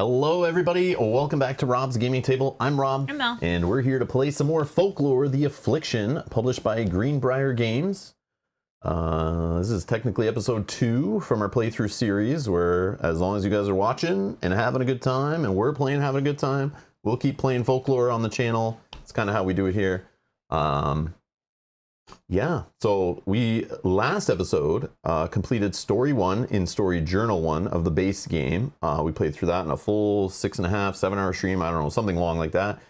Hello everybody, welcome back to Rob's Gaming Table. I'm Rob. I'm Mel. And we're here to play some more Folklore, the Affliction, published by Greenbrier Games. This is technically episode 2 from our playthrough series, where as long as you guys are watching and having a good time, and we're playing having a good time, we'll keep playing Folklore on the channel. It's kind of how we do it here. Yeah, so we last episode completed story 1 in story journal 1 of the base game. We played through that in a full 6.5, 7 hour stream. I don't know, something long like that.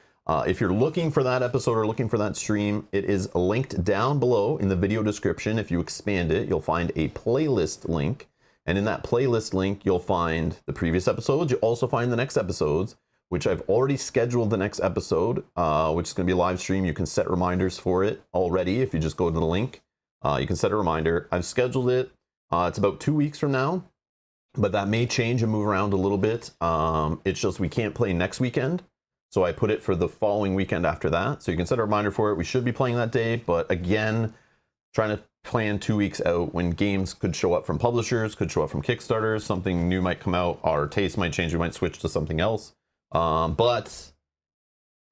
If you're looking for that episode or looking for that stream, it is linked down below in the video description. If you expand it, you'll find a playlist link. And in that playlist link, you'll find the previous episodes. You'll also find the next episodes, which I've already scheduled the next episode, which is going to be a live stream. You can set reminders for it already. If you just go to the link, you can set a reminder. I've scheduled it. It's about 2 weeks from now, but that may change and move around a little bit. It's just we can't play next weekend. So I put it for the following weekend after that. So you can set a reminder for it. We should be playing that day, but again, trying to plan 2 weeks out when games could show up from publishers, could show up from Kickstarters, something new might come out, our taste might change, we might switch to something else. But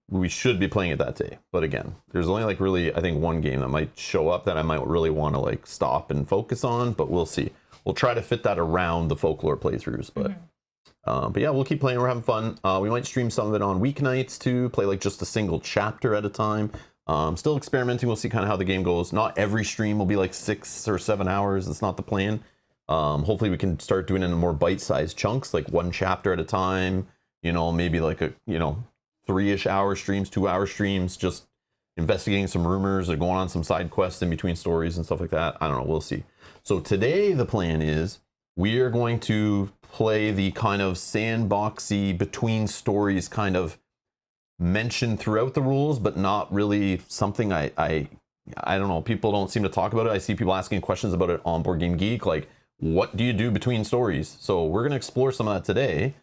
we should be playing it that day. But again, there's only like really, I think, one game that might show up that I might really want to like stop and focus on, but we'll see. We'll try to fit that around the Folklore playthroughs, but yeah, we'll keep playing. We're having fun. We might stream some of it on weeknights too, play like just a single chapter at a time. Still experimenting. We'll see kind of how the game goes. Not every stream will be like 6 or 7 hours. That's not the plan. Hopefully we can start doing it in more bite-sized chunks, like one chapter at a time. You know, maybe like a, 3-ish hour streams, 2-hour streams, just investigating some rumors or going on some side quests in between stories and stuff like that. I don't know. We'll see. So today the plan is we are going to play the kind of sandboxy between stories kind of mentioned throughout the rules, but not really something I don't know. People don't seem to talk about it. I see people asking questions about it on Board Game Geek. Like, what do you do between stories? So we're going to explore some of that today.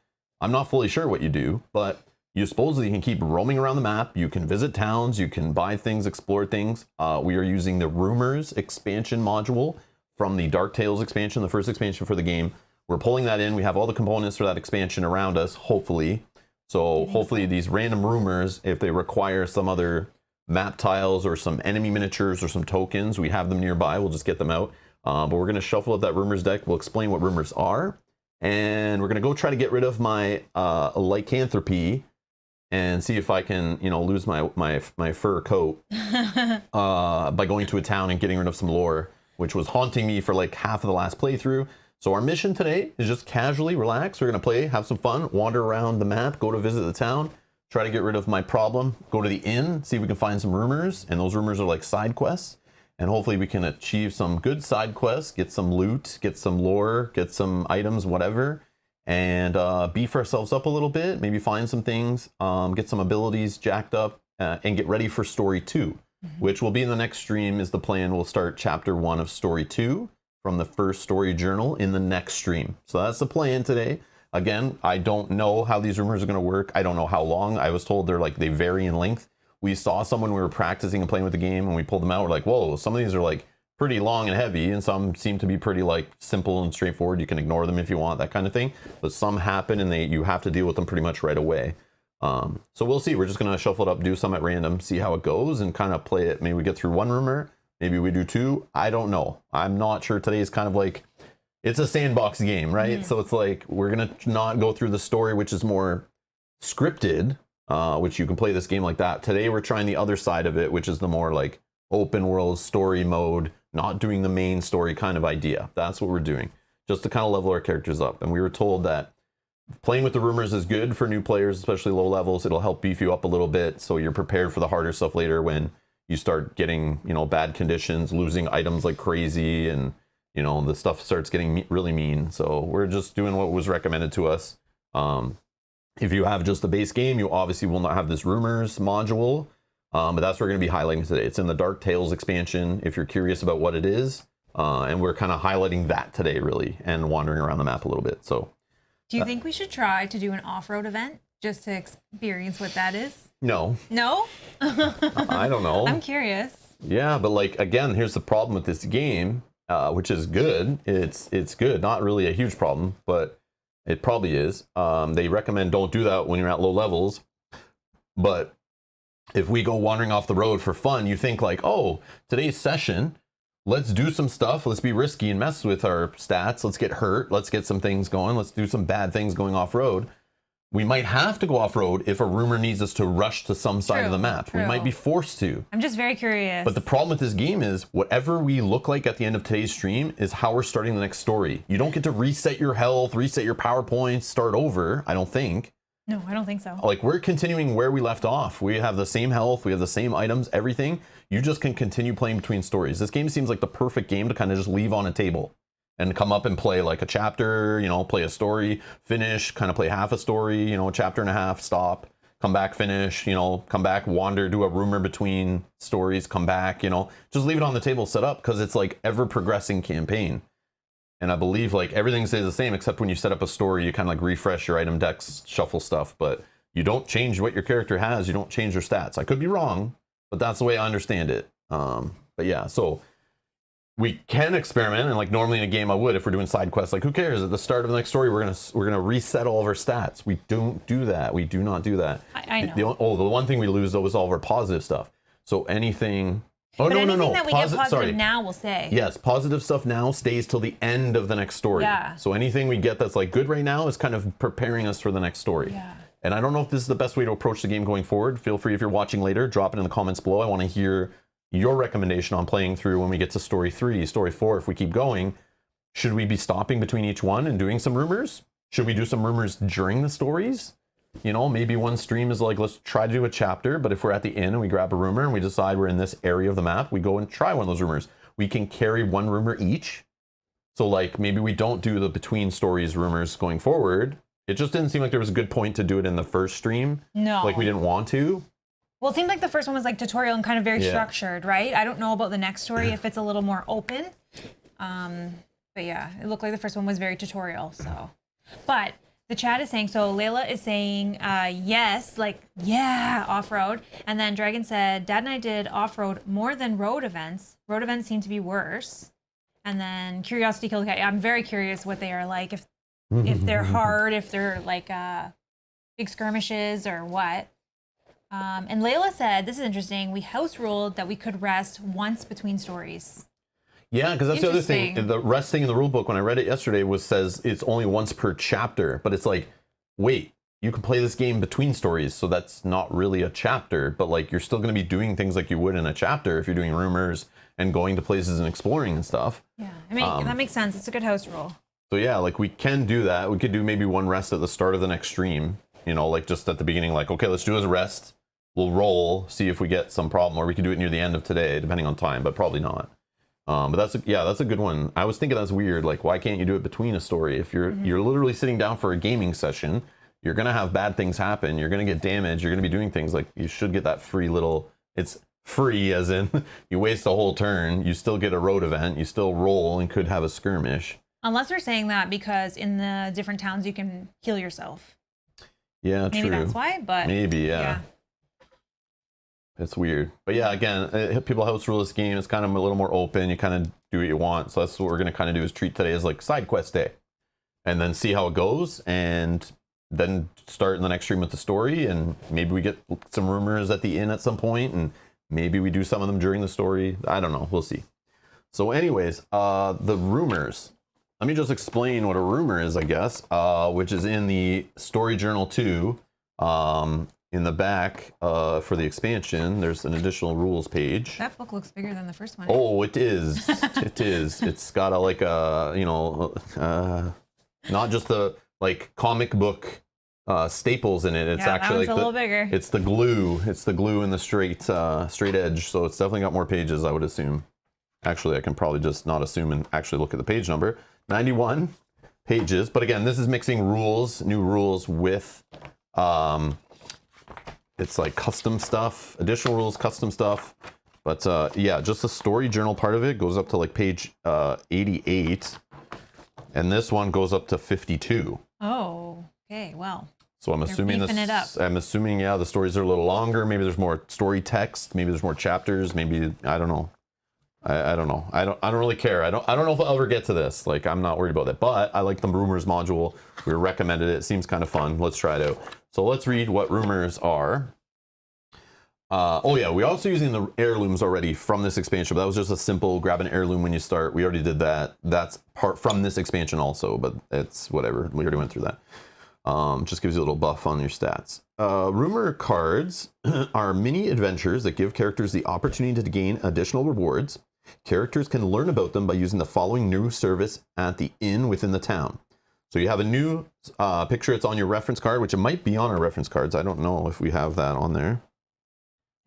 I'm not fully sure what you do, but you supposedly can keep roaming around the map. You can visit towns, you can buy things, explore things. We are using the Rumors expansion module from the Dark Tales expansion, the first expansion for the game. We're pulling that in. We have all the components for that expansion around us, hopefully. So hopefully these random rumors, if they require some other map tiles or some enemy miniatures or some tokens, we have them nearby. We'll just get them out. But we're going to shuffle up that rumors deck. We'll explain what rumors are. And we're going to go try to get rid of my lycanthropy and see if I can, lose my fur coat by going to a town and getting rid of some lore, which was haunting me for like half of the last playthrough. So our mission today is just casually relax. We're going to play, have some fun, wander around the map, go to visit the town, try to get rid of my problem, go to the inn, see if we can find some rumors. And those rumors are like side quests. And hopefully we can achieve some good side quests, get some loot, get some lore, get some items, whatever, and beef ourselves up a little bit, maybe find some things, get some abilities jacked up, and get ready for story 2, which will be in the next stream is the plan. We'll start chapter 1 of story 2 from the first story journal in the next stream. So that's the plan today. Again, I don't know how these rumors are going to work. I don't know how long. I was told they vary in length. We saw someone we were practicing and playing with the game, and we pulled them out. We're like, whoa, some of these are like pretty long and heavy, and some seem to be pretty like simple and straightforward. You can ignore them if you want, that kind of thing. But some happen, and you have to deal with them pretty much right away. So we'll see. We're just gonna shuffle it up, do some at random, see how it goes, and kind of play it. Maybe we get through one rumor, maybe we do 2. I don't know. I'm not sure. Today is kind of like, it's a sandbox game, right? So it's like we're gonna not go through the story, which is more scripted. Which you can play this game like that. Today we're trying the other side of it, which is the more like open world story mode, not doing the main story kind of idea. That's what we're doing, just to kind of level our characters up. And we were told that playing with the rumors is good for new players, especially low levels. It'll help beef you up a little bit, so you're prepared for the harder stuff later when you start getting, bad conditions, losing items like crazy, and the stuff starts getting really mean. So we're just doing what was recommended to us. If you have just the base game, you obviously will not have this rumors module, but that's what we're going to be highlighting today. It's in the Dark Tales expansion, if you're curious about what it is, and we're kind of highlighting that today, really, and wandering around the map a little bit. So, do you think we should try to do an off-road event just to experience what that is? No. No? I don't know. I'm curious. Yeah, but like, again, here's the problem with this game, which is good. It's good, not really a huge problem, but It probably is. They recommend don't do that when you're at low levels. But if we go wandering off the road for fun, you think like, oh, today's session, let's do some stuff. Let's be risky and mess with our stats. Let's get hurt. Let's get some things going. Let's do some bad things going off road. We might have to go off road if a rumor needs us to rush to some side of the map. We might be forced to. I'm just very curious. But the problem with this game is whatever we look like at the end of today's stream is how we're starting the next story. You don't get to reset your health, reset your PowerPoints, start over, I don't think. No, I don't think so. Like, we're continuing where we left off. We have the same health, we have the same items, everything. You just can continue playing between stories. This game seems like the perfect game to kind of just leave on a table and come up and play like a chapter, you know, play a story, finish, kind of play half a story, you know, a chapter and a half, stop, come back, finish, you know, come back, wander, do a rumor between stories, come back, you know, just leave it on the table set up because it's like ever progressing campaign. And I believe like everything stays the same except when you set up a story, you kind of like refresh your item decks, shuffle stuff, but you don't change what your character has. You don't change your stats. I could be wrong, but that's the way I understand it. But yeah, so we can experiment, and like normally in a game I would if we're doing side quests. Like, who cares? At the start of the next story, we're gonna reset all of our stats. We don't do that. We do not do that. I know. The one thing we lose though is all of our positive stuff. So anything. Oh, but no, anything no, no. that we get positive now, we'll say. Yes, positive stuff now stays till the end of the next story. Yeah. So anything we get that's like good right now is kind of preparing us for the next story. Yeah. And I don't know if this is the best way to approach the game going forward. Feel free, if you're watching later, drop it in the comments below. I want to hear your recommendation on playing through when we get to story 3, story 4, if we keep going. Should we be stopping between each one and doing some rumors? Should we do some rumors during the stories? You know, maybe one stream is like, let's try to do a chapter, but if we're at the inn and we grab a rumor and we decide we're in this area of the map, we go and try one of those rumors. We can carry one rumor each. So like maybe we don't do the between stories rumors going forward. It just didn't seem like there was a good point to do it in the first stream. No. Like we didn't want to. Well, it seemed like the first one was like tutorial and kind of very structured, right? I don't know about the next story if it's a little more open. But yeah, it looked like the first one was very tutorial, so. But the chat is saying, so Layla is saying, yes, like, yeah, off-road. And then Dragon said, Dad and I did off-road more than road events. Road events seem to be worse. And then Curiosity Killed the Cat. I'm very curious what they are like, if they're hard, if they're like big skirmishes or what. And Layla said, this is interesting, we house ruled that we could rest once between stories. Yeah, because that's the other thing. The resting in the rule book when I read it yesterday says it's only once per chapter, but it's like, wait, you can play this game between stories, so that's not really a chapter, but like you're still going to be doing things like you would in a chapter if you're doing rumors and going to places and exploring and stuff. Yeah, I mean, that makes sense. It's a good house rule. So yeah, like we can do that. We could do maybe one rest at the start of the next stream, you know, like just at the beginning, like, okay, let's do a rest. We'll roll, see if we get some problem, or we could do it near the end of today, depending on time, but probably not. But that's a good one. I was thinking that's weird. Like, why can't you do it between a story? If you're literally sitting down for a gaming session, you're gonna have bad things happen. You're gonna get damaged. You're gonna be doing things like you should get that free little. It's free as in you waste a whole turn. You still get a road event. You still roll and could have a skirmish. Unless they're saying that because in the different towns you can heal yourself. Yeah, maybe that's why. But maybe yeah. It's weird. But yeah, again, people house rule this game. It's kind of a little more open. You kind of do what you want. So that's what we're going to kind of do is treat today as like side quest day. And then see how it goes. And then start in the next stream with the story. And maybe we get some rumors at the inn at some point. And maybe we do some of them during the story. I don't know. We'll see. So anyways, the rumors. Let me just explain what a rumor is, I guess. Which is in the Story Journal 2. In the back for the expansion, there's an additional rules page. That book looks bigger than the first one. Oh, it is. It is. It's got a like a not just the like comic book staples in it. It's actually that one's a little bigger. It's the glue. It's the glue in the straight edge. So it's definitely got more pages, I would assume. Actually, I can probably just not assume and actually look at the page number. 91 pages. But again, this is mixing rules, new rules with it's like custom stuff, additional rules, custom stuff. But yeah, just the story journal part of it goes up to like page 88. And this one goes up to 52. Oh, okay, well. So I'm assuming yeah, the stories are a little longer. Maybe there's more story text. Maybe there's more chapters. Maybe, I don't know. I don't know. I don't really care. I don't know if I'll ever get to this. Like, I'm not worried about it. But I like the rumors module. We recommended it. It seems kind of fun. Let's try it out. So let's read what rumors are. Oh yeah, we're also using the heirlooms already from this expansion. But that was just a simple grab an heirloom when you start. We already did that. That's part from this expansion also, but it's whatever. We already went through that. Just gives you a little buff on your stats. Rumor cards are mini adventures that give characters the opportunity to gain additional rewards. Characters can learn about them by using the following new service at the inn within the town. So you have a new picture. It's on your reference card, which it might be on our reference cards. I don't know if we have that on there.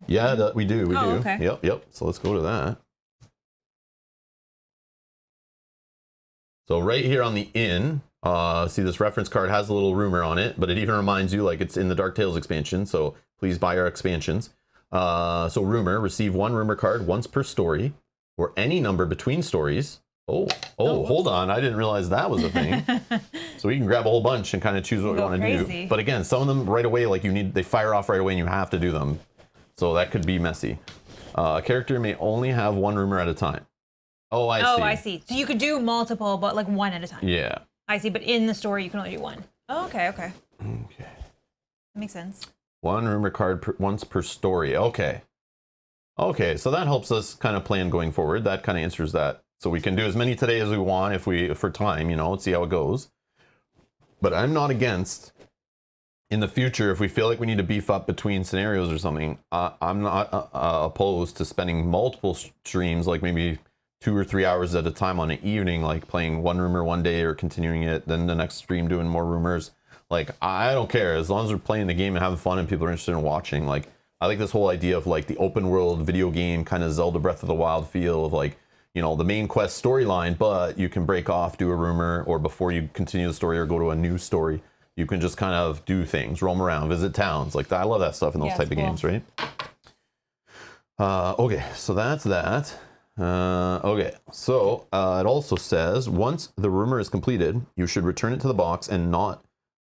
Yeah, we do. We do. Okay. Yep. So let's go to that. So right here on the inn, see this reference card has a little rumor on it, but it even reminds you like it's in the Dark Tales expansion. So please buy our expansions. So rumor, receive one rumor card once per story or any number between stories. Oh, hold on. I didn't realize that was a thing. So you can grab a whole bunch and kind of choose what you want to do. But again, some of them right away, like they fire off right away and you have to do them. So that could be messy. A character may only have one rumor at a time. Oh, I see. So you could do multiple, but like one at a time. Yeah. I see, but in the story, you can only do one. Oh, okay. Okay. That makes sense. One rumor card once per story. Okay. Okay, so that helps us kind of plan going forward. That kind of answers that. So we can do as many today as we want for time, see how it goes. But I'm not against, in the future, if we feel like we need to beef up between scenarios or something, I'm not opposed to spending multiple streams, like maybe 2 or 3 hours at a time on an evening, like playing one rumor one day or continuing it, then the next stream doing more rumors. Like, I don't care, as long as we're playing the game and having fun and people are interested in watching. Like, I like this whole idea of like the open world video game kind of Zelda Breath of the Wild feel of like, the main quest storyline, but you can break off, do a rumor, or before you continue the story or go to a new story, you can just kind of do things, roam around, visit towns. Like, I love that stuff in those type of games, right? Okay, so that's that. Okay, so it also says, once the rumor is completed, you should return it to the box and not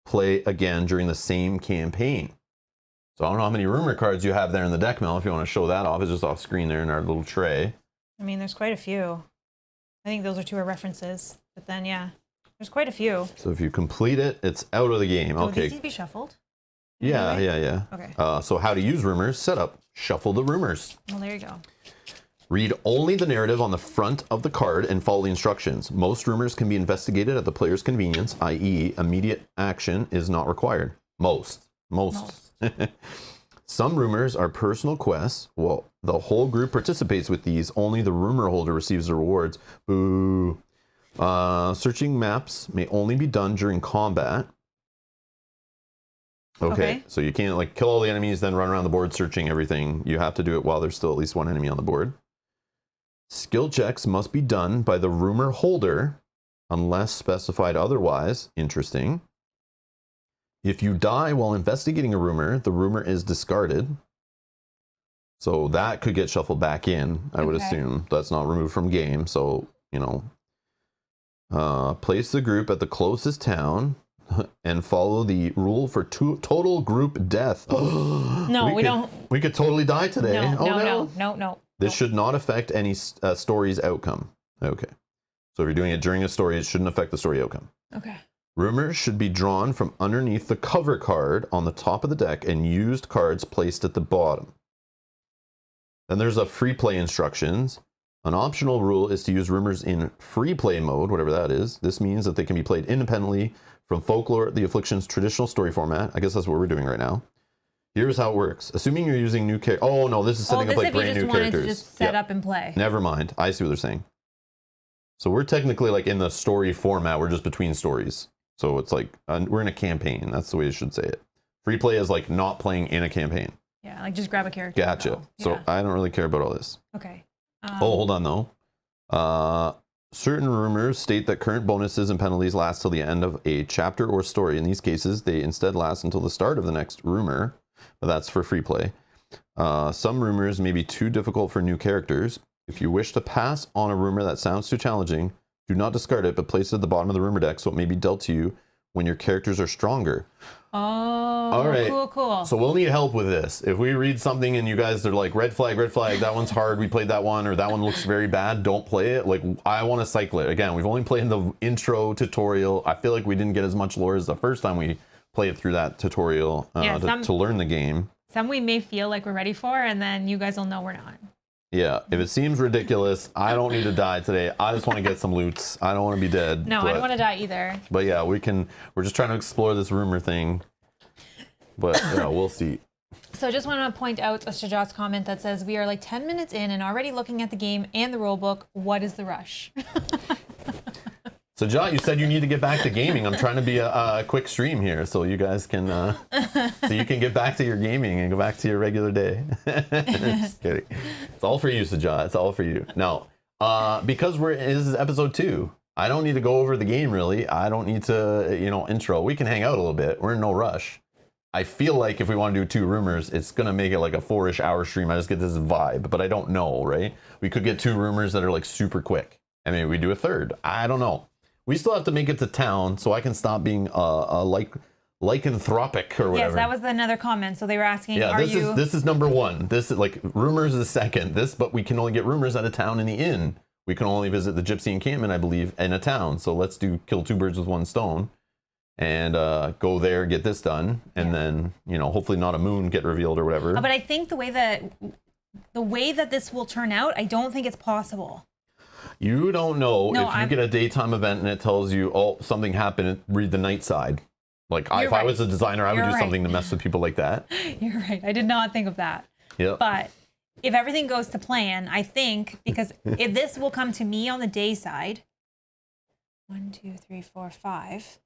play again during the same campaign. So I don't know how many rumor cards you have there in the deck, Mel, if you want to show that off. It's just off screen there in our little tray. I mean, there's quite a few. I think those are 2 references, but then, yeah, there's quite a few. So if you complete it, it's out of the game. So okay. These need to be shuffled? Yeah. Okay. So how to use rumors, setup, shuffle the rumors. Well, there you go. Read only the narrative on the front of the card and follow the instructions. Most rumors can be investigated at the player's convenience, i.e. immediate action is not required. Most. Some rumors are personal quests. Well, the whole group participates with these. Only the rumor holder receives the rewards. Boo. Searching maps may only be done during combat. Okay. So you can't like kill all the enemies, then run around the board searching everything. You have to do it while there's still at least one enemy on the board. Skill checks must be done by the rumor holder unless specified otherwise. Interesting. If you die while investigating a rumor, the rumor is discarded. So that could get shuffled back in, I would assume. That's not removed from game. So, place the group at the closest town and follow the rule for total group death. No, we don't. We could totally die today. No. This should not affect any story's outcome. Okay. So if you're doing it during a story, it shouldn't affect the story outcome. Okay. Rumors should be drawn from underneath the cover card on the top of the deck and used cards placed at the bottom. Then there's a free play instructions. An optional rule is to use rumors in free play mode, whatever that is. This means that they can be played independently from Folklore, the Affliction's traditional story format. I guess that's what we're doing right now. Here's how it works. Assuming you're using new characters. Oh no, this is setting up like brand new characters. To just set up and play. Never mind. I see what they're saying. So we're technically like in the story format. We're just between stories. So it's like we're in a campaign. That's the way you should say it. Free play is like not playing in a campaign. Yeah, like just grab a character. Gotcha. So I don't really care about all this. Okay. Hold on though. Certain rumors state that current bonuses and penalties last till the end of a chapter or story. In these cases, they instead last until the start of the next rumor, but that's for free play. Some rumors may be too difficult for new characters. If you wish to pass on a rumor that sounds too challenging, do not discard it, but place it at the bottom of the rumor deck so it may be dealt to you when your characters are stronger. Oh, All right. cool. So we'll need help with this. If we read something and you guys are like, red flag, that one's hard, we played that one, or that one looks very bad, don't play it. Like, I want to cycle it. Again, we've only played the intro tutorial. I feel like we didn't get as much lore as the first time we played through that tutorial to learn the game. Some we may feel like we're ready for, and then you guys will know we're not. Yeah, if it seems ridiculous, I don't need to die today. I just want to get some loots. I don't want to be dead. No, I don't want to die either. But yeah, we're just trying to explore this rumor thing. But yeah, we'll see. So I just want to point out Shajat's comment that says, we are like 10 minutes in and already looking at the game and the rulebook. What is the rush? So Jot, you said you need to get back to gaming. I'm trying to be a quick stream here so you guys can, so you can get back to your gaming and go back to your regular day. Just kidding. It's all for you, Sajat. It's all for you. Now, because this is episode 2, I don't need to go over the game really. I don't need to, intro. We can hang out a little bit. We're in no rush. I feel like if we want to do 2 rumors, it's going to make it like a 4-ish hour stream. I just get this vibe, but I don't know, right? We could get 2 rumors that are like super quick. And maybe we do a 3rd. I don't know. We still have to make it to town so I can stop being lycanthropic or whatever. Yes, that was another comment. So they were asking, yeah, this is number 1. This is like rumors is 2nd. But we can only get rumors at a town in the inn. We can only visit the gypsy encampment, I believe, in a town. So let's kill 2 birds with 1 stone and go there, get this done, and then hopefully not a moon get revealed or whatever. But I think the way that this will turn out, I don't think it's possible. You don't know No, if you get a daytime event and it tells you, oh, something happened, read the night side. Like, if I was a designer, I would do something to mess with people like that. You're right. I did not think of that. Yep. But if everything goes to plan, I think, because if this will come to me on the day side, 1, 2, 3, 4, 5,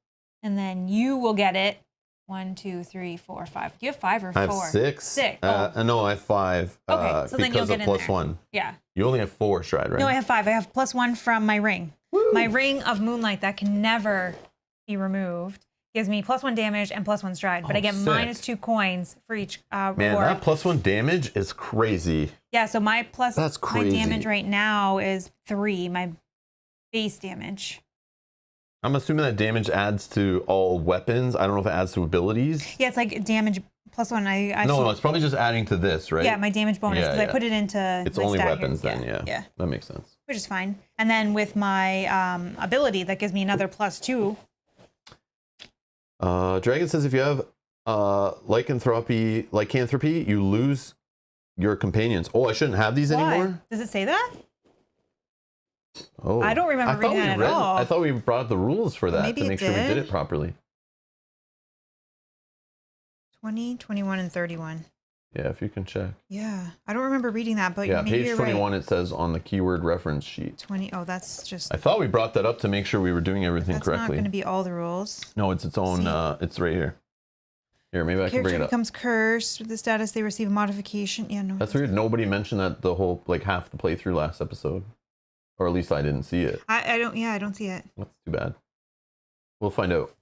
and then you will get it 1, 2, 3, 4, 5. Do you have 5 or 4? I have 6. 6. No, I have 5. Okay, so then you'll get in plus there. 1. Yeah. You only have 4, Stride, right? No, I have 5. I have plus 1 from my ring. Woo! My ring of moonlight that can never be removed gives me plus 1 damage and plus 1 stride, but I get sick. minus 2 coins for each Man, reward. that plus 1 damage is crazy. Yeah, so my That's crazy. my damage right now is 3, my base damage. I'm assuming that damage adds to all weapons. I don't know if it adds to abilities. Yeah, it's like damage plus 1. No, it's probably just adding to this, right? Yeah, my damage bonus, because I put it into It's my only stat weapons here. then, yeah. That makes sense. Which is fine. And then with my ability, that gives me another plus 2. Dragon says if you have lycanthropy, you lose your companions. Oh, I shouldn't have these anymore? Does it say that? Oh, I don't remember reading that at all. I thought we brought up the rules for that Maybe to make sure we did it properly. 20, 21, and 31. Yeah, if you can check. Yeah, I don't remember reading that, but Yeah, maybe page you're 21 right. it says on the keyword reference sheet. 20. Oh, that's just. I thought we brought that up to make sure we were doing everything That's correctly. not going to be all the rules. No, it's its own. It's right here. Here, maybe I can bring Character it up. becomes cursed with the status they receive a modification. Yeah, no. That's weird. Nobody mentioned that the whole half the playthrough last episode, or at least I didn't see it. I don't. Yeah, I don't see it. That's too bad. We'll find out.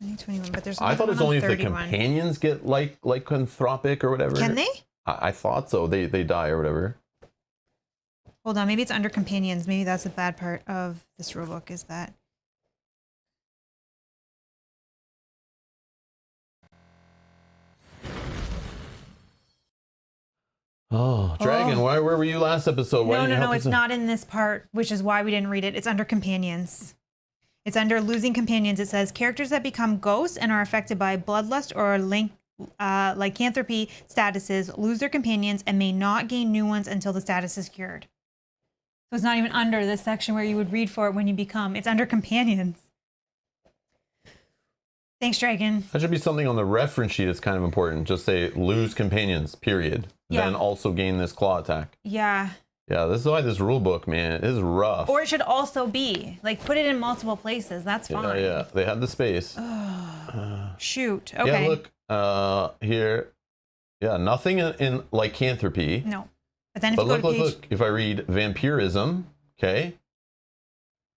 2021, but there's. I thought it was only if the 31. companions get lycanthropic or whatever. Can they? I thought so. They die or whatever. Hold on, maybe it's under companions. Maybe that's the bad part of this rulebook is that. Oh, Dragon, where were you last episode? Why didn't you help It's us? not in this part, which is why we didn't read it. It's under companions. It's under losing companions. It says characters that become ghosts and are affected by bloodlust or lycanthropy statuses lose their companions and may not gain new ones until the status is cured. So it's not even under this section where you would read for it when you become. It's under companions. Thanks, Dragon. That should be something on the reference sheet that's kind of important. Just say lose companions, period. Yeah. Then also gain this claw attack. Yeah. Yeah, this is why this rule book, man, is rough. Or it should also be put it in multiple places. That's fine. Yeah, they have the space. Shoot. Okay. Yeah, look, here. Yeah, nothing in lycanthropy. No. But then if But you go to page... look. If I read vampirism, okay.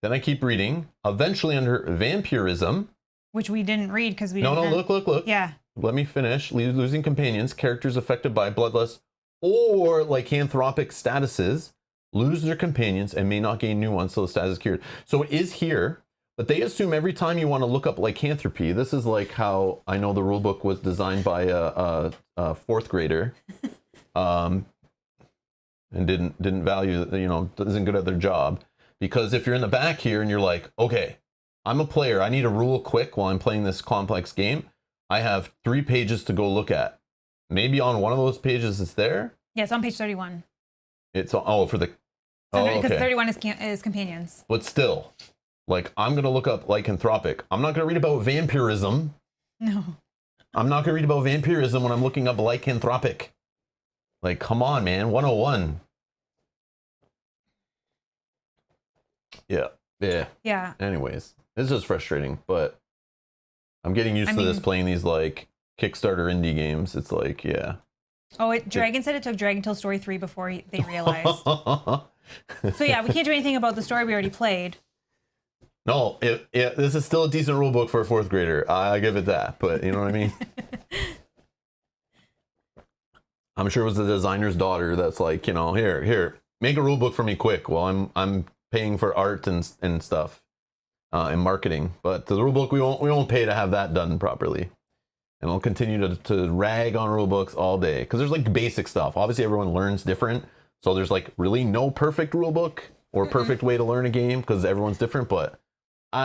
Then I keep reading. Eventually under vampirism. Which we didn't read because we didn't... No, look. Yeah. Let me finish. Losing companions, characters affected by bloodlust or lycanthropic statuses lose their companions and may not gain new ones till the status is cured. So it is here, But they assume every time you want to look up lycanthropy, this is like how I know the rule book was designed by a fourth grader, and didn't value, isn't good at their job. Because if you're in the back here and you're like, okay, I'm a player, I need a rule quick while I'm playing this complex game, I have 3 pages to go look at. Maybe on one of those pages it's there. Yeah, it's on page 31. It's for the. Because 31 is companions. But still. Like, I'm going to look up lycanthropic. I'm not going to read about vampirism. No. I'm not going to read about vampirism when I'm looking up lycanthropic. Like, come on, man. 101. Yeah. Anyways, it's just frustrating, but I'm getting used to this playing these, like, Kickstarter indie games. It's like, yeah. Oh, Dragon said it took Dragon till Story 3 before they realized. So, yeah, we can't do anything about the story we already played. No, this is still a decent rule book for a fourth grader. I give it that, but you know what I mean? I'm sure it was the designer's daughter that's like, here, make a rule book for me quick while I'm paying for art and stuff and marketing. But the rule book, we won't pay to have that done properly. And I'll continue to rag on rule books all day because there's like basic stuff. Obviously, everyone learns different. So there's like really no perfect rule book or perfect way to learn a game because everyone's different, but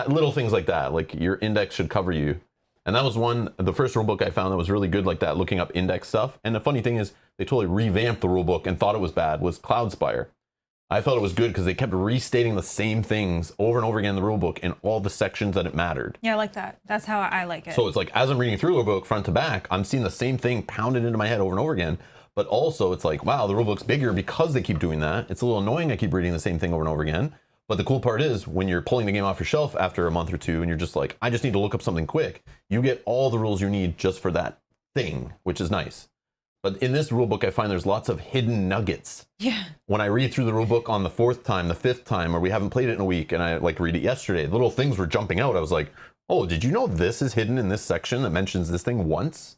little things like that, like your index should cover you. And that was the first rule book I found that was really good like that, looking up index stuff. And the funny thing is, they totally revamped the rule book and thought it was bad, was Cloudspire. I thought it was good because they kept restating the same things over and over again in the rule book in all the sections that it mattered. Yeah, I like that. That's how I like it. So it's like, as I'm reading through the rule book front to back, I'm seeing the same thing pounded into my head over and over again. But also it's like, wow, the rule book's bigger because they keep doing that. It's a little annoying I keep reading the same thing over and over again. But the cool part is when you're pulling the game off your shelf after a month or two and you're just like, I just need to look up something quick, you get all the rules you need just for that thing, which is nice. But in this rule book, I find there's lots of hidden nuggets. Yeah. When I read through the rule book on the 4th time, the 5th time, or we haven't played it in a week, and I like read it yesterday, the little things were jumping out. I was like, oh, did you know this is hidden in this section that mentions this thing once?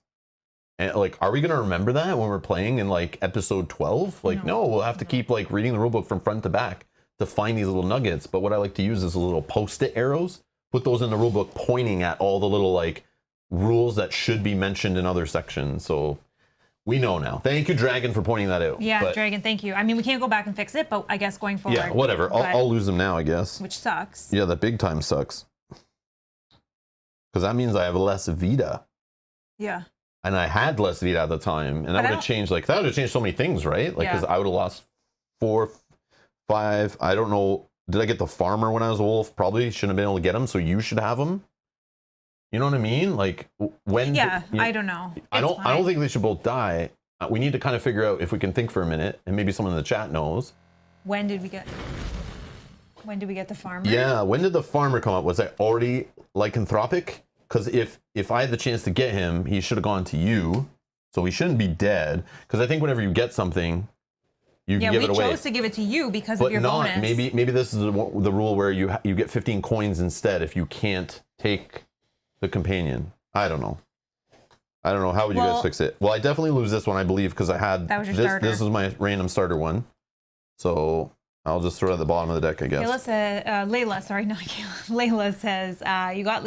And like, are we going to remember that when we're playing in like episode 12? Like, no, we'll have to keep like reading the rule book from front to back to find these little nuggets. But what I like to use is little post-it arrows, put those in the rule book pointing at all the little like rules that should be mentioned in other sections. So we know now. Thank you, Dragon, for pointing that out. Yeah, Dragon, thank you. I mean, we can't go back and fix it, but I guess going forward. Yeah, whatever. I'll lose them now, I guess. Which sucks. Yeah, that big time sucks. Because that means I have less Vita. Yeah. And I had less Vita at the time. And that would have changed, like, that would have changed so many things, right? Like, because I would have lost 4, 5, I don't know. Did I get the farmer when I was a wolf? Probably shouldn't have been able to get him, so you should have him. You know what I mean? Like, when? Yeah, I don't know. I don't think they should both die. We need to kind of figure out if we can think for a minute, and maybe someone in the chat knows. When did we get the farmer? Yeah, when did the farmer come up? Was I already lycanthropic? Because if I had the chance to get him, he should have gone to you, so he shouldn't be dead. Because I think whenever you get something, you can give it away. We chose to give it to you because of your bonus. Maybe this is the rule where you get 15 coins instead if you can't take the companion. I don't know. How would you guys fix it? Well, I definitely lose this one, I believe, because I had that was your starter. This was my random starter one. So I'll just throw it at the bottom of the deck, I guess. Layla says, you got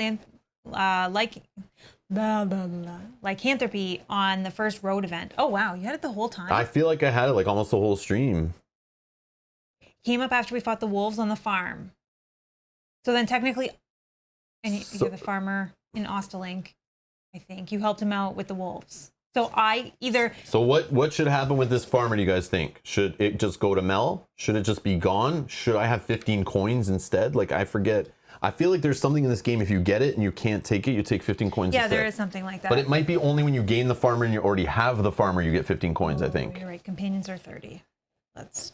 lycanthropy on the first road event. Oh wow, you had it the whole time? I feel like I had it like almost the whole stream. Came up after we fought the wolves on the farm. So then technically, and you're the farmer in Ostelink, I think. You helped him out with the wolves. So So what should happen with this farmer, do you guys think? Should it just go to Mel? Should it just be gone? Should I have 15 coins instead? Like, I forget. I feel like there's something in this game, if you get it and you can't take it, you take 15 coins instead. Yeah, there is something like that. But it might be only when you gain the farmer and you already have the farmer, you get 15 coins, I think. You're right. Companions are 30. Let's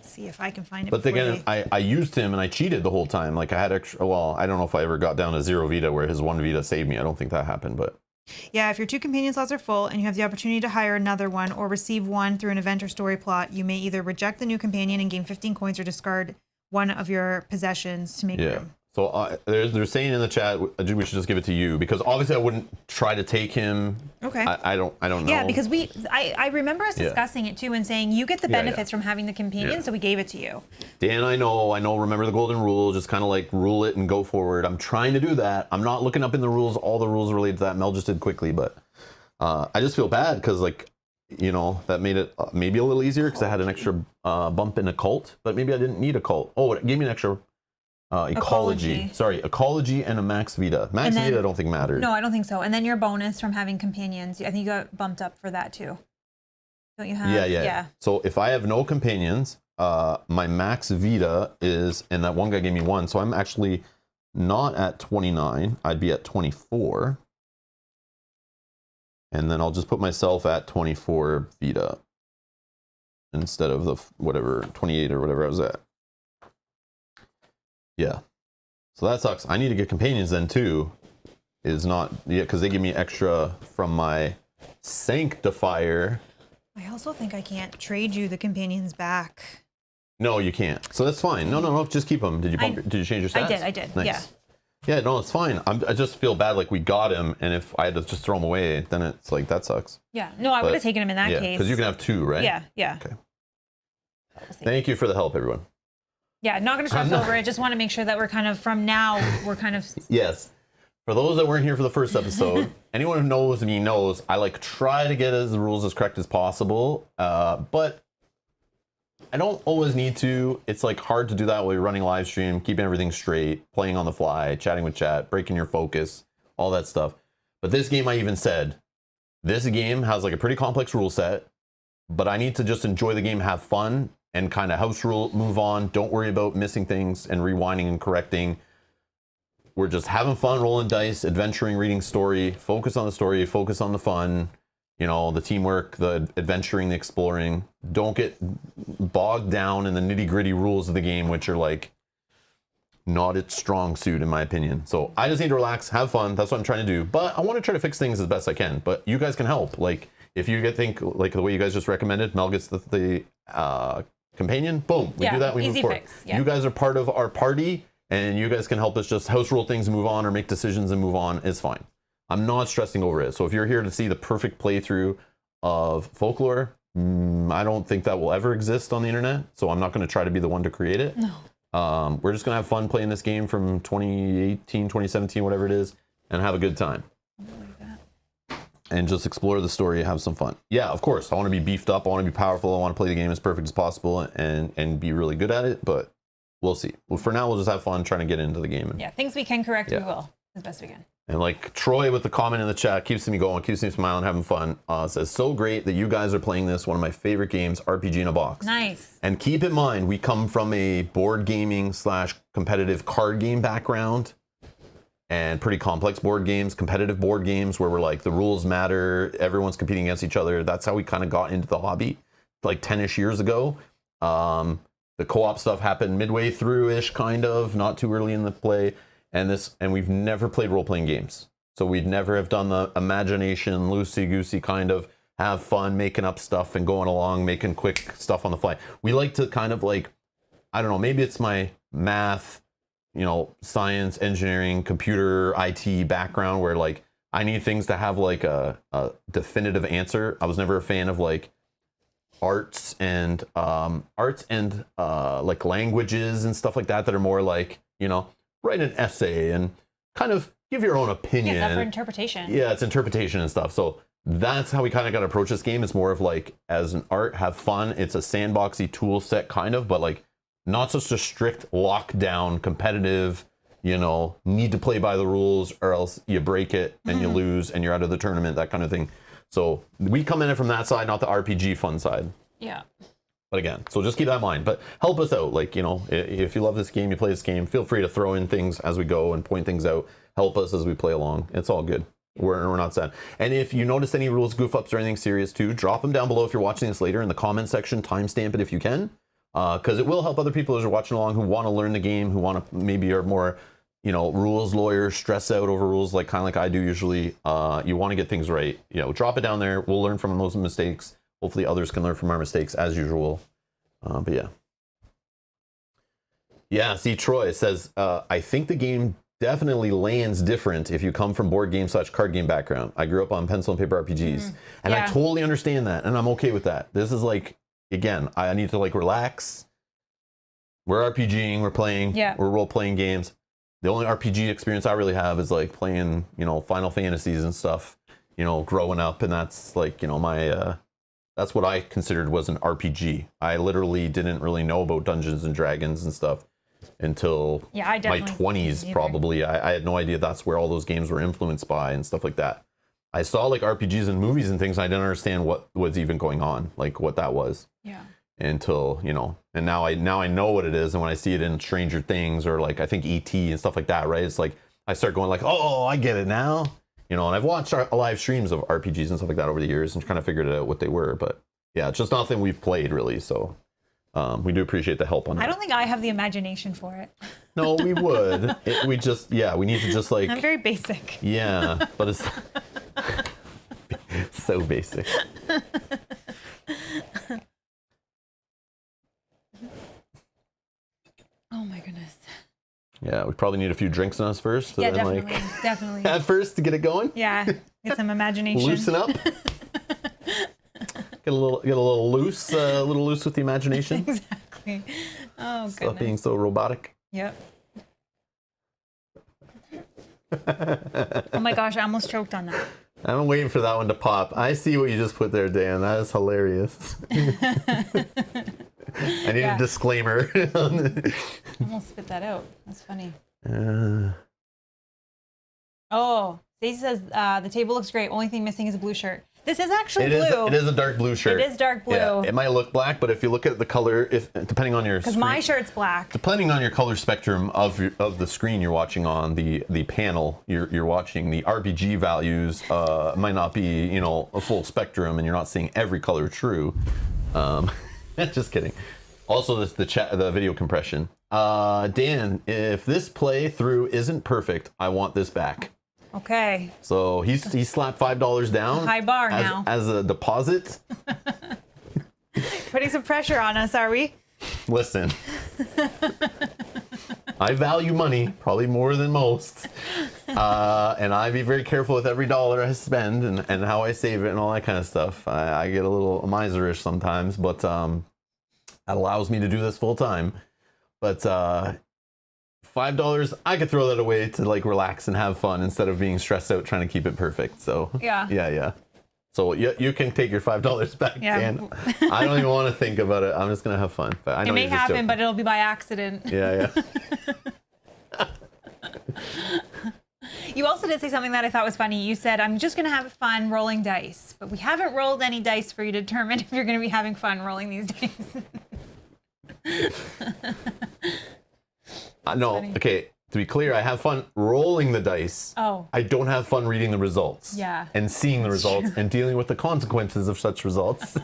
see if I can find it. But again, I used him and I cheated the whole time. Like, I had extra, well, I don't know if I ever got down to 0 Vita where his 1 Vita saved me. I don't think that happened, but. Yeah, if your 2 companion slots are full and you have the opportunity to hire another one or receive one through an event or story plot, you may either reject the new companion and gain 15 coins or discard one of your possessions to make room. So they're saying in the chat we should just give it to you because obviously I wouldn't try to take him. Okay. I don't know. Yeah, because I remember us discussing it too and saying you get the benefits from having the companion, so we gave it to you. Dan, I know. Remember the golden rule. Just kind of like rule it and go forward. I'm trying to do that. I'm not looking up in the rules all the rules related to that. Mel just did quickly, but I just feel bad because like that made it maybe a little easier because I had an extra bump in occult, but maybe I didn't need occult. Oh, it gave me an extra. Ecology. Sorry, ecology and a max vita. Max vita I don't think mattered. No, I don't think so. And then your bonus from having companions, I think you got bumped up for that too. Don't you have? Yeah. So if I have no companions, my max vita is, and that one guy gave me 1, so I'm actually not at 29. I'd be at 24. And then I'll just put myself at 24 vita instead of the whatever 28 or whatever I was at. Yeah, so that sucks. I need to get companions then too. Is not because they give me extra from my sanctifier. I also think I can't trade you the companions back. No, you can't. So that's fine. No. Just keep them. Did you change your stats? I did. Nice. Yeah. Yeah, no, it's fine. I just feel bad like we got him, and if I had to just throw him away, then it's like that sucks. Yeah. No, I would have taken him in that case. Because you can have 2, right? Yeah. Okay. Thank you for the help, everyone. Yeah, not going to stress over it. Just want to make sure that we're kind of, from now, we're kind of... Yes. For those that weren't here for the first episode, anyone who knows me knows I like try to get the rules as correct as possible, but I don't always need to. It's like hard to do that while you're running a live stream, keeping everything straight, playing on the fly, chatting with chat, breaking your focus, all that stuff. But this game, I even said, this game has like a pretty complex rule set, but I need to just enjoy the game, have fun, and kind of house rule, move on. Don't worry about missing things and rewinding and correcting. We're just having fun, rolling dice, adventuring, reading story, focus on the story, focus on the fun, the teamwork, the adventuring, the exploring. Don't get bogged down in the nitty gritty rules of the game, which are like not its strong suit in my opinion. So I just need to relax, have fun. That's what I'm trying to do. But I want to try to fix things as best I can. But you guys can help. Like if you think like the way you guys just recommended, Mel gets the companion, boom, we do that, we move forward. Yeah. You guys are part of our party, and you guys can help us just house rule things, move on, or make decisions and move on. It's fine. I'm not stressing over it. So if you're here to see the perfect playthrough of Folklore, I don't think that will ever exist on the internet. So I'm not going to try to be the one to create it. No. We're just going to have fun playing this game from 2018, 2017, whatever it is, and have a good time. And just explore the story, have some fun. Yeah, of course. I want to be beefed up. I want to be powerful. I want to play the game as perfect as possible and be really good at it. But we'll see. Well, for now, we'll just have fun trying to get into the game. Yeah, things we can correct, we will as best we can. And like Troy with the comment in the chat keeps me going, keeps me smiling, having fun. Says, so great that you guys are playing this. One of my favorite games, RPG in a box. Nice. And keep in mind, we come from a board gaming / competitive card game background. And pretty complex board games, competitive board games where we're like, the rules matter, everyone's competing against each other. That's how we kind of got into the hobby like 10-ish years ago. The co-op stuff happened midway through-ish, kind of, not too early in the play. And we've never played role-playing games. So we'd never have done the imagination, loosey-goosey kind of have fun, making up stuff and going along, making quick stuff on the fly. We like to kind of like, I don't know, maybe it's my math, science, engineering, computer, IT background where like I need things to have like a definitive answer. I was never a fan of like arts and like languages and stuff like that are more like, write an essay and kind of give your own opinion. Yeah, it's for interpretation. Yeah, it's interpretation and stuff. So that's how we kind of got to approach this game. It's more of like, as an art, have fun. It's a sandboxy tool set kind of, but like not such a strict lockdown, competitive, need to play by the rules or else you break it and you lose and you're out of the tournament, that kind of thing. So we come in it from that side, not the RPG fun side. Yeah. But again, so just keep that in mind. But help us out. Like, if you love this game, you play this game, feel free to throw in things as we go and point things out. Help us as we play along. It's all good. We're not sad. And if you notice any rules goof ups or anything serious too, drop them down below if you're watching this later in the comment section. Timestamp it if you can. Because it will help other people as are watching along who want to learn the game, who want to maybe are more, rules lawyers, stress out over rules kind of like I do usually. You want to get things right. Drop it down there. We'll learn from those mistakes. Hopefully others can learn from our mistakes as usual. But yeah. Yeah, see, Troy says, I think the game definitely lands different if you come from board game / card game background. I grew up on pencil and paper RPGs, and I Yeah. totally understand that, and I'm okay with that. This is like, again, I need to like relax. We're RPGing, we're playing, we're role playing games. The only RPG experience I really have is like playing, you know, Final Fantasies and stuff, you know, growing up, and that's like, you know, my that's what I considered was an RPG. I literally didn't really know about Dungeons and Dragons and stuff until I my definitely 20s, probably. I had no idea that's where all those games were influenced by and stuff like that. I saw like RPGs and movies and things, and I didn't understand what was even going on, like what that was. Yeah. Until, you know, and now I know what it is, and when I see it in Stranger Things or like I think E.T. and stuff like that, right? It's like I start going like, oh, I get it now. You know, and I've watched live streams of RPGs and stuff like that over the years and kind of figured out what they were. But yeah, it's just nothing we've played really. So we do appreciate the help on that. I don't think I have the imagination for it. No, we would. We just, we need to just like. I'm very basic. Yeah, but it's so basic. Oh my goodness. Yeah, we probably need a few drinks in us first. Yeah, then, definitely, like, definitely. At first to get it going. Yeah, get some imagination. Loosen up. Get a little loose, with the imagination. Exactly. Oh goodness. Stop being so robotic. Yep. Oh my gosh, I almost choked on that. I'm waiting for that one to pop. I see what you just put there, Dan. That is hilarious. I need a disclaimer. Almost spit that out. That's funny. Oh, Stacey says the table looks great. Only thing missing is a blue shirt. This is actually blue. It is a dark blue shirt. It is dark blue. Yeah, it might look black, but if you look at the color, depending on your because my shirt's black. Depending on your color spectrum of the screen you're watching on, the panel you're watching, the RPG values might not be, you know, a full spectrum, and you're not seeing every color true. Just kidding. Also, the video compression. Dan, if this playthrough isn't perfect, I want this back. Okay. So he slapped $5 down. High bar now. As a deposit. Putting some pressure on us, are we? Listen. I value money, probably more than most. And I be very careful with every dollar I spend and how I save it and all that kind of stuff. I get a little miserish sometimes, but that allows me to do this full time. But $5, I could throw that away to like relax and have fun instead of being stressed out trying to keep it perfect. So yeah. So you can take your $5 back, Dan. I don't even want to think about it. I'm just gonna have fun. But I know it may happen, but it'll be by accident. Yeah. You also did say something that I thought was funny. You said, I'm just going to have fun rolling dice. But we haven't rolled any dice for you to determine if you're going to be having fun rolling these dice. No, okay. To be clear, I have fun rolling the dice. Oh. I don't have fun reading the results. Yeah. And seeing the results and dealing with the consequences of such results.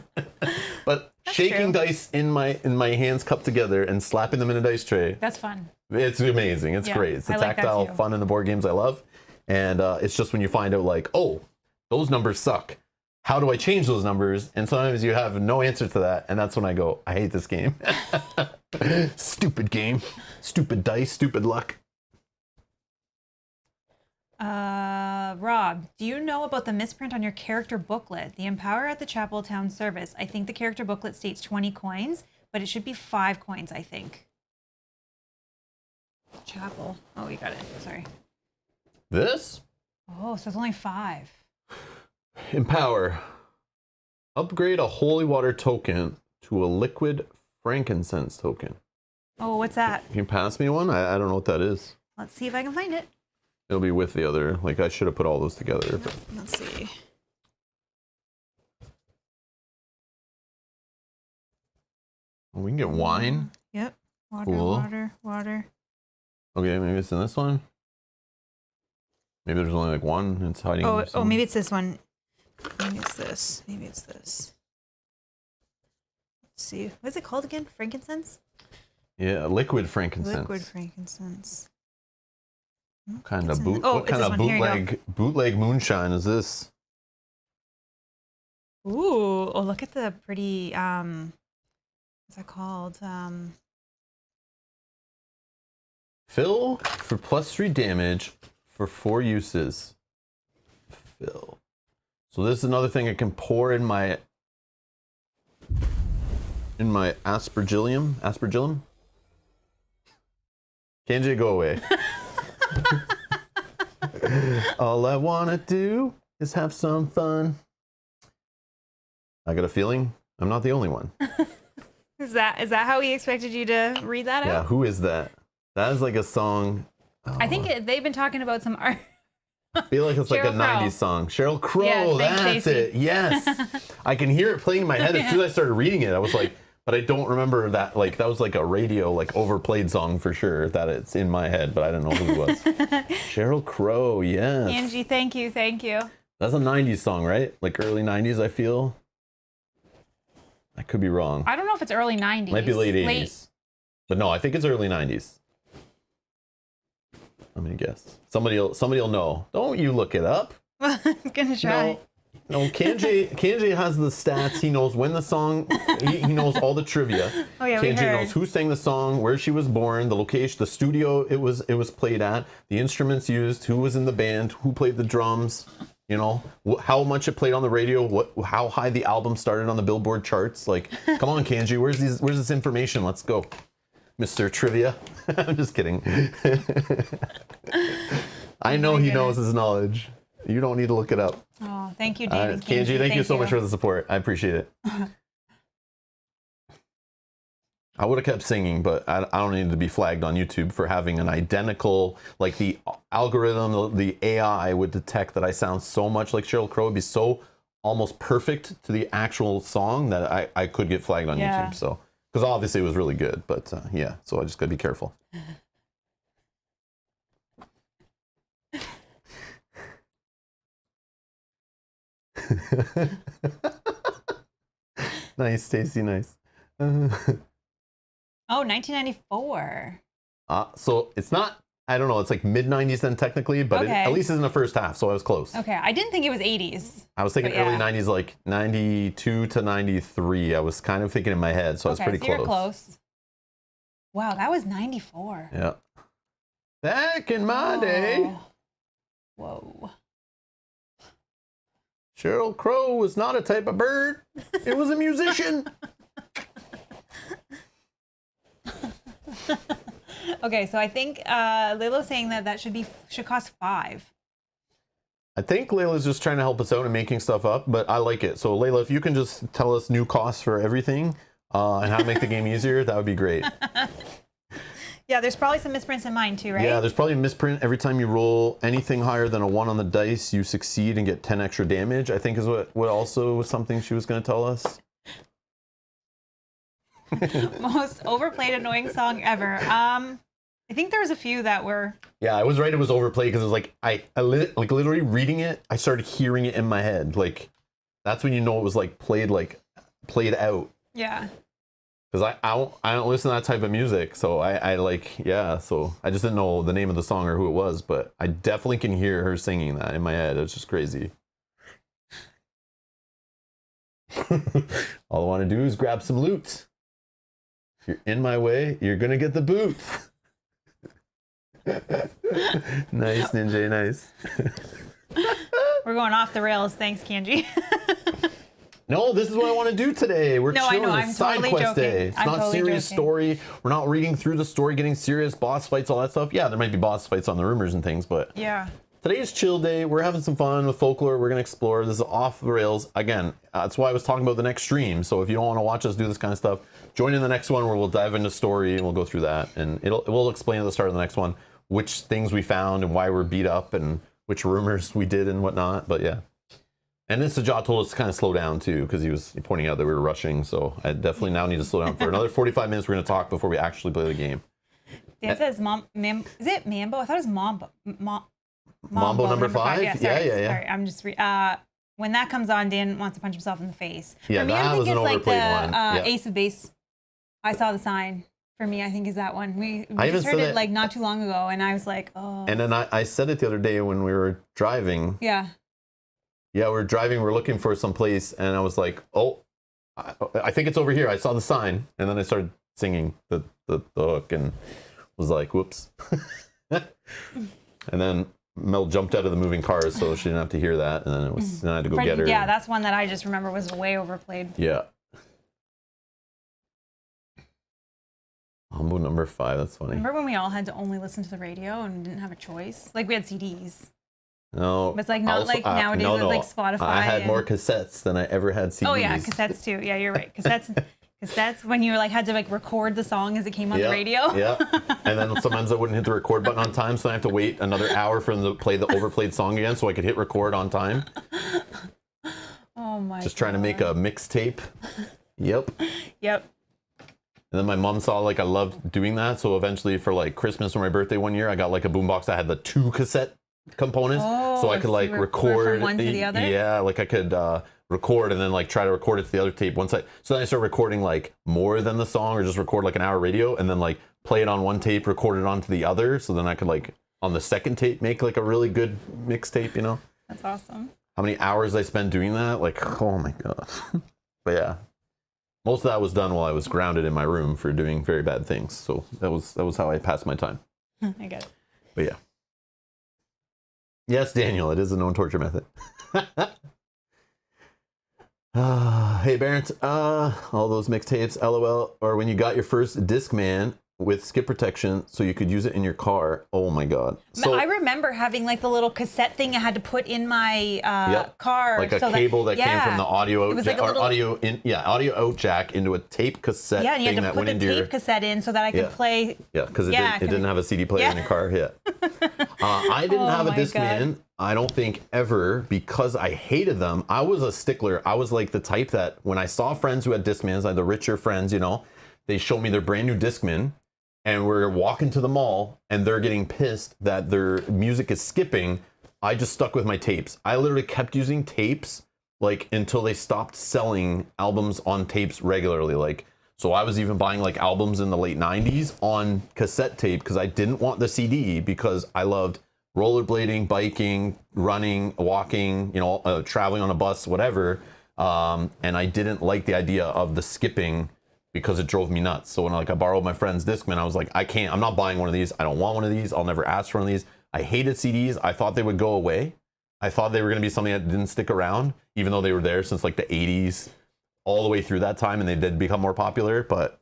But shaking dice in my hands cupped together and slapping them in a dice tray. That's fun. It's amazing. It's great. It's the tactile fun in the board games I love. And it's just when you find out like, oh, those numbers suck. How do I change those numbers? And sometimes you have no answer to that. And that's when I go, I hate this game. Stupid game. Stupid dice. Stupid luck. Rob, do you know about the misprint on your character booklet? The Empower at the Chapel Town Service. I think the character booklet states 20 coins, but it should be 5 coins, I think. Chapel. Oh, you got it. Sorry. This? Oh, so it's only 5. Empower. Upgrade a holy water token to a liquid frankincense token. Oh, what's that? Can you pass me one? I don't know what that is. Let's see if I can find it. It'll be with the other. Like, I should have put all those together. But. Let's see. We can get wine. Yep. Water, cool. water. Okay, maybe it's in this one. Maybe there's only like one. It's hiding. Oh, maybe it's this one. Maybe it's this. Let's see. What's it called again? Frankincense? Yeah, liquid frankincense. Liquid frankincense. What kind of bootleg moonshine is this? Ooh, oh, look at the pretty, what's that called? Fill for +3 damage for 4 uses. Fill. So this is another thing I can pour in my aspergillum. Aspergillum? Kenji, go away. All I wanna do is have some fun. I got a feeling I'm not the only one. Is that how he expected you to read that out? Yeah, who is that? That is like a song. Oh, I think they've been talking about some art. I feel like it's like a Sheryl Crow. 90s song. Sheryl Crow, Yes, thanks, that's Stacey. it. Yes. I can hear it playing in my head as soon as I started reading it. I was like, but I don't remember that. Like, that was like a radio, like overplayed song for sure that it's in my head, but I don't know who it was. Sheryl Crow, yes. Angie, thank you. That's a 90s song, right? Like early 90s, I feel. I could be wrong. I don't know if it's early 90s. Might be late 80s. But no, I think it's early 90s. I'm gonna guess. Somebody will know. Don't you look it up. I'm gonna try. No, Kanji has the stats. He knows when the song, he knows all the trivia. Oh yeah, we Kanji heard. knows who sang the song, where she was born, the location, the studio it was played at, the instruments used, who was in the band, who played the drums, you know, how much it played on the radio, how high the album started on the Billboard charts. Like, come on, Kanji, where's this information? Let's go, Mr. Trivia. I'm just kidding. I know he knows his knowledge. You don't need to look it up. Oh, thank you, David. Kanji, thank you so much for the support. I appreciate it. I would have kept singing, but I don't need to be flagged on YouTube for having an identical, like the algorithm, the AI would detect that I sound so much like Sheryl Crow. It'd be so almost perfect to the actual song that I could get flagged on YouTube. So, because obviously it was really good, but yeah, so I just gotta be careful. Nice, Stacy, nice. Oh, 1994. So it's not, I don't know, it's like mid-90s then technically, but Okay. at least it's in the first half, so I was close. Okay, I didn't think it was 80s. I was thinking But yeah. early 90s, like 92 to 93. I was kind of thinking in my head, so I was pretty so close. You're close. Wow, that was 94. Yeah. Back in my day, Whoa. Sheryl Crow was not a type of bird. It was a musician. Okay, so I think Lilo's saying that should cost 5. I think Layla's just trying to help us out and making stuff up, but I like it. So Layla, if you can just tell us new costs for everything and how to make the game easier, that would be great. Yeah, there's probably some misprints in mine too, right? Yeah, there's probably a misprint. Every time you roll anything higher than a 1 on the dice, you succeed and get 10 extra damage, I think is what also was something she was going to tell us. Most overplayed annoying song ever. I think there was a few that were. Yeah, I was right. It was overplayed because it was like like literally reading it. I started hearing it in my head. Like that's when you know it was like played out. Yeah. Because I don't listen to that type of music, so I like yeah. So I just didn't know the name of the song or who it was, but I definitely can hear her singing that in my head. It's just crazy. All I want to do is grab some loot. If you're in my way, you're gonna get the boot. Nice, Ninja, nice. We're going off the rails. Thanks, Kanji. No, this is what I want to do today. We're No, I chilling. know, It's I'm side totally quest joking. day. It's I'm not totally serious joking. story. We're not reading through the story, getting serious boss fights, all that stuff. Yeah, there might be boss fights on the rumors and things, but Yeah. today is chill day. We're having some fun with folklore. We're gonna explore. This is off the rails again. That's why I was talking about the next stream. So if you don't want to watch us do this kind of stuff, join in the next one where we'll dive into story and we'll go through that, and we'll explain at the start of the next one which things we found and why we're beat up and which rumors we did and whatnot. But yeah. And then Sajat told us to kind of slow down too, because he was pointing out that we were rushing. So I definitely now need to slow down for another 45 minutes. We're going to talk before we actually play the game. Dan says is it Mambo? I thought it was Mambo. Mambo number 5? Yeah, sorry, yeah. Sorry, I'm just when that comes on, Dan wants to punch himself in the face. Yeah, For me, I that think was an it's like the overplayed one. Yeah. Ace of Base. I saw the sign. For me, I think is that one. We I even just heard said it it- like not too long ago, and I was like, oh. And then I said it the other day when we were driving. Yeah. Yeah, we're driving. We're looking for some place, and I was like, "Oh, I think it's over here." I saw the sign, and then I started singing the hook, and was like, whoops. And then Mel jumped out of the moving cars, so she didn't have to hear that. And then then I had to go get her. Yeah, that's one that I just remember was way overplayed. Yeah. Mambo number 5. That's funny. Remember when we all had to only listen to the radio and didn't have a choice? Like we had CDs. No. But it's like not like nowadays with like Spotify. I had more cassettes than I ever had CDs. Oh yeah, cassettes too. Yeah, you're right. Cassettes when you like had to like record the song as it came on the radio. Yeah. And then sometimes I wouldn't hit the record button on time, so I have to wait another hour for them to play the overplayed song again so I could hit record on time. Oh my Just trying to make a mixtape. Yep. Yep. And then my mom saw like I loved doing that, so eventually for like Christmas or my birthday one year, I got like a boombox that had the 2 cassette components, so I could like record from one to the other? Yeah, like I could record and then like try to record it to the other tape. So then I started recording like more than the song, or just record like an hour radio and then like play it on one tape, record it onto the other, so then I could like on the second tape make like a really good mixtape, you know. That's awesome. How many hours I spent doing that? Like, oh my god. But yeah, most of that was done while I was grounded in my room for doing very bad things. So that was how I passed my time. I get it. But yeah. Yes, Daniel, it is a known torture method. Hey, Barrett, all those mixtapes, LOL, or when you got your first Discman with skip protection so you could use it in your car. Oh my god. So I remember having like the little cassette thing I had to put in my car. Like a cable that came from the audio out like audio out jack into a tape cassette and you thing had to that put went the into tape cassette in so that I could play. Yeah, because it didn't have a CD player in your car. Yeah. I didn't have a Discman. I don't think ever, because I hated them. I was a stickler. I was like the type that when I saw friends who had Discmans, like the richer friends, you know, they showed me their brand new Discman, and we're walking to the mall and they're getting pissed that their music is skipping. I just stuck with my tapes. I literally kept using tapes like until they stopped selling albums on tapes regularly. Like, so I was even buying like albums in the late 90s on cassette tape because I didn't want the CD, because I loved rollerblading, biking, running, walking, you know, traveling on a bus, whatever. And I didn't like the idea of the skipping because it drove me nuts. So when I borrowed my friend's Discman, I was like, I'm not buying one of these. I don't want one of these. I'll never ask for one of these. I hated CDs. I thought they would go away. I thought they were going to be something that didn't stick around, even though they were there since like the 80s, all the way through that time, and they did become more popular. But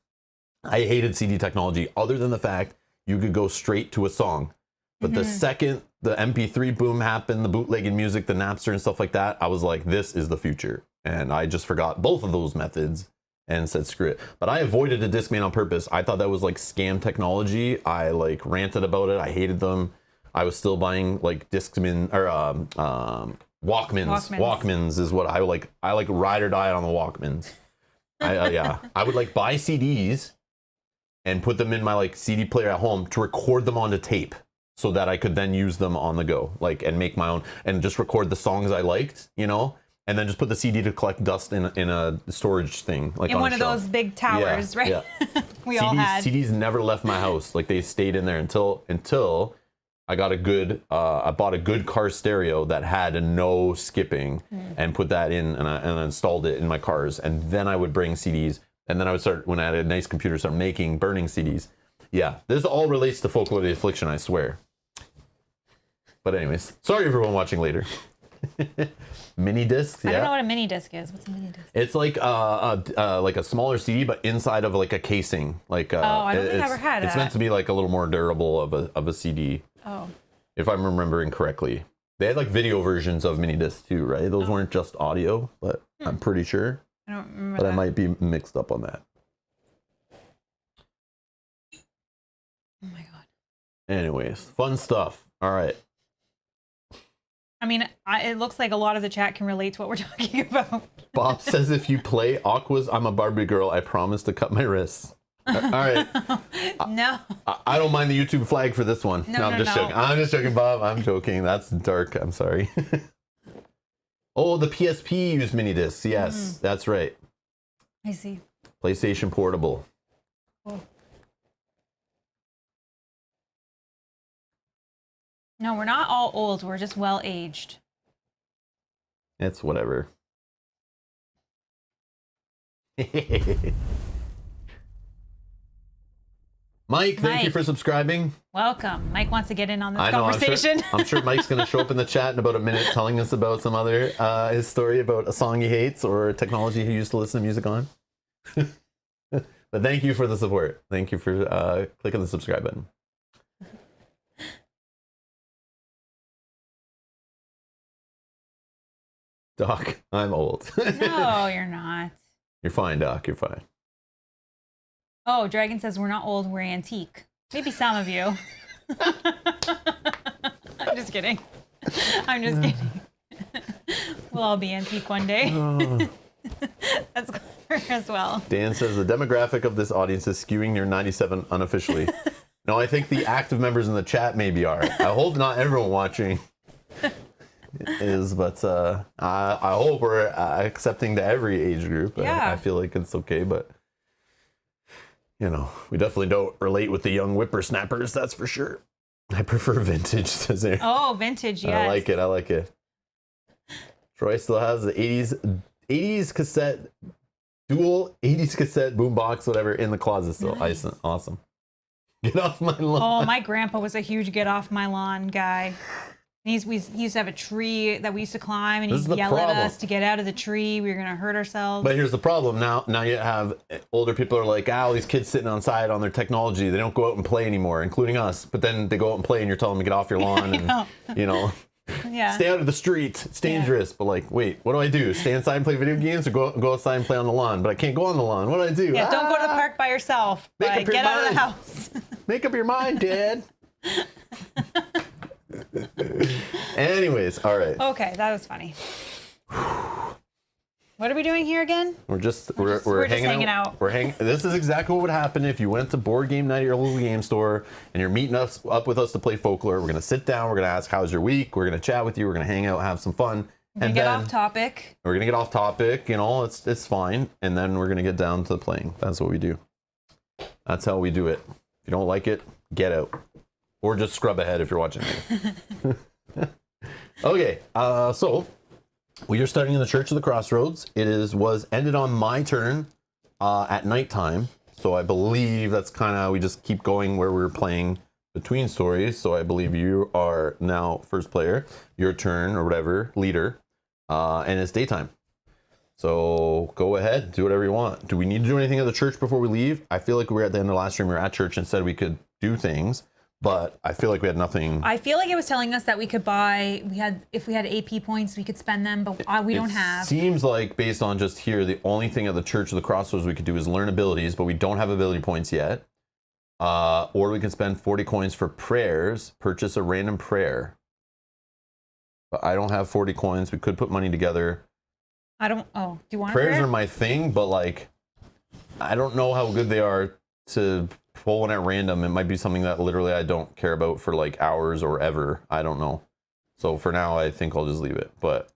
I hated CD technology, other than the fact you could go straight to a song. But the second the MP3 boom happened, the bootlegging music, the Napster and stuff like that, I was like, this is the future. And I just forgot both of those methods and said, screw it. But I avoided a Discman on purpose. I thought that was like scam technology. I like ranted about it. I hated them. I was still buying like Discman or Walkmans. Walkmans is what I like. I like ride or die on the Walkmans. I would like buy CDs and put them in my like CD player at home to record them onto tape, so that I could then use them on the go, like, and make my own, and just record the songs I liked, you know, and then just put the CD to collect dust in a storage thing, like in on one a of shelf. Those big towers, right? Yeah. We all had. CDs never left my house. Like, they stayed in there until I got I bought a good car stereo that had no skipping, and put that in, and I installed it in my cars, and then I would bring CDs, and then I would start, when I had a nice computer, start burning CDs. Yeah, this all relates to Folklore the Affliction, I swear. But anyways, sorry everyone watching later. Mini disc, yeah. I don't know what a mini disc is. What's a mini disc? It's like a smaller CD, but inside of like a casing. Like I don't think I ever had that. It's meant to be like a little more durable of a CD. Oh. If I'm remembering correctly, they had like video versions of mini discs too, right? Those weren't just audio, but I'm pretty sure. I don't remember. But I might be mixed up on that. Oh my god. Anyways, fun stuff. All right. I mean, it looks like a lot of the chat can relate to what we're talking about. Bob says, if you play Aqua's I'm a Barbie Girl, I promise to cut my wrists. All right. No. I don't mind the YouTube flag for this one. No, I'm just joking. I'm just joking, Bob. I'm joking. That's dark. I'm sorry. Oh, the PSP used mini discs. Yes, that's right. I see. PlayStation Portable. Cool. No, we're not all old. We're just well aged. It's whatever. Mike, thank you Mike. for subscribing. Welcome. Mike wants to get in on this I know, conversation. I'm sure Mike's going to show up in the chat in about a minute telling us about some other, his story about a song he hates or technology he used to listen to music on. But thank you for the support. Thank you for clicking the subscribe button. Doc, I'm old. No, you're not. You're fine, Doc. You're fine. Oh, Dragon says we're not old, we're antique. Maybe some of you. I'm just kidding. I'm just kidding. We'll all be antique one day. That's clever as well. Dan says the demographic of this audience is skewing near 97 unofficially. No, I think the active members in the chat maybe are. I hope not everyone watching is, but I hope we're accepting to every age group. Yeah. I feel like it's okay, but you know, we definitely don't relate with the young whippersnappers, that's for sure. I prefer vintage, says Aaron. Oh, vintage, yes. I like it. I like it. Troy still has the 80s cassette, dual 80s cassette boombox, whatever, in the closet still. Nice. Awesome. Get off my lawn. Oh, my grandpa was a huge get off my lawn guy. We used to have a tree that we used to climb, and he'd yell at us to get out of the tree. We were going to hurt ourselves. But here's the problem. Now you have older people are like, all these kids sitting outside on their technology. They don't go out and play anymore, including us. But then they go out and play, and you're telling them to get off your lawn and, you know, yeah. stay out of the street. It's dangerous. Yeah. But like, wait, what do I do? Stay inside and play video games or go outside and play on the lawn? But I can't go on the lawn. What do I do? Yeah, don't go to the park by yourself. But get out of the house. Make up your mind, Dad. Anyways, all right. Okay, that was funny. What are we doing here again? We're just hanging out. This is exactly what would happen if you went to board game night at your local game store and you're meeting us up with us to play Folklore. We're gonna sit down. We're gonna ask how's your week. We're gonna chat with you. We're gonna hang out, have some fun. And get off topic. We're gonna get off topic. You know, it's fine. And then we're gonna get down to playing. That's what we do. That's how we do it. If you don't like it, get out. Or just scrub ahead if you're watching. Okay, so we are starting in the Church of the Crossroads. It was ended on my turn at nighttime. So I believe that's kind of, we just keep going where we're playing between stories. So I believe you are now first player, your turn or whatever, leader, and it's daytime. So go ahead, do whatever you want. Do we need to do anything at the church before we leave? I feel like we were at the end of the last stream, we were at church and said we could do things. But I feel like we had nothing. I feel like it was telling us that we could buy, if we had AP points, we could spend them, but we don't have. Seems like based on just here, the only thing at the Church of the Crossroads we could do is learn abilities, but we don't have ability points yet. Or we can spend 40 coins for prayers, purchase a random prayer. But I don't have 40 coins. We could put money together. Do you want prayers a prayer? are my thing, but like, I don't know how good they are to pull one at random. It might be something that literally I don't care about for like hours or ever. I don't know. So for now, I think I'll just leave it. But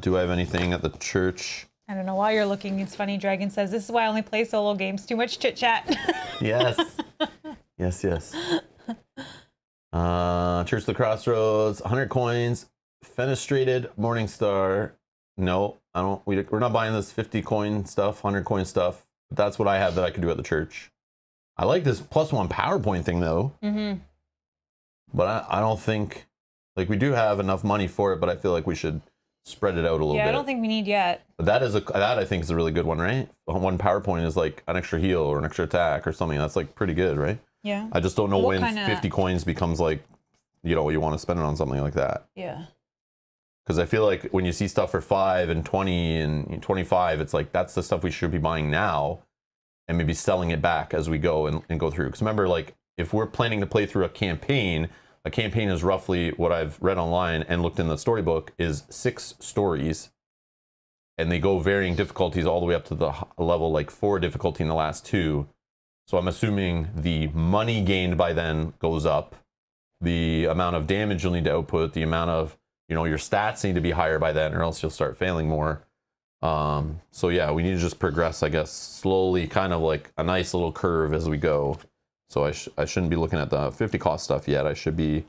do I have anything at the church? I don't know why you're looking. It's funny. Dragon says, this is why I only play solo games. Too much chit chat. Yes. Yes. Church of the Crossroads, 100 coins, fenestrated Morningstar. No, I don't. We're not buying this 50 coin stuff, 100 coin stuff. But that's what I have that I could do at the church. I like this +1 PowerPoint thing though. Mm-hmm. But I don't think, like, we do have enough money for it, but I feel like we should spread it out a little bit. Yeah, I don't think we need yet. But that I think is a really good one, right? One PowerPoint is like an extra heal or an extra attack or something. That's like pretty good, right? Yeah. I just don't know when 50 coins becomes like, you know, you want to spend it on something like that. Yeah. Because I feel like when you see stuff for 5 and 20 and 25, it's like that's the stuff we should be buying now and maybe selling it back as we go and go through. Because remember, like, if we're planning to play through a campaign is roughly what I've read online and looked in the storybook is 6 stories. And they go varying difficulties all the way up to the level like 4 difficulty in the last 2. So I'm assuming the money gained by then goes up. The amount of damage you'll need to output, the amount of, you know, your stats need to be higher by then or else you'll start failing more. So yeah, we need to just progress, I guess, slowly, kind of like a nice little curve as we go. So I shouldn't be looking at the 50 cost stuff yet. I should be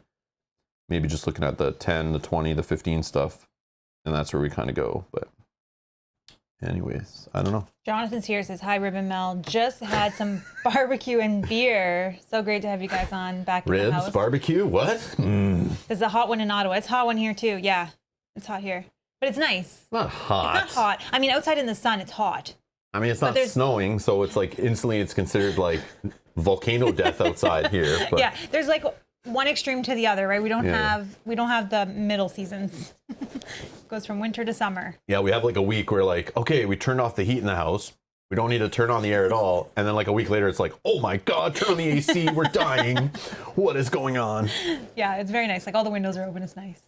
maybe just looking at the 10, the 20, the 15 stuff. And that's where we kind of go. But anyways, I don't know. Jonathan's here, says, hi, Rib and Mel. Just had some barbecue and beer. So great to have you guys on back in the Ribs, house. barbecue, what? There's a hot one in Ottawa. It's a hot one here, too. Yeah, it's hot here. But it's nice. Not hot. It's not hot. I mean, outside in the sun, it's hot. I mean, it's not snowing, so it's like instantly it's considered like volcano death outside here. But. Yeah, there's like one extreme to the other, right? We don't have the middle seasons. It goes from winter to summer. Yeah, we have like a week where like, okay, we turned off the heat in the house. We don't need to turn on the air at all. And then like a week later, it's like, oh my God, turn on the AC. We're dying. What is going on? Yeah, it's very nice. Like all the windows are open. It's nice.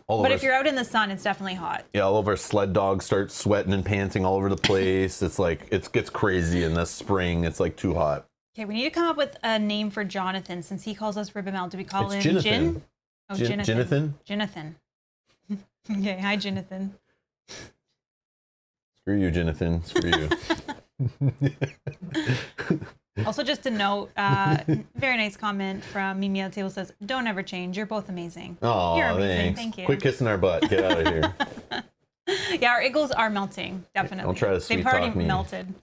But if you're out in the sun, it's definitely hot. Yeah, all of our sled dogs start sweating and panting all over the place. It's like, it gets crazy in the spring. It's like too hot. Okay, we need to come up with a name for Jonathan since he calls us Rib and Mel. Do we call him Jonathan. Jin? Oh, Jonathan? Jonathan. Okay, hi, Jonathan. Screw you, Jonathan. Screw you. Also, just a note, very nice comment from Mimi at the table says, don't ever change. You're both amazing. Oh, you're amazing. thanks. Thank you. Quit kissing our butt. Get out of here. Yeah, our eagles are melting, definitely. Don't try to sweet They've talk already me. melted.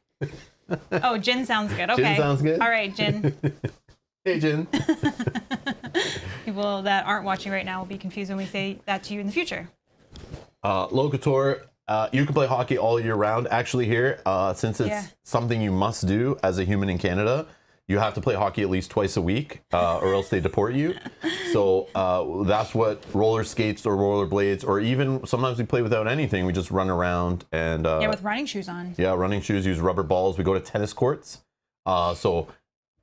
Oh, Jin sounds good. Okay. Jin sounds good? All right, Jin. Hey, Jin. People that aren't watching right now will be confused when we say that to you in the future. Locator, you can play hockey all year round. Actually here, since it's something you must do as a human in Canada, you have to play hockey at least twice a week or else they deport you. So that's what roller skates or roller blades, or even sometimes we play without anything. We just run around and... with running shoes on. Yeah, running shoes, use rubber balls. We go to tennis courts. So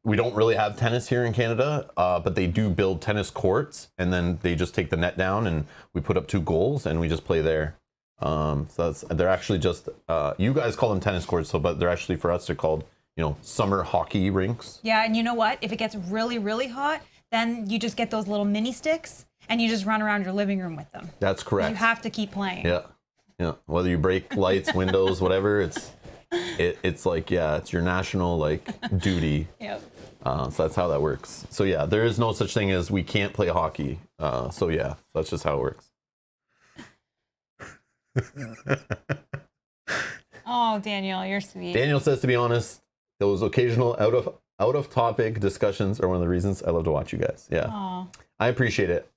we don't really have tennis here in Canada, but they do build tennis courts, and then they just take the net down and we put up 2 goals and we just play there. So they're actually just, you guys call them tennis courts, but they're actually, for us, they're called, summer hockey rinks. Yeah, and you know what? If it gets really, really hot, then you just get those little mini sticks and you just run around your living room with them. That's correct. You have to keep playing. Yeah. Whether you break lights, windows, whatever, it's like, it's your national duty. Yep. So that's how that works. So yeah, there is no such thing as we can't play hockey. So yeah, that's just how it works. Oh, Daniel, you're sweet. Daniel says, to be honest, those occasional out of topic discussions are one of the reasons I love to watch you guys. Yeah. Aww. I appreciate it.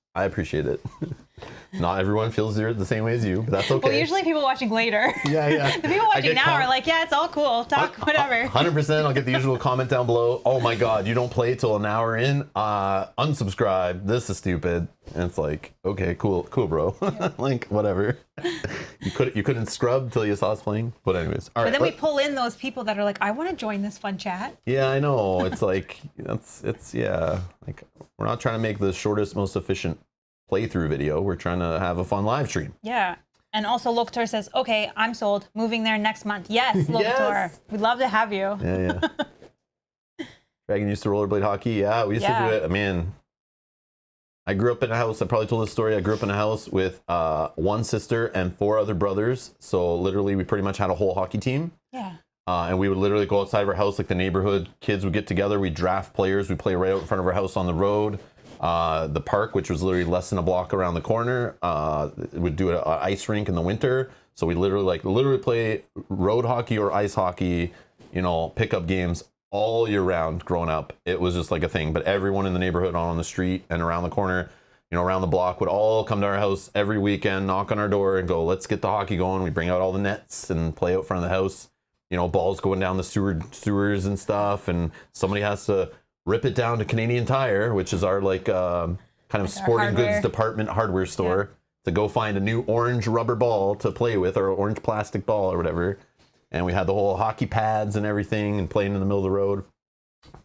Not everyone feels the same way as you, but that's okay. Well, usually people watching later. Yeah. The people watching now are like, yeah, it's all cool. Talk, whatever. 100%. I'll get the usual comment down below. Oh my God, you don't play till an hour in? Unsubscribe. This is stupid. And it's like, okay, cool, bro. Yeah. Like, whatever. You couldn't scrub till you saw us playing. But anyways, all right. But then we pull in those people that are like, I want to join this fun chat. Yeah, I know. It's like, like, we're not trying to make the shortest, most efficient playthrough video. We're trying to have a fun live stream. Yeah. And also Locator says, okay, I'm sold. Moving there next month. Yes, Locator. Yes. We'd love to have you. Yeah. Dragon used to rollerblade hockey. Yeah, we used to do it. Man, I grew up in a house. I probably told this story. I grew up in a house with 1 sister and 4 other brothers. So literally, we pretty much had a whole hockey team. Yeah. And we would literally go outside of our house, like the neighborhood kids would get together. We'd draft players. We'd play right out in front of our house on the road. The park, which was literally less than a block around the corner, would do an ice rink in the winter. So we literally play road hockey or ice hockey, pickup games all year round growing up. It was just like a thing. But everyone in the neighborhood, on the street and around the corner, around the block, would all come to our house every weekend, knock on our door and go, let's get the hockey going. We bring out all the nets and play out front of the house. Balls going down the sewers and stuff. And somebody has to rip it down to Canadian Tire, which is our kind of sporting goods department hardware store, to go find a new orange rubber ball to play with, or orange plastic ball or whatever. And we had the whole hockey pads and everything, and playing in the middle of the road.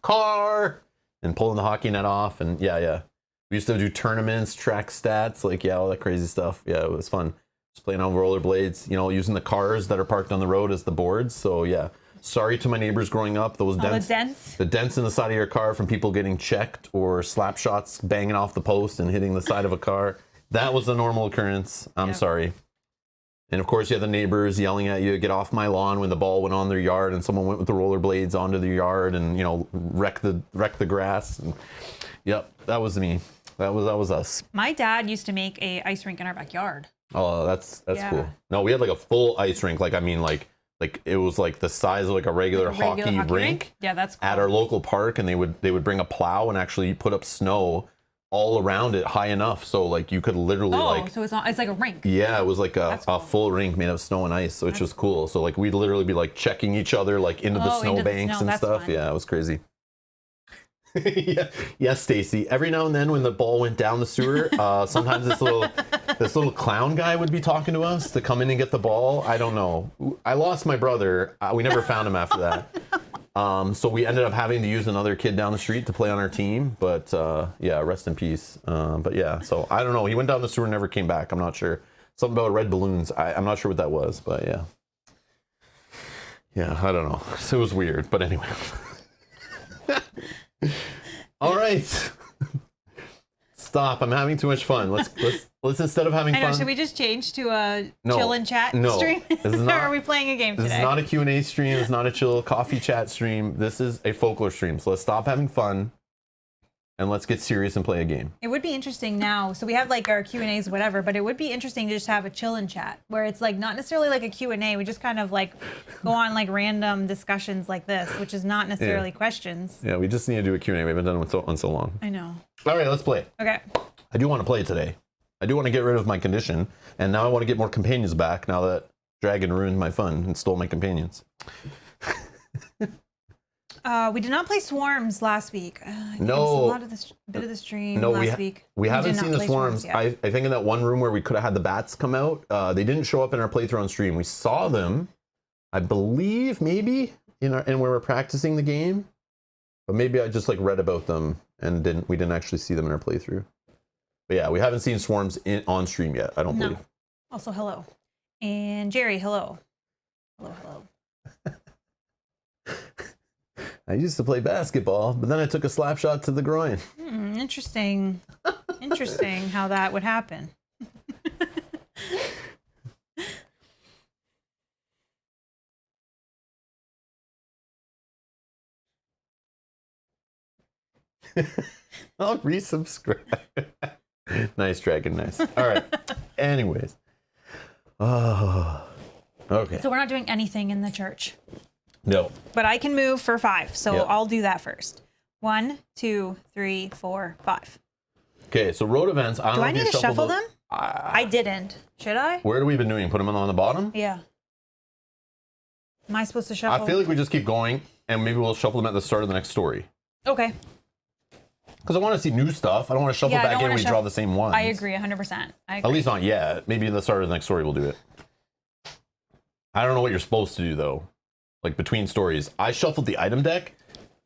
Car! And pulling the hockey net off. And yeah. We used to do tournaments, track stats, all that crazy stuff. Yeah, it was fun. Just playing on rollerblades, using the cars that are parked on the road as the boards. So yeah. Sorry to my neighbors growing up. Those dents. The dents in the side of your car from people getting checked, or slap shots banging off the post and hitting the side of a car. That was a normal occurrence. I'm sorry. And of course, you had the neighbors yelling at you, get off my lawn, when the ball went on their yard and someone went with the rollerblades onto their yard and, wreck the grass. And, yep, that was me. That was us. My dad used to make a ice rink in our backyard. Oh, that's Yeah. cool. No, we had like a full ice rink. Like it was like the size of like a regular, hockey rink Yeah, that's cool. at our local park, and they would bring a plow and actually put up snow all around it high enough so like you could literally so it's like a rink. yeah, it was like a cool. full rink made of snow and ice, which was cool. So like we'd literally be like checking each other like into the snow banks and stuff. Fun. Yeah, it was crazy. Yes, Stacy. Every now and then, when the ball went down the sewer, sometimes this little clown guy would be talking to us to come in and get the ball. I don't know. I lost my brother. We never found him after that. So we ended up having to use another kid down the street to play on our team. But yeah, rest in peace. But yeah, so I don't know. He went down the sewer and never came back. I'm not sure. Something about red balloons. I'm not sure what that was, but yeah. Yeah, I don't know. It was weird, but anyway. All right. Stop. I'm having too much fun. Let's instead of having fun. Should we just change to a chill and chat stream? This is not, or are we playing a game today? This is not a Q&A stream. It's not a chill coffee chat stream. This is a folklore stream. So let's stop having fun and let's get serious and play a game. It would be interesting now. So we have like our Q&As, whatever, but it would be interesting to just have a chill and chat where it's like not necessarily like a Q&A. We just kind of like go on like random discussions like this, which is not necessarily questions. Yeah, we just need to do a Q&A. We haven't done one in so long. I know. All right, let's play. Okay. I do want to play today. I do want to get rid of my condition, and now I want to get more companions back now that Dragon ruined my fun and stole my companions. We did not play swarms last week. I think No. it was a lot of bit of the stream last week. We haven't did not seen the play swarms. yet. I think in that one room where we could have had the bats come out, they didn't show up in our playthrough on stream. We saw them, I believe, maybe and when we were practicing the game, but maybe I just like read about them and we didn't actually see them in our playthrough. But yeah, we haven't seen swarms on stream yet. I don't believe. Also, hello, and Jerry, hello, hello. I used to play basketball, but then I took a slap shot to the groin. Interesting. Interesting how that would happen. I'll resubscribe. Nice, Dragon, nice. All right. Anyways. Oh, okay. So we're not doing anything in the church. No. But I can move for 5, so Yep. I'll do that first. 1, 2, 3, 4, 5. Okay, so road events. Do I need to shuffle them? I didn't. Should I? Where have we been doing? Put them on the bottom? Yeah. Am I supposed to shuffle? I feel like we just keep going, and maybe we'll shuffle them at the start of the next story. Okay. Because I want to see new stuff. I don't want to shuffle Yeah, I back don't in and wanna we draw the same ones. I agree 100%. I At agree. least not yet. Maybe at the start of the next story we'll do it. I don't know what you're supposed to do, though. Like, between stories. I shuffled the item deck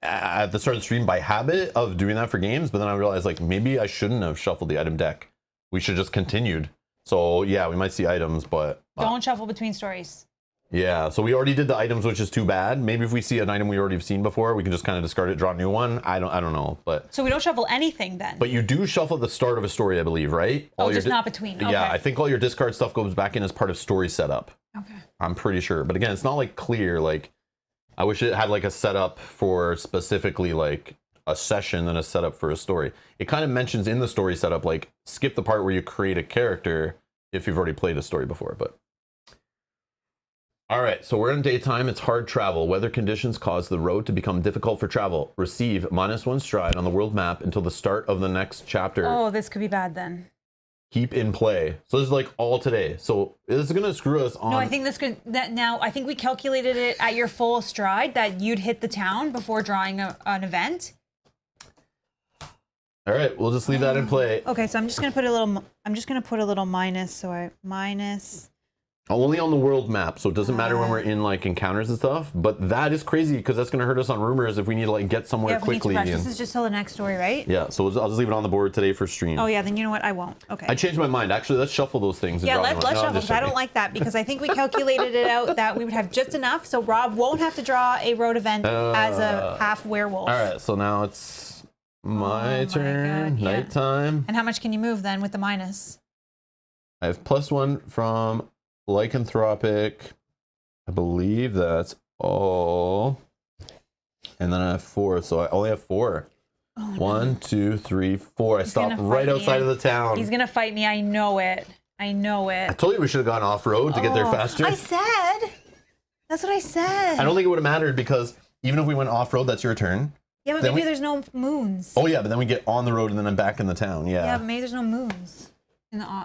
at the start of the stream by habit of doing that for games, but then I realized, like, maybe I shouldn't have shuffled the item deck. We should just continued. So, yeah, we might see items, but... Don't shuffle between stories. Yeah, so we already did the items, which is too bad. Maybe if we see an item we already have seen before, we can just kind of discard it, draw a new one. I don't know, but... So we don't shuffle anything then? But you do shuffle at the start of a story, I believe, right? Oh, just not between. Okay. Yeah, I think all your discard stuff goes back in as part of story setup. Okay. I'm pretty sure. But again, it's not like clear. Like, I wish it had like a setup for specifically like a session and a setup for a story. It kind of mentions in the story setup, like, skip the part where you create a character if you've already played a story before, but... All right, so we're in daytime. It's hard travel. Weather conditions cause the road to become difficult for travel. Receive -1 stride on the world map until the start of the next chapter. Oh, this could be bad then. Keep in play. So this is like all today. So this is gonna screw us on. No, I think this could. I think we calculated it at your full stride that you'd hit the town before drawing an event. All right, we'll just leave that in play. Okay, so I'm just gonna put a little. I'm just gonna put a little minus. So I minus. Only on the world map, so it doesn't matter when we're in like encounters and stuff. But that is crazy because that's gonna hurt us on rumors if we need to like get somewhere quickly. This is just till the next story, right? Yeah, so I'll just leave it on the board today for stream. Oh yeah, then you know what? I won't. Okay. I changed my mind. Actually, let's shuffle those things. And Yeah, draw let's them. No, I'm shuffle just because I don't joking. like that because I think we calculated it out that we would have just enough, so Rob won't have to draw a road event as a half werewolf. All right, so now it's my turn. God, yeah. Nighttime. And how much can you move then with the minus? I have +1 from lycanthropic. I believe that's all. And then I have 4, so I only have 4. Oh, 1, 2, 3, 4. I stopped right outside of the town. He's gonna fight me. I know it. I know it. I told you we should have gone off-road to get there faster. I said. That's what I said. I don't think it would have mattered because even if we went off-road, that's your turn. Yeah, but maybe there's no moons. Oh, yeah, but then we get on the road and then I'm back in the town. Yeah. Yeah, but maybe there's no moons.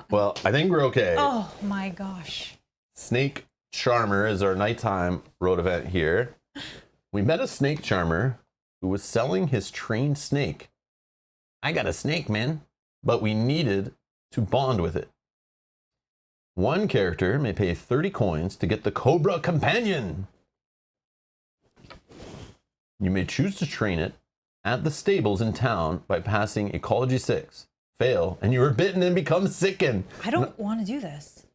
Well, I think we're okay. Oh, my gosh. Snake Charmer is our nighttime road event here. We met a snake charmer who was selling his trained snake. I got a snake, man. But we needed to bond with it. One character may pay 30 coins to get the Cobra Companion. You may choose to train it at the stables in town by passing Ecology 6. Fail, and you are bitten and become sickened. I don't want to do this.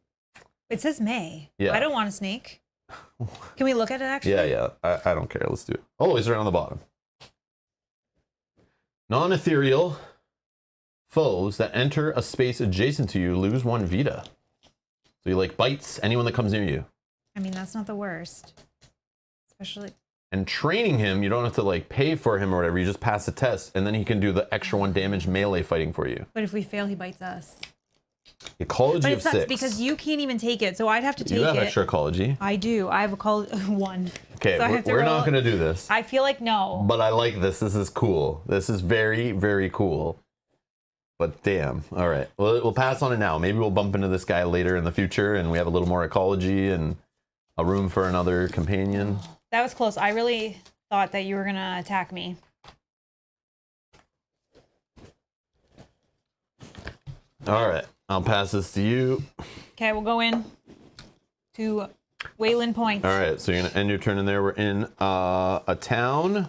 It says may. Yeah. I don't want a snake. Can we look at it, actually? Yeah. I don't care. Let's do it. Oh, he's right on the bottom. Non-ethereal foes that enter a space adjacent to you lose 1 Vita. So he like bites anyone that comes near you. I mean, that's not the worst. Especially... And training him, you don't have to like pay for him or whatever. You just pass a test, and then he can do the extra 1 damage melee fighting for you. But if we fail, he bites us. Ecology but of it sucks 6. because you can't even take it, so I'd have to take it. You have extra ecology. I do. I have 1. Okay, so we're not going to do this. I feel like no. But I like this. This is cool. This is very, very cool. But damn. All right. We'll pass on it now. Maybe we'll bump into this guy later in the future, and we have a little more ecology and a room for another companion. That was close. I really thought that you were going to attack me. All right. I'll pass this to you. Okay, we'll go in to Wayland Point. All right. So you're going to end your turn in there. We're in a town.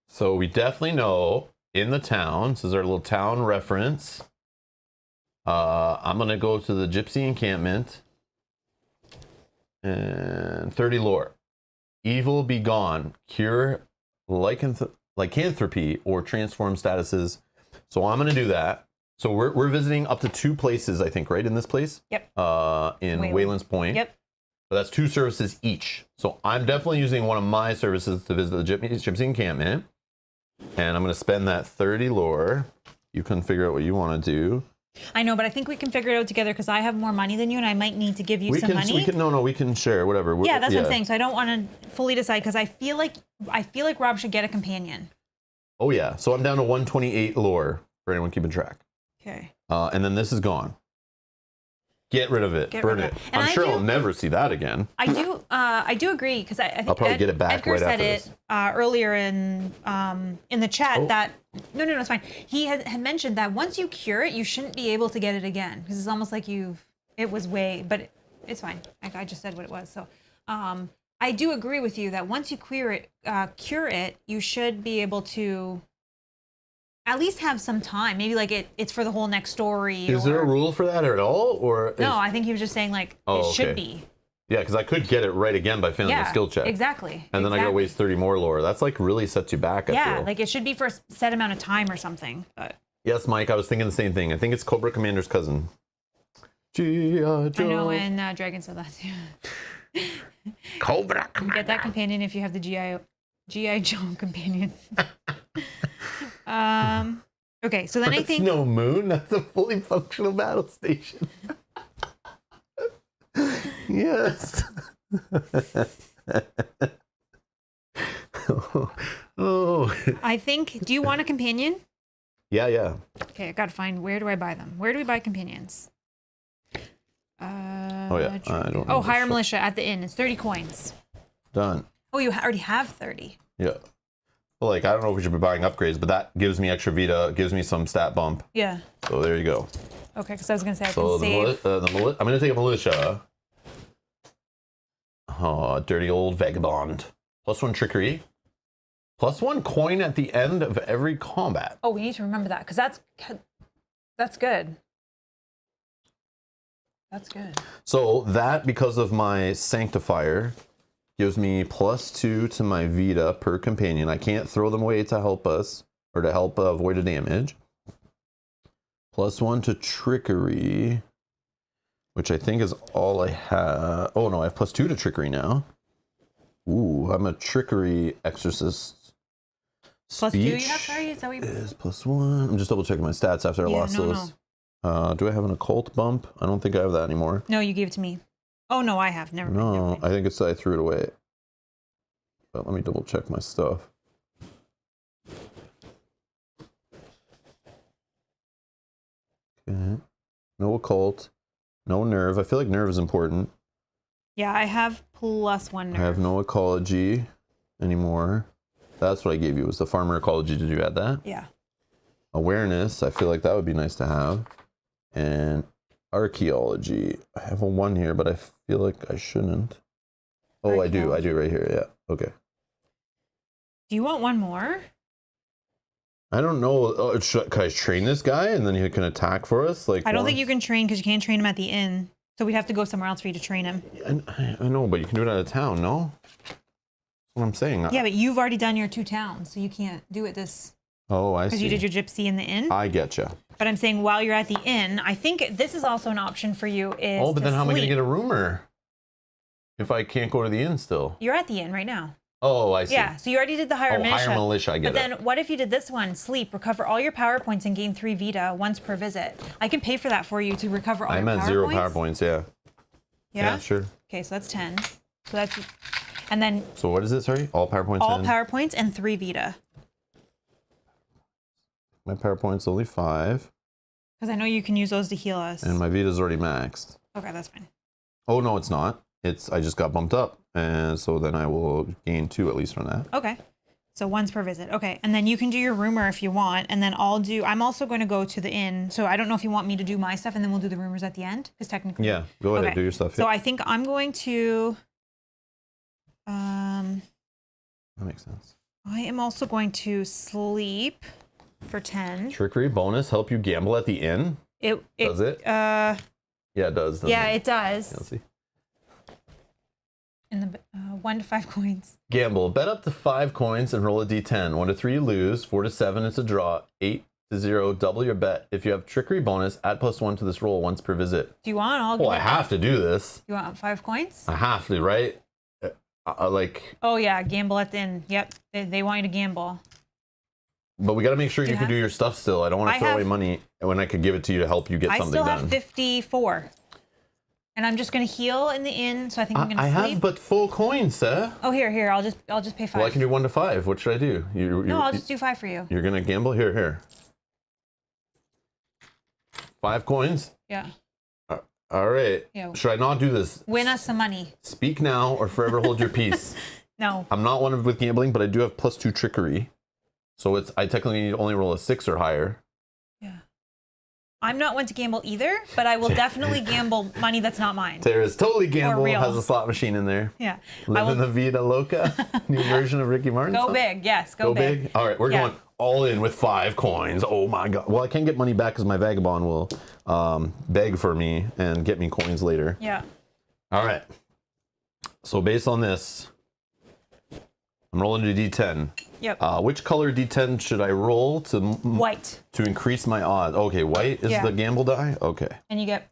So we definitely know in the town. This is our little town reference. I'm going to go to the Gypsy encampment. And 30 lore. Evil be gone. Cure lycanthropy or transform statuses. So I'm going to do that. So we're visiting up to 2 places, I think, right? In this place? Yep. In Wayland's Point. Yep. So that's 2 services each. So I'm definitely using one of my services to visit the Gypsy encampment. And I'm going to spend that 30 lore. You can figure out what you want to do. I know, but I think we can figure it out together because I have more money than you, and I might need to give you some money. We can share whatever. Yeah, that's what I'm saying. So I don't want to fully decide because I feel like Rob should get a companion. Oh yeah. So I'm down to 128 lore for anyone keeping track. Okay. And then this is gone. Get rid of it. Burn it. I'm sure I'll never see that again. I do agree because I think I'll probably get it back Edgar right said after it this. Earlier in the chat that no, it's fine. He had mentioned that once you cure it, you shouldn't be able to get it again because it's almost like it's fine. I just said what it was. So I do agree with you that once you cure it, you should be able to at least have some time. Maybe like it's for the whole next story. Is there a rule for that at all? No, I think he was just saying like it should be. Yeah, because I could get it right again by failing the skill check. Exactly. And then I got to waste 30 more lore. That's like really sets you back, I feel. Like it should be for a set amount of time or something. But yes, Mike, I was thinking the same thing. I think it's Cobra Commander's cousin. G.I. Joe. I know, and Dragon said that too. Cobra Commander. Get that companion if you have the G.I. Joe companion. Okay, so then I think... That's no moon. That's a fully functional battle station. Yes. Oh. I think... Do you want a companion? Yeah. Okay, I gotta find... Where do I buy them? Where do we buy companions? I don't know. Oh, hire militia at the inn. It's 30 coins. Done. Oh, you already have 30. Yeah. Well, like, I don't know if we should be buying upgrades, but that gives me extra Vita, gives me some stat bump. Yeah. So there you go. Okay, because I was going to say I so can save. I'm going to take a militia. Oh, dirty old vagabond. +1 trickery. +1 coin at the end of every combat. Oh, we need to remember that because that's good. That's good. So that, because of my Sanctifier, gives me +2 to my Vita per companion. I can't throw them away to help us, or to help avoid a damage. +1 to Trickery, which I think is all I have. Oh no, I have +2 to Trickery now. Ooh, I'm a Trickery Exorcist. +2 you have? Sorry, is that what you... Is +1. I'm just double checking my stats after I lost those. Do I have an occult bump? I don't think I have that anymore. No, you gave it to me. Oh, no, I have. Never mind. No, I think it's I threw it away. But let me double check my stuff. Okay. No occult. No nerve. I feel like nerve is important. Yeah, I have +1 nerve. I have no ecology anymore. That's what I gave you, was the farmer ecology. Did you add that? Yeah. Awareness. I feel like that would be nice to have. And archaeology. I have a 1 here, but I feel like I shouldn't. Oh, I do. I do right here. Yeah. Okay. Do you want one more? I don't know. Oh, can I train this guy and then he can attack for us? Like, I don't think you can train because you can't train him at the inn. So we'd have to go somewhere else for you to train him. I know, but you can do it out of town, no? That's what I'm saying. Yeah, but you've already done your 2 towns, so you can't do it this. Oh, I see. Because you did your gypsy in the inn. I getcha. But I'm saying while you're at the inn, I think this is also an option for you. Is oh, but then how am I going to sleep. get a roomer if I can't go to the inn still? You're at the inn right now. Oh, I see. Yeah, so you already did the higher militia. Higher militia, I get but it. then what if you did this one, sleep, recover all your power points and gain 3 Vita once per visit? I can pay for that for you to recover all your power points. I'm at 0 power points, yeah. Yeah? Sure. Okay, so that's 10. So that's, and then So what is it, sorry? All power points all 10? power points and 3 Vita. My power point's only 5. Because I know you can use those to heal us. And my Vita's already maxed. Okay, that's fine. Oh, no, it's not. I just got bumped up. And so then I will gain 2 at least from that. Okay. So once per visit. Okay. And then you can do your rumor if you want. And then I'm also going to go to the inn. So I don't know if you want me to do my stuff and then we'll do the rumors at the end. Because technically. Yeah, go ahead, okay. do your stuff. So I think I'm going to. That makes sense. I am also going to sleep for 10. Trickery bonus help you gamble at the inn? Does it? Yeah, it does. Yeah, it does. Let's see. In the 1 to 5 coins. Gamble. Bet up to 5 coins and roll a d10. 1 to 3, you lose. 4 to 7, it's a draw. 8 to 0, double your bet. If you have trickery bonus, add +1 to this roll once per visit. Do you want? I have to do this. You want 5 coins? I have to, right? Like. Oh yeah, gamble at the inn. Yep, they want you to gamble. But we got to make sure you can do your stuff still. I don't want to throw away money when I could give it to you to help you get something done. I still have 54. And I'm just going to heal in the inn, so I think I'm going to sleep. I have but full coins, sir. Oh, here. I'll just pay 5. Well, I can do 1 to 5. What should I do? No, I'll just do 5 for you. You're going to gamble? Here. 5 coins? Yeah. All right. Yeah. Should I not do this? Win us some money. Speak now or forever hold your peace. No. I'm not one with gambling, but I do have +2 trickery. So I technically need to only roll a 6 or higher. Yeah. I'm not one to gamble either, but I will definitely gamble money that's not mine. Tara's totally gamble, real. has a slot machine in there. Yeah. Living the Vida Loca, new version of Ricky Martin. Go big, yes, go big. All right, we're going all in with 5 coins. Oh my God. Well, I can't get money back because my vagabond will beg for me and get me coins later. Yeah. All right. So based on this, I'm rolling a d10. Yep. Which color d10 should I roll to white to increase my odds? Okay, white is the gamble die. Okay. And you get,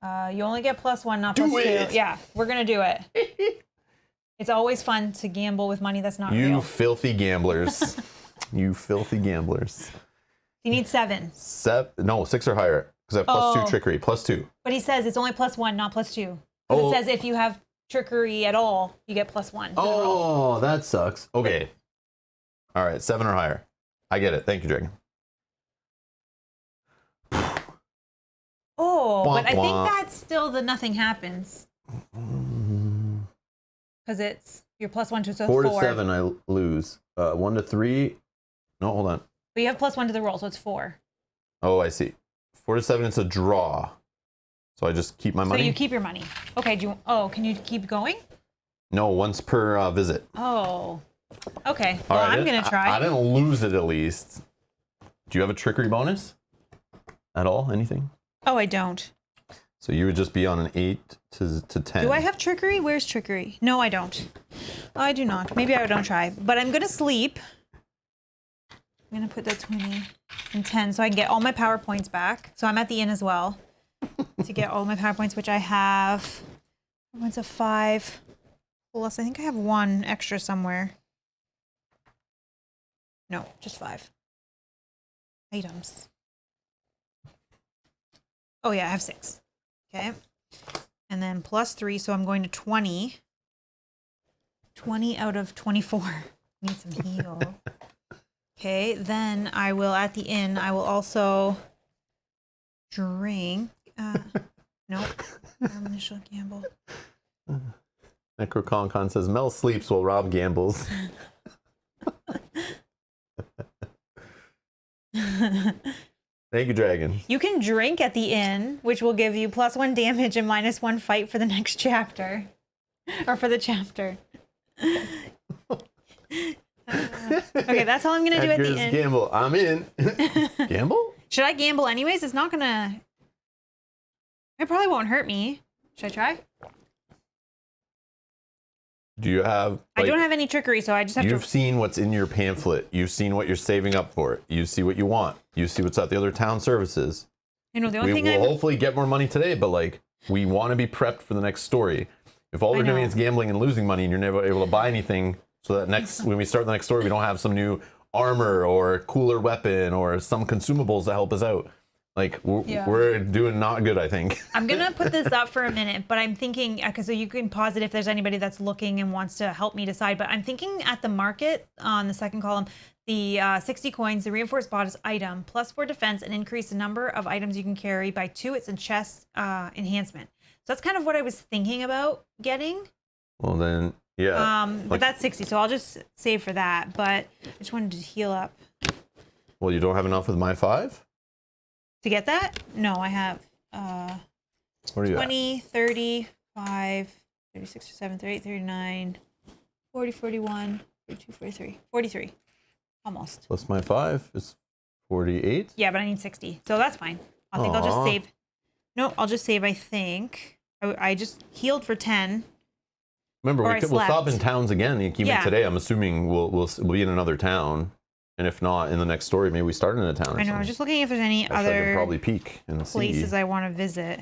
you only get +1, not do +2. it. Yeah, we're gonna do it. It's always fun to gamble with money that's not real. You filthy gamblers. You filthy gamblers. You need 7. No, 6 or higher because I have +2 trickery. +2. But he says it's only +1, not +2. It says if you have trickery at all, you get +1. Oh, that sucks. Okay. All right, 7 or higher. I get it. Thank you, Dragon. Oh, but I think that's still the nothing happens. Because it's your +1 to 4 to 7, I lose. 1 to 3. No, hold on. But you have +1 to the roll, so it's 4. Oh, I see. 4 to 7, it's a draw. So I just keep my money? So you keep your money. Okay, can you keep going? No, once per visit. Oh. Okay, All well, right, I'm going to try. I didn't lose it at least. Do you have a trickery bonus? At all? Anything? Oh, I don't. So you would just be on an 8 to 10. Do I have trickery? Where's trickery? No, I don't. I do not. Maybe I don't try. But I'm going to sleep. I'm going to put the 20 and 10 so I can get all my power points back. So I'm at the inn as well to get all my power points, which I have. One's a 5 plus. I think I have 1 extra somewhere. No, just 5 items. Oh yeah, I have 6. Okay. And then plus 3, so I'm going to 20. 20 out of 24. Need some heal. Okay, then I will, at the inn, I will also drink. Nope. Initial gamble. Necroconcon says Mel sleeps while Rob gambles. Thank you, Dragon. You can drink at the inn, which will give you +1 damage and -1 fight for the next chapter. Or for the chapter. Okay, that's all I'm going to do at the Edgar's end. gamble. I'm in. Gamble? Should I gamble anyways? It's not going to... It probably won't hurt me. Should I try? Do you have... I don't have any trickery, so I just have You've to... seen what's in your pamphlet. You've seen what you're saving up for. You see what you want. You see what's at the other town services. You know, the only We thing will hopefully get more money today, but like, we want to be prepped for the next story. If all we're doing know. is gambling and losing money and you're never able to buy anything, so that next when we start the next story, we don't have some new armor or cooler weapon or some consumables to help us out. Like, we're doing not good, I think. I'm going to put this up for a minute, but I'm thinking, because so you can pause it if there's anybody that's looking and wants to help me decide, but I'm thinking at the market on the second column, the 60 coins, the reinforced bodice item, +4 defense, and increase the number of items you can carry by 2. It's a chest enhancement. So that's kind of what I was thinking about getting. Well, then, yeah. But that's 60, so I'll just save for that. But I just wanted to heal up. Well, you don't have enough with my 5? To get that? No, I have What are you 20, 35, 36, 37, 38, 39, 40, 41, 42, 43. 43. Almost. Plus my 5 is 48. Yeah, but I need 60. So that's fine. I think I'll just save. No, I'll just save, I think. I just healed for 10. Remember, we'll stop in towns again. Even today, I'm assuming we'll be in another town. And if not, in the next story, maybe we start in a town or I know. I was just looking if there's any I other can probably peek and places see. I want to visit.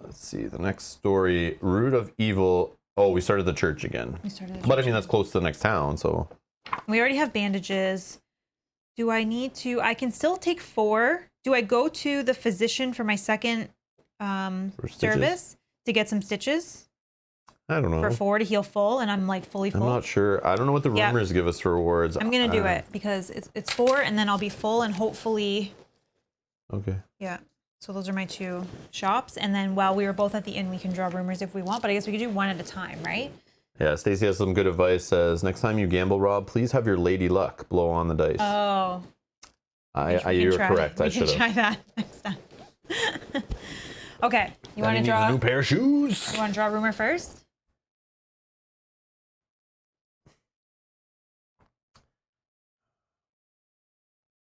Let's see. The next story, Root of Evil. Oh, we started the church again. But I mean, that's close to the next town, so. We already have bandages. Do I need to... I can still take 4. Do I go to the physician for my second service to get some stitches? I don't know. For 4 to heal full, and I'm like fully full. I'm not sure. I don't know what the rumors give us for rewards. I'm gonna do it because it's 4, and then I'll be full, and hopefully. Okay. Yeah. So those are my 2 shops, and then while we were both at the inn, we can draw rumors if we want. But I guess we could do one at a time, right? Yeah. Stacy has some good advice. Says next time you gamble, Rob, please have your lady luck blow on the dice. Oh. You're correct. I should have. We can try that next time. Okay. You want to draw a new pair of shoes? You want to draw a rumor first?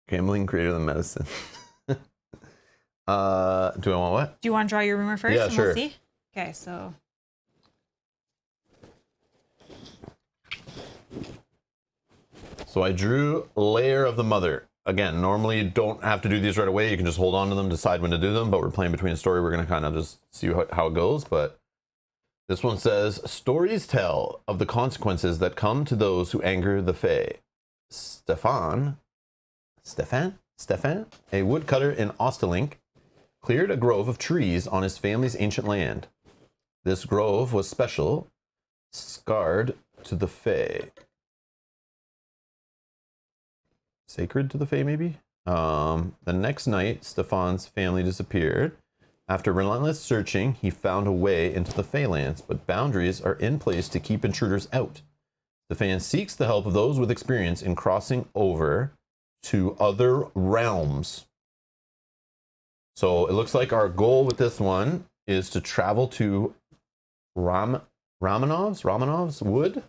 Gambling greater than medicine. Do I want what? Do you want to draw your rumor first? Yeah, and sure. We'll see? Okay, so. So I drew Lair of the Mother. Again, normally you don't have to do these right away. You can just hold on to them, decide when to do them. But we're playing between a story. We're going to kind of just see how it goes. But this one says, stories tell of the consequences that come to those who anger the Fae. Stefan, a woodcutter in Ostelink, cleared a grove of trees on his family's ancient land. This grove was special, sacred to the Fae. Sacred to the Fae, maybe? The next night, Stefan's family disappeared. After relentless searching, he found a way into the Faelands, but boundaries are in place to keep intruders out. Stefan seeks the help of those with experience in crossing over to other realms. So it looks like our goal with this one is to travel to Ramanov's Wood?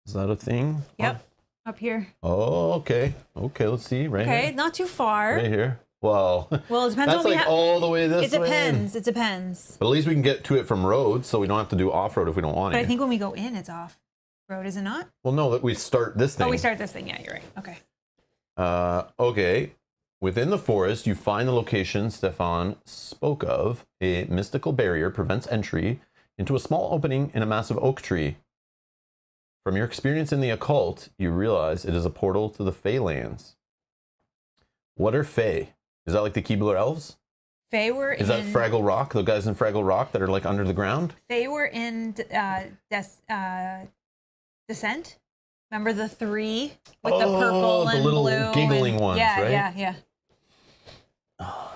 Is that a thing? Yep. Up here. Oh, okay. Okay, let's see. Right here. Okay, not too far. Right here. Well, it depends that's what we like have. all the way this way. It depends. It depends. But at least we can get to it from road, so we don't have to do off-road if we don't want But to. I think when we go in, it's off road, is it not? Well, no, that we start this thing. Oh, we start this thing. Yeah, you're right. Okay. Okay. Within the forest, you find the location Stefan spoke of. A mystical barrier prevents entry into a small opening in a massive oak tree. From your experience in the occult, you realize it is a portal to the Faelands. What are Fae? Is that like the Keebler elves? Faye were Is that Fraggle Rock? The guys in Fraggle Rock that are like under the ground? They were in Descent. Remember the 3 with the purple and the little blue giggling and, ones, right? Yeah.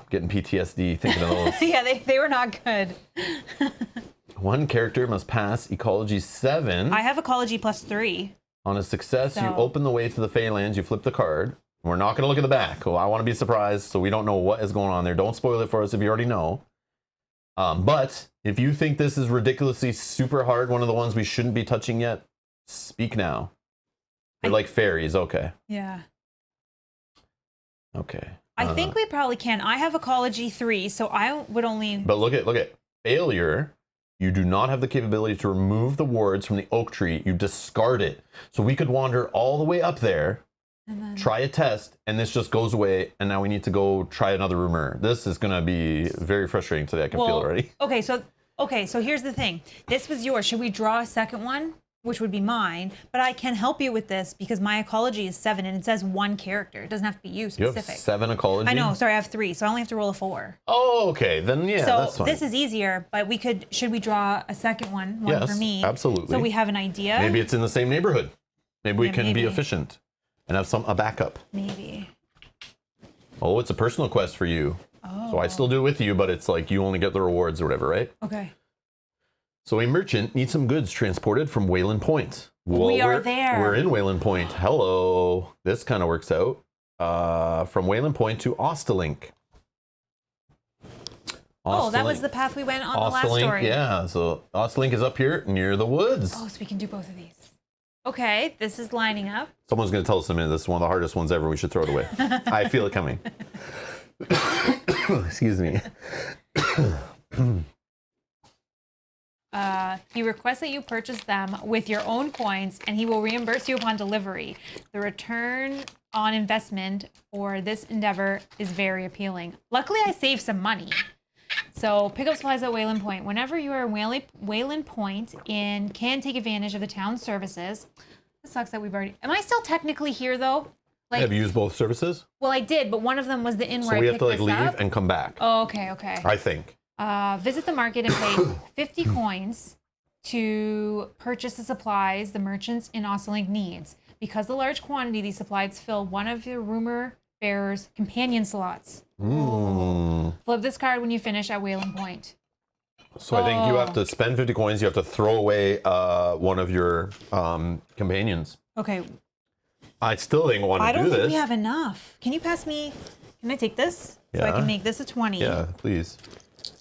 Getting PTSD thinking of those. Yeah, they were not good. One character must pass Ecology 7. I have Ecology +3. On a success, you So- open the way to the Feylands, you flip the card. We're not going to look at the back. Well, I want to be surprised, so we don't know what is going on there. Don't spoil it for us if you already know. But if you think this is ridiculously super hard, one of the ones we shouldn't be touching yet, speak now. They're like fairies. Okay. Yeah. Okay. I think we probably can. I have Ecology 3, so I would only... But look at failure. You do not have the capability to remove the wards from the oak tree. You discard it. So we could wander all the way up there, and then... try a test, and this just goes away, and now we need to go try another rumor. This is going to be very frustrating today. I can feel it already. Okay, so here's the thing. This was yours. Should we draw a second one? Which would be mine, but I can help you with this because my ecology is 7 and it says 1 character. It doesn't have to be you You specific. have 7 ecology? I know, sorry, I have 3, so I only have to roll a 4. Oh, okay. Then yeah, that's So fine. this is easier, but should we draw a second one Yes, for me? absolutely. So we have an idea? Maybe it's in the same neighborhood. Maybe we Yeah, can be maybe. efficient and have a backup. Maybe. Oh, it's a personal quest for you. Oh. So I still do it with you, but it's like you only get the rewards or whatever, right? Okay. So a merchant needs some goods transported from Wayland Point. Well, We are there. We're in Wayland Point. Hello. This kind of works out. From Wayland Point to Ostelink. Oh, that was the path we went on the last story. Yeah, so Ostelink is up here near the woods. Oh, so we can do both of these. Okay, this is lining up. Someone's going to tell us in a minute this is one of the hardest ones ever. We should throw it away. I feel it coming. Excuse me. He requests that you purchase them with your own coins and he will reimburse you upon delivery. The return on investment for this endeavor is very appealing. Luckily, I saved some money. So pick up supplies at Wayland Point. Whenever you are in Wayland Point and can take advantage of the town's services. It sucks that we've already... Am I still technically here though? Like, Have you used both services? well, I did, but one of them was the inn So where we I have picked to like this leave up. and come back. Oh, okay. I think. Visit the market and pay 50 coins to purchase the supplies the merchants in Osselink needs. Because the large quantity, these supplies fill one of the rumor bearer's companion slots. Flip this card when you finish at Wayland Point. So I think you have to spend 50 coins. You have to throw away one of your companions. Okay. I still think I want to I do don't think this. we have enough. Can you pass me? Can I take this? So I Yeah. can make this a 20. Yeah, please.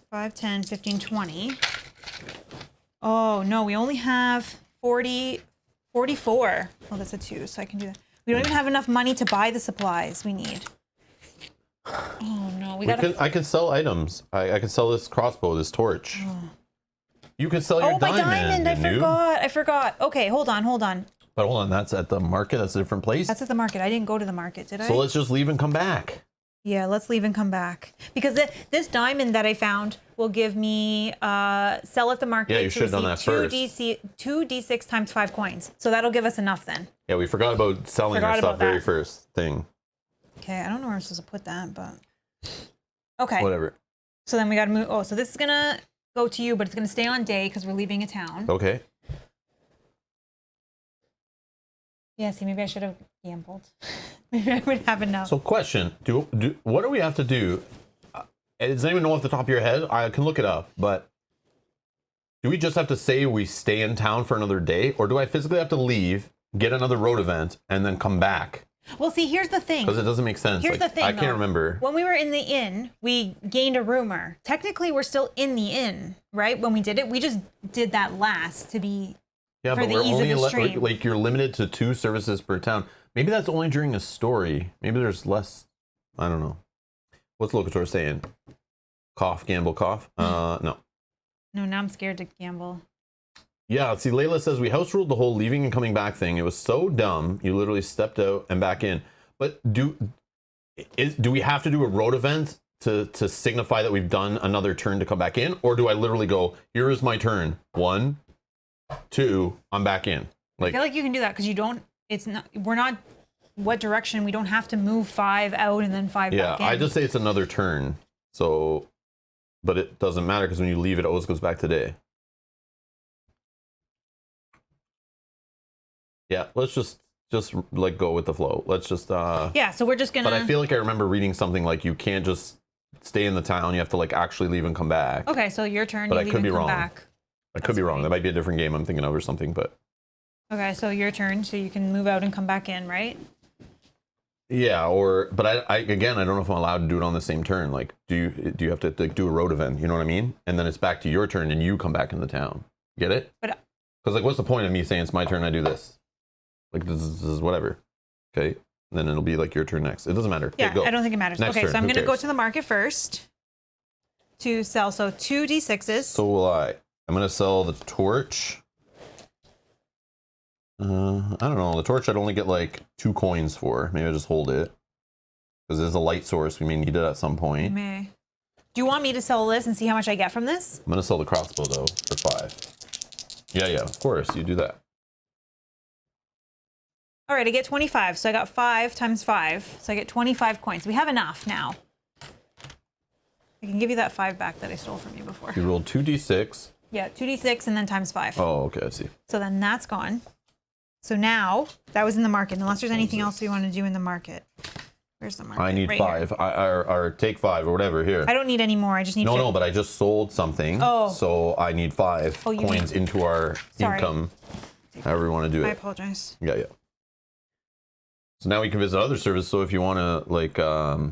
5, 10, 15, 20. Oh, no, we only have 44. Oh, that's a 2, so I can do that. We don't even have enough money to buy the supplies we need. Oh, no, I can sell items. I can sell this crossbow, this torch. You can sell your Oh, my diamond. diamond! I forgot. Okay, hold on. But hold on, that's at the market. That's a different place. That's at the market. I didn't go to the market, did I? So let's just leave and come back. Yeah, let's leave and come back. Because this diamond that I found will give me sell at the market. Yeah, you should have done that first. 2d6 times 5 coins. So that'll give us enough then. Yeah, we forgot about selling Forgot our stuff about very that. first thing. Okay, I don't know where I'm supposed to put that, but okay. Whatever. So then we got to move. Oh, so this is gonna go to you, but it's gonna stay on day because we're leaving a town. Okay. Yeah. See, maybe I should have gambled. Maybe I would have enough. So question, what do we have to do? Does anyone know off the top of your head? I can look it up, but do we just have to say we stay in town for another day, or do I physically have to leave, get another road event, and then come back? Well, see, here's the thing. Because it doesn't make sense. Here's the thing, I can't though. remember. When we were in the inn, we gained a rumor. Technically, we're still in the inn, right? When we did it, we just did that last to be Yeah, for but the we're ease of only the stream. like you're limited to 2 services per town. Maybe that's only during a story. Maybe there's less. I don't know. What's Locator saying? Cough, gamble, cough. No. No, now I'm scared to gamble. Yeah, see, Layla says we house ruled the whole leaving and coming back thing. It was so dumb. You literally stepped out and back in. But do we have to do a road event to signify that we've done another turn to come back in, or do I literally go, here is my turn, 1, 2, I'm back in? I feel like you can do that because you don't. It's not. We're not. What direction? We don't have to move 5 out and then 5 Yeah, back in. I just say it's another turn. So but it doesn't matter because when you leave, it always goes back to day. Yeah, let's just like go with the flow. Let's just Yeah, so we're just gonna. But I feel like I remember reading something like you can't just stay in the town. You have to like actually leave and come back. Okay, so your turn. But You I leave could and be come wrong. back. I could be wrong. That might be a different game I'm thinking of or something. But Okay, so your turn. So you can move out and come back in, right? yeah, but I again I don't know if I'm allowed to do it on the same turn. Like, do you have to like do a road event? You know what I mean? And then it's back to your turn, and you come back in the town. Get it? But Because like, what's the point of me saying it's my turn? I do this. Like this is whatever. Okay, and then it'll be like your turn next. It doesn't matter. yeah, Okay, go. I don't think it matters. Next Okay, turn, so I'm who gonna go cares? to the market first to sell. So 2 d6s. So will I. I'm gonna sell the torch. I don't know. The torch I'd only get like 2 coins for. Maybe I just hold it because there's a light source. We may need it at some point. May. Do you want me to sell this and see how much I get from this? I'm gonna sell the crossbow though for 5. Yeah, of course you do that. All right, I get 25. So I got 5 times 5. So I get 25 coins. We have enough now. I can give you that 5 back that I stole from you before. You rolled 2d6. Yeah, 2d6 and then times 5. Oh, okay, I see. So then that's gone. So now that was in the market. Unless there's anything else we want to do in the market. Where's the market? I need Right 5. here. Or take 5 or whatever here. I don't need any more. I just need. No, but I just sold something. Oh. So I need 5 Oh, you coins need- into our Sorry. income. However you want to do I it. apologize. Yeah. So now we can visit other services. So if you want to like, where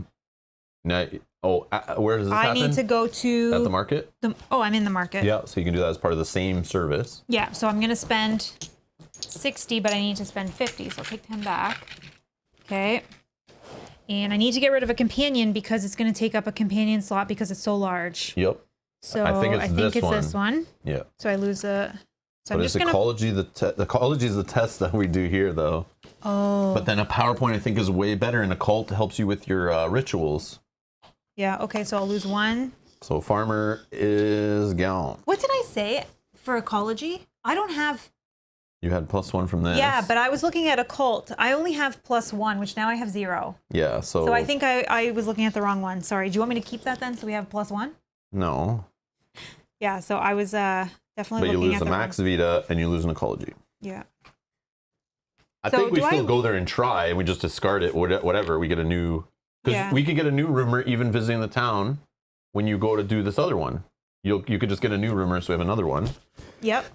does this I happen? need to go to At the market? Oh, I'm in the market. Yeah, so you can do that as part of the same service. Yeah, so I'm gonna spend 60, but I need to spend 50, so I'll take 10 back. Okay. And I need to get rid of a companion because it's gonna take up a companion slot because it's so large. Yep. So I think it's this one. Yeah. So I lose a. So But I'm it's just gonna. ecology, the ecology is the test that we do here, though. Oh. But then a PowerPoint, I think, is way better, and occult helps you with your rituals. Yeah. Okay. So I'll lose 1. So farmer is gone. What did I say for ecology? I don't have. You had +1 from this. Yeah, but I was looking at occult. I only have +1, which now I have 0. Yeah, so... So I think I was looking at the wrong one. Sorry. Do you want me to keep that then so we have +1? No. Yeah, so I was definitely But you looking lose at the the max wrong. Vita, and you lose an ecology. Yeah. I So think we do still I- go there and try, and we just discard it, whatever. We get a new... Because Yeah. we could get a new rumor even visiting the town when you go to do this other one. You could just get a new rumor, so we have another one. Yep.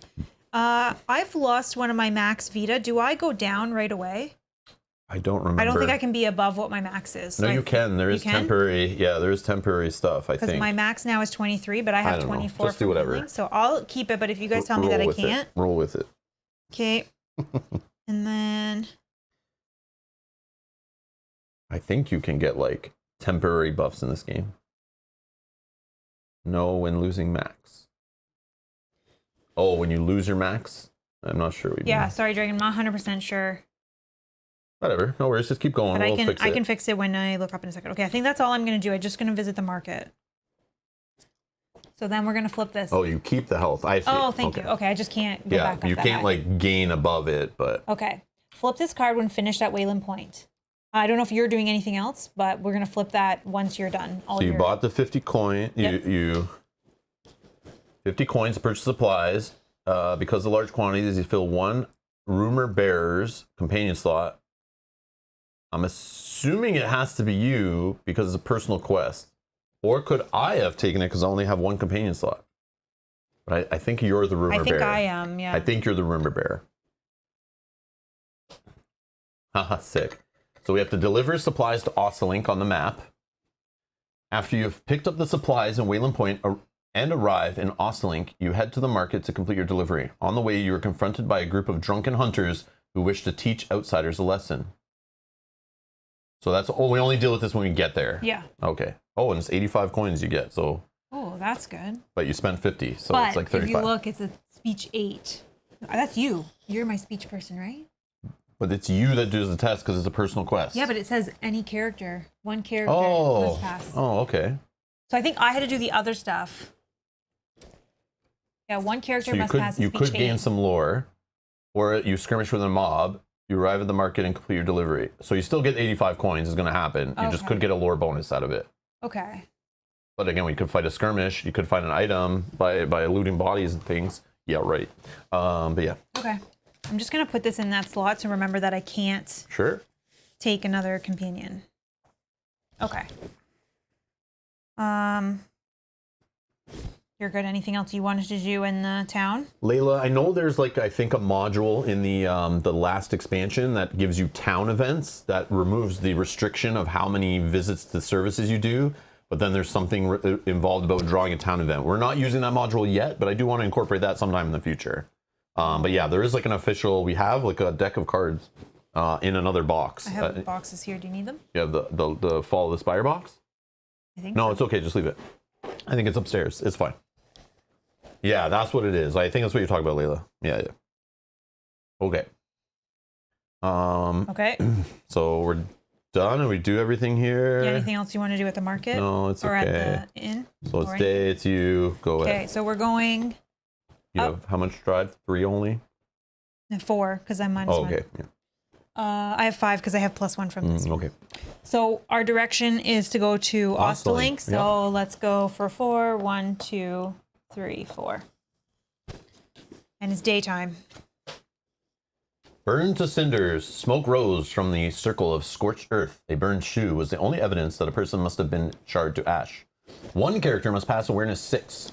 I've lost one of my max Vita. Do I go down right away? I don't remember. I don't think I can be above what my max is. No, you can. There You is can? temporary... Yeah, there is temporary stuff, I Because think. my max now is 23, but I have don't know. 24 Just do for whatever. healing, so I'll keep it, but if you guys tell me that I Roll with it. can't. Roll with it. Okay. And then I think you can get, like, temporary buffs in this game. No, when losing max. Oh, when you lose your max? I'm not sure. yeah, sorry Dragon, I'm not 100% sure. Whatever. No worries. Just keep going. But We'll fix I it. can fix it when I look up in a second. Okay, I think that's all I'm going to do. I'm just going to visit the market. So then we're going to flip this. Oh, you keep the health. I see. Oh, thank you. Okay, I just can't go Yeah, back up you that can't high. like gain above it, but Okay. Flip this card when finished at Wayland Point. I don't know if you're doing anything else, but we're going to flip that once you're done. so you bought the 50 coin. Yep. You 50 coins to purchase supplies. Because of large quantities, you fill 1 rumor bearer's companion slot. I'm assuming it has to be you because it's a personal quest. Or could I have taken it because I only have 1 companion slot? But I think you're the rumor bearer. I think I am, yeah. I think you're the rumor bearer. Haha, sick. So we have to deliver supplies to Osselink on the map. After you've picked up the supplies in Wayland Point and arrive in Osselink, you head to the market to complete your delivery. On the way, you are confronted by a group of drunken hunters who wish to teach outsiders a lesson. So that's we only deal with this when we get there. Yeah. Okay. Oh, and it's 85 coins you get. So, Oh, that's good. but you spent 50, so But it's like if 35. you look, it's a speech 8. That's you. You're my speech person, right? But it's you that does the test because it's a personal quest. Yeah, but it says any character. 1 character must pass. Oh, okay. So I think I had to do the other stuff. Yeah, 1 character So must pass. you speech could gain 8. some lore, or you skirmish with a mob. You arrive at the market and complete your delivery. So you still get 85 coins is going to happen. You just Okay. could get a lore bonus out of it. Okay. But again, we could fight a skirmish. You could find an item by looting bodies and things. Yeah, right. But yeah. Okay. I'm just going to put this in that slot to remember that I can't Sure. take another companion. Okay. You're good. Anything else you wanted to do in the town? Layla, I know there's like, I think a module in the last expansion that gives you town events that removes the restriction of how many visits to services you do. But then there's something involved about drawing a town event. We're not using that module yet, but I do want to incorporate that sometime in the future. But yeah, there is like an official, we have like a deck of cards in another box. I have boxes here. Do you need them? Yeah, the Fall of the Spire box? I think No, so. it's okay. Just leave it. I think it's upstairs. It's fine. Yeah, that's what it is. I think that's what you're talking about, Layla. Yeah. Okay. Okay. So we're done and we do everything here. Yeah, anything else you want to do at the market? No, it's or okay. at the inn? So it's Or day, it's you. Go ahead. Okay, so we're going You have how much drive? 3 only? 4 because I'm minus Oh, 1. okay. Yeah. I have 5 because I have +1 from this. Okay. So our direction is to go to Ostelink, Ostelink. So let's go for 4. 1, 2, 3, 4. And it's daytime. Burned to cinders, smoke rose from the circle of scorched earth. A burned shoe was the only evidence that a person must have been charred to ash. One character must pass awareness 6.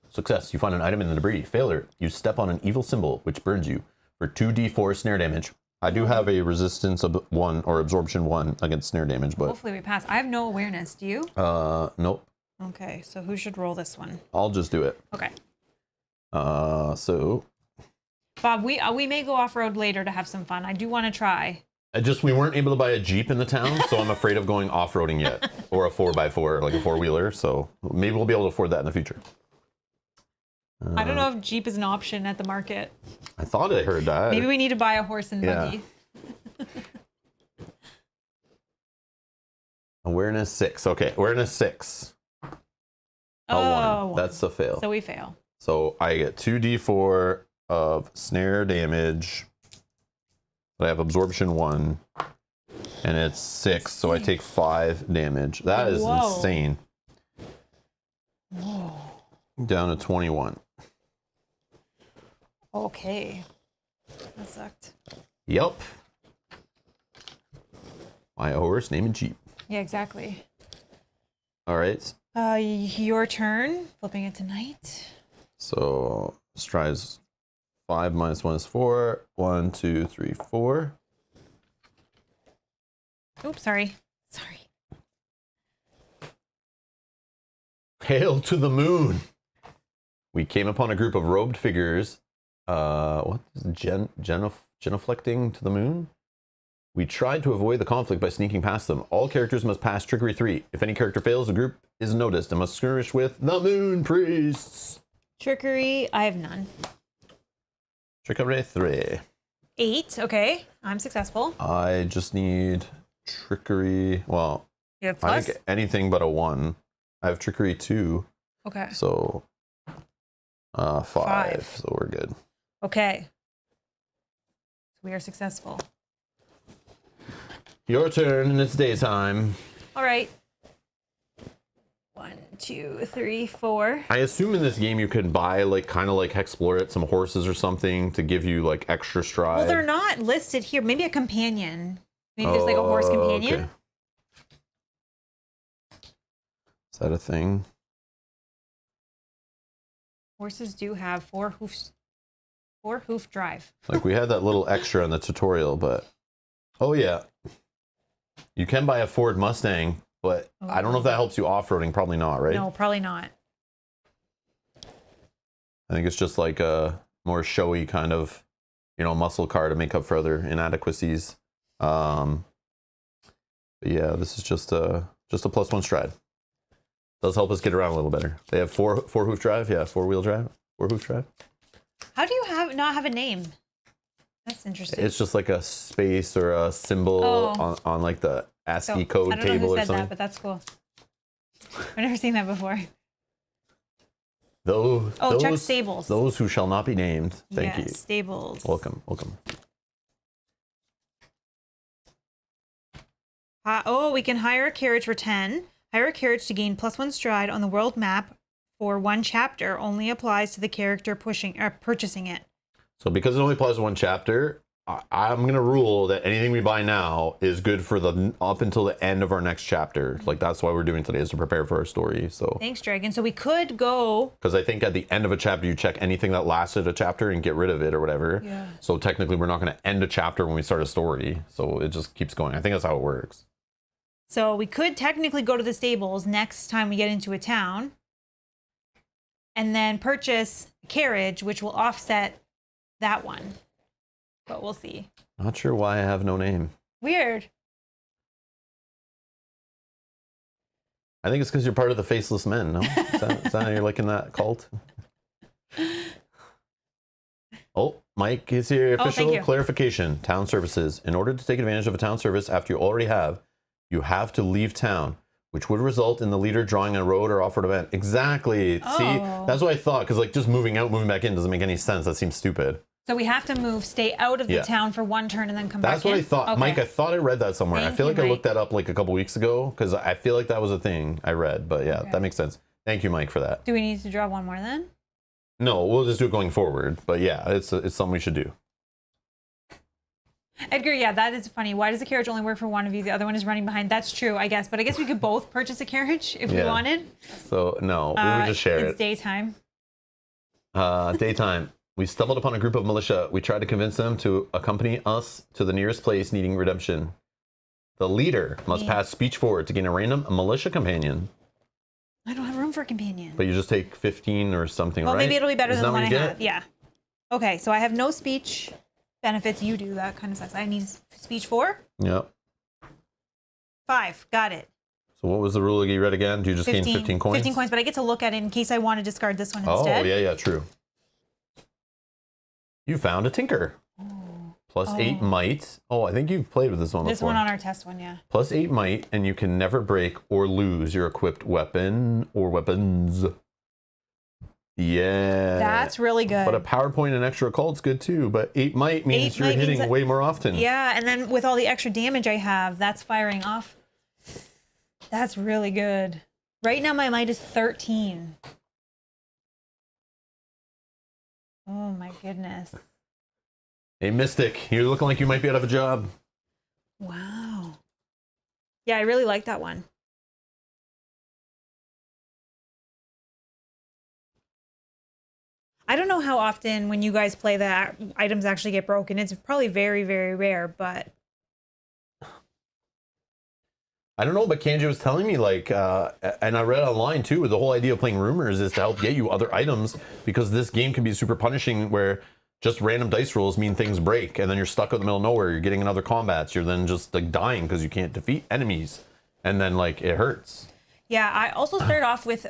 Success, you find an item in the debris. Failure, you step on an evil symbol which burns you for 2d4 snare damage. I do have a resistance of 1 or absorption 1 against snare damage, but Hopefully we pass. I have no awareness. Do you? nope. Okay, so who should roll this one? I'll just do it. Okay. So Bob, we may go off-road later to have some fun. I do want to try. we weren't able to buy a Jeep in the town, so I'm afraid of going off-roading yet. Or a 4x4, like a 4-wheeler, so maybe we'll be able to afford that in the future. I don't know if Jeep is an option at the market. I thought I heard that. Maybe we need to buy a horse and buggy. Awareness 6. Okay, awareness 6. Oh, 1. That's a fail. So we fail. So I get 2d4 of snare damage. But I have absorption 1. And it's 6, so I take 5 damage. That is Whoa. insane. Whoa. Down to 21. Okay. That sucked. Yep. My horse named Jeep. Yeah, exactly. All right. Your turn. Flipping it to night. So strides 5 minus 1 is 4. 1, 2, 3, 4. Oops, sorry. Sorry. Hail to the moon. We came upon a group of robed figures. Genuflecting to the moon? We tried to avoid the conflict by sneaking past them. All characters must pass trickery 3. If any character fails, the group is noticed and must skirmish with the moon priests. Trickery. I have none. Trickery 3. 8. Okay. I'm successful. I just need trickery. Well, You have I plus? think anything but a 1. I have trickery 2. Okay. So 5. 5. So we're good. Okay. We are successful. Your turn, and it's daytime. All right. 1, 2, 3, 4. I assume in this game you can buy, like, kind of like Explore It, some horses or something to give you, like, extra stride. Well, they're not listed here. Maybe a companion. Maybe there's like a horse companion. Okay. Is that a thing? Horses do have 4 hoofs. 4 hoof drive. Like, we had that little extra in the tutorial, but... Oh, yeah. You can buy a Ford Mustang, but I don't know if that helps you off-roading. Probably not, right? No, probably not. I think it's just like a more showy kind of, muscle car to make up for other inadequacies. But yeah, this is just a +1 stride. Does help us get around a little better. They have 4 hoof drive. Yeah, 4-wheel drive. 4 hoof drive. How do you not have a name? That's interesting. It's just like a space or a symbol on like the ASCII code I don't know table who or said something. that, but that's cool. I've never seen that before. Check stables. Those who shall not be named. Thank you. Stables. Welcome. We can hire a carriage for 10. Hire a carriage to gain +1 stride on the world map for 1 chapter. Only applies to the character purchasing it. So because it only applies to 1 chapter, I'm gonna rule that anything we buy now is good for the up until the end of our next chapter. Like that's why we're doing today, is to prepare for our story. So Thanks, Dragon. So we could go. because I think at the end of a chapter you check anything that lasted a chapter and get rid of it or whatever. Yeah. So technically we're not going to end a chapter when we start a story. So it just keeps going. I think that's how it works. So we could technically go to the stables next time we get into a town, and then purchase a carriage, which will offset that one. But we'll see. Not sure why I have no name. Weird. I think it's because you're part of the Faceless Men, no? Is that how you're liking that cult? Oh, Mike is here. Official clarification. Town services. In order to take advantage of a town service after you already have, you have to leave town, which would result in the leader drawing a road or offered event. Exactly. Oh. See, that's what I thought. Because like just moving out, moving back in doesn't make any sense. That seems stupid. So we have to move, stay out of the town for 1 turn and then come back in? That's what I thought. Okay. Mike, I thought I read that somewhere. I feel like I looked that up like a couple weeks ago because I feel like that was a thing I read. But yeah, that makes sense. Thank you, Mike, for that. Do we need to draw 1 more then? No, we'll just do it going forward. But yeah, it's something we should do. Edgar, yeah, that is funny. Why does the carriage only work for one of you? The other one is running behind. That's true, I guess. But I guess we could both purchase a carriage if we wanted. So no, we would just share it. It's daytime. Daytime. We stumbled upon a group of militia. We tried to convince them to accompany us to the nearest place needing redemption. The leader must pass speech forward to gain a random militia companion. I don't have room for a companion. But you just take 15 or something, right? Well, maybe it'll be better than the one I get? have. Yeah. Okay, so I have no speech benefits. You do. That kind of sucks. I need speech 4? Yep. 5. Got it. So what was the rule you read again? Do you just gain 15 coins? 15 coins, but I get to look at it in case I want to discard this one instead. Oh, yeah, true. You found a tinker. Plus 8 might. Oh, I think you've played with this one before. This one on our test one, yeah. Plus 8 might, and you can never break or lose your equipped weapon or weapons. Yeah. That's really good. But a PowerPoint and extra occult's good too. But 8 might means you're hitting way more often. Yeah, and then with all the extra damage I have, that's firing off. That's really good. Right now my might is 13. Oh my goodness. Hey, Mystic, you're looking like you might be out of a job. Wow. Yeah, I really like that one. I don't know how often when you guys play that items actually get broken. It's probably very, very rare, but I don't know, but Kanji was telling me, like, and I read online too, the whole idea of playing Rumors is to help get you other items, because this game can be super punishing where just random dice rolls mean things break, and then you're stuck in the middle of nowhere, you're getting in other combats, you're then just like dying because you can't defeat enemies, and then like it hurts. Yeah, I also started off with,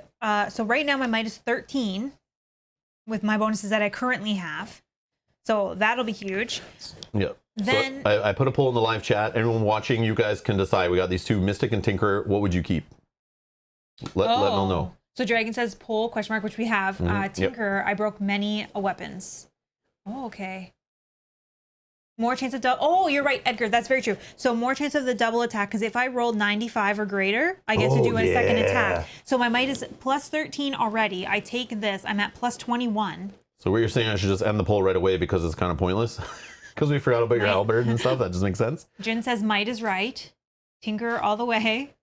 so right now my might is 13 with my bonuses that I currently have. So that'll be huge. Yeah. Then so I put a poll in the live chat. Everyone watching, you guys can decide. We got these two, Mystic and Tinker. What would you keep? Let Mel know. So Dragon says poll, question mark, which we have. Tinker, I broke many weapons. Oh, okay. More chance of double. Oh, you're right, Edgar. That's very true. So more chance of the double attack, because if I roll 95 or greater, I get to do a second attack. So my might is plus 13 already. I take this. I'm at plus 21. So what you're saying, I should just end the poll right away because it's kind of pointless? Because we forgot about your halberd and stuff? That just makes sense? Jin says might is right. Tinker all the way.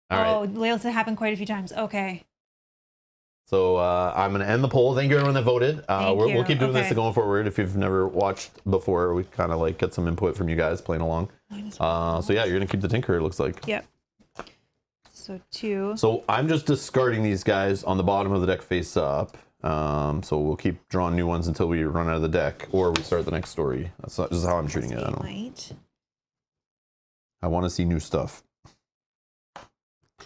All right. Oh, Layla said happened quite a few times. Okay. So I'm going to end the poll. Thank you everyone that voted. We'll keep doing this going forward. If you've never watched before, we kind of like get some input from you guys playing along. So yeah, you're going to keep the Tinker, it looks like. Yep. So 2. So I'm just discarding these guys on the bottom of the deck face up. So we'll keep drawing new ones until we run out of the deck or we start the next story. That's not just how I'm treating it. I don't know. I want to see new stuff.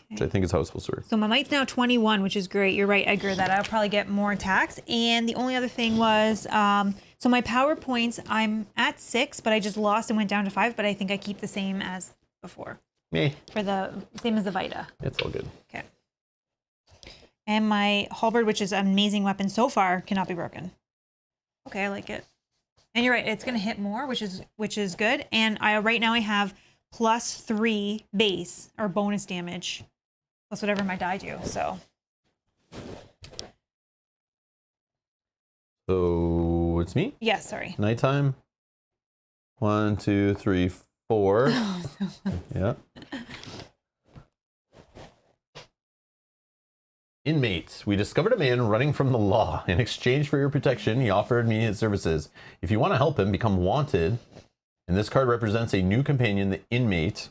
Which I think is how it's supposed to work. So my might's now 21, which is great. You're right, Edgar, that I'll probably get more attacks. And the only other thing was, so my power points, I'm at 6, but I just lost and went down to 5, but I think I keep the same as before. Me. For the same as the Vita. It's all good. Okay. And my halberd, which is an amazing weapon so far, cannot be broken. Okay, I like it. And you're right, it's gonna hit more, which is good. And right now I have plus 3 base or bonus damage plus whatever my die do. So it's me. yeah, sorry. Nighttime. 1, 2, 3, 4. Yeah. Inmates. We discovered a man running from the law. In exchange for your protection, he offered me his services. If you want to help him become wanted, and this card represents a new companion, the inmate.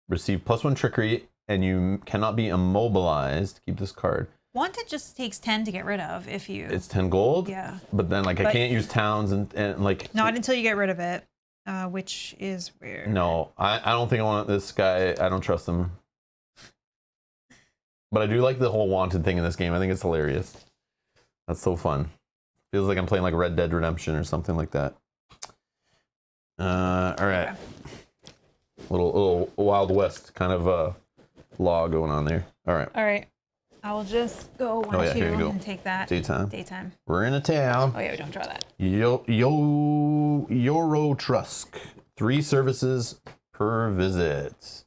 Receive +1 trickery, and you cannot be immobilized. Keep this card. Wanted just takes 10 to get rid of if you. It's 10 gold. Yeah. But then, like, I can't use towns and like. Not until you get rid of it, which is weird. No, I don't think I want this guy. I don't trust him. But I do like the whole wanted thing in this game. I think it's hilarious. That's so fun. Feels like I'm playing like Red Dead Redemption or something like that. All right. Okay. Little Wild West kind of law going on there. All right. All right. I will just go 1, 2 and take that. Daytime. We're in a town. Oh yeah, we don't draw that. Euro Trusk. 3 services per visit.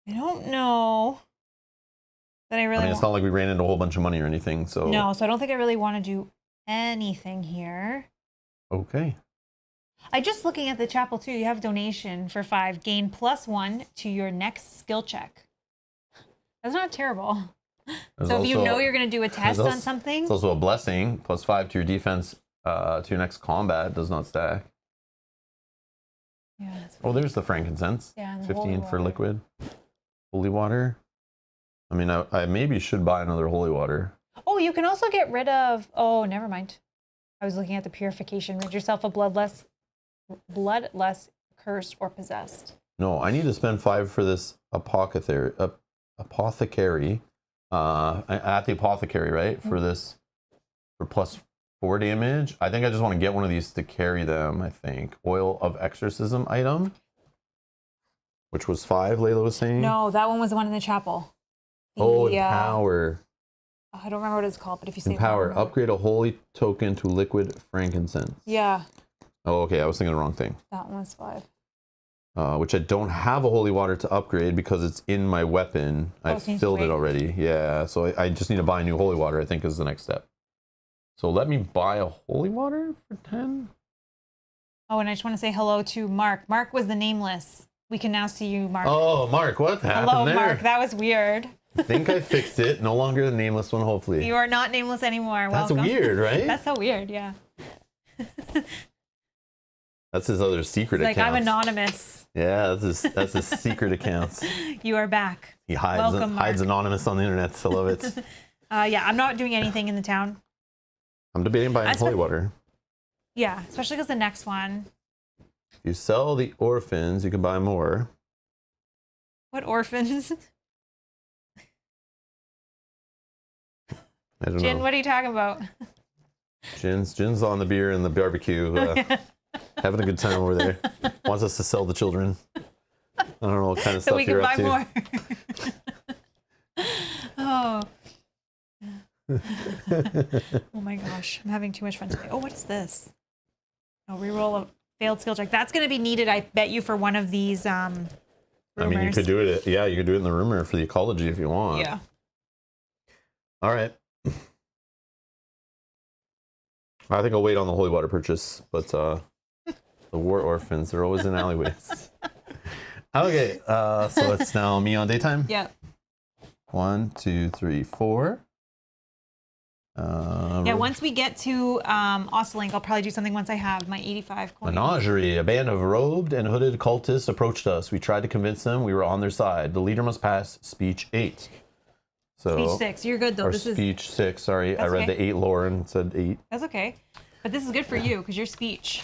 I don't know that I really. I mean, it's not like we ran into a whole bunch of money or anything, so. No, so I don't think I really want to do anything here. Okay. I just looking at the chapel too. You have donation for 5. Gain +1 to your next skill check. That's not terrible. So if you know you're going to do a test on something. It's also a blessing. +5 to your defense to your next combat. Does not stack. Yeah. Oh, there's the frankincense. Yeah. And 15 for liquid. Holy water. I mean, I maybe should buy another holy water. Oh, you can also get rid of. Oh, never mind. I was looking at the purification. Rid yourself of bloodless, cursed, or possessed. No, I need to spend 5 for this apothecary. At the apothecary, right? For this, for +4 damage. I think I just want to get one of these to carry them. I think oil of exorcism item, which was 5. Layla was saying. No, that one was the one in the chapel. Empower. I don't remember what it's called, but if you say Empower, upgrade a holy token to liquid frankincense. Yeah. Oh, okay. I was thinking the wrong thing. That one was 5. Which I don't have a holy water to upgrade because it's in my weapon. I filled it already. Yeah, so I just need to buy a new holy water, I think, is the next step. So let me buy a holy water for 10. Oh, and I just want to say hello to Mark. Mark was the nameless. We can now see you, Mark. Oh, Mark, what happened Hello, there? Mark. That was weird. I think I fixed it. No longer the nameless one, hopefully. You are not nameless anymore. That's Welcome. weird, right? That's so weird, yeah. That's his other secret account. Like, I'm anonymous. Yeah, that's his secret accounts. You are back. He hides anonymous on the internet. I love it. Yeah, I'm not doing anything in the town. I'm debating buying holy water. Yeah, especially because the next one. If you sell the orphans, you can buy more. What orphans? I don't Jin, know. what are you talking about? Jin's on the beer and the barbecue. Having a good time over there. Wants us to sell the children. I don't know what kind of stuff you're up to. So we can buy more. Oh. Oh my gosh. I'm having too much fun today. Oh, what is this? Oh, reroll a failed skill check. That's going to be needed, I bet you, for one of these rumors. I mean, you could do it. Yeah, you could do it in the rumor for the ecology if you want. Yeah. All right. I think I'll wait on the holy water purchase, but the war orphans, they're always in alleyways. Okay, so it's now me on daytime? Yeah. 1, 2, 3, 4. Yeah, once we get to Osselink, I'll probably do something once I have my 85 coins. Menagerie. A band of robed and hooded cultists approached us. We tried to convince them we were on their side. The leader must pass speech 8. So, speech 6. You're good, though. Or this speech is... 6, sorry. I read the 8 lore and said 8. That's okay. But this is good for you, because your speech.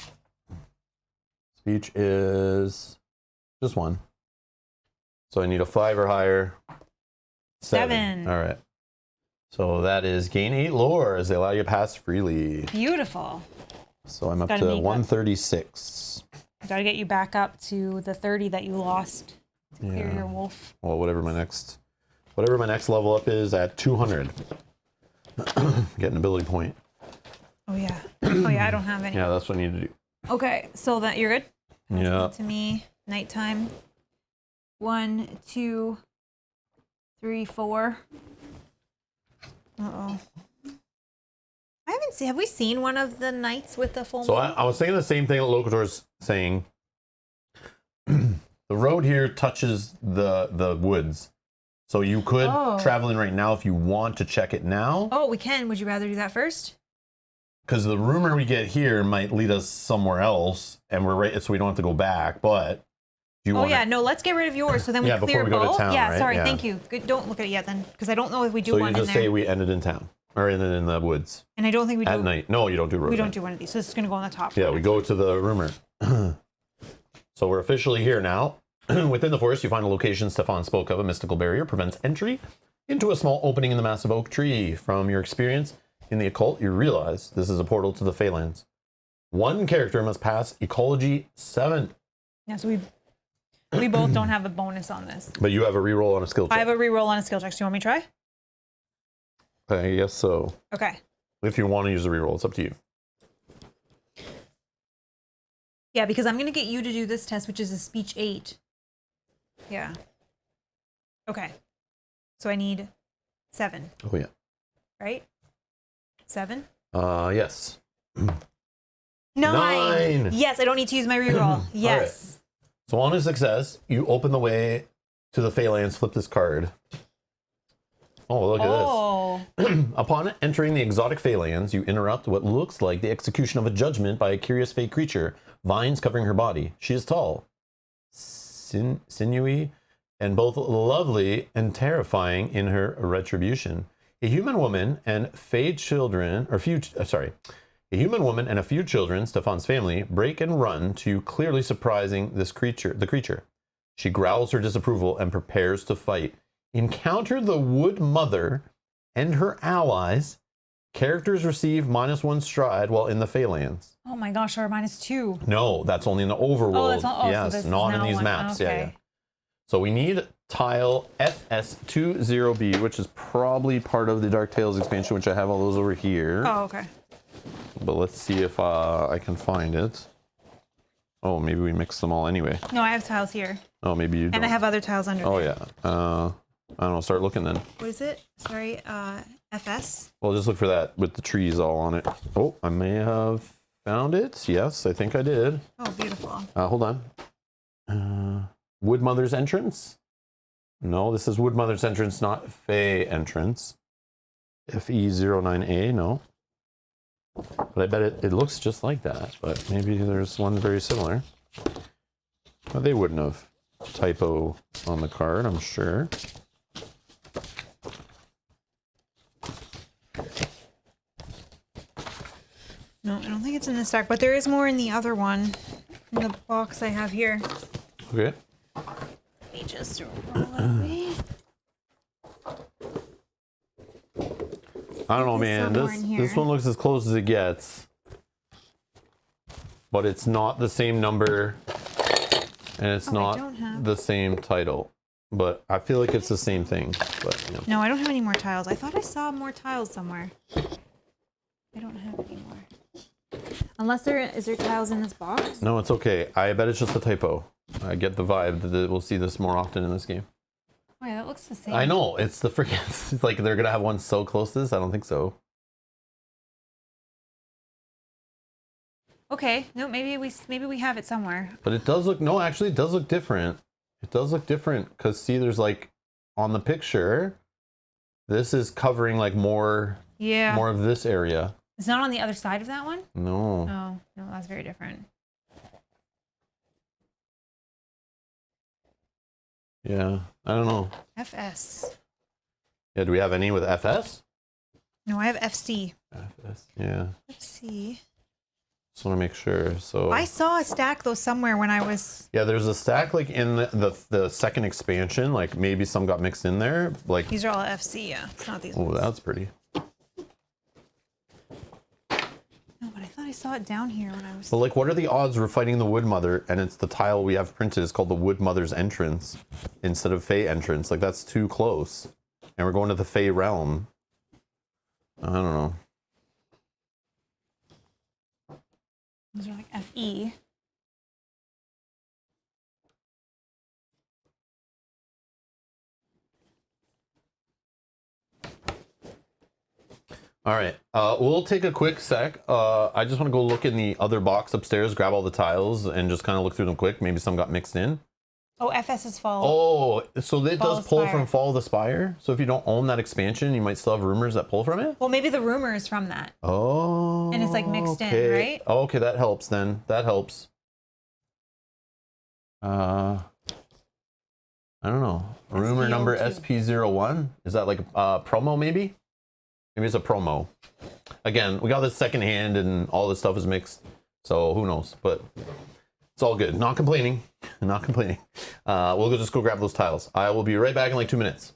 Speech is just 1. So I need a 5 or higher. 7. All right. So that is gain 8 lore as they allow you to pass freely. Beautiful. So I'm up to 136. I gotta get you back up to the 30 that you lost to clear your wolf. Well, whatever my next level up is at 200. Get an ability point. Oh yeah. Oh yeah, I don't have any. Yeah, that's what I need to do. Okay, so that you're good? Yeah. To me, nighttime. 1, 2, 3, 4. Uh-oh. I haven't seen, have we seen one of the knights with the full So moon? I was saying the same thing that Locator's saying. The road here touches the woods. So you could travel in right now if you want to check it now. Oh, we can. Would you rather do that first? Because the rumor we get here might lead us somewhere else, and we're right, so we don't have to go back. But do you want? Yeah, no. Let's get rid of yours, so then we Yeah, clear before we go to both. town, Yeah, right? sorry. Yeah. Thank you. Good, don't look at it yet then, because I don't know if we do So one you in just there. say we ended in town or in the woods And I don't think we do. at night. No, you don't do road. We don't night. do one of these. So this is gonna go on the top. for Yeah, now. we go to the rumor. So we're officially here now. Within the forest, you find a location Stefan spoke of. A mystical barrier prevents entry into a small opening in the massive oak tree. From your experience in the occult, you realize this is a portal to the Feylands. One character must pass Ecology 7. Yeah, so we both don't have a bonus on this. But you have a reroll on a skill check. I have a reroll on a skill check. So you want me to try? I guess so. Okay. If you want to use a reroll, it's up to you. Yeah, because I'm gonna get you to do this test, which is a speech 8. Yeah. Okay. So I need 7. Oh yeah. Right? 7? Yes. 9. Yes, I don't need to use my reroll. Yes. So on a success, you open the way to the Feylands. Flip this card. Oh, look at this. Upon entering the exotic Feylands, you interrupt what looks like the execution of a judgment by a curious fey creature, vines covering her body. She is tall, sinewy, and both lovely and terrifying in her retribution. A human woman and a human woman and a few children, Stefan's family, break and run to clearly surprising the creature. She growls her disapproval and prepares to fight. Encounter the Wood Mother and her allies. Characters receive -1 stride while in the Feylands. Oh my gosh, or -2. No, that's only in the overworld. So this not is in now these one. maps. Okay. Yeah. So we need tile FS20B, which is probably part of the Dark Tales expansion, which I have all those over here. Oh, okay. But let's see if I can find it. Oh, maybe we mixed them all anyway. No, I have tiles here. Oh, maybe you don't. And I have other tiles under Oh, there. yeah. I don't know. Start looking then. What is it? Sorry, FS? Well, just look for that with the trees all on it. Oh, I may have found it. Yes, I think I did. Oh, beautiful. Hold on. Wood Mother's Entrance? No, this is Wood Mother's Entrance, not Fey Entrance. FE09A, no. But I bet it looks just like that, but maybe there's one very similar. Well, they wouldn't have typo on the card, I'm sure. No, I don't think it's in this stack, but there is more in the other one. In the box I have here. Okay. Let me just roll it away. I don't know, There's man. some more in This here. one looks as close as it gets. But it's not the same number. And it's I not don't have- the same title. But I feel like it's the same thing. But you know. No, I don't have any more tiles. I thought I saw more tiles somewhere. I don't have any more. Unless is there tiles in this box? No, it's okay. I bet it's just a typo. I get the vibe that we'll see this more often in this game. Oh yeah, that looks the same. I know. It's the freaking... It's like they're going to have one so close to this. I don't think so. Okay, no, maybe we have it somewhere. But it does look... No, actually, it does look different. It does look different. Because, see, there's like... On the picture, this is covering like more of this area. It's not on the other side of that one? No. Oh, no, that's very different. Yeah, I don't know. FS. Yeah, do we have any with FS? No, I have FC. FS, yeah. FC. Just want to make sure. So I saw a stack though somewhere when I was. yeah, there's a stack like in the second expansion. Like maybe some got mixed in there. Like These are all FC, yeah. It's not these oh, ones. that's pretty. No, but I thought I saw it down here when I was. But like, what are the odds we're fighting the Wood Mother and it's the tile we have printed is called the Wood Mother's Entrance instead of Fey Entrance? Like that's too close, and we're going to the Fey realm. I don't know. These are like FE. All right, we'll take a quick sec. I just want to go look in the other box upstairs, grab all the tiles, and just kind of look through them quick. Maybe some got mixed in. Oh, FS is fall. Oh, so it does pull from Fall of the Spire? So if you don't own that expansion, you might still have rumors that pull from it? Well, maybe the rumor is from that. Oh. And it's like mixed in, right? Oh, okay, that helps then. That helps. I don't know. Rumor number SP01? Is that like a promo maybe? Maybe it's a promo. Again, we got this secondhand and all this stuff is mixed. So who knows? But it's all good. Not complaining. Not complaining. We'll just go grab those tiles. I will be right back in like 2 minutes.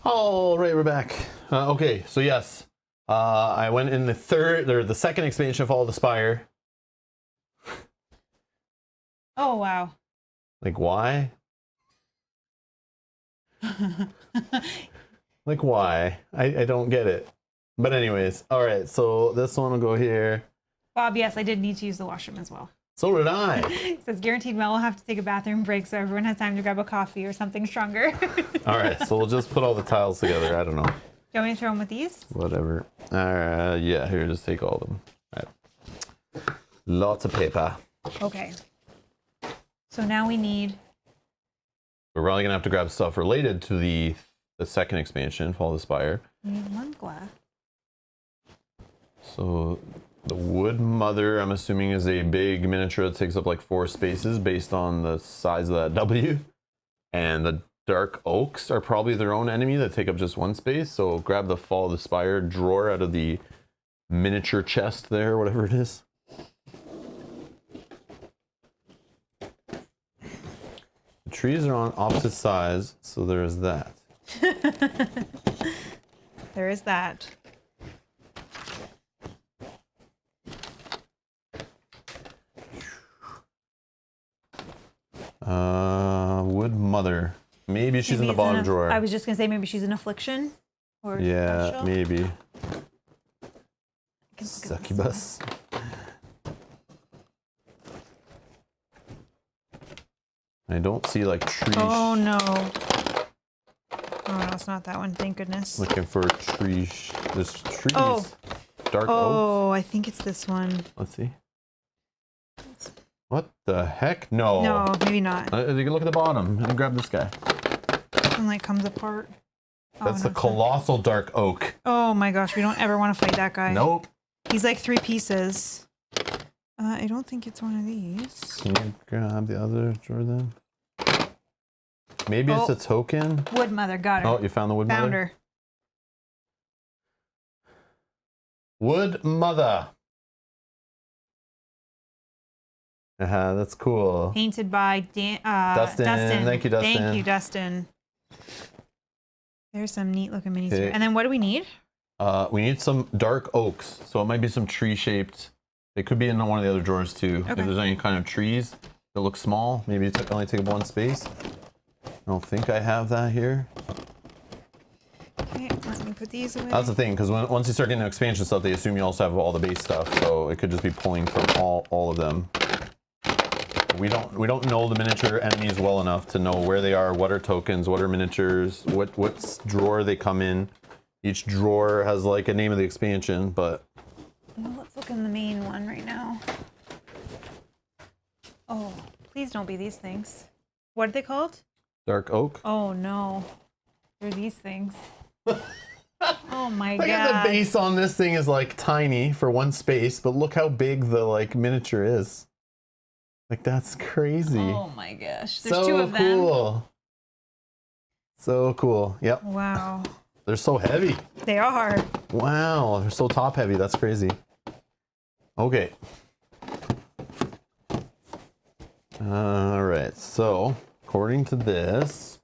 All right, we're back. Okay, so yes, I went in the second expansion of Fall of the Spire. Oh, wow. Like, why? Like, why? I don't get it. But anyways, all right, so this one will go here. Bob, yes, I did need to use the washroom as well. So did I. It says, guaranteed Mel will have to take a bathroom break so everyone has time to grab a coffee or something stronger. All right, so we'll just put all the tiles together. I don't know. Do you want me to throw them with these? Whatever. Yeah, here, just take all of them. All right. Lots of paper. Okay. So now we need... We're probably going to have to grab stuff related to the second expansion, Fall of the Spire. We need one glass. So the Wood Mother, I'm assuming, is a big miniature that takes up like 4 spaces based on the size of that W. And the Dark Oaks are probably their own enemy that take up just 1 space. So grab the Fall of the Spire drawer out of the miniature chest there, whatever it is. The trees are on opposite sides, so there's that. There is that. Wood mother. Maybe she's in the bottom drawer. I was just gonna say maybe she's an affliction. Or yeah, special. maybe. Succubus. I don't see like trees. Oh no. Oh no, it's not that one. Thank goodness. Looking for trees. There's trees. Oh. Dark oak. Oh, I think it's this one. Let's see. What the heck? No. No, maybe not. You can look at the bottom and grab this guy. And like comes apart. That's no, the colossal dark oak. Oh my gosh, we don't ever want to fight that guy. Nope. He's like 3 pieces. I don't think it's one of these. Can you grab the other drawer then? Maybe it's a token. Wood mother, got her. Oh, you found the wood mother? Found her. Wood mother. That's cool. Painted by Dustin. Thank you, Dustin. Thank you, Dustin. There's some neat looking minis here. And then what do we need? We need some dark oaks. So it might be some tree shaped. It could be in one of the other drawers too. Okay. If there's any kind of trees that look small, maybe it only take up 1 space. I don't think I have that here. Okay, let me put these away. That's the thing, because once you start getting expansion stuff, they assume you also have all the base stuff. So it could just be pulling from all of them. We don't know the miniature enemies well enough to know where they are, what are tokens, what are miniatures, what drawer they come in. Each drawer has like a name of the expansion, but Well, let's look in the main one right now. Oh, please don't be these things. What are they called? dark oak. Oh no, they're these things. Oh my Look god. at the base on this thing is like tiny for 1 space, but look how big the like miniature is. Like that's crazy. Oh my gosh. There's so 2 of them. cool. So cool. Yep. Wow. They're so heavy. They are. Wow, they're so top heavy. That's crazy. Okay. All right. So, according to this,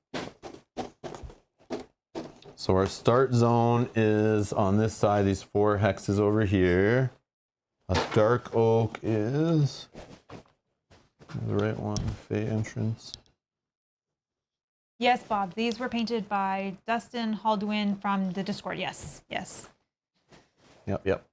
so our start zone is on this side, these 4 hexes over here. A dark oak is the right one, Fey entrance. Yes, Bob. These were painted by Dustin Haldwin from the Discord. Yes. Yes. Yep.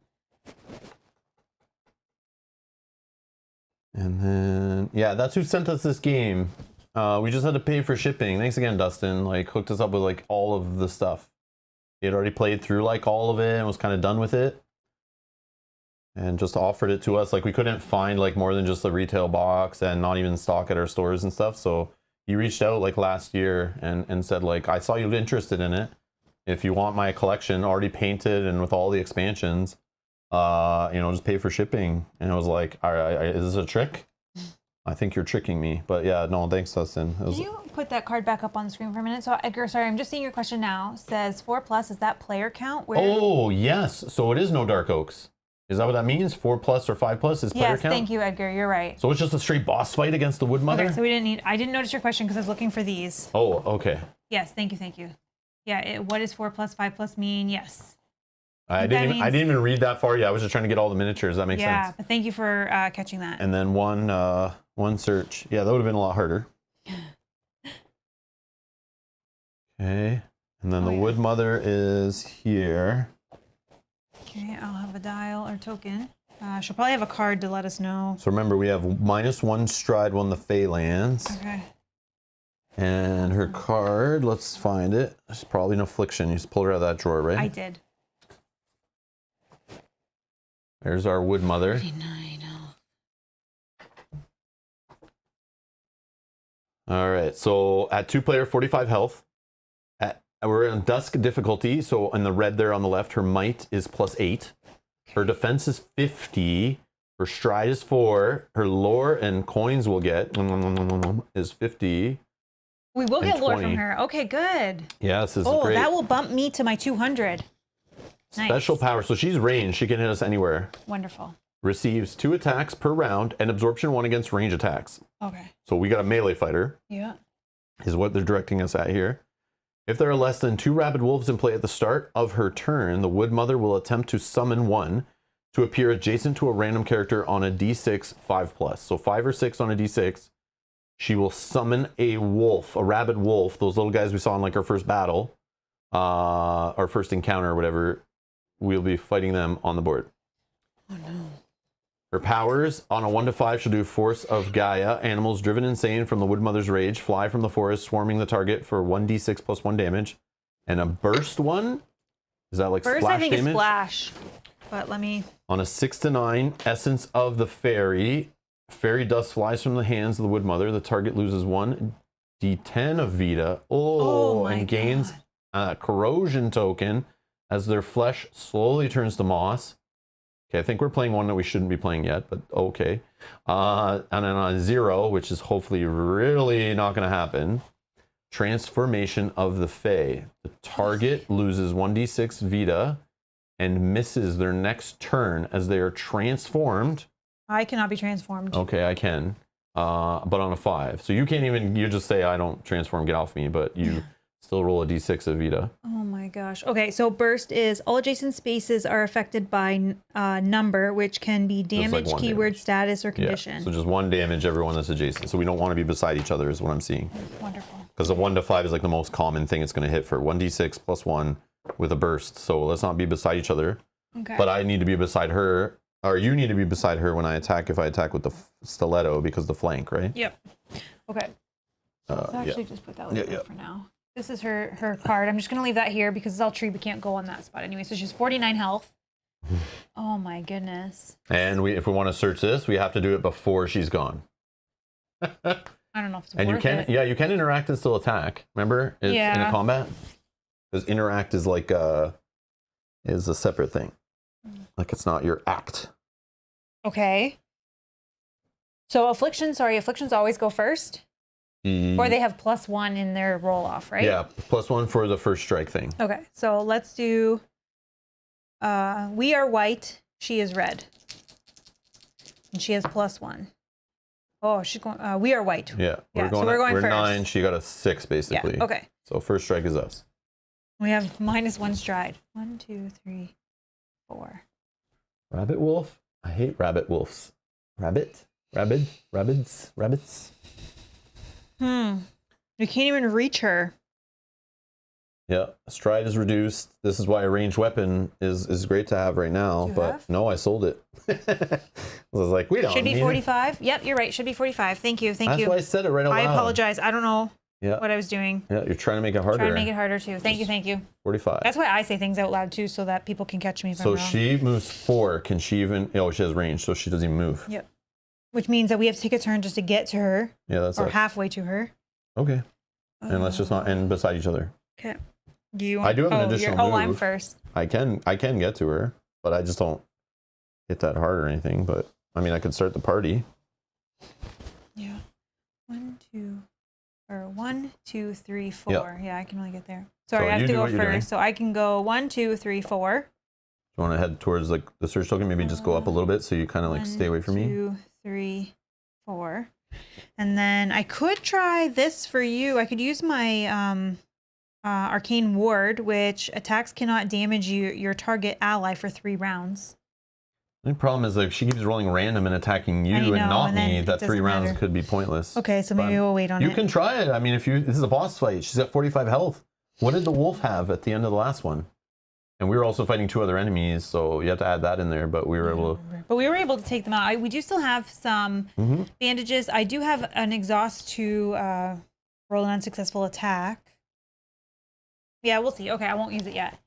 And then, yeah, that's who sent us this game. We just had to pay for shipping. Thanks again, Dustin. Like, hooked us up with like all of the stuff. He had already played through like all of it and was kind of done with it. And just offered it to us. Like, we couldn't find like more than just the retail box and not even stock at our stores and stuff. So he reached out like last year and said like, I saw you interested in it. If you want my collection already painted and with all the expansions, just pay for shipping. And it was like, all right, is this a trick? I think you're tricking me. But yeah, no, thanks, Dustin. Can you put that card back up on the screen for a minute? So Edgar, sorry, I'm just seeing your question now. Says 4+, is that player count? Oh, yes. So it is no dark oaks. Is that what that means? 4+ or 5+ is player count? Yes, thank you, Edgar. You're right. So it's just a straight boss fight against the Wood Mother? Okay, so I didn't notice your question because I was looking for these. Oh, okay. Yes, thank you. Yeah, what does 4+, 5+ mean? Yes. I didn't even read that far. Yeah, I was just trying to get all the miniatures. That makes sense. Yeah, but thank you for catching that. And then one search. Yeah, that would have been a lot harder. Okay. And then the Wood Mother is here. Okay, I'll have a dial or token. She'll probably have a card to let us know. So remember, we have -1 stride, 1 the Fey lands. Okay. And her card, let's find it. It's probably an Affliction. You just pulled her out of that drawer, right? I did. There's our Wood Mother. 39. All right, so at 2-player, 45 health. We're in Dusk difficulty, so in the red there on the left, her might is +8. Her defense is 50. Her stride is 4. Her lore and coins we'll get is 50. We will get lore 20. from her. Okay, good. Yes, this is Oh, great. that will bump me to my 200. Special power. So she's ranged. She can hit us anywhere. Wonderful. Receives 2 attacks per round and absorption 1 against range attacks. Okay. So we got a melee fighter. Yeah. is what they're directing us at here. If there are less than 2 rabid wolves in play at the start of her turn, the Wood Mother will attempt to summon one to appear adjacent to a random character on a d6 5+. So 5 or 6 on a d6. She will summon a wolf, a rabid wolf. Those little guys we saw in like our first battle, our first encounter or whatever. We'll be fighting them on the board. Oh no. Her powers, on a 1 to 5, she'll do Force of Gaia. Animals driven insane from the Wood Mother's rage fly from the forest, swarming the target for 1d6 plus 1 damage. And a burst one? Is that like Burst, splash I think, damage? is splash. But let me... On a 6 to 9, Essence of the Fairy. Fairy dust flies from the hands of the Wood Mother. The target loses 1 d10 of Vita. Oh my and gains God. a corrosion token as their flesh slowly turns to moss. Okay, I think we're playing one that we shouldn't be playing yet, but okay. And then on 0, which is hopefully really not going to happen, Transformation of the Fae. The target loses 1d6 Vita and misses their next turn as they are transformed. I cannot be transformed. Okay, I can, but on a 5. So you can't even, you just say, I don't transform, get off me, but you still roll a d6 of Vita. Oh my gosh. Okay, so burst is all adjacent spaces are affected by number, which can be damage, one keyword, damage. status, or condition. Yeah, so just 1 damage everyone that's adjacent. So we don't want to be beside each other is what I'm seeing. Wonderful. Because a 1 to 5 is like the most common thing it's going to hit for 1d6 plus 1 with a burst. So let's not be beside each other. Okay. But I need to be beside her, or you need to be beside her when I attack, if I attack with the stiletto, because the flank, right? Yep. Okay. Let's actually just put that like Yeah. for now. This is her card. I'm just going to leave that here because it's all tree. We can't go on that spot anyway. So she's 49 health. Oh my goodness. And if we want to search this, we have to do it before she's gone. I don't know if it's And worth it. you can interact and still attack. Remember? It's in a combat. Because interact is like is a separate thing. Like it's not your act. Okay. So afflictions always go first? Or they have +1 in their roll off, right? Yeah, +1 for the first strike thing. Okay, so let's do we are white, she is red. And she has +1. Oh, she's going we are white. Yeah, so we're going we're first. 9, she got a 6 basically. Yeah, okay. So first strike is us. We have -1 stride. 1, 2, 3, 4. Rabbit wolf? I hate rabbit wolves. Rabbits. You can't even reach her. Yeah, stride is reduced. This is why a ranged weapon is great to have right now. But no, I sold it. I was like, we don't Should be need 45. Yep, you're right. Should be 45. Thank you. That's why I said it right out loud. I apologize. I don't know what I was doing. Yeah, you're trying to make it harder. Trying to make it harder too. Thank you. 45. That's why I say things out loud too, so that people can catch me if I'm So wrong. she moves 4. Can she even? Oh, she has range, so she doesn't even move. Yep. Which means that we have to take a turn just to get to her. Yeah, that's or halfway to her. Okay. And let's just not end beside each other. Okay. I do have an additional move. Oh, I'm first. I can get to her, but I just don't hit that hard or anything. But I mean, I could start the party. Yeah. 1, 2, 3, 4. Yep. Yeah, I can really get there. Sorry, So I have you to do go what you're doing. first. So I can go 1, 2, 3, 4. Do you want to head towards like the search token? Maybe just go up a little bit so you kind of like stay away from me. 2, 3, 4. And then I could try this for you. I could use my arcane ward, which attacks cannot damage your target ally for 3 rounds. The only problem is like she keeps rolling random and attacking you and not and then me. it That 3 doesn't rounds matter. could be pointless. Okay, so maybe we'll wait on it. You can try it. I mean, this is a boss fight. She's got 45 health. What did the wolf have at the end of the last one? And we were also fighting 2 other enemies, so you have to add that in there. But we were able to. But we were able to take them out. We do still have some bandages. I do have an exhaust to roll an unsuccessful attack. Yeah, we'll see. Okay, I won't use it yet.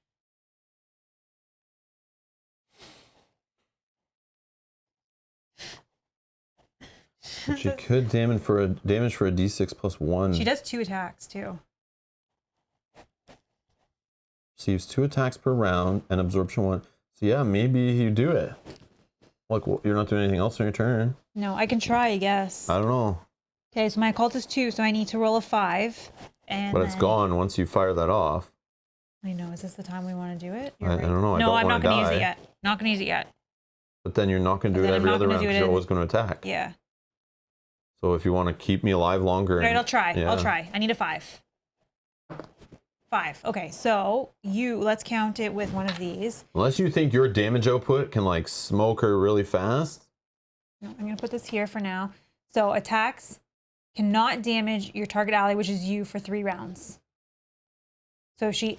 She could damage for a d6 plus 1. She does 2 attacks too. Receives 2 attacks per round and absorption 1. So yeah, maybe you do it. Like you're not doing anything else on your turn. No, I can try, I guess. I don't know. Okay, so my occult is 2, so I need to roll a 5. But it's gone once you fire that off. I know. Is this the time we want to do it? I don't know. No, I'm not going to use die. it yet. Not going to use it yet. But then you're not going to do it every other round because you're always going to attack. Yeah. So if you want to keep me alive longer. All right, I'll try. Yeah. I'll try. I need a 5. 5. Okay, so let's count it with one of these. Unless you think your damage output can like smoke her really fast. No, I'm going to put this here for now. So attacks cannot damage your target ally, which is you, for 3 rounds. So she's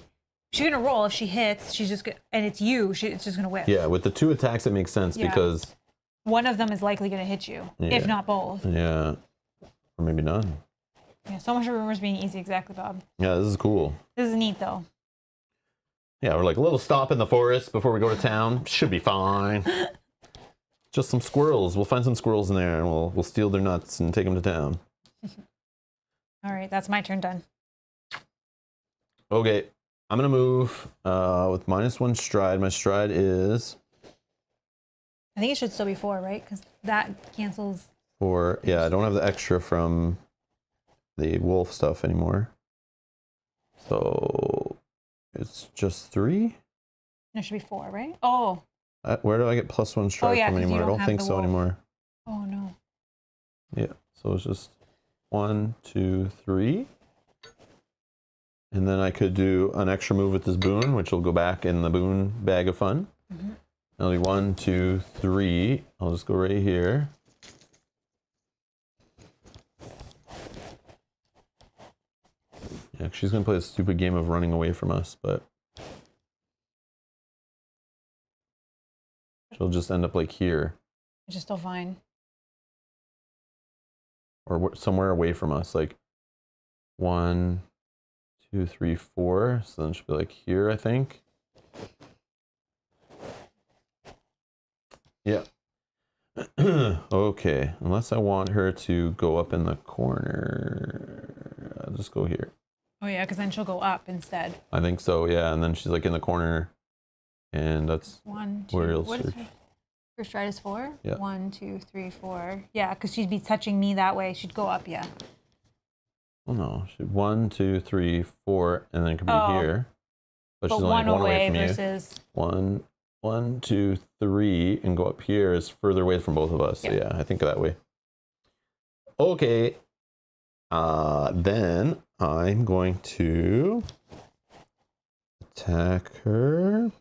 going to roll. If she hits, she's just going to, and it's you, it's just going to whiff. Yeah, with the 2 attacks, it makes sense because one of them is likely going to hit you, if not both. Yeah, or maybe none. Yeah, so much for rumors being easy. Exactly, Bob. Yeah, this is cool. This is neat, though. Yeah, we're like a little stop in the forest before we go to town. Should be fine. Just some squirrels. We'll find some squirrels in there and we'll steal their nuts and take them to town. All right, that's my turn done. Okay, I'm gonna move with -1 stride. My stride is I think it should still be 4, right? Because that cancels. 4. Yeah, I don't have the extra from the wolf stuff anymore. So it's just 3? It should be 4, right? Oh. Where do I get +1 stride yeah, from 'cause you anymore? I don't don't have think the so wolf. anymore. Oh, no. Yeah, so it's just 1, 2, 3. And then I could do an extra move with this boon, which will go back in the boon bag of fun. Mm-hmm. That'll be 1, 2, 3. I'll just go right here. Yeah, she's gonna play a stupid game of running away from us, but she'll just end up like here. Which is still fine. Or somewhere away from us, like 1, 2, 3, 4. So then she'll be like here, I think. Yeah. Okay, unless I want her to go up in the corner, I'll just go here. Oh, yeah, because then she'll go up instead. I think so, yeah. And then she's like in the corner, and that's 1, 2. where you'll What is search. her stride is 4? Yeah. 1, 2, 3, 4. Yeah, because she'd be touching me that way. She'd go up, yeah. Oh no, 1, 2, 3, 4, and then it could be here. But she's only one like 1 away from versus... you. 1, 2, 3, and go up here is further away from both of us. So yeah, I think that way. Okay. Then I'm going to attack her.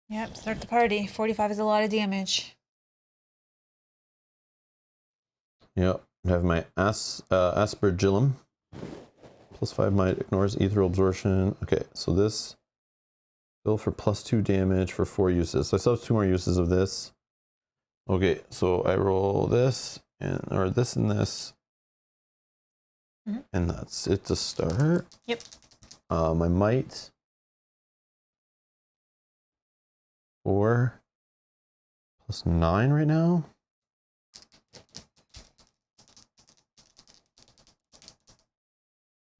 Yep, start the party. 45 is a lot of damage. Yep. I have my Aspergillum. +5 might ignores ethereal absorption. Okay, so this go for +2 damage for 4 uses. So I still have 2 more uses of this. Okay, so I roll this or this and this. And that's it to start. Yep. My might 4 +9 right now.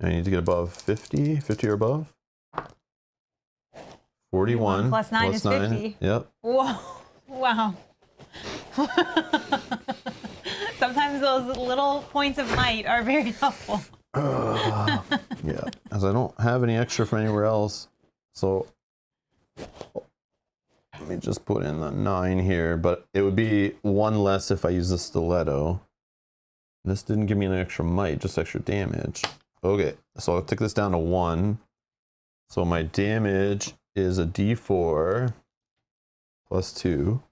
I need to get above 50 or above. 41 +9 is 50. Yep. Whoa. Wow. Sometimes those little points of might are very helpful. Yeah, as I don't have any extra from anywhere else, so let me just put in the 9 here, but it would be 1 less if I use the stiletto. This didn't give me an extra might, just extra damage. Okay, so I'll take this down to 1. So my damage is a d4 +2.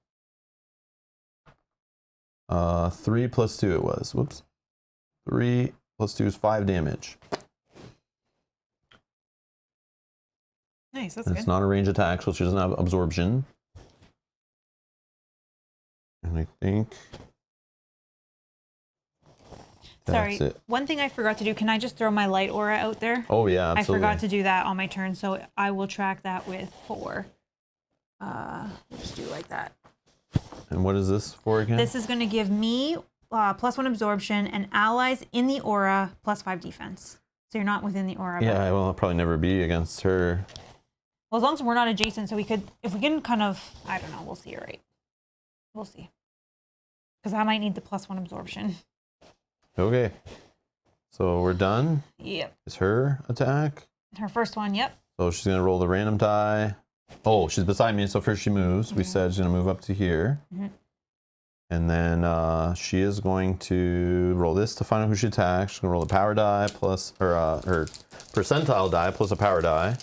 3 + 2 it was. Whoops. 3 + 2 is 5 damage. Nice, that's And good. it's not a range attack, so she doesn't have absorption. And I think Sorry, that's it. one thing I forgot to do. Can I just throw my light aura out there? Oh yeah, absolutely. I forgot to do that on my turn, so I will track that with 4. Just do like that. And what is this for again? This is going to give me +1 absorption and allies in the aura +5 defense. So you're not within the aura. Yeah, but... I will probably never be against her. Well, as long as we're not adjacent, so we could, if we can kind of, I don't know, we'll see, right? We'll see. Because I might need the +1 absorption. Okay. So we're done. Yep. It's her attack. Her first one, yep. So she's gonna roll the random die. Oh, she's beside me, so first she moves. We said she's gonna move up to here. And then she is going to roll this to find out who she attacks. She's going to roll a power die plus, or her percentile die plus a power die.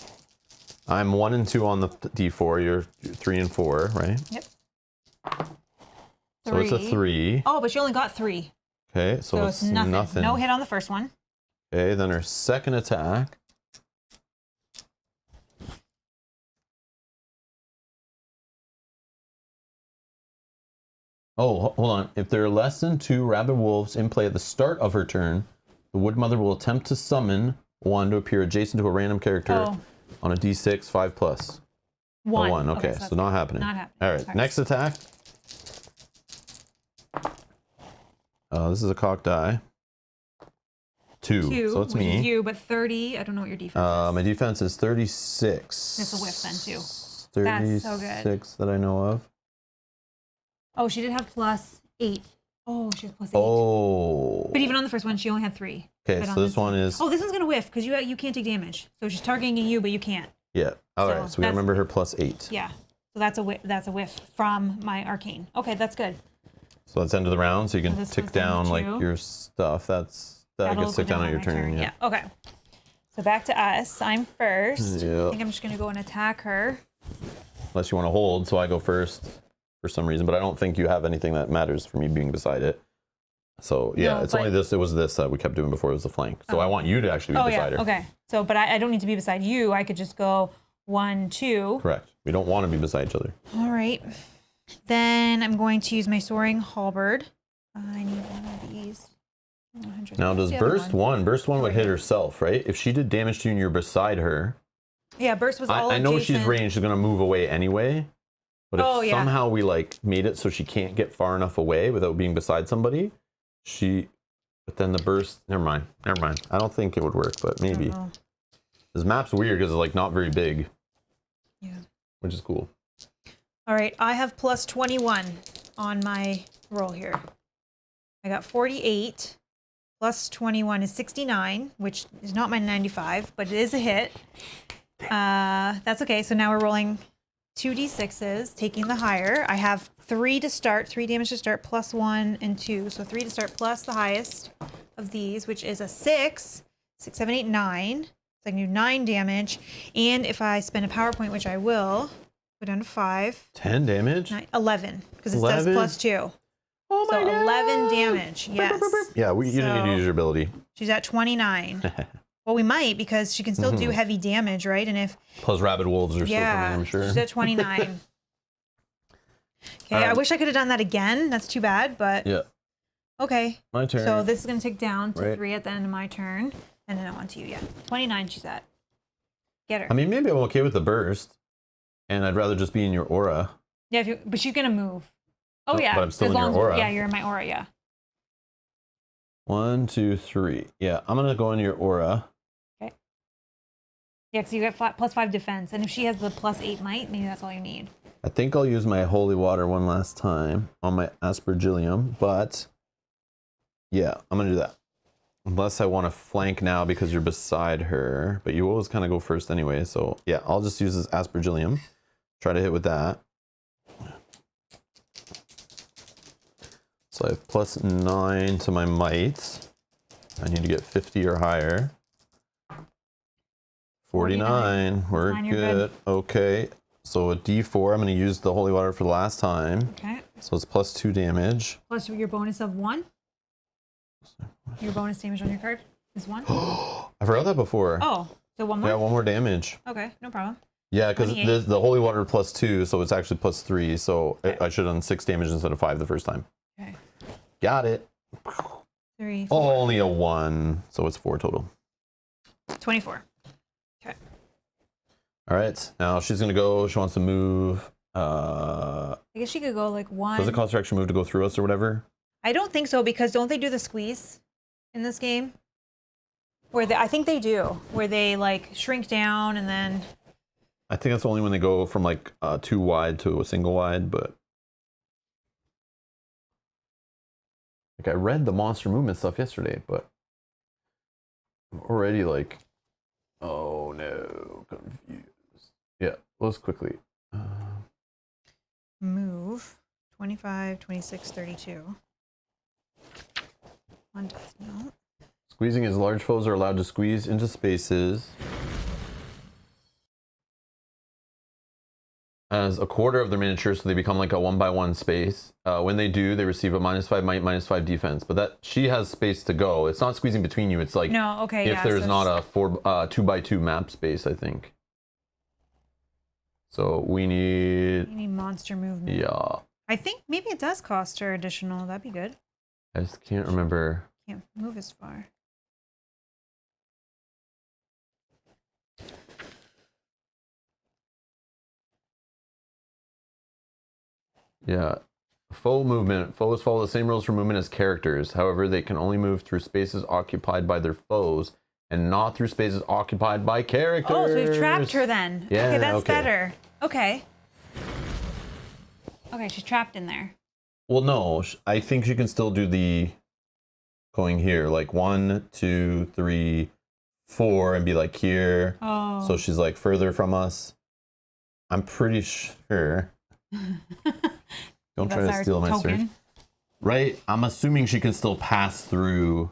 I'm 1 and 2 on the D4. You're 3 and 4, right? Yep. So it's a 3. Oh, but she only got 3. Okay, so it's nothing. No hit on the first one. Okay, then her second attack. Oh, hold on. If there are less than 2 rabid wolves in play at the start of her turn, the Wood Mother will attempt to summon one to appear adjacent to a random character on a D6 5 plus. 1. 1. Okay, so not happening. Not happening. All right, next attack. This is a cock die. 2. So it's me. Is you, but 30. I don't know what your defense is. My defense is 36. It's a whiff then too. 36 That's so good. that I know of. Oh, she did have plus 8. Oh, she has plus 8. Oh. But even on the first one, she only had 3. Okay, so this one is. Oh, this one's gonna whiff because you can't take damage. So she's targeting you, but you can't. Yeah. All right. So we remember her plus 8. Yeah. So that's a whiff. That's a whiff from my arcane. Okay, that's good. So that's end of the round. So you can tick down like your stuff. That gets ticked down on your turn. Yeah. Okay. So back to us. I'm first. Yeah. I think I'm just gonna go and attack her. Unless you want to hold, so I go first for some reason, but I don't think you have anything that matters for me being beside it. So yeah, No, it's only this. It was this that we kept doing before. It was the flank. So I want you to actually be beside her. Okay. So, but I don't need to be beside you. I could just go 1, 2. Correct. We don't want to be beside each other. All right. Then I'm going to use my soaring halberd. I need one of these. Now, does burst one would hit herself, right? If she did damage to you and you're beside her. Yeah, burst was all I know she's ranged. She's going to move away anyway. But if somehow we like made it so she can't get far enough away without being beside somebody, but then the burst, never mind. I don't think it would work, but maybe. This map's weird because it's like not very big. Yeah. Which is cool. All right, I have plus 21 on my roll here. I got 48. Plus 21 is 69, which is not my 95, but it is a hit. That's okay. So now we're rolling 2d6s, taking the higher. I have 3 to start, 3 damage to start, plus 1 and 2. So 3 to start plus the highest of these, which is a 6. 6, 7, 8, 9. So I can do 9 damage. And if I spend a power point, which I will, go down to 5. 10 damage? 9, 11, because it says plus 2. Oh my God. 11 damage, yes. Yeah, you didn't need to use your ability. She's at 29. Well, we might, because she can still do heavy damage, right? And if plus rabid wolves are still coming, I'm sure. She's at 29. Okay, I wish I could have done that again. That's too bad, but yeah. Okay. My turn. So this is going to tick down to 3 at the end of my turn, and then on to you. Yeah, 29 she's at. Get her. I mean, maybe I'm okay with the burst, and I'd rather just be in your aura. Yeah, but she's going to move. Oh, yeah. But I'm still in your aura. Yeah, you're in my aura, yeah. 1, 2, 3. Yeah, I'm going to go in your aura. Okay. Yeah, because you get plus 5 defense, and if she has the plus 8 might, maybe that's all you need. I think I'll use my holy water one last time on my aspergillium, but yeah, I'm going to do that. Unless I want to flank now because you're beside her, but you always kind of go first anyway. So yeah, I'll just use this aspergillium. Try to hit with that. So I have plus 9 to my might. I need to get 50 or higher. 49. We're good. Okay. So a D4. I'm going to use the holy water for the last time. Okay. So it's plus 2 damage. Plus your bonus of 1. Your bonus damage on your card is 1. I forgot that before. Oh, so 1 more? Yeah, 1 more damage. Okay, no problem. Yeah, because the holy water plus 2, so it's actually plus 3. So I should have done 6 damage instead of 5 the first time. Okay. Got it. 3, 4. Oh, only a 1, so it's 4 total. 24. Okay. All right, now she's gonna go. She wants to move. I guess she could go like 1. Does it cost her extra move to go through us or whatever? I don't think so, because don't they do the squeeze in this game? I think they do, where they like shrink down and then. I think that's only when they go from like 2 wide to a single wide, but. Like I read the monster movement stuff yesterday, but I'm already like, oh no, confused. Yeah, let's quickly. Move 25, 26, 32. One death note. Squeezing is large foes are allowed to squeeze into spaces as a quarter of their miniature, so they become like a 1x1 space. When they do, they receive a -5 might, -5 defense. But that she has space to go. It's not squeezing between you. It's like No, okay, if there's not a 2x2 map space, I think. So we need. You need monster movement. Yeah. I think maybe it does cost her additional. That'd be good. I just can't remember. Can't move as far. Yeah. Foe movement. Foes follow the same rules for movement as characters. However, they can only move through spaces occupied by their foes and not through spaces occupied by characters. Oh, so we've trapped her then. Yeah, okay, that's okay. better. Okay. Okay, she's trapped in there. Well, no. I think she can still do the going here. Like 1, 2, 3, 4 and be like here. Oh. So she's like further from us. I'm pretty sure. Don't try to steal my search. Right? I'm assuming she can still pass through.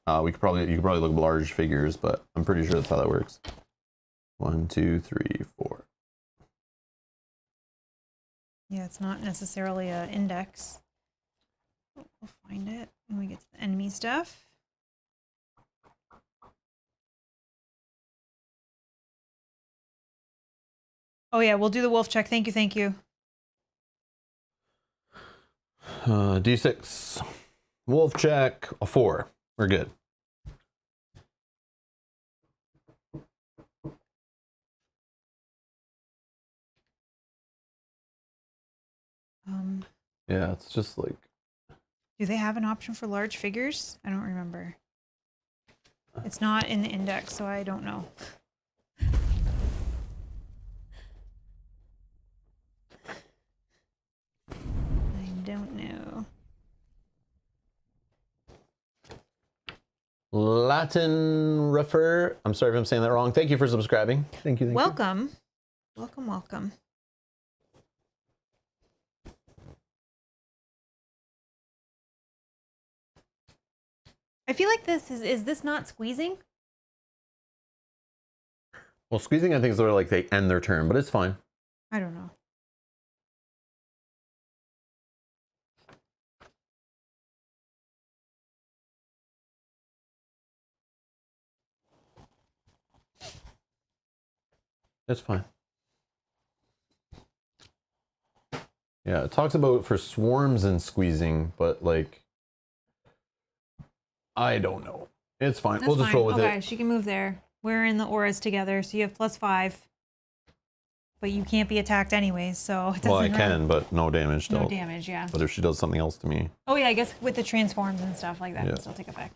You could probably look at large figures, but I'm pretty sure that's how that works. 1, 2, 3, 4. Yeah, it's not necessarily an index. We'll find it when we get to the enemy stuff. Oh yeah, we'll do the wolf check. Thank you, thank you. D6. Wolf check. A 4. We're good. Yeah, it's just like. Do they have an option for large figures? I don't remember. It's not in the index, so I don't know. I don't know. Latin refer. I'm sorry if I'm saying that wrong. Thank you for subscribing. Thank you. Welcome. Welcome, welcome. I feel like this is this not squeezing? Well, squeezing, I think, is sort of like they end their turn, but it's fine. I don't know. It's fine. Yeah, it talks about for swarms and squeezing, but like, I don't know. It's fine. We'll just roll with it. Okay, she can move there. We're in the auras together, so you have +5. But you can't be attacked anyways, so it doesn't Well, I matter. can, but no damage still. No damage, yeah. But if she does something else to me. Oh yeah, I guess with the transforms and stuff like that, Yeah. it'll still take effect.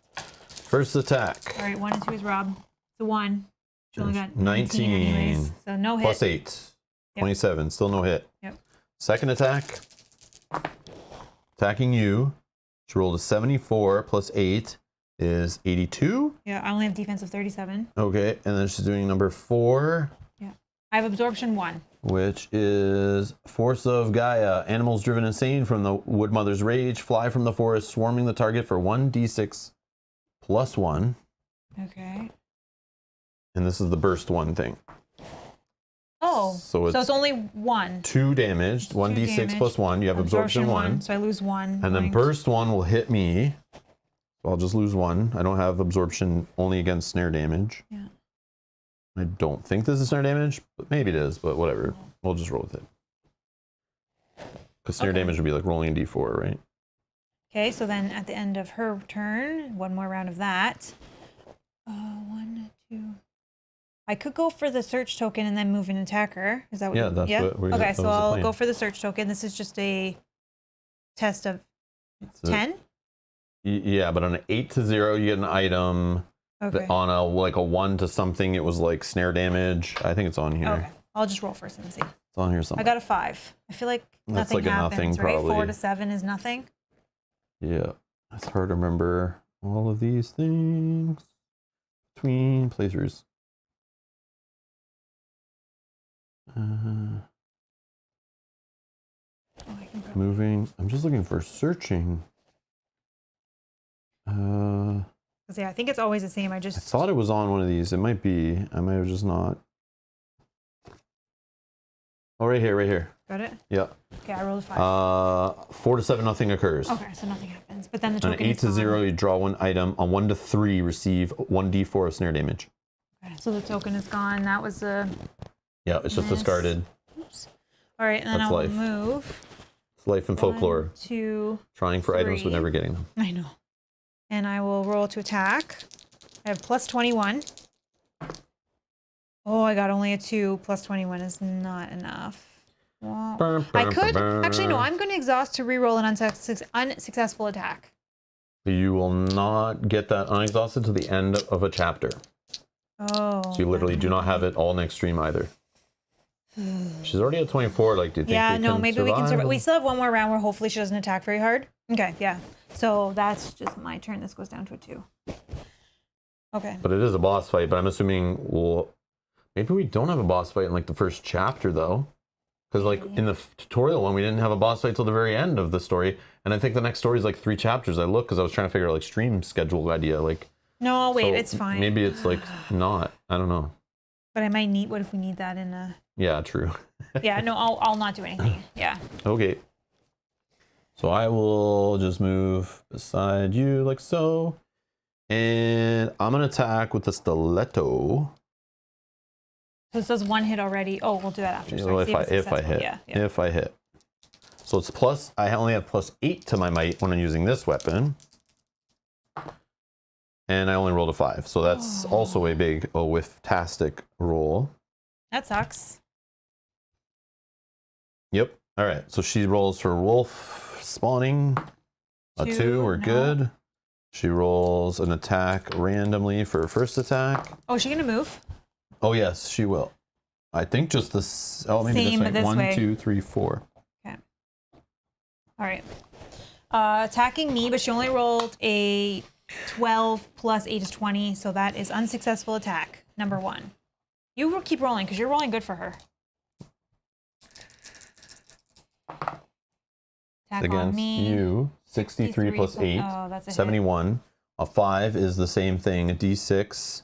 First attack. All right, 1 and 2 is Rob. The 1. She only got 19 anyways, so no hit. Plus 8. Yep. 27. Still no hit. Yep. Second attack. Attacking you. She rolled a 74 plus 8 is 82. Yeah, I only have defense of 37. Okay, and then she's doing number 4. Yeah. I have absorption 1. Which is Force of Gaia. Animals driven insane from the Wood Mother's rage fly from the forest, swarming the target for 1d6 plus 1. Okay. And this is the burst 1 thing. Oh, So it's only 1. 2 damaged, 1d6 damage. plus 1. You have absorption 1. So I lose 1. And then burst 1 will hit me. So I'll just lose 1. I don't have absorption only against snare damage. Yeah. I don't think this is snare damage, but maybe it is, but whatever. We'll just roll with it. Because snare damage would be like rolling a d4, right? Okay, so then at the end of her turn, 1 more round of that. 1, 2. I could go for the search token and then move and attack her. Is that what? Yeah, that's what we're Okay, that so was the I'll plan. go for the search token. This is just a test of 10. Yeah, but on an 8 to 0, you get an item. Okay. On a 1 to something, it was like snare damage. I think it's on here. Okay. I'll just roll first and see. It's on here somewhere. I got a 5. I feel like That's nothing like a happens, nothing, right? probably. 4 to 7 is nothing. Yeah, it's hard to remember all of these things between playthroughs. I can probably... Moving. I'm just looking for searching. Yeah, I think it's always the same. I I just thought it was on one of these. It might be. I might have just not. Oh, right here, right here. got it. Yeah. Okay, I rolled a 5. 4 to 7, nothing occurs. Okay, so nothing happens. But then the On token 8 is to gone. 0, you draw one item. On 1 to 3, receive 1d4 of snare damage. Okay, so the token is gone. That was a... Yeah, it's just Miss. discarded. Oops. All right, and then That's I'll life. move. It's life in folklore. 1, 2, Trying for items but 3. never getting them. I know. And I will roll to attack. I have plus 21. Oh, I got only a 2. Plus 21 is not enough. Well, I could... Actually, no, I'm going to exhaust to reroll an unsuccessful attack. You will not get that unexhausted to the end of a chapter. Oh. So you literally do not have it all next stream either. She's already at 24. Like, do you think Yeah, we no, can maybe survive? we can survive. We still have one more round where hopefully she doesn't attack very hard. Okay, yeah. So that's just my turn. This goes down to a 2. Okay. But it is a boss fight, but I'm assuming maybe we don't have a boss fight in like the first chapter though. Because like in the tutorial one, we didn't have a boss fight till the very end of the story. And I think the next story is like 3 chapters. I looked because I was trying to figure out like stream schedule idea. Like, No, wait, so it's fine. Maybe it's like not. I don't know. But I might need, what if we need that in a... Yeah, true. Yeah, no, I'll not do anything. Yeah. Okay. So I will just move beside you like so. And I'm going to attack with the stiletto. So it says 1 hit already. Oh, we'll do that after. You Sorry, know, see if I it's successful. hit. Yeah. If I hit. So it's plus, I only have plus 8 to my might when I'm using this weapon. And I only rolled a 5. So that's also a big whiff-tastic roll. That sucks. Yep. All right. So she rolls for wolf spawning. A 2, we're no. good. She rolls an attack randomly for her first attack. Oh, is she going to move? Oh, yes, she will. I think just this. Oh, maybe Same, this way. but this 1, way. 2, 3, 4. Okay. All right. Attacking me, but she only rolled a 12 plus 8 is 20. So that is unsuccessful attack, number 1. You will keep rolling because you're rolling good for her. Attack on Against me. you. 63 plus 8. Oh, that's a 71. A 5 is the same thing. A d6.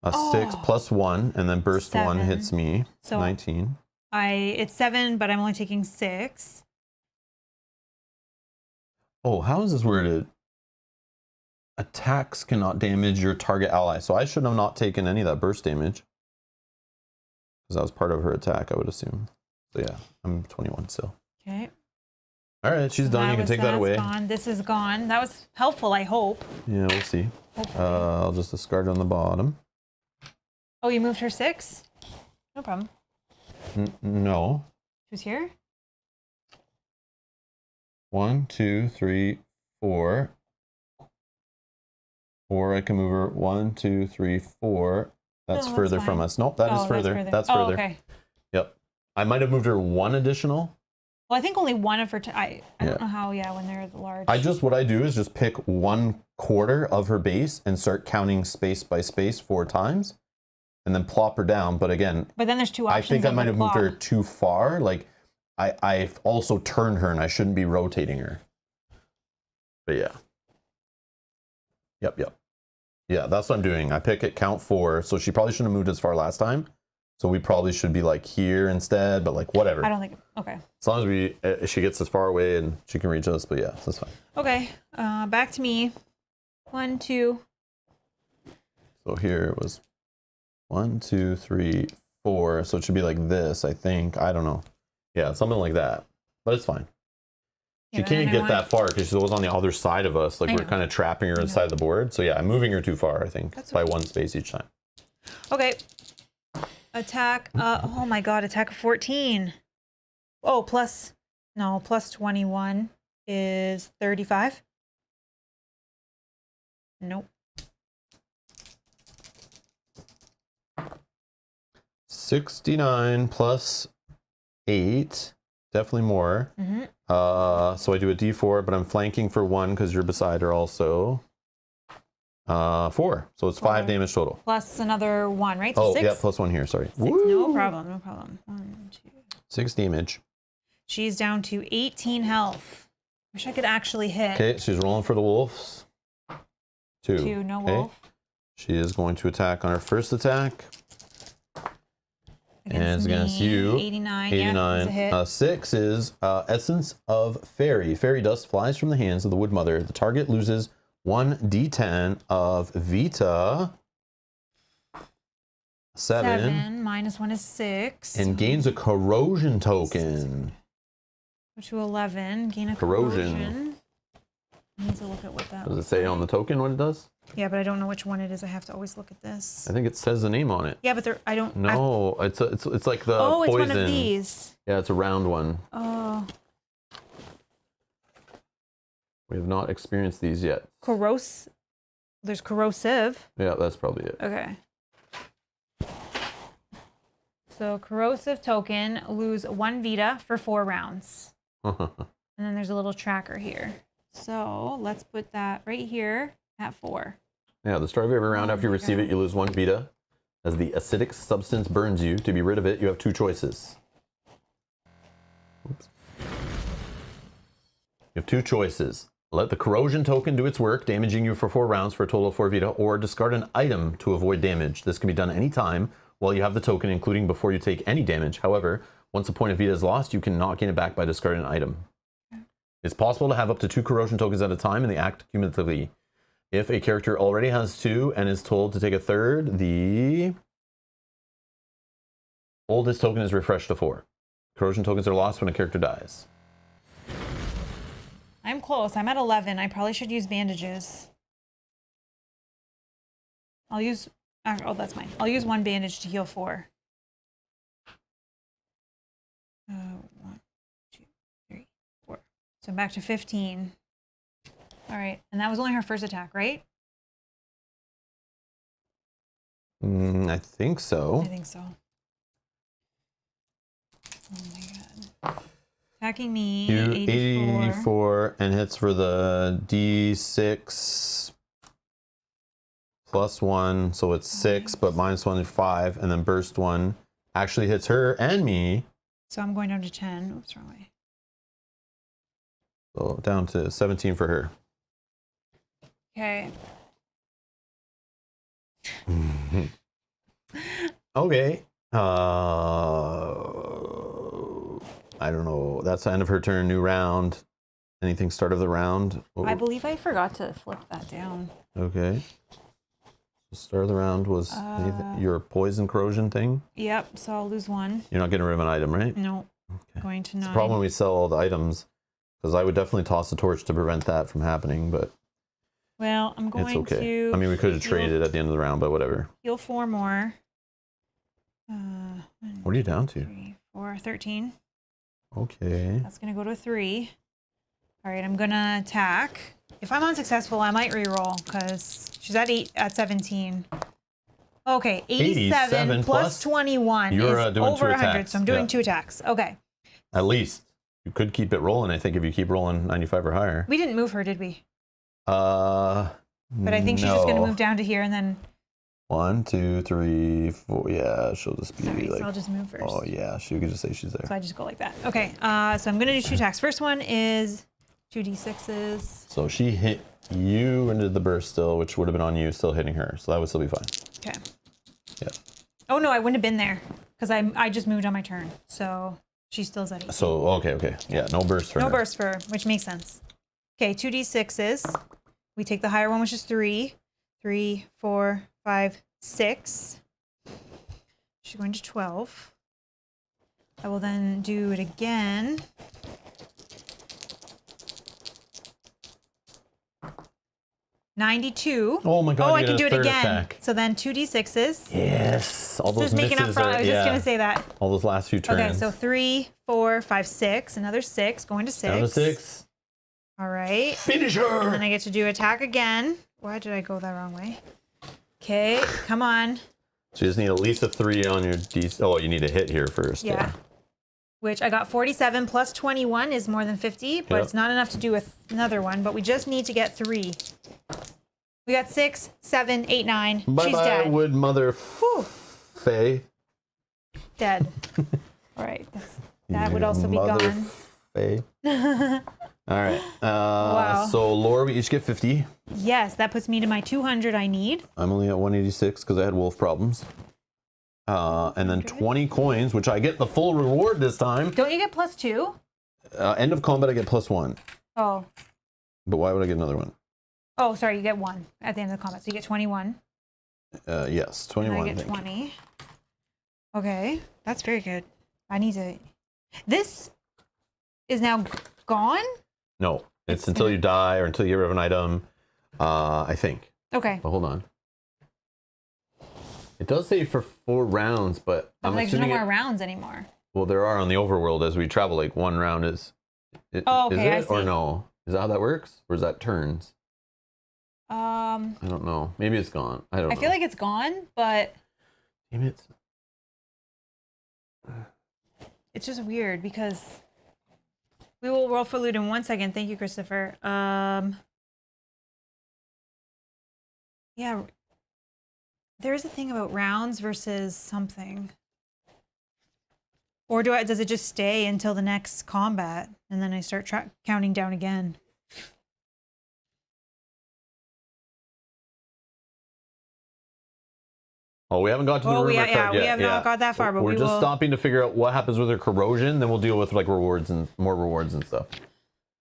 A 6 plus 1. And then burst 1 7. hits me. So 19. It's 7, but I'm only taking 6. Oh, how is this worded? Attacks cannot damage your target ally. So I should have not taken any of that burst damage. Because that was part of her attack, I would assume. So yeah, I'm 21 still. Okay. All right, she's done. You can take that away. Gone. This is gone. That was helpful, I hope. Yeah, we'll see. Hopefully. I'll just discard on the bottom. Oh, you moved her 6? No problem. No. Who's here? 1, 2, 3, 4. Or I can move her 1, 2, 3, 4. That's No, further that's from fine. us. Nope, that is further. That's Oh, further. okay. Yep. I might have moved her 1 additional. Well, I think only one of her. I Yeah. don't know how. When they're large. What I do is just pick 1/4 of her base and start counting space by space 4 times, and then plop her down. But again, But then there's 2 I options. think I of might the have moved plot. her too far. Like I've also turned her, and I shouldn't be rotating her. But yeah. Yep. Yeah, that's what I'm doing. I pick it, count 4. So she probably shouldn't have moved as far last time. So we probably should be like here instead, but like whatever. I don't think. Okay. As long as she gets as far away and she can reach us, but yeah, that's fine. Okay. Back to me. 1, 2. So here it was 1, 2, 3, 4. So it should be like this, I think. I don't know. Yeah, something like that. But it's fine. She Yeah, can't and I get want- that far because she's always on the other side of us. Like I we're know. kind of trapping her inside the board. So yeah, I'm moving her too far, I think, That's by okay. 1 space each time. Okay. Attack. Oh my God. Attack of 14. Oh, plus 21 is 35. Nope. 69 plus 8. Definitely more. Mm-hmm. So I do a d4, but I'm flanking for 1 because you're beside her also. 4. So it's 5 damage total. Plus another 1, right? So Oh, 6? yeah, plus 1 here. Sorry. 6. No problem. No problem. 1, 2. 6 damage. She's down to 18 health. Wish I could actually hit. Okay, she's rolling for the wolves. 2. 2, no Okay. wolf. She is going to attack on her first attack. And it's against me. you. 89. 89. Yeah, it's a hit. 6 is Essence of Fairy. Fairy dust flies from the hands of the Wood Mother. The target loses 1d10 of Vita. 7. -1 is 6. And gains a corrosion token. Go to 11. Gain a Corrosion. corrosion. I need to look at what that Does it looks say like. on the token what it does? Yeah, but I don't know which one it is. I have to always look at this. I think it says the name on it. Yeah, but I don't. No, it's like the Oh, poison. it's one of these. Yeah, it's a round one. Oh, We have not experienced these yet. There's corrosive. Yeah, that's probably it. Okay. So corrosive token, lose 1 Vita for 4 rounds. And then there's a little tracker here. So let's put that right here at 4. Yeah, the start of every round after you receive it, you lose 1 Vita. As the acidic substance burns you, to be rid of it, you have 2 choices. Oops. You have 2 choices. Let the corrosion token do its work, damaging you for 4 rounds for a total of 4 Vita, or discard an item to avoid damage. This can be done anytime while you have the token, including before you take any damage. However, once a point of Vita is lost, you cannot gain it back by discarding an item. It's possible to have up to 2 corrosion tokens at a time, and they act cumulatively. If a character already has 2 and is told to take a third, the oldest token is refreshed to 4. Corrosion tokens are lost when a character dies. I'm close. I'm at 11. I probably should use bandages. I'll use... Oh, that's mine. I'll use 1 bandage to heal 4. 1, 2, 3, 4. So I'm back to 15. All right. And that was only her first attack, right? I think so. I think so. Oh my god. Attacking me, 84. 84 and hits for the D6 plus 1, so it's 6, but -1 is 5, and then burst 1 actually hits her and me. So I'm going down to 10. Oops, wrong way. So down to 17 for her. Okay. Okay. I don't know. That's the end of her turn. New round. Anything start of the round? Oh, I believe I forgot to flip that down. okay. The start of the round was your poison corrosion thing. Yep, so I'll lose 1. You're not getting rid of an item, right? No. Okay. Going to 9. It's a problem when we sell all the items, because I would definitely toss a torch to prevent that from happening, but Well, I'm going it's okay. to I mean, we could have traded at the end of the round, but whatever. heal 4 more. What are you down to? 3, 4, 13. Okay. That's going to go to 3. All right, I'm going to attack. If I'm unsuccessful, I might reroll because she's at 17. Okay, 87 plus 21 You're, is doing over 2 100, attacks. so I'm doing Yeah. 2 attacks. Okay. At least. You could keep it rolling, I think, if you keep rolling 95 or higher. We didn't move her, did we? But But I think she's just going to move down to here and then... 1, 2, 3, 4. Yeah, she'll just be Sorry, like. so I'll just move first. Oh yeah, she could just say she's there. So I just go like that. Okay, so I'm going to do 2 attacks. First one is 2d6s. So she hit you into the burst still, which would have been on you, still hitting her. So that would still be fine. Okay. Yeah. Oh, no, I wouldn't have been there because I just moved on my turn. So she still's at 18. So okay. Yeah, no burst for No her. burst for her, which makes sense. Okay, 2d6s. We take the higher one, which is 3. 3, 4, 5, 6. She's going to 12. I will then do it again. $92. Oh my god! Oh, you I can get do a it third again. attack. So then 2d6s. Yes, all This those is making up misses for. are. I was just gonna say that. All those last few turns. Okay, so 3, 4, 5, 6. Another 6. Going to 6. down to 6. All right. Finish And her. then I get to do attack again. Why did I go that wrong way? Okay, come on. So you just need at least a 3 on your D. Oh, you need a hit here first. Yeah. Which I got 47 plus 21 is more than 50, but Yep. it's not enough to do with another one. But we just need to get 3. We got 6, 7, 8, 9. Bye She's bye, dead. Wood Mother Whew. Faye. Dead. All right. That would also be gone. All right. Wow. So lore, we each get 50. Yes, that puts me to my 200 I need. I'm only at 186 because I had wolf problems. And then 20 coins, which I get the full reward this time. Don't you get +2? End of combat, I get +1. Oh. But why would I get another one? Oh, sorry, you get 1 at the end of the combat. So you get 21. Yes, 21. And I get 20. Okay, that's very good. I need to... This is now gone? No, it's until you die or until you get rid of an item, I think. Okay. But hold on. It does say for 4 rounds, but I'm like, assuming there's no more rounds anymore. Well, there are on the overworld as we travel. Like 1 round is. Oh, okay, is it or no? Is that how that works, or is that turns? I don't know. Maybe it's gone. I don't know. I feel like it's gone, but damn it. It's just weird because we will roll for loot in 1 second. Thank you, Christopher. Yeah. There is a thing about rounds versus something. Or does it just stay until the next combat and then I start counting down again? Oh, we haven't got to the rumor card yet. We have not got that far, but we're just stopping to figure out what happens with their corrosion. Then we'll deal with like rewards and more rewards and stuff.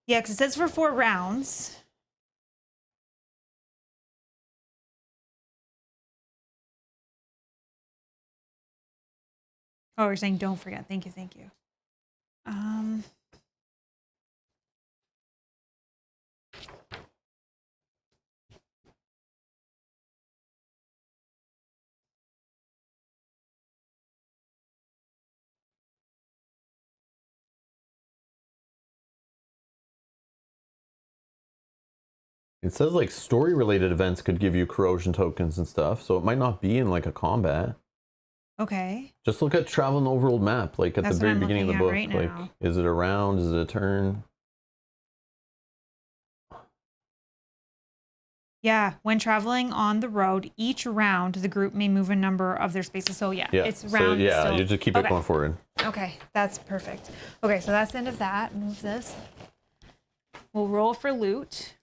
Yeah, because it says for 4 rounds. Oh, you're saying don't forget. Thank you, thank you. It says like story related events could give you corrosion tokens and stuff, so it might not be in like a combat. Okay. Just look at travel in the overworld map, like at That's the very what I'm beginning of the looking book. at Like, right now. is it a round? Is it a turn? Yeah, when traveling on the road, each round the group may move a number of their spaces. So yeah, it's round. So yeah, still. you just keep it going forward. Okay, that's perfect. Okay, so that's the end of that. Move this. We'll roll for loot.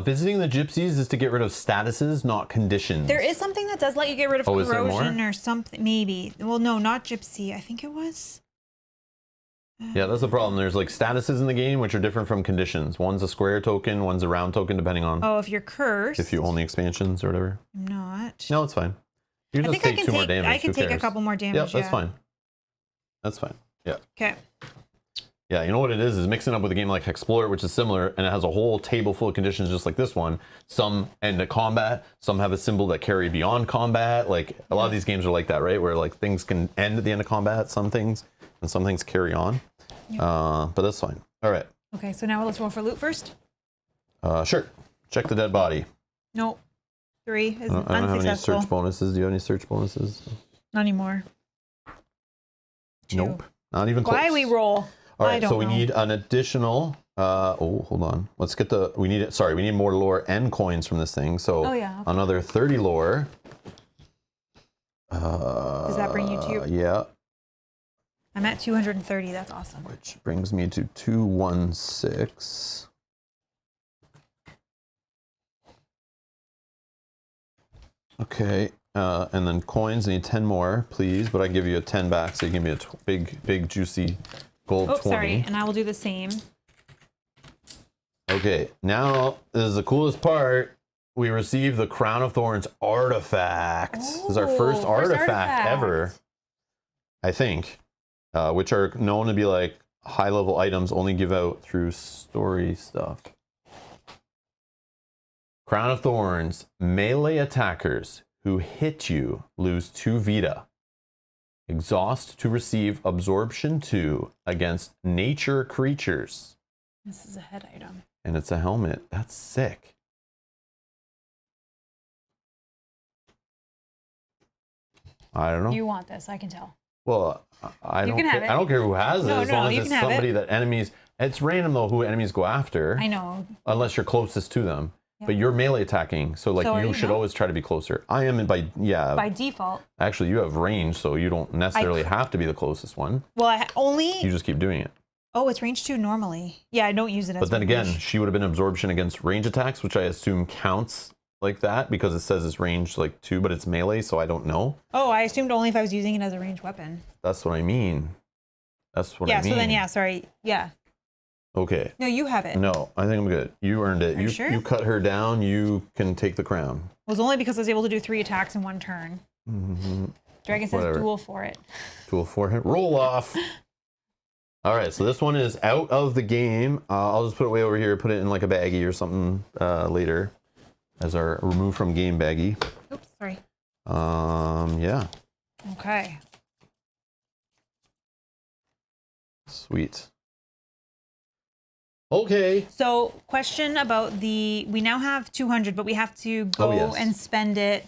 Visiting the gypsies is to get rid of statuses, not conditions. There is something that does let you get rid of is there more? corrosion or something. Maybe. Well, no, not gypsy. I think it was. Yeah, that's the problem. There's like statuses in the game which are different from conditions. One's a square token, one's a round token, depending on Oh, if you're cursed. if you own the expansions or whatever. I'm not. No, it's fine. You I just think I take can 2 more take. damage. I can Who take a cares? couple more damage. Yep, that's fine. That's fine. Yeah. Okay. Yeah, you know what it is mixing up with a game like Explorer, which is similar, and it has a whole table full of conditions just like this one. Some end at combat, some have a symbol that carry beyond combat. Like a lot of these games are like that, right? Where like things can end at the end of combat, some things, and some things carry on. But that's fine. All right. Okay, so now let's roll for loot first. Sure. Check the dead body. Nope. 3 is I don't have any unsuccessful. search bonuses. Do you have any search bonuses? Not anymore. 2. Nope. Not even close. Why we roll? All I right, don't so we know. need an additional. Hold on. Let's get the. We need it. Sorry, we need more lore and coins from this thing. So Oh, yeah, okay. another 30 lore. Does that bring you to? Yeah, I'm at 230. That's awesome. which brings me to 216. Okay, and then coins. I need 10 more, please. But I give you a 10 back, so you give me a big juicy gold 20. Sorry, and I will do the same. Okay, now this is the coolest part. We received the Crown of Thorns artifact. This is our first artifact ever, I think, which are known to be like high-level items only give out through story stuff. Crown of Thorns, melee attackers who hit you lose 2 Vita. Exhaust to receive absorption 2 against nature creatures. This is a head item. And it's a helmet. That's sick. I don't know. You want this? I can tell. Well, I You don't can have care. it. I don't care who has it, No, as no, long you as it's can have somebody it. that enemies. It's random though who enemies go after, I know. unless you're closest to them. But you're melee attacking, so like So you you should know? always try to be closer. I am By default. Actually, you have range, so you don't necessarily have to be the closest one. Well, I only. You just keep doing it. Oh, it's range 2 normally. Yeah, I don't use it as. But then again, range. she would have been absorption against range attacks, which I assume counts like that because it says it's range like 2, but it's melee, so I don't know. Oh, I assumed only if I was using it as a ranged weapon. That's what I mean. That's what I Yeah. mean. So then, yeah. Sorry. Yeah. Okay. No, you have it. No, I think I'm good. You earned it. Are you sure? You cut her down. You can take the crown. It was only because I was able to do 3 attacks in 1 turn. Dragon says Whatever. duel for it. Tool for him. Roll off. All right, so this one is out of the game. I'll just put it way over here, put it in like a baggie or something later as our remove from game baggie. Oops, sorry. Yeah, Okay. sweet. Okay. So, question about we now have 200, but we have to go yes. and spend it.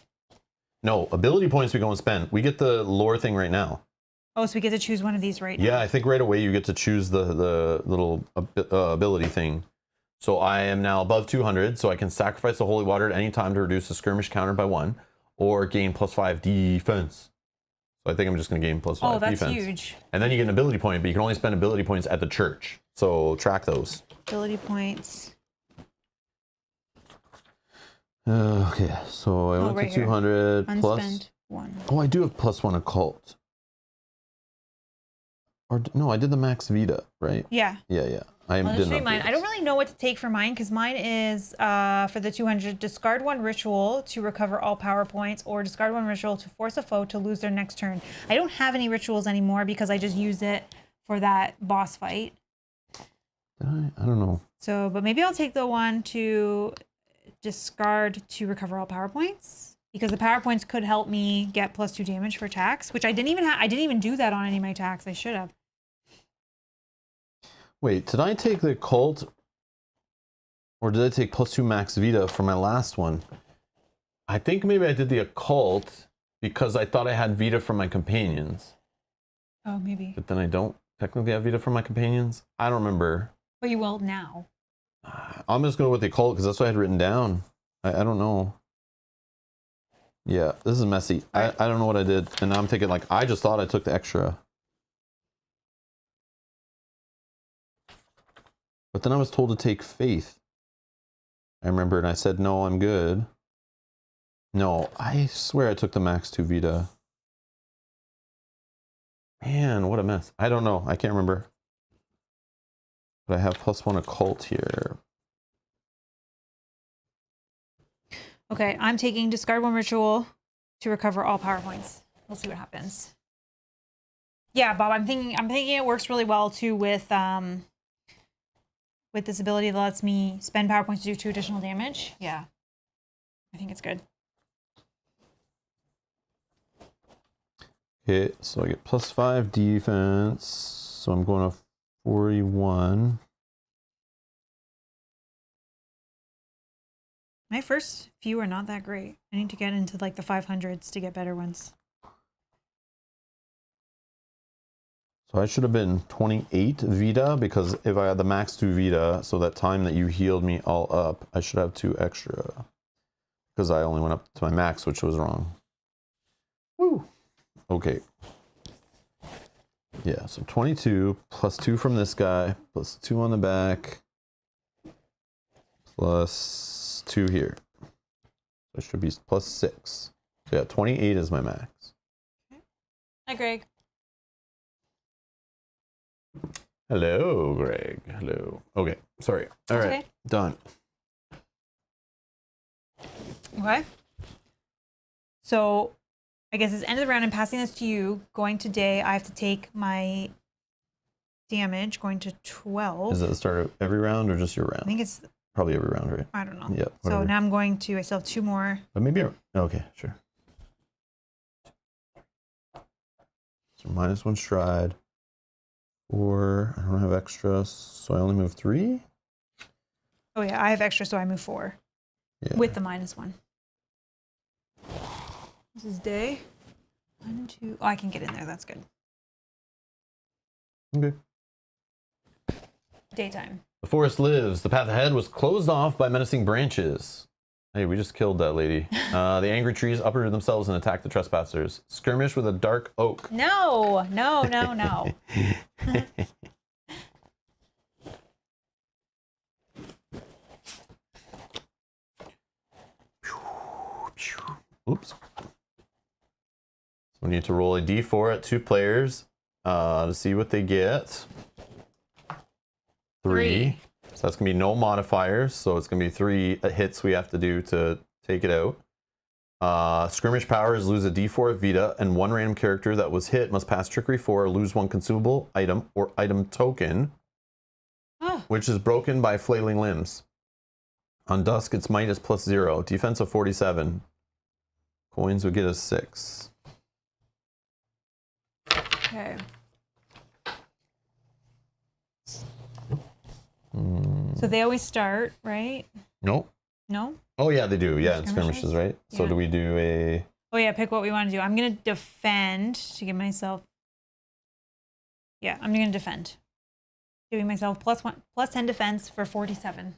No, ability points we go and spend. We get the lore thing right now. Oh, so we get to choose one of these right now. Yeah, I think right away you get to choose the little ability thing. So I am now above 200, so I can sacrifice the holy water at any time to reduce the skirmish counter by 1, or gain +5 defense. So I think I'm just going to gain +5 Oh, that's defense. huge. And then you get an ability point, but you can only spend ability points at the church. So track those. Ability points. Okay, so I went right to here. 200 plus. Unspent 1. Oh, I do have +1 occult. Or no, I did the max Vita, right? Yeah. Yeah. I I'll just didn't show you mine. update I don't this. really know what to take for mine because mine is for the 200, discard 1 ritual to recover all power points, or discard 1 ritual to force a foe to lose their next turn. I don't have any rituals anymore because I just use it for that boss fight. Did I don't know. So, but maybe I'll take the one to discard to recover all power points, because the power points could help me get +2 damage for attacks, which I didn't even do that on any of my attacks. I should have. Wait, did I take the occult? Or did I take +2 max Vita for my last one? I think maybe I did the occult because I thought I had Vita from my companions. Oh, maybe. But then I don't technically have Vita from my companions. I don't remember. But you will now. I'm just going to go with the occult because that's what I had written down. I don't know. Yeah, this is messy. Right. I don't know what I did. And now I'm thinking, like, I just thought I took the extra. But then I was told to take faith. I remember, and I said, no, I'm good. No, I swear I took the max 2 Vita. Man, what a mess. I don't know. I can't remember. But I have +1 occult here. Okay, I'm taking discard 1 ritual to recover all power points. We'll see what happens. Yeah, Bob, I'm thinking it works really well too with this ability that lets me spend power points to do 2 additional damage. Yeah, I think it's good. Okay, so I get +5 defense. So I'm going to 41. My first few are not that great. I need to get into like the 500s to get better ones. So I should have been 28 Vita because if I had the max 2 Vita, so that time that you healed me all up, I should have 2 extra. Because I only went up to my max, which was wrong. Woo! Okay. Yeah, so 22 +2 from this guy, +2 on the back, +2 here. So it should be +6. So yeah, 28 is my max. Hi, Greg. Hello, Greg. Hello. Okay, sorry. All That's right, okay. done. Okay. So I guess it's end of the round. I'm passing this to you. Going today, I have to take my damage, going to 12. Is it the start of every round or just your I round? think it's, Probably every round, right? I don't know. Yep. So whatever. now I'm going to, I still have 2 more. But maybe. Okay, sure. So -1 stride. 4. I don't have extra, so I only move 3. Oh yeah, I have extra, so I move 4 Yeah. with the -1. This is day 1, 2. Oh, I can get in there. That's good. Okay. Daytime. The forest lives. The path ahead was closed off by menacing branches. Hey, we just killed that lady. The angry trees uprooted themselves and attacked the trespassers. Skirmish with a dark oak. No, no, no, no. Oops. So we need to roll a d4 at 2 players to see what they get. 3. So that's going to be no modifiers. So it's going to be 3 hits we have to do to take it out. Skirmish powers lose a d4 of Vita, and 1 random character that was hit must pass Trickery 4 or lose 1 consumable item or item token, which is broken by flailing limbs. On Dusk, its might is +0. Defense of 47. Coins would get us 6. Okay. So they always start, right? Nope. No? Oh, yeah, they do. Yeah, in Skirmishes? skirmishes, right? So Yeah. do we do a... Oh yeah, pick what we want to do. I'm gonna defend to give myself. Yeah, I'm gonna defend. Giving myself +10 defense for 47.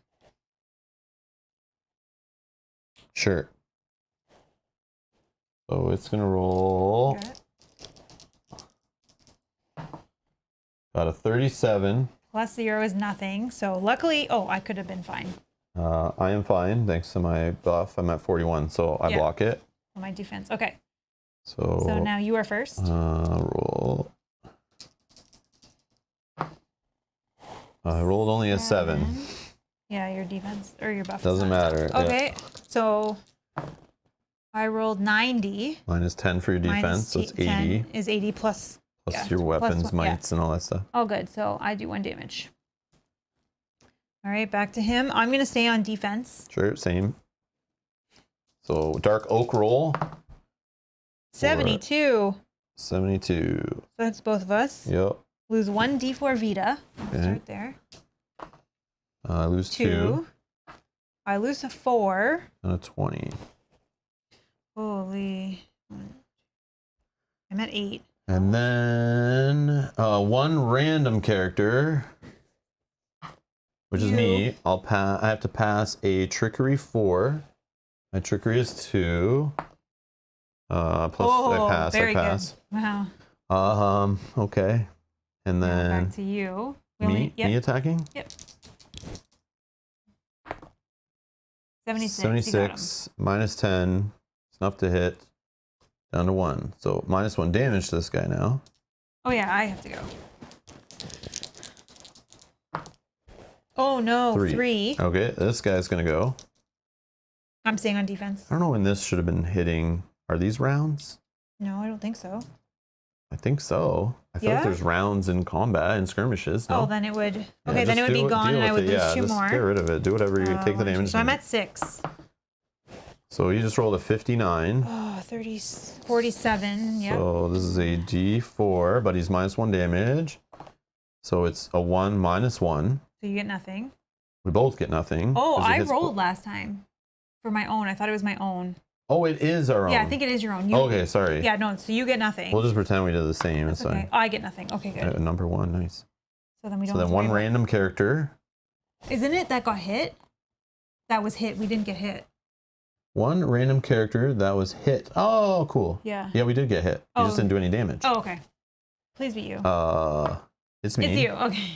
Sure. So it's going to roll... Got it. Got a 37. +0 is nothing. So luckily, oh, I could have been fine. I am fine, thanks to my buff. I'm at 41, so I block it. My defense. Okay. So now you are first. Roll. I rolled only a 7. Yeah, your defense or your buff. Doesn't matter. Okay, so I rolled 90. Minus 10 for your defense, so it's 80. 10 is 80 plus. Plus your weapons, plus mites, and all that stuff. Oh, good. So I do 1 damage. All right, back to him. I'm going to stay on defense. Sure, same. So dark oak roll. 72. 72. So that's both of us. Yep. Lose 1 d4 Vita. Okay. Start there. I lose 2. I lose a 4. And a 20. Holy. I'm at 8. And then 1 random character, which is me. I have to pass a trickery 4. My trickery is 2. Plus I pass. Good. Wow. Okay. And then back to you. Me attacking? Yep. 76. 76 minus 10. It's enough to hit. Down to 1. So minus 1 damage to this guy now. Oh yeah, I have to go. Oh no, 3. Okay, this guy's gonna go. I'm staying on defense. I don't know when this should have been hitting. Are these rounds? No, I don't think so. I think so. I feel like there's rounds in combat and skirmishes. No? Oh, then it would. Yeah, Okay, then it would be gone, and I would lose 2 more. Get rid of it. Do whatever you take the damage. So I'm at 6. So you just rolled a 59. Oh, 47. Yeah. So this is a D4, but he's minus 1 damage. So it's a 1 minus 1. So you get nothing. We both get nothing. Oh, I rolled last time for my own. I thought it was my own. Oh, it is our own. Yeah, I think it is your own. Okay, sorry. Yeah, no, so you get nothing. We'll just pretend we did the same. It's okay. fine. Oh, I get nothing. Okay, good. Number 1, nice. So then we don't. So then 1 random character. Isn't it that got hit? That was hit. We didn't get hit. 1 random character that was hit. Oh, cool. Yeah. Yeah, we did get hit. You just didn't do any damage. Oh, okay. Please be you. It's me. It's you. Okay.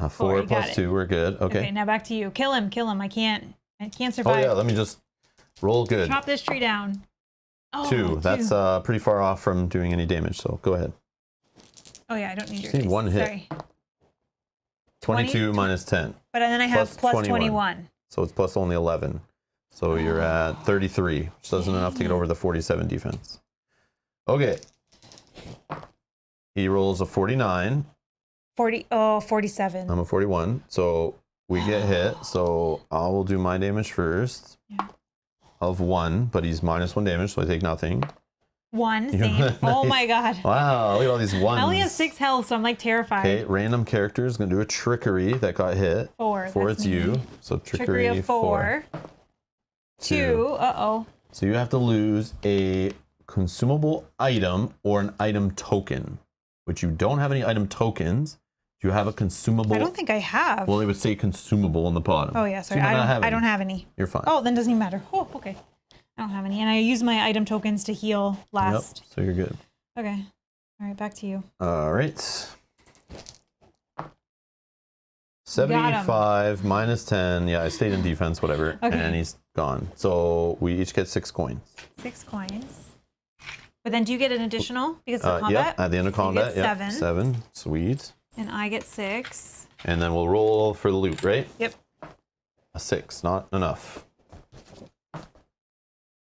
4 plus 2. We're good. Okay. Okay. Now back to you. Kill him. Kill him. I can't survive. Oh yeah. Let me just roll good. Chop this tree down. Oh, 2. That's pretty far off from doing any damage. So go ahead. Oh yeah, I don't need your. Just need 1 hit. Sorry. 22 minus 10. But then I have plus 21. So it's plus only 11. So you're at 33, which doesn't enough to get over the 47 defense. Okay. He rolls a 49. 47. I'm a 41. So we get hit. So I will do my damage first. Yeah. Of 1, but he's minus 1 damage, so I take nothing. 1, same. Nice. Oh my god. Wow, look at all these 1s. I only have 6 health, so I'm like terrified. Okay, random character is going to do a trickery that got hit. 4. 4, it's me. you. So trickery of 4. 2. Uh-oh. So you have to lose a consumable item or an item token, which you don't have any item tokens. Do you have a consumable? I don't think I have. Well, it would say consumable on the bottom. Oh yeah, sorry. Do you not have I any? don't have any. You're fine. Oh, then it doesn't even matter. Oh, okay. I don't have any. And I use my item tokens to heal last. Yep, so you're good. Okay. All right, back to you. All right. 75 minus 10. Yeah, I stayed in defense, whatever. Okay. And he's gone. So we each get 6 coins. 6 coins. But then do you get an additional because of combat? Yeah, at the end of So you combat. get Yeah, 7. 7. Sweet. And I get 6. And then we'll roll for the loot, right? Yep. A 6, not enough.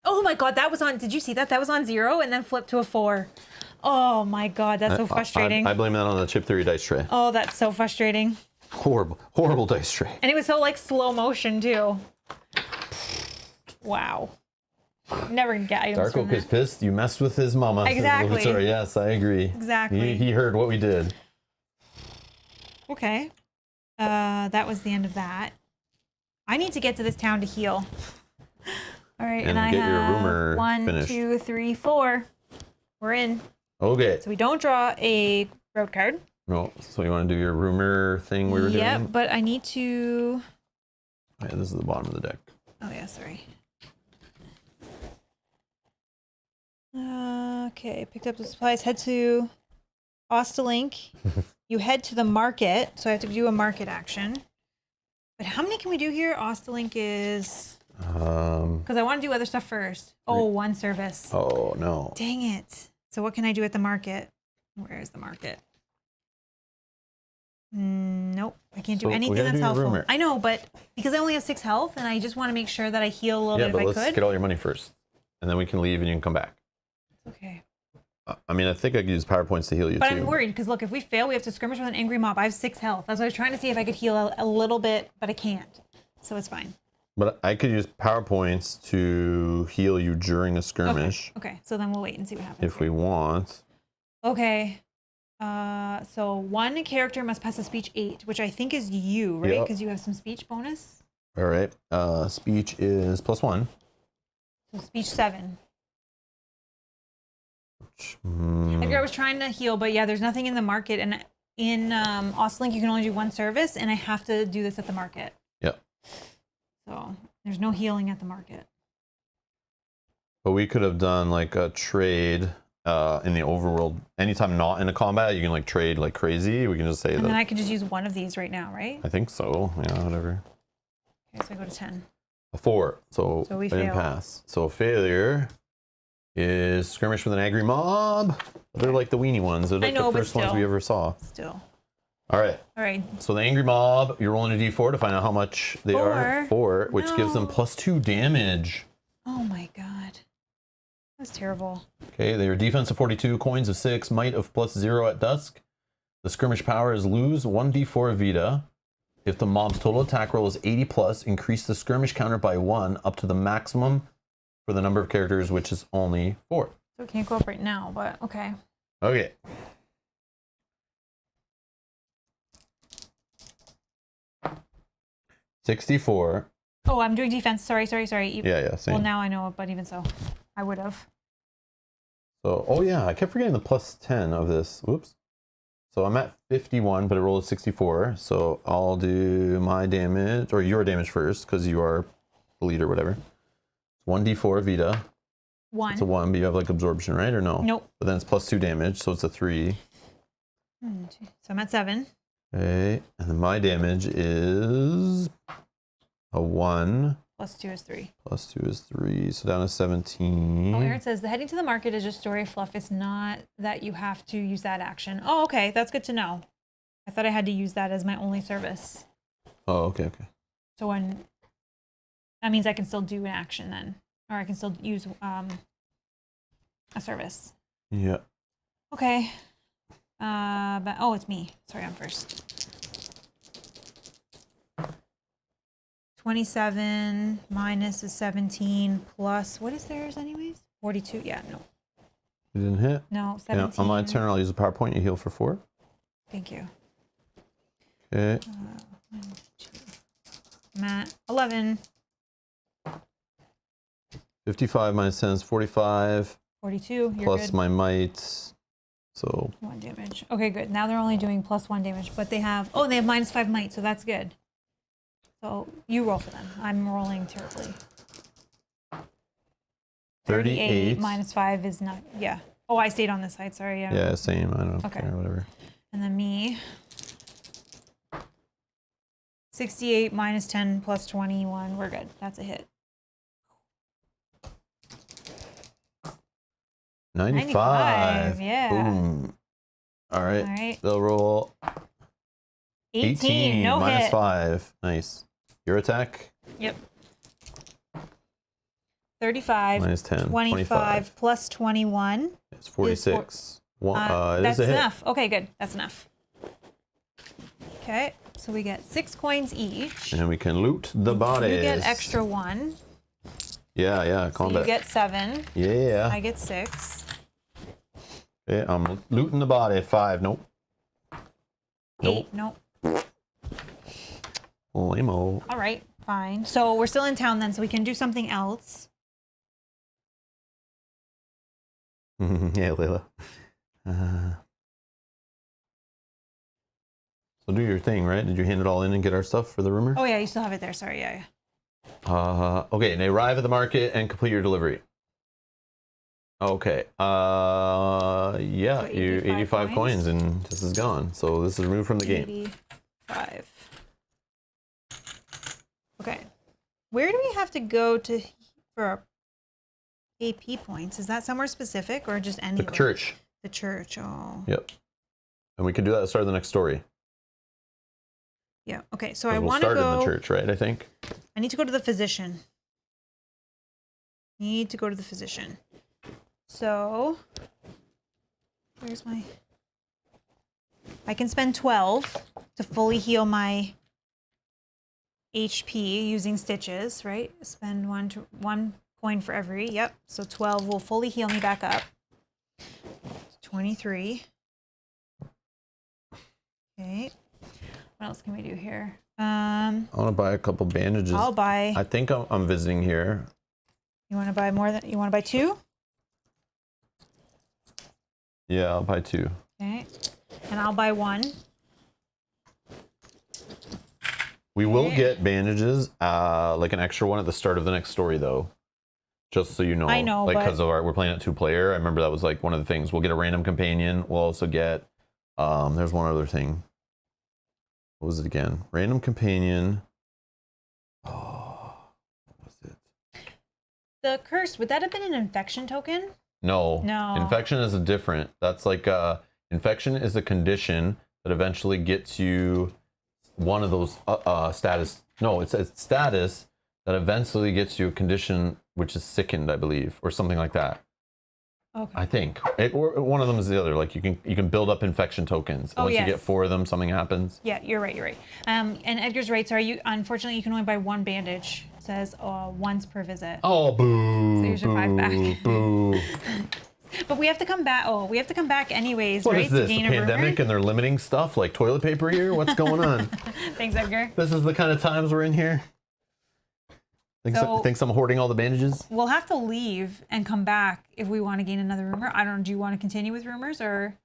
Oh my god, that was on. Did you see that? That was on 0 and then flipped to a 4. Oh my god, that's so frustrating. I blame that on the chip theory dice tray. Oh, that's so frustrating. Horrible dice tray. And it was so like slow motion too. Wow. Never gonna get items Dark from Oak that. is pissed. You messed with his mama. Exactly. Sorry, yes, I agree. Exactly. He heard what we did. Okay. That was the end of that. I need to get to this town to heal. All right, and I get your have rumor 1, finished. 2, 3, 4. We're in. Okay. So we don't draw a road card. No, so you want to do your rumor thing we were doing? Yeah, but I need to. Yeah, this is the bottom of the deck. Oh yeah, sorry. Okay, picked up the supplies. Head to Ostalink. You head to the market, so I have to do a market action. But how many can we do here? Ostalink is because I want to do other stuff first. Oh, 1 service. Oh no. Dang it. So what can I do at the market? Where is the market? Nope, I can't do So we anything gotta that's do your helpful. rumor. I know, but because I only have 6 health, and I just want to make sure that I heal a little Yeah, bit but if I let's could. get all your money first, and then we can leave and you can come back. Okay. I mean, I think I could use power points to heal you But too. I'm worried because look, if we fail, we have to skirmish with an angry mob. I have 6 health. That's why I was trying to see if I could heal a little bit, but I can't. So it's fine. But I could use power points to heal you during a skirmish Okay, so then we'll wait and see what happens. if we want. Okay. So 1 character must pass a speech 8, which I think is you, right? Yep. Because you have some speech bonus. All right. Speech is +1. So speech 7. Hmm. I was trying to heal, but yeah, there's nothing in the market, and in Ostlink you can only do 1 service, and I have to do this at the market. Yep. So there's no healing at the market. But we could have done like a trade in the overworld. Anytime not in a combat, you can like trade like crazy. We can just say And that. then I could just use 1 of these right now, right? I think so. Yeah, whatever. Okay, so I go to 10. A 4. So So we I didn't fail. pass. So failure is skirmish with an angry mob. They're like the weenie ones. They're like know, the but first ones still. we ever saw. Still. All right. All right. So the angry mob, you're rolling a d4 to find out how much they are. 4, which gives them No. +2 damage. Oh my god. That's terrible. Okay, they are defense of 42, coins of 6, might of +0 at dusk. The skirmish power is lose 1d4 Vita. If the mob's total attack roll is 80 plus, increase the skirmish counter by 1 up to the maximum for the number of characters, which is only 4. So it can't go up right now, but okay. Okay. $64. Oh, I'm doing defense. Sorry. Yeah, same. Well, now I know, but even so, I would have. So, oh yeah, I kept forgetting the +10 of this. Whoops. So I'm at 51, but it rolled a 64. So I'll do my damage, or your damage first, because you are the leader, whatever. 1d4 Vita. 1. It's a 1, but you have like absorption, right? Or no? Nope. But then it's +2 damage, so it's a 3. So I'm at 7. Okay, and then my damage is a 1. +2 is 3. +2 is 3, so down to 17. Oh, Aaron says the heading to the market is just story fluff. It's not that you have to use that action. Oh, okay. That's good to know. I thought I had to use that as my only service. Oh, okay. So when that means I can still do an action then, or I can still use a service. Yeah. Okay. But oh, it's me. Sorry, I'm first. 27 minus is 17 plus what is theirs anyways? 42. Yeah, no. You didn't hit? No, Yeah, 17. on my turn, I'll use a PowerPoint. You heal for 4. Thank you. Okay. 1, 2. I'm at 11. 55 minus 10 is 45. 42. You're Plus good. my might. So 1 damage. Okay, good. Now they're only doing +1 damage, but they have they have -5 might, so that's good. So you roll for them. I'm rolling terribly. 38 -5 is not. Yeah. Oh, I stayed on this side. Sorry. Yeah, same. I don't Okay. care. Whatever. And then me. 68 -10 +21. We're good. That's a hit. 95. Yeah. Boom. All right. All right. They'll roll 18. No hit. -5. Nice. Your attack? Yep. 35. -10. 25 +21. It's 46. That's it is a hit. enough. Okay, good. That's enough. Okay, so we get 6 coins each. And we can loot the bodies. You get extra 1. Yeah, So combat. you get 7. Yeah. I get 6. Okay, I'm looting the body. 5. Nope. 8. Nope. Lame-o. All right, fine. So we're still in town then, so we can do something else. Yeah, Layla. So do your thing, right? Did you hand it all in and get our stuff for the rumor? Oh yeah, you still have it there. Sorry, yeah. Okay, and they arrive at the market and complete your delivery. Okay. Yeah, So you 85 coins and this is gone. So this is removed from the game. 85. Okay. Where do we have to go to for our AP points? Is that somewhere specific or just anywhere? The church. The church. Oh. Yep. And we can do that at the start of the next story. Yeah. Okay. So I We'll want to start go. in the church, right? I think. I need to go to the physician. Need to go to the physician. So, where's my... I can spend 12 to fully heal my HP using stitches, right? Spend one coin for every. Yep. So 12 will fully heal me back up. 23. Okay. What else can we do here? I want to buy a couple bandages. I'll buy. I think I'm visiting here. You want to buy more than? You want to buy 2? Yeah, I'll buy 2. Okay. And I'll buy 1. We will get bandages, like an extra one at the start of the next story, though. Just so you know. I know, like because but... we're playing at 2-player. I remember that was like one of the things. We'll get a random companion. We'll also get. There's one other thing. What was it again? Random companion. Oh, what was it? The curse, would that have been an infection token? No. No. Infection is a different. That's like infection is a condition that eventually gets you one of those status. No, it's a status that eventually gets you a condition which is sickened, I believe, or something like that. Okay. I think or one of them is the other. Like you can build up infection tokens. Oh, Once yes. you get 4 of them, something happens. Yeah, you're right. You're right. And Edgar's right. Sorry, unfortunately you can only buy 1 bandage. It says once per visit. Oh, boo! So here's your 5 back. Boo! But we have to come back. Oh, we have to come back anyways, What right? is this? To gain A a rumor? pandemic and they're limiting stuff like toilet paper here? What's going on? Thanks, Edgar. This is the kind of times we're in here. Thinks I'm hoarding all the bandages? We'll have to leave and come back if we want to gain another rumor. I don't know. Do you want to continue with rumors or?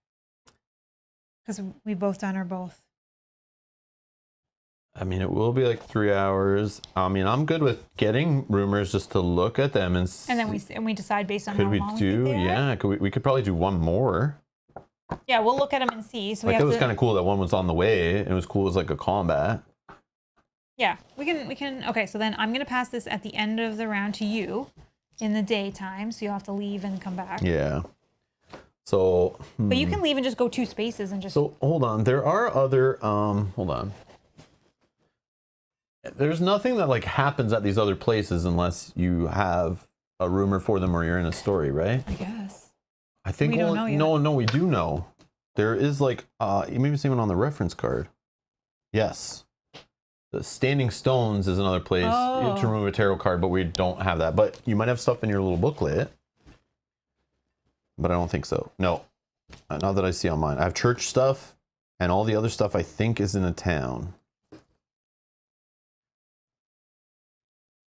Because we've both done or both. I mean, it will be like 3 hours. I mean, I'm good with getting rumors just to look at them and see. And then we decide based on Could how we long do? we think they are? Yeah, we could probably do one more. Yeah, we'll look at them and see. So Like we it have was to. kind of cool that one was on the way. It was cool as like a combat. Yeah, we can. Okay, so then I'm gonna pass this at the end of the round to you, in the daytime. So you'll have to leave and come back. Yeah. So. But you can leave and just go 2 spaces and just. So hold on. There are other. Hold on. There's nothing that like happens at these other places unless you have a rumor for them or you're in a story, right? I guess. I think We don't know yet. No, we do know. There is like maybe it's even on the reference card. Yes. The Standing Stones is another place Oh. to remove a tarot card, but we don't have that. But you might have stuff in your little booklet. But I don't think so. No. Not that I see on mine. I have church stuff, and all the other stuff I think is in a town.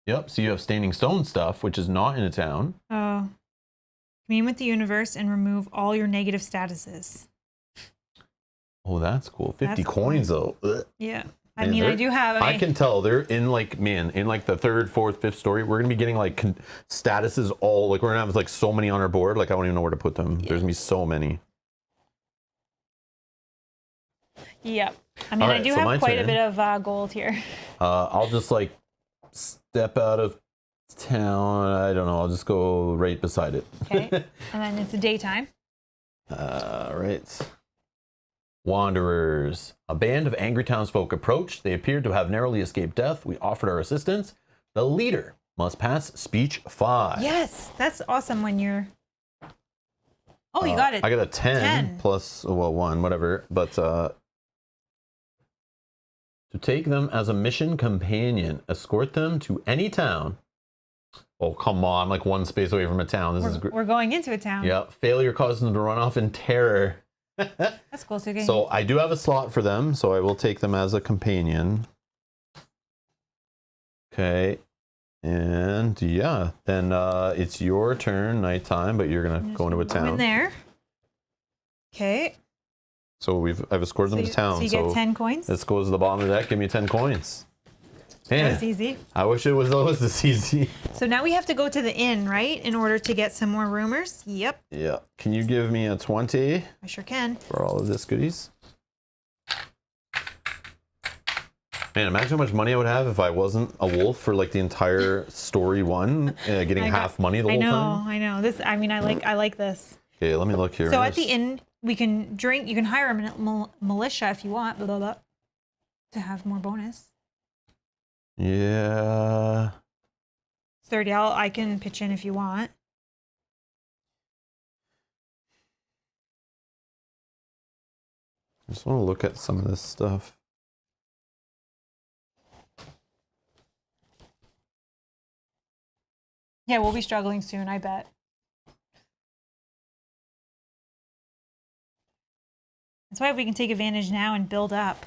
Yep, so you have Standing Stone stuff, which is not in a town. Oh. Commune with the universe and remove all your negative statuses. Oh, that's cool. 50 That's coins though. Ugh. Yeah. I Man, mean, I they're- do have. I can tell they're in like, man, in like the third, fourth, fifth story, we're gonna be getting like statuses all like we're gonna have like so many on our board. Like I don't even know where to put them. There's gonna be so many. Yep. I mean, All I right, do so my have quite a turn. bit of gold here. I'll just like step out of town. I don't know. I'll just go right beside it. Okay. And then it's the daytime. Right. Wanderers. A band of angry townsfolk approached. They appeared to have narrowly escaped death. We offered our assistance. The leader must pass speech 5. Yes, that's awesome when you're. Oh, you got it. I got a 10, 10. plus, well, 1, whatever. But to take them as a mission companion, escort them to any town. Oh, come on, like one space away from a town. This is great. We're going into a town. Yeah, failure causes them to run off in terror. That's cool. So, So I do have a slot for them, so I will take them as a companion. Okay. And yeah, then it's your turn, nighttime, but you're gonna go into a in town. there. Okay. So I've escorted them to town. So you get 10 coins. This goes to the bottom of the deck. Give me 10 coins. Man, That's easy. I wish it was always this easy. So now we have to go to the inn, right? In order to get some more rumors. Yep. Yeah. Can you give me a 20 I sure can. for all of this goodies? Man, imagine how much money I would have if I wasn't a wolf for like the entire story 1, getting half money the whole time. I know. This. I mean, I like this. Okay, let me look here. So at the inn, we can drink. You can hire a militia if you want, blah, blah, blah, to have more bonus. Yeah. 30. I can pitch in if you want. I just want to look at some of this stuff. Yeah, we'll be struggling soon, I bet. That's why we can take advantage now and build up.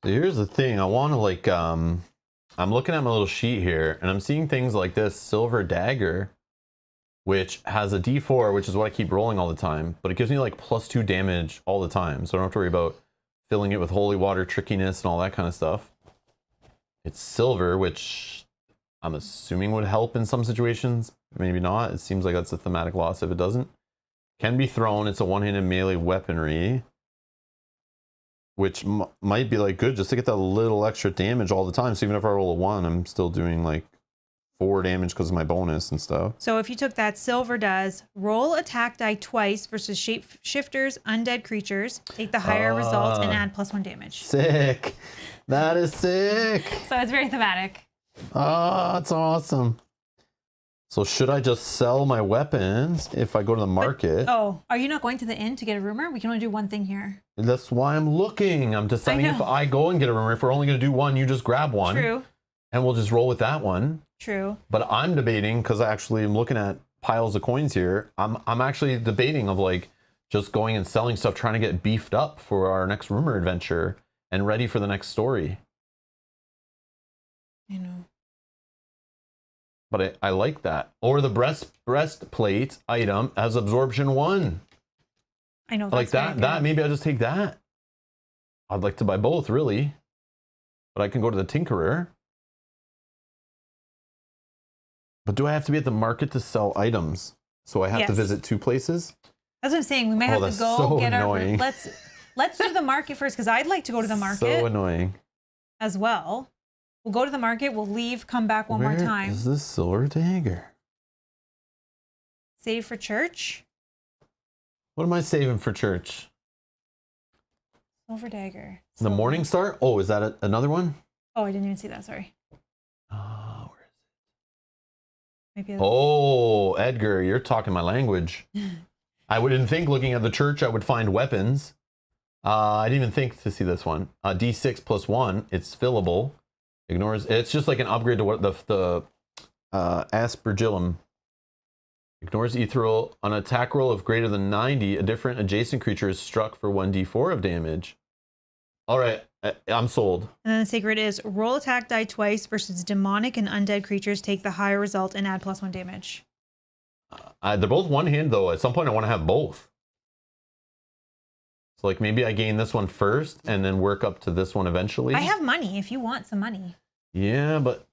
Here's the thing. I want to like, I'm looking at my little sheet here and I'm seeing things like this silver dagger, which has a D4, which is what I keep rolling all the time, but it gives me like +2 damage all the time. So I don't have to worry about filling it with holy water trickiness and all that kind of stuff. It's silver, which I'm assuming would help in some situations. Maybe not. It seems like that's a thematic loss if it doesn't. Can be thrown. It's a one-handed melee weaponry, which might be like good just to get that little extra damage all the time. So even if I roll a 1, I'm still doing like 4 damage because of my bonus and stuff. So if you took that, silver does roll attack die twice versus shapeshifters, undead creatures. Take the higher result and add +1 damage. Sick. That is sick. So it's very thematic. Oh, that's awesome. So should I just sell my weapons if I go to the market? Oh, are you not going to the inn to get a rumor? We can only do one thing here. That's why I'm looking. I'm deciding if I go and get a rumor. If we're only going to do one, you just grab one. True. And we'll just roll with that one. True. But I'm debating, because I actually am looking at piles of coins here. I'm actually debating of like just going and selling stuff, trying to get beefed up for our next rumor adventure and ready for the next story. I know. But I like that. Or the breastplate item has absorption 1. I know. I like that. That maybe I'll just take that. I'd like to buy both, really. But I can go to the Tinkerer. But do I have to be at the market to sell items? So I have to visit 2 places? That's what I'm saying. We might have to go so get annoying. our. Let's do the market first because I'd like to go to the market So annoying. as well. We'll go to the market. We'll leave. Come back one more time. Where is this silver dagger? Save for church. What am I saving for church? Silver dagger. The Morning Star? Oh, is that another one? Oh, I didn't even see that. Sorry. Where is Maybe. Oh, Edgar, you're talking my language. I wouldn't think looking at the church I would find weapons. I didn't even think to see this one. D6 +1. It's fillable. Ignores. It's just like an upgrade to what the Aspergillum. Ignores ethereal. On an attack roll of greater than 90, a different adjacent creature is struck for 1d4 of damage. All right, I'm sold. And then the sacred is roll attack die twice versus demonic and undead creatures. Take the higher result and add +1 damage. They're both one hand though. At some point I want to have both. So like maybe I gain this one first and then work up to this one eventually. I have money if you want some money. Yeah, but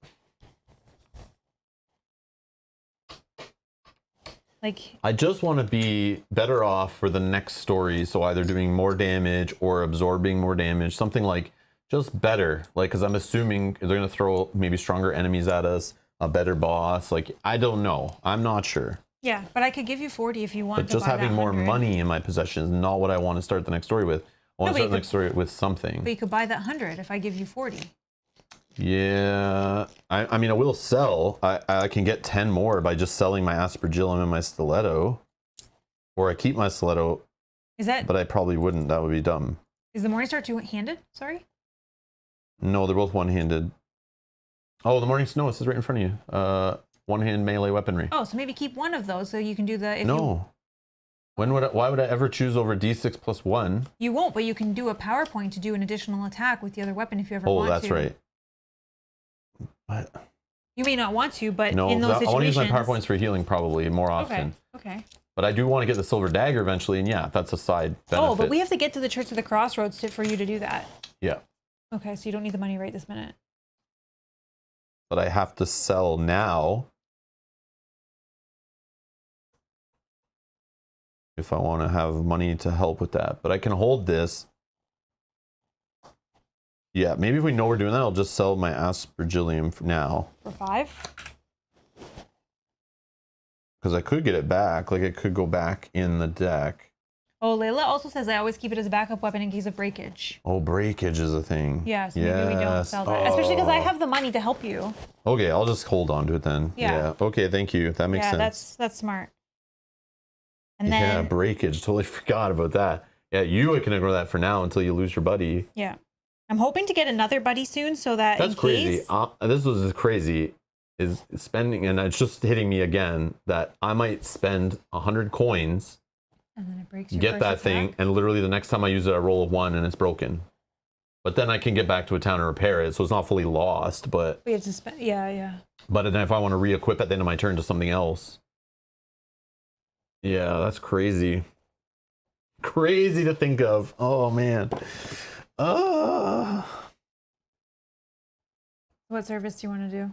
Like, I just want to be better off for the next story. So either doing more damage or absorbing more damage, something like just better. Like, because I'm assuming they're going to throw maybe stronger enemies at us, a better boss. Like, I don't know. I'm not sure. yeah, but I could give you 40 if you want. But just having more money in my possession is not what I want to start the next story with. I want to start the next story with something. But you could buy that 100 if I give you 40. Yeah, I mean, I will sell. I can get 10 more by just selling my aspergillum and my stiletto. Or I keep my stiletto. Is that? But I probably wouldn't. That would be dumb. Is the Morningstar two-handed? Sorry? No, they're both one-handed. Oh, the Morning Snow, it says right in front of you. One-hand melee weaponry. Oh, so maybe keep one of those so you can do the... No. Why would I ever choose over D6 plus 1? You won't, but you can do a PowerPoint to do an additional attack with the other weapon if you ever want to. Oh, that's right. What? You may not want to, but no, in those situations... I want to use my PowerPoints for healing probably more often. Okay. But I do want to get the silver dagger eventually, and yeah, that's a side benefit. Oh, but we have to get to the Church of the Crossroads for you to do that. Yeah. Okay, so you don't need the money right this minute. But I have to sell now if I want to have money to help with that. But I can hold this. Yeah, maybe if we know we're doing that, I'll just sell my aspergillium for now. For 5? Because I could get it back. Like, it could go back in the deck. Oh, Layla also says I always keep it as a backup weapon in case of breakage. Oh, breakage is a thing. Yeah, so maybe we don't sell that. Especially because I have the money to help you. Okay, I'll just hold on to it then. Yeah. Okay, thank you. That makes sense. Yeah, that's smart. And then... Yeah, breakage. Totally forgot about that. Yeah, I can ignore that for now until you lose your buddy. Yeah. I'm hoping to get another buddy soon so that That's crazy. This was crazy. Is spending, and it's just hitting me again that I might spend 100 coins, and then it breaks your get first that attack. thing, and literally the next time I use it, I roll a 1 and it's broken. But then I can get back to a town and repair it, so it's not fully lost. But we have to spend, yeah. But then if I want to re-equip at the end of my turn to something else, yeah, that's crazy. Crazy to think of. Oh man. What service do you want to do?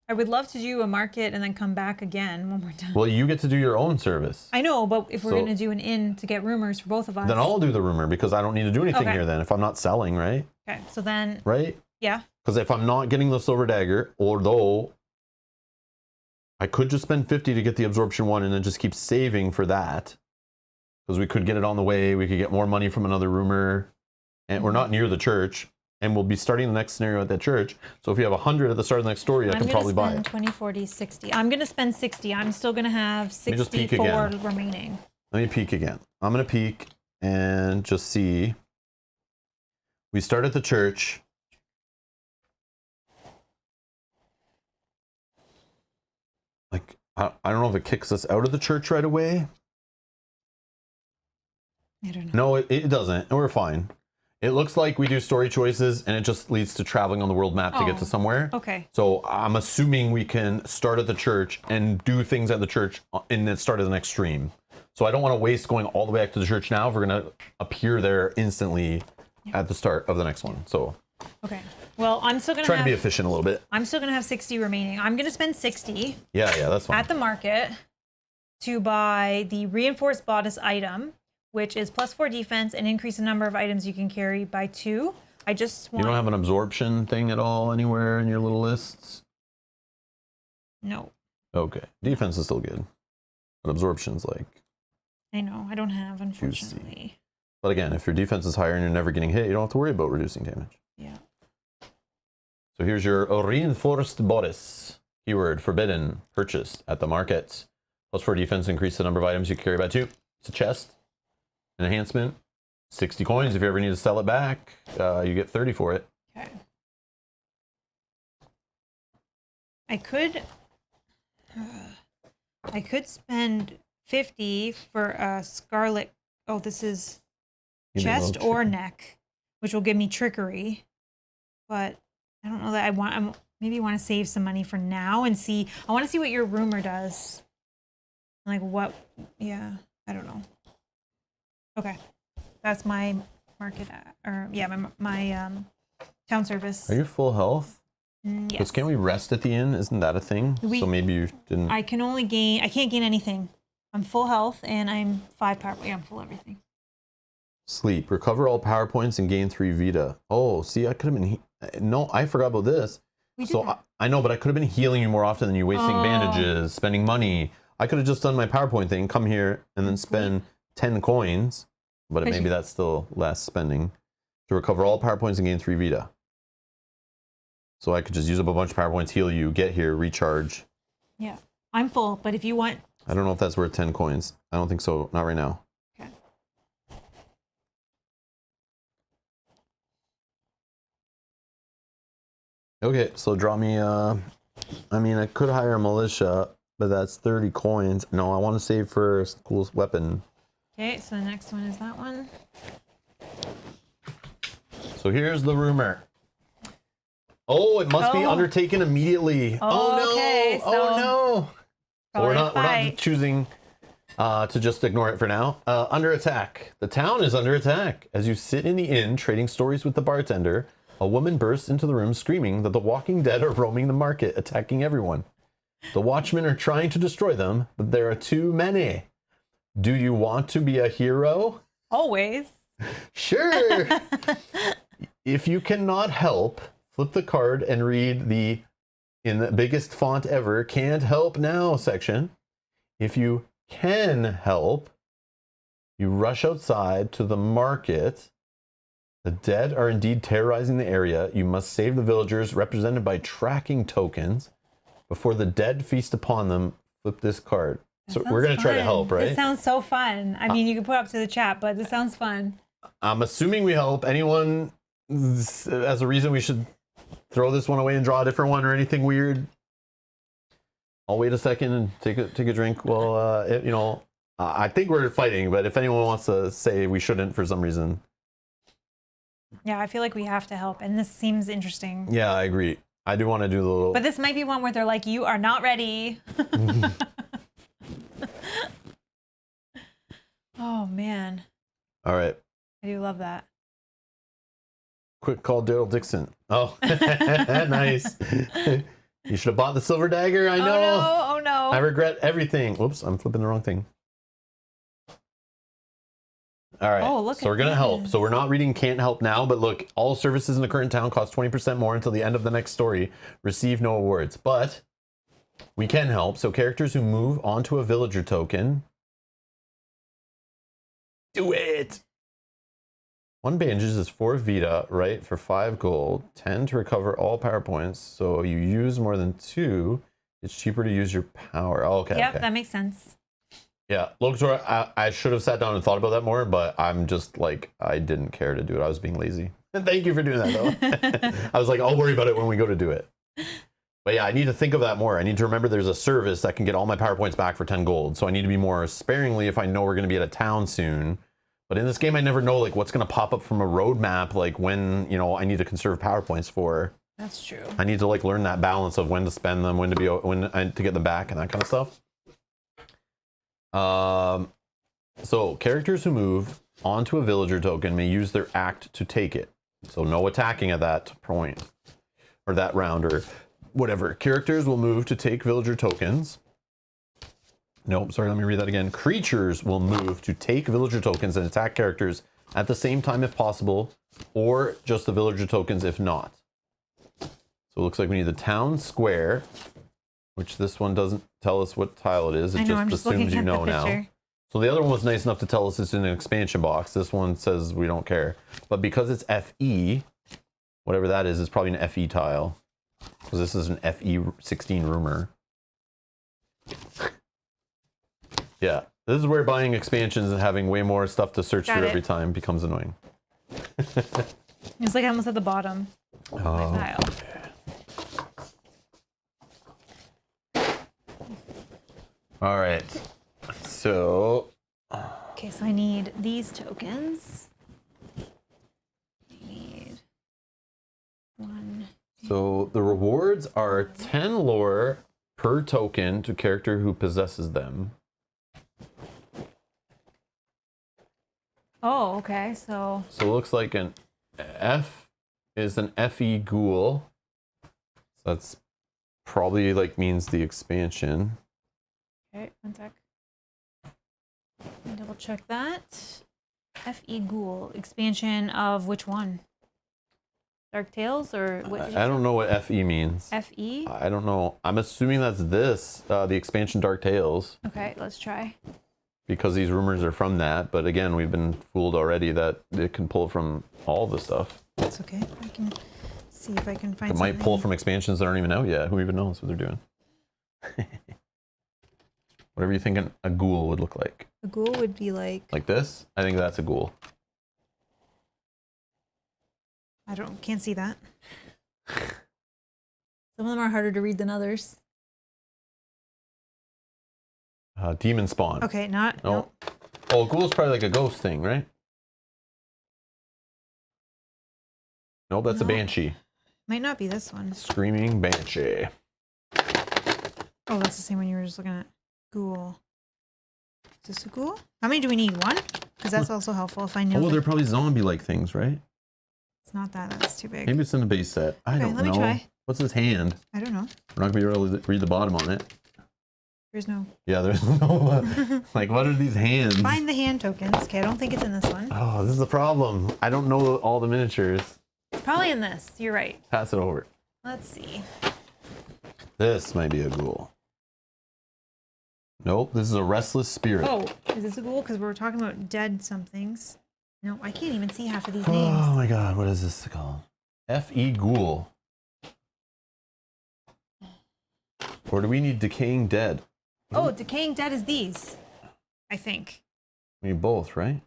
I would love to do a market and then come back again when we're done. Well, you get to do your own service. I know, but if we're going to do an inn to get rumors for both of us. Then I'll do the rumor because I don't need to do anything here then if I'm not selling, right? Okay, so then... Right? Yeah. Because if I'm not getting the silver dagger, although I could just spend 50 to get the absorption 1 and then just keep saving for that. Because we could get it on the way. We could get more money from another rumor. And we're not near the church. And we'll be starting the next scenario at that church. So if you have 100 at the start of the next story, I can probably buy it. 20, 40, 60. I'm going to spend 60. I'm still going to have 64 remaining. Let me peek again. I'm going to peek and just see. We start at the church. Like, I don't know if it kicks us out of the church right away. I don't know. No, it doesn't. We're fine. It looks like we do story choices and it just leads to traveling on the world map to get to somewhere. Okay. So I'm assuming we can start at the church and do things at the church and then start at the next stream. So I don't want to waste going all the way back to the church now if we're going to appear there instantly at the start of the next one. So. Okay. Well, I'm still going to try to be efficient a little bit. I'm still going to have 60 remaining. I'm going to spend 60. Yeah, that's fine. At the market to buy the reinforced bodice item, which is +4 defense and increase the number of items you can carry by 2. I just want... You don't have an absorption thing at all anywhere in your little lists? No. Okay. Defense is still good. But absorption's like... I know. I don't have, unfortunately. Juicy. But again, if your defense is higher and you're never getting hit, you don't have to worry about reducing damage. Yeah. So here's your reinforced bodice. Keyword, forbidden, purchased at the market. +4 defense, increase the number of items you carry by 2. It's a chest. An enhancement, 60 coins. If you ever need to sell it back, you get 30 for it. Okay. I could spend 50 for a scarlet. Oh, this is Give me a chest little or chicken. neck, which will give me trickery. But I don't know that I want. I maybe want to save some money for now and see. I want to see what your rumor does. Like what? Yeah, I don't know. Okay, that's my market or yeah, my town service. Are you full health? Yes. Because can't we rest at the inn? Isn't that a thing? So maybe you didn't. I can only gain. I can't gain anything. I'm full health and I'm 5 power. Yeah, I'm full everything. Sleep. Recover all power points and gain 3 Vita. Oh, see, I could have been. No, I forgot about this. We did So that. I know, but I could have been healing you more often than you, wasting bandages, spending money. I could have just done my PowerPoint thing, come here, and then spend 10 coins. But maybe that's still less spending. To recover all power points and gain 3 Vita. So I could just use up a bunch of power points, heal you, get here, recharge. Yeah, I'm full. But if you want. I don't know if that's worth 10 coins. I don't think so. Not right now. Okay. Okay, so draw me I mean, I could hire a militia, but that's 30 coins. No, I want to save for a cool weapon. Okay, so the next one is that one. So here's the rumor. Oh, it must be undertaken immediately. Oh no! Okay, Oh no! So we're not choosing to just ignore it for now. Under attack. The town is under attack. As you sit in the inn trading stories with the bartender, a woman bursts into the room screaming that the walking dead are roaming the market, attacking everyone. The watchmen are trying to destroy them, but there are too many. Do you want to be a hero? Always. Sure. If you cannot help, flip the card and read the, in the biggest font ever, can't help now section. If you can help, you rush outside to the market. The dead are indeed terrorizing the area. You must save the villagers, represented by tracking tokens. Before the dead feast upon them, flip this card. So we're going to try to help, right? This sounds so fun. I mean, you can put it up to the chat, but this sounds fun. I'm assuming we help. Anyone as a reason we should throw this one away and draw a different one or anything weird? I'll wait a second and take a drink. Well, you know, I think we're fighting, but if anyone wants to say we shouldn't for some reason. Yeah, I feel like we have to help, and this seems interesting. Yeah, I agree. I do want to do the little. But this might be one where they're like, "You are not ready." Oh man. All right. I do love that. Quick call, Daryl Dixon. Oh, nice. You should have bought the silver dagger. I know. Oh no! Oh no! I regret everything. Whoops, I'm flipping the wrong thing. All right. Oh, look so we're going to help. So we're not reading can't help now, but look, all services in the current town cost 20% more until the end of the next story. Receive no awards. But we can help. So characters who move onto a villager token. Do it. 1 bandages is 4 Vita, right? For 5 gold. 10 to recover all power points. So you use more than 2. It's cheaper to use your power. Oh, okay. Yep, okay. that makes sense. Yeah, Locator, I should have sat down and thought about that more, but I'm just like, I didn't care to do it. I was being lazy. And thank you for doing that, though. I was like, I'll worry about it when we go to do it. But yeah, I need to think of that more. I need to remember there's a service that can get all my power points back for 10 gold. So I need to be more sparingly if I know we're going to be at a town soon. But in this game, I never know like what's going to pop up from a roadmap, like when, you know, I need to conserve power points for. That's true. I need to like learn that balance of when to spend them, when to get them back and that kind of stuff. So characters who move onto a villager token may use their act to take it. So no attacking at that point or that round or whatever. Characters will move to take villager tokens. Nope, sorry, let me read that again. Creatures will move to take villager tokens and attack characters at the same time if possible, or just the villager tokens if not. So it looks like we need the town square, which this one doesn't tell us what tile it is. It just assumes you know now. So the other one was nice enough to tell us it's in an expansion box. This one says we don't care. But because it's FE, whatever that is, it's probably an FE tile. Because this is an FE16 rumor. Yeah, this is where buying expansions and having way more stuff to search through every time becomes annoying. It's like almost at the bottom of my pile. All right. Let's So Okay, so I need these tokens. I need 1. So the rewards are 10 lore per token to character who possesses them. Oh, okay. So So it looks like an F is an FE ghoul. So that's probably like means the expansion. okay, 1 sec. Let me double check that. FE Ghoul expansion of which one? Dark Tales or what? I don't know what FE means. FE. I don't know. I'm assuming that's this, the expansion Dark Tales, Okay, let's try. because these rumors are from that. But again, we've been fooled already that it can pull from all the stuff. That's okay. I can see if I can find. It might pull from expansions that aren't even out yet. Who even knows what they're doing? Whatever you think a ghoul would look like. A ghoul would be like. Like this? I think that's a ghoul. Can't see that. Some of them are harder to read than others. Demon spawn. Okay, not. No. No. Oh, ghoul's probably like a ghost thing, right? No, that's a No. banshee. Might not be this one. Screaming banshee. Oh, that's the same one you were just looking at. Ghoul. Is this a ghoul? How many do we need? 1? Because that's also helpful if I know. Oh, that they're probably zombie-like things, right? it's not that. That's too big. Maybe it's in the base set. I don't know. let me try. What's his hand? I don't know. We're not gonna be able to read the bottom on it. There's no. Yeah, there's no. Like, what are these hands? Find the hand tokens. Okay, I don't think it's in this one. Oh, this is the problem. I don't know all the miniatures. It's probably in this. You're right. Pass it over. Let's see. This might be a ghoul. Nope, this is a restless spirit. Oh, is this a ghoul? Because we were talking about dead somethings. No, I can't even see half of these Oh names. my god, what is this called? FE ghoul. Or do we need decaying dead? Oh, decaying dead is these. I think. We need both, right?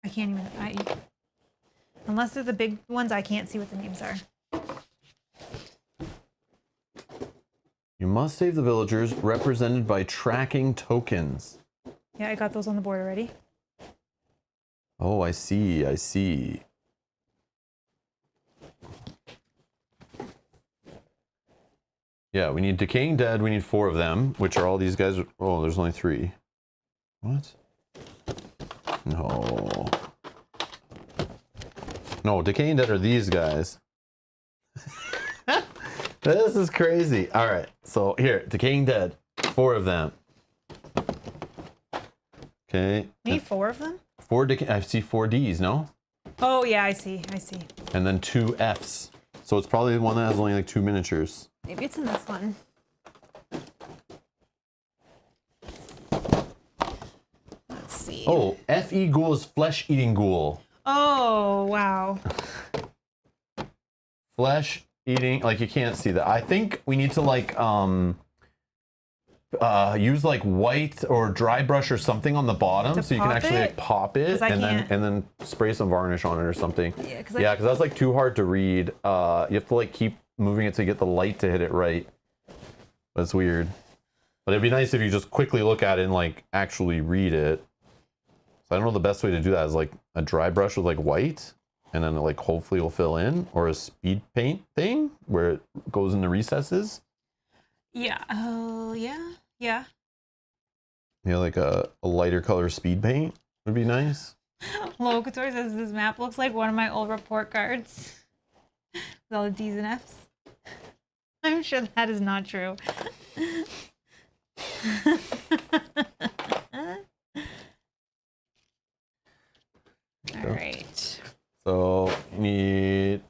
I can't even. Unless they're the big ones, I can't see what the names are. You must save the villagers represented by tracking tokens. Yeah, I got those on the board already. Oh, I see, I see. Yeah, we need decaying dead. We need 4 of them, which are all these guys. Oh, there's only 3. What? No. No, decaying dead are these guys. This is crazy. All right, so here, decaying dead, 4 of them. Okay. We need 4 of them? 4 I see 4 Ds, no? Oh, yeah, I see. I see. And then 2 Fs. So it's probably the one that has only like 2 miniatures. Maybe it's in this one. Let's see. Oh, FE ghoul is flesh-eating ghoul. Oh, wow. Flesh-eating, like you can't see that. I think we need to like use like white or dry brush or something on the bottom To so you can pop actually it? like pop it 'Cause I can't. and then spray some varnish on it or something. Yeah, because Yeah, because that's like too hard to read. You have to like keep moving it to get the light to hit it right. That's weird. But it'd be nice if you just quickly look at it and like actually read it. So I don't know the best way to do that is like a dry brush with like white, and then it like hopefully will fill in, or a speed paint thing where it goes in the recesses. Yeah. Oh, yeah. Yeah. Yeah, like a lighter color speed paint would be nice. Locator says this map looks like one of my old report cards with all the D's and F's. I'm sure that is not true. All right. So you need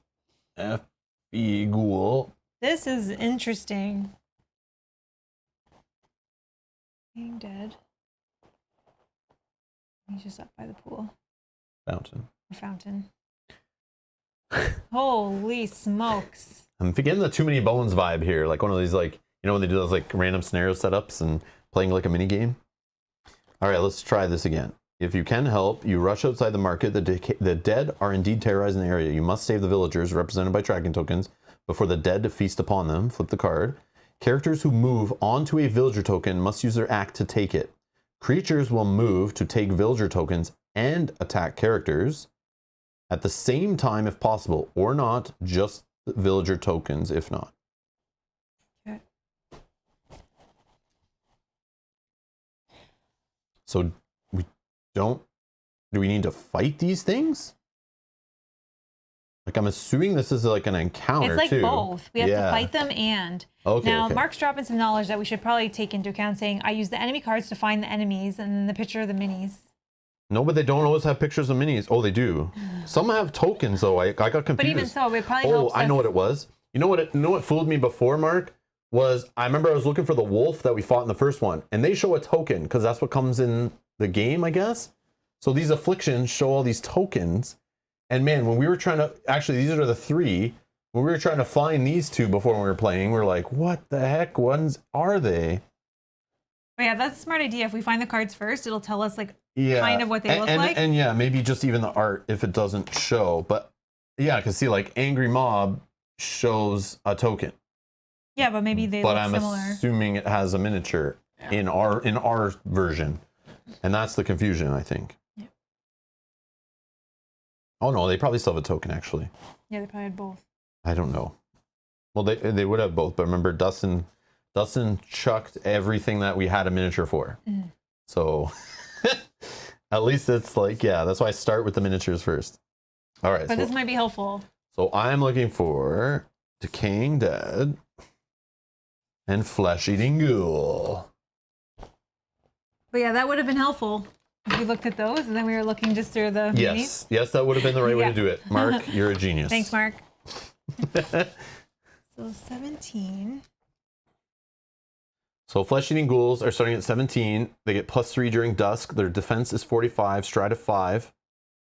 FE ghoul. This is interesting. Being dead. He's just up by the pool. Fountain. Or fountain. Holy smokes. I'm getting the Too Many Bones vibe here. Like one of these, like, you know, when they do those like random scenario setups and playing like a mini game. All right, let's try this again. If you can help, you rush outside the market. The dead are indeed terrorizing the area. You must save the villagers, represented by tracking tokens, before the dead feast upon them. Flip the card. Characters who move onto a villager token must use their act to take it. Creatures will move to take villager tokens and attack characters at the same time if possible, or not, just villager tokens if not. Okay. So do we need to fight these things? Like, I'm assuming this is like an encounter It's like too. both. We have to fight them and. Okay, now, okay. Mark's dropping some knowledge that we should probably take into account, saying, I use the enemy cards to find the enemies and the picture of the minis. No, but they don't always have pictures of minis. Oh, they do. Some have tokens though. I got confused. But even so, it probably Oh, helps I know us. what it was. You know what fooled me before, Mark? Was I remember I was looking for the wolf that we fought in the first one, and they show a token because that's what comes in the game, I guess. So these afflictions show all these tokens. And man, when we were trying to, actually, these are the 3. When we were trying to find these 2 before we were playing, we are like, what the heck ones are they? But yeah, that's a smart idea. If we find the cards first, it'll tell us like Yeah. kind of what they look like. And yeah, maybe just even the art if it doesn't show. But yeah, I can see like Angry Mob shows a token. Yeah, but maybe they But look I'm similar. assuming it has a miniature in our version. And that's the confusion, I think. Yeah. Oh no, they probably still have a token actually. Yeah, they probably had both. I don't know. Well, they would have both, but remember Dustin chucked everything that we had a miniature for. Mm. So at least it's like, yeah, that's why I start with the miniatures first. All right. But this might be helpful. So I'm looking for Decaying Dead and Flesh-Eating Ghoul. But yeah, that would have been helpful if we looked at those and then we were looking just through the Yes, yes, that would have been the right way to do it. Mark, you're a genius. Thanks, Mark. So 17. So Flesh-Eating Ghouls are starting at 17. They get +3 during dusk. Their defense is 45, stride of 5.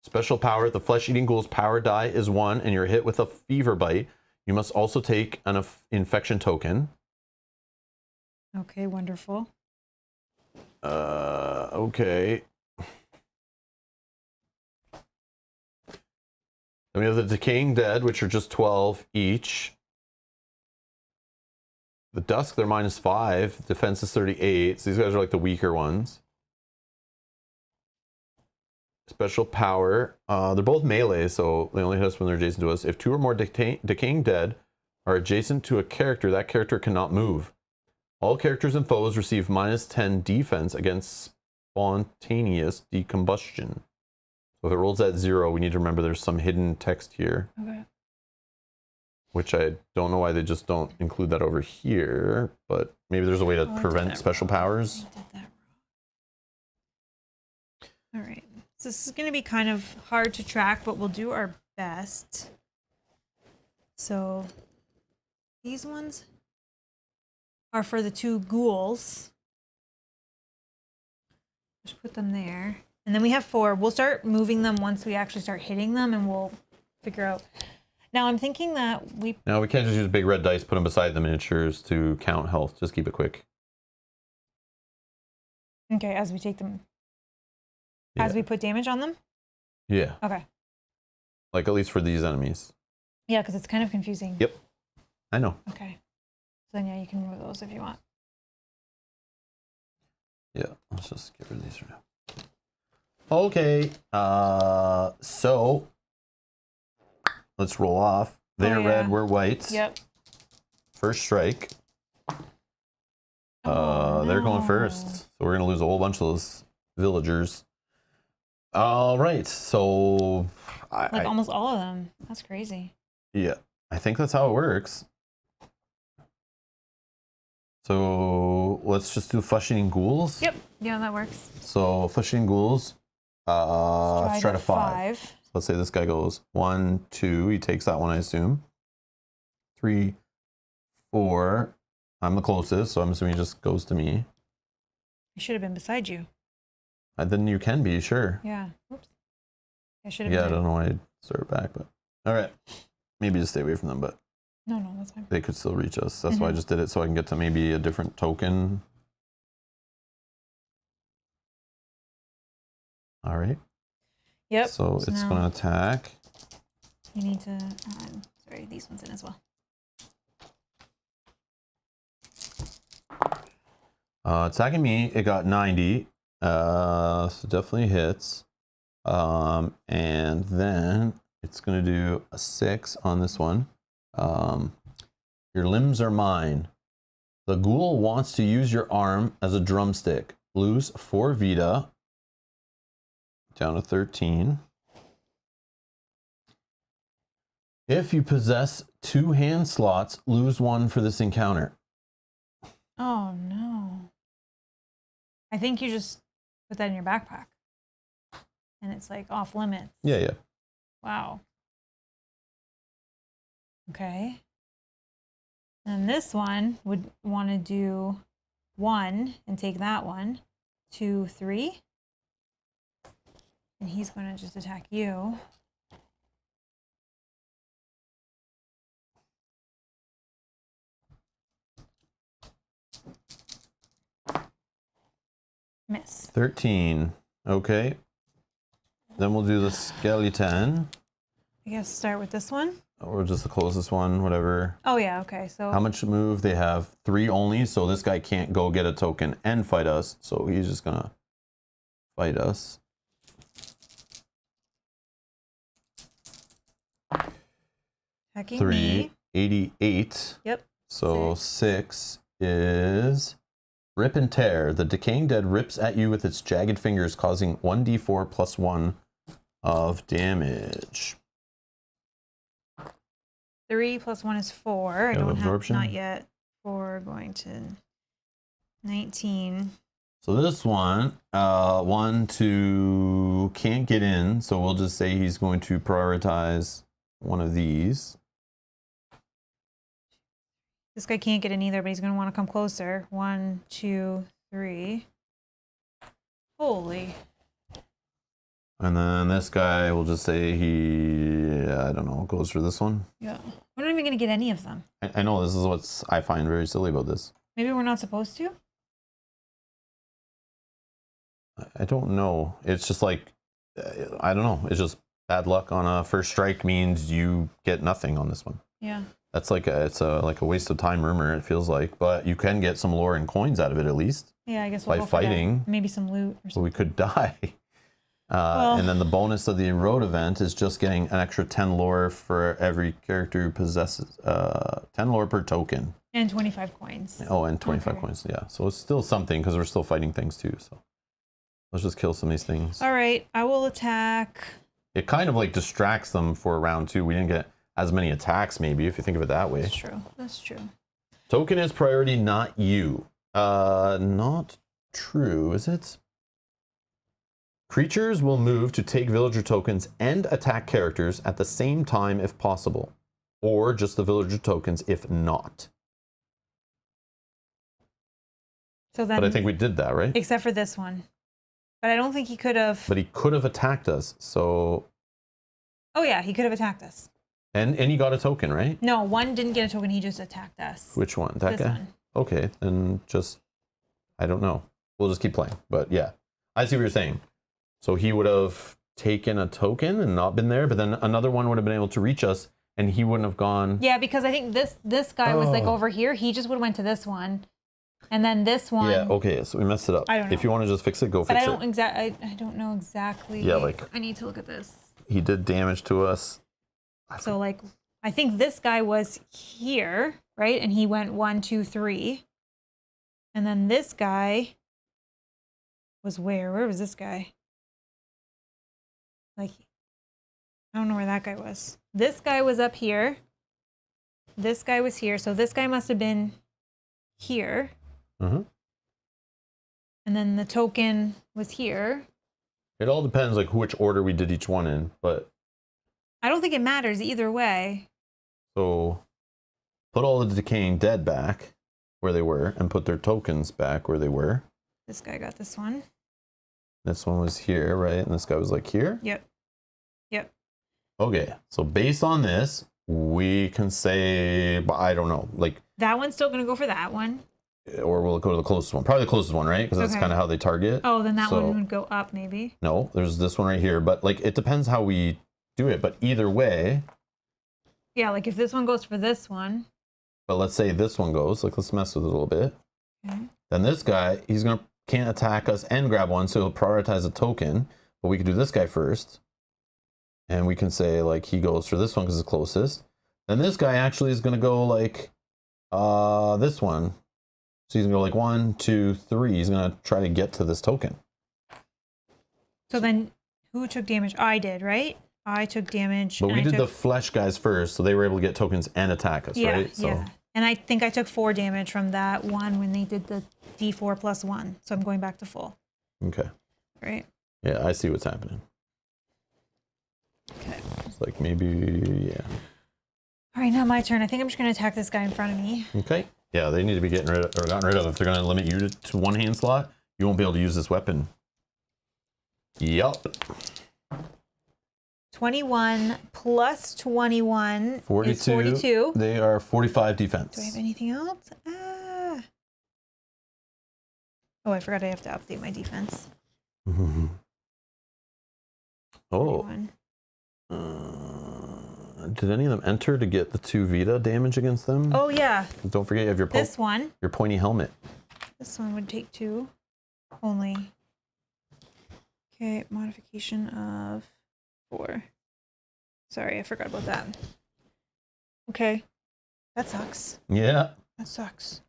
Special power, the Flesh-Eating Ghoul's power die is 1, and you're hit with a fever bite. You must also take an infection token. Okay, wonderful. Okay. Then we have the Decaying Dead, which are just 12 each. The Dusk, they're -5. Defense is 38. So these guys are like the weaker ones. Special power. They're both melee, so they only hit us when they're adjacent to us. If 2 or more Decaying Dead are adjacent to a character, that character cannot move. All characters and foes receive -10 defense against spontaneous decombustion. So if it rolls at 0, we need to remember there's some hidden text here. Okay. Which I don't know why they just don't include that over here, but maybe there's a way to prevent special powers. I did that wrong. All right. So this is going to be kind of hard to track, but we'll do our best. So these ones are for the 2 ghouls. Just put them there. And then we have 4. We'll start moving them once we actually start hitting them, and we'll figure out. Now I'm thinking that we... Now we can't just use big red dice, put them beside the miniatures to count health. Just keep it quick. Okay, as we take them. Yeah. As we put damage on them? Yeah. Okay. Like at least for these enemies. Yeah, because it's kind of confusing. Yep. I know. Okay. So then, yeah, you can remove those if you want. Yeah, let's just get rid of these for now. Okay, so let's roll off. They're red, we're white. Yep. First strike. Oh, They're going no. first, so we're gonna lose a whole bunch of those villagers. All right, so Like almost all of them. That's crazy. yeah, I think that's how it works. So let's just do Flesh-Eating Ghouls. Yep. Yeah, that works. So Flesh-Eating Ghouls, stride of 5. Let's say this guy goes 1, 2. He takes that one, I assume. 3, 4. I'm the closest, so I'm assuming he just goes to me. I should have been beside you. Then you can be, sure. Yeah. Oops. I should have Yeah, I been. don't know why I started back, but all right. Maybe just stay away from them, but No, that's fine. they could still reach us. That's why I just did it, so I can get to maybe a different token. All right. Yep. So it's now going to attack. You need to. Sorry, these ones in as well. Attacking me, it got 90. So definitely hits. And then it's gonna do a 6 on this one. Your limbs are mine. The ghoul wants to use your arm as a drumstick. Lose 4 Vita. Down to 13. If you possess 2 hand slots, lose 1 for this encounter. Oh no. I think you just put that in your backpack. And it's like off limits. Yeah. Wow. Okay. And this one would want to do 1 and take that one. 2, 3. And he's going to just attack you. Miss. 13. Okay. Then we'll do the skeleton. I guess start with this one. Or just the closest one, whatever. Oh yeah, okay. So how much move? They have 3 only, so this guy can't go get a token and fight us. So he's just gonna fight us. attacking 3, me. 88. Yep. So 6 is rip and tear. The decaying dead rips at you with its jagged fingers, causing 1d4 plus 1 of damage. 3 plus 1 is 4. I don't absorption? have, not yet. 4 going to 19. So this one, 1, 2 can't get in. So we'll just say he's going to prioritize one of these. This guy can't get in either, but he's going to want to come closer. 1, 2, 3. Holy. And then this guy, we'll just say he, I don't know, goes for this one. Yeah. We're not even going to get any of them. I know this is what I find very silly about this. Maybe we're not supposed to? I don't know. It's just like, I don't know. It's just bad luck on a first strike means you get nothing on this one. Yeah. That's like like a waste of time rumor, it feels like. But you can get some lore and coins out of it at least. Yeah, I guess we'll by go for that. fighting. Maybe some loot or So something. we could die. And then the bonus of the road event is just getting an extra 10 lore for every character who possesses 10 lore per token. And 25 coins. Oh, and 25 Okay. coins. Yeah. So it's still something because we're still fighting things too. So let's just kill some of these things. All right, I will attack. It kind of like distracts them for round 2. We didn't get as many attacks, maybe, if you think of it that way. That's true. That's true. Token is priority, not you. Not true, is it? Creatures will move to take villager tokens and attack characters at the same time if possible. Or just the villager tokens if not. So then, But I think we did that, right? except for this one. But I don't think he could have. But he could have attacked us, so... Oh yeah, he could have attacked us. And he got a token, right? No, one didn't get a token. He just attacked us. Which one? That This guy? one. Okay, then just... I don't know. We'll just keep playing. But yeah, I see what you're saying. So he would have taken a token and not been there, but then another one would have been able to reach us, and he wouldn't have gone... Yeah, because I think this guy was like Oh. over here. He just would have went to this one, and then this one. Yeah, okay, so we messed it up. I don't know. If you want to just fix it, go But fix I it. don't I don't know exactly. Yeah, like- I need to look at this. He did damage to us. So like, I think this guy was here, right? And he went 1, 2, 3, and then this guy was where? Where was this guy? Like, I don't know where that guy was. This guy was up here. This guy was here. So this guy must have been here. Mm-hmm. And then the token was here. It all depends like which order we did each one in, but I don't think it matters either way. so put all the decaying dead back where they were and put their tokens back where they were. This guy got this one. This one was here, right? And this guy was like here. Yep. Yep. Okay, so based on this, we can say, but I don't know, like, That one's still going to go for that one. or we'll go to the closest one. Probably the closest one, right? Because that's Okay. kind of how they target. Oh, then that So- one would go up maybe. No, there's this one right here, but like it depends how we do it. But either way, Yeah, like if this one goes for this one. but let's say this one goes, like let's mess with it a little bit. Okay. Then this guy, he's gonna can't attack us and grab one, so he'll prioritize a token. But we could do this guy first. And we can say, like, he goes for this one because it's closest. Then this guy actually is going to go, like, this one. So he's going to go, like, 1, 2, 3. He's going to try to get to this token. So then, who took damage? I did, right? I took damage. But we did the flesh guys first, so they were able to get tokens and attack us, right? So. Yeah. And I think I took 4 damage from that one when they did the D4 plus 1. So I'm going back to full. Okay. Right? Yeah, I see what's happening. Okay. It's like maybe, yeah. All right, now my turn. I think I'm just going to attack this guy in front of me. Okay. Yeah, they need to be gotten rid of. If they're going to limit you to 1 hand slot, you won't be able to use this weapon. Yup. 21 plus 21 42. is 42. They are 45 defense. Do I have anything else? Ah. Oh, I forgot I have to update my defense. Oh. 41. Did any of them enter to get the 2 Vita damage against them? Oh, yeah. Don't forget you have your This one. your pointy helmet. This one would take 2 only. Okay, modification of 4. Sorry, I forgot about that. Okay. That sucks. Yeah. That sucks.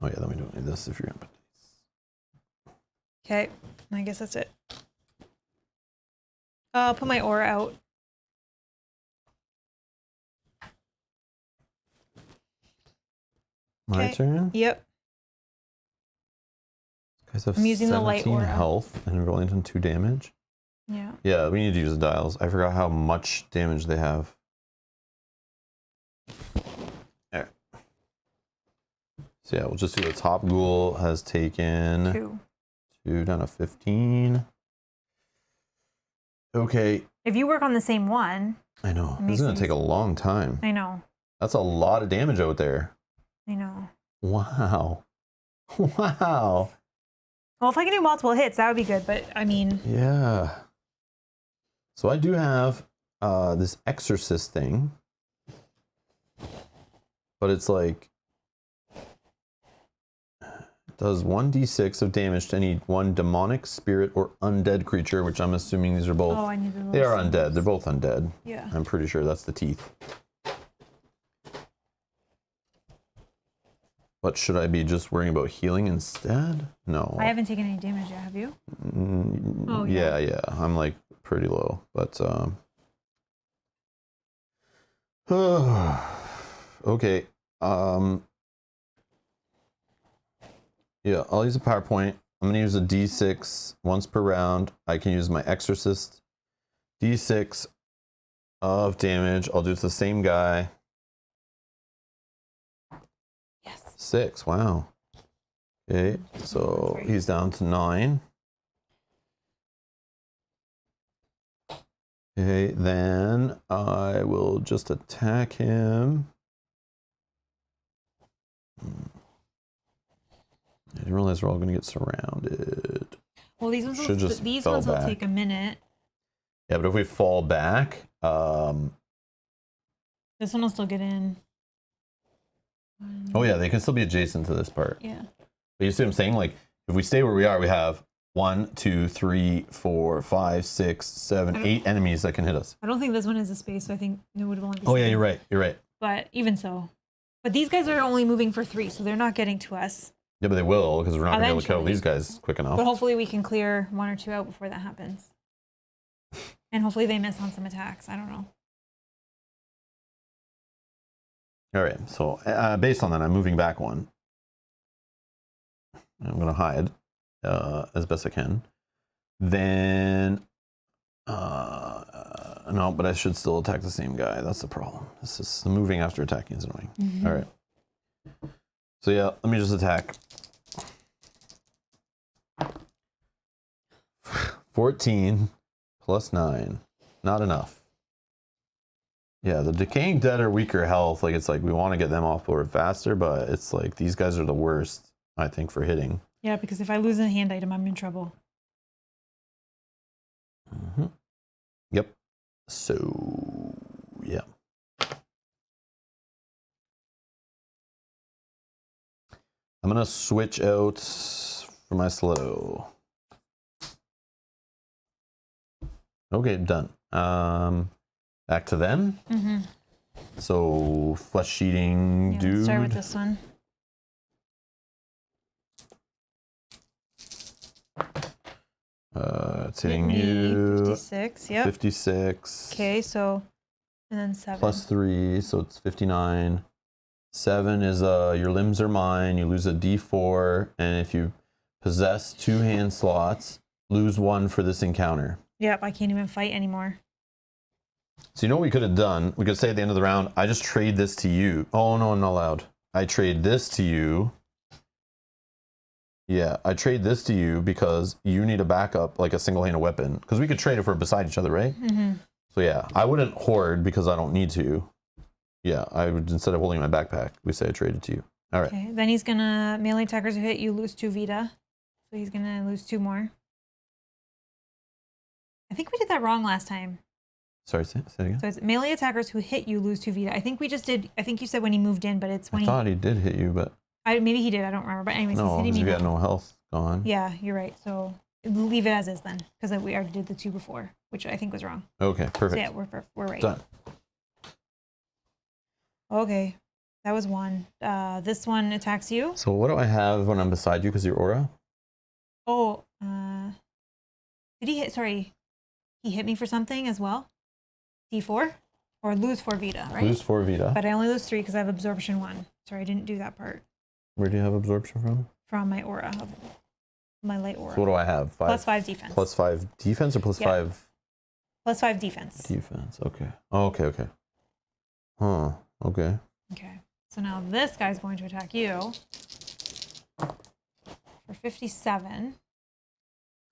Oh yeah, then we don't need this if you're gonna put these. Okay, I guess that's it. I'll put my aura out. My Okay. turn. Yep. Guys have I'm using the light 17 aura. health and rolling into 2 damage. Yeah. Yeah, we need to use the dials. I forgot how much damage they have. There. So yeah, we'll just do the top ghoul has taken 2 down to 15. Okay. If you work on the same one. I know. It This is gonna makes take a long time. I know. That's a lot of damage out there. I know. Wow. Wow. Well, if I can do multiple hits, that would be good. But I mean. Yeah. So I do have this exorcist thing. But it's like it does 1d6 of damage to any one demonic, spirit, or undead creature, which I'm assuming these are both. Oh, I need the They are undead. They're both undead. Yeah. I'm pretty sure that's the teeth. But should I be just worrying about healing instead? No. I haven't taken any damage yet, have you? Oh, yeah. I'm like pretty low, but okay. Yeah, I'll use a PowerPoint. I'm gonna use a D6 once per round. I can use my exorcist D6 of damage. I'll do it to the same guy. Yes. 6. Wow. Okay, so he's down to 9. Okay, then I will just attack him. I didn't realize we're all going to get surrounded. Well, these ones Should just these fell ones will back. take a minute. Yeah, but if we fall back, This one will still get in. oh yeah, they can still be adjacent to this part. Yeah. But you see what I'm saying? Like, if we stay where we are, we have 1, 2, 3, 4, 5, 6, 7, 8 enemies that can hit us. I don't think this one is a space, so I think it would only be. Oh yeah, 7. you're right. You're right. But even so. But these guys are only moving for 3, so they're not getting to us. Yeah, but they will, because we're not going to be able to kill Eventually. these guys quick enough. But hopefully we can clear 1 or 2 out before that happens. And hopefully they miss on some attacks. I don't know. All right, so based on that, I'm moving back 1. I'm going to hide as best I can. Then, no, but I should still attack the same guy. That's the problem. This is the moving after attacking is annoying. Mm-hmm. All right. So yeah, let me just attack. 14 plus 9. Not enough. Yeah, the decaying dead are weaker health. Like, it's like we want to get them off board faster, but it's like these guys are the worst, I think, for hitting. Yeah, because if I lose a hand item, I'm in trouble. Mm-hmm. Yep. So, yeah. I'm going to switch out for my slow. Okay, done. Back to them. Mm-hmm. So flesh eating Yeah, dude. let's start with this one. It's hitting you. 56. Yep. 56. Okay, so and then 7. Plus 3, so it's 59. 7 is your limbs are mine. You lose a D4, and if you possess 2 hand slots, lose 1 for this encounter. Yep, I can't even fight anymore. So you know what we could have done? We could say at the end of the round, I just trade this to you. Oh no, I'm not allowed. I trade this to you. Yeah, I trade this to you because you need a backup, like a single-handed weapon. Because we could trade if we're beside each other, right? Mm-hmm. So yeah, I wouldn't hoard because I don't need to. Yeah, I would, instead of holding my backpack, we say I traded to you. All right. Okay, then he's gonna melee attackers who hit you lose 2 Vita. So he's gonna lose 2 more. I think we did that wrong last time. Sorry, say it again. So it's melee attackers who hit you lose 2 Vita. I think we just did. I think you said when he moved in, but it's when I thought he did hit you, but maybe he did. I don't remember. But anyways, no, he's hitting because me you got now. no health gone. Yeah, you're right. So leave it as is then, because we already did the 2 before, which I think was wrong. Okay, perfect. So yeah, we're right. Done. Okay, that was 1. This one attacks you. So what do I have when I'm beside you because your aura? Oh, did he hit? Sorry, he hit me for something as well. D4 or lose 4 Vita, right? Lose 4 Vita. But I only lose 3 because I have absorption 1. Sorry, I didn't do that part. Where do you have absorption from? From my aura, my light aura. So what do I have? 5. Plus 5 defense. Plus 5 defense or plus Yeah. 5? Plus 5 defense. Defense. Okay. Oh, okay. Huh. Okay. Okay. So now this guy's going to attack you for 57.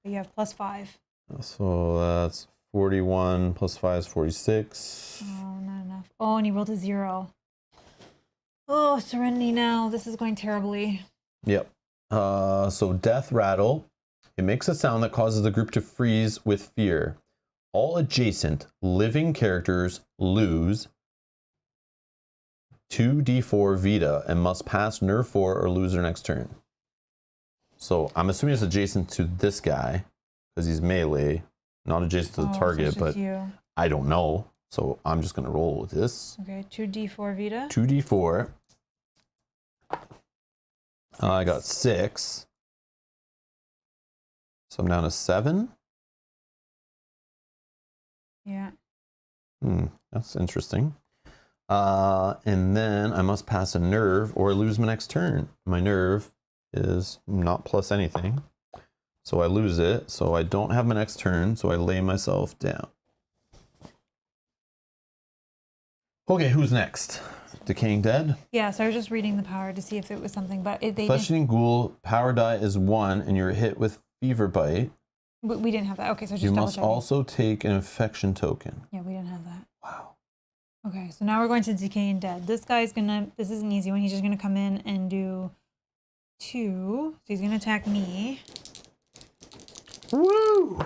But you have plus 5. So that's 41 plus 5 is 46. Oh, not enough. Oh, and he rolled a 0. Oh, Serenity now. This is going terribly. Yep. So death rattle. It makes a sound that causes the group to freeze with fear. All adjacent living characters lose 2d4 Vita and must pass nerf 4 or lose their next turn. So I'm assuming it's adjacent to this guy because he's melee, not adjacent to the target, so but you. I don't know. So I'm just going to roll with this. Okay, 2d4 Vita. 2d4. I got 6. So I'm down to 7. Yeah. That's interesting. And then I must pass a nerve or lose my next turn. My nerve is not plus anything. So I lose it. So I don't have my next turn. So I lay myself down. Okay, who's next? Decaying Dead? Yeah, so I was just reading the power to see if it was something, but they Flesh-eating Ghoul, power die is 1 and you're hit with Fever Bite. we didn't have that. Okay, so just You double must checking. also take an infection token. Yeah, we didn't have that. Wow. Okay, so now we're going to Decaying Dead. This guy's gonna, this is an easy one. He's just gonna come in and do 2. So he's gonna attack me. Woo!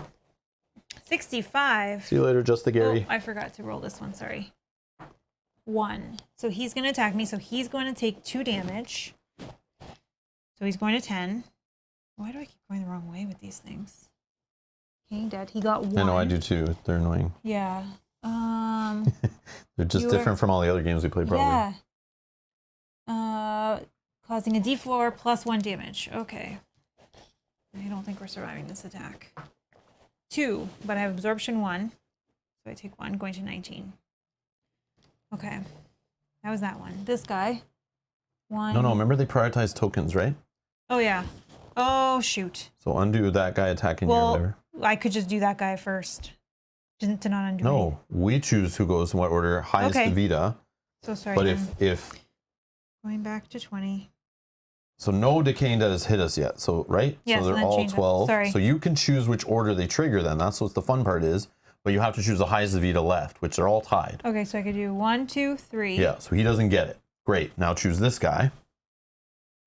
65. See you later, Just the Gary. Oh, I forgot to roll this one, sorry. 1. So he's gonna attack me, so he's going to take 2 damage. So he's going to 10. Why do I keep going the wrong way with these things? Decaying Dead, he got 1. I know, I do too. They're annoying. Yeah. They're just You different from all the other games we played, probably. Yeah. Causing a d4 plus 1 damage. Okay. I don't think we're surviving this attack. 2, but I have absorption 1. So I take 1, going to 19. Okay. That was that one. This guy. 1. No, remember they prioritize tokens, right? Oh, yeah. Oh, shoot. So undo that guy attacking you or whatever. I could just do that guy first. To not undo me. No, we choose who goes in what order, highest Okay. to Vita. So sorry. But then. if Going back to 20. so no Decaying Dead has hit us yet, so right? Yeah, so so they're then all change it. 12. Sorry. So you can choose which order they trigger then. That's what the fun part is. But you have to choose the highest of Vita left, which they're all tied. Okay, so I could do 1, 2, 3. Yeah, so he doesn't get it. Great. Now choose this guy.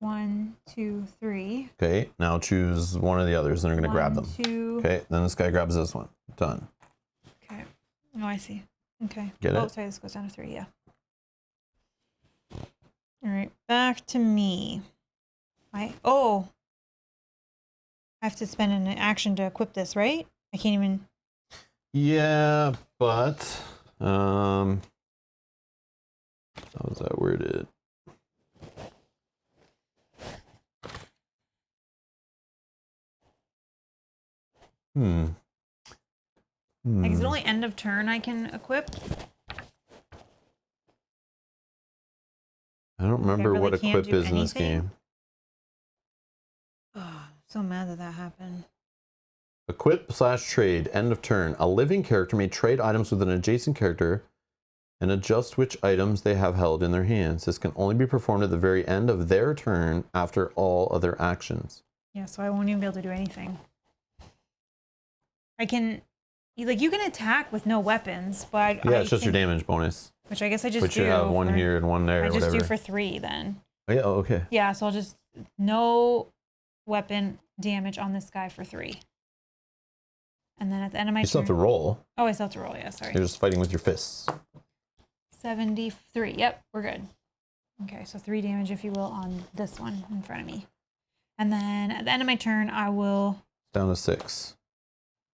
1, 2, 3. Okay, now choose one of the others and they're going to grab them. 2. Okay, then this guy grabs this one. Done. Okay. Oh, I see. Okay. Get Oh, it? sorry, this goes down to 3, yeah. All right, back to me. Oh, I have to spend an action to equip this, right? I can't even. Yeah, but how is that worded? Like, is it only end of turn I can equip? I don't remember really what can't equip do is in this anything? game. Oh, so mad that that happened. Equip/trade, end of turn. A living character may trade items with an adjacent character and adjust which items they have held in their hands. This can only be performed at the very end of their turn after all other actions. Yeah, so I won't even be able to do anything. I can, like, you can attack with no weapons, but Yeah, it's just your damage bonus. Which I guess I just Which do. you have one here and one there. I or just whatever. do for 3 then. Oh, yeah, oh, okay. Yeah, so I'll just no weapon damage on this guy for 3. And then at the end of my You still turn. have to roll. Oh, I still have to roll. Yeah, sorry. You're just fighting with your fists. 73. Yep, we're good. Okay, so 3 damage, if you will, on this one in front of me. And then at the end of my turn, I will Down to 6.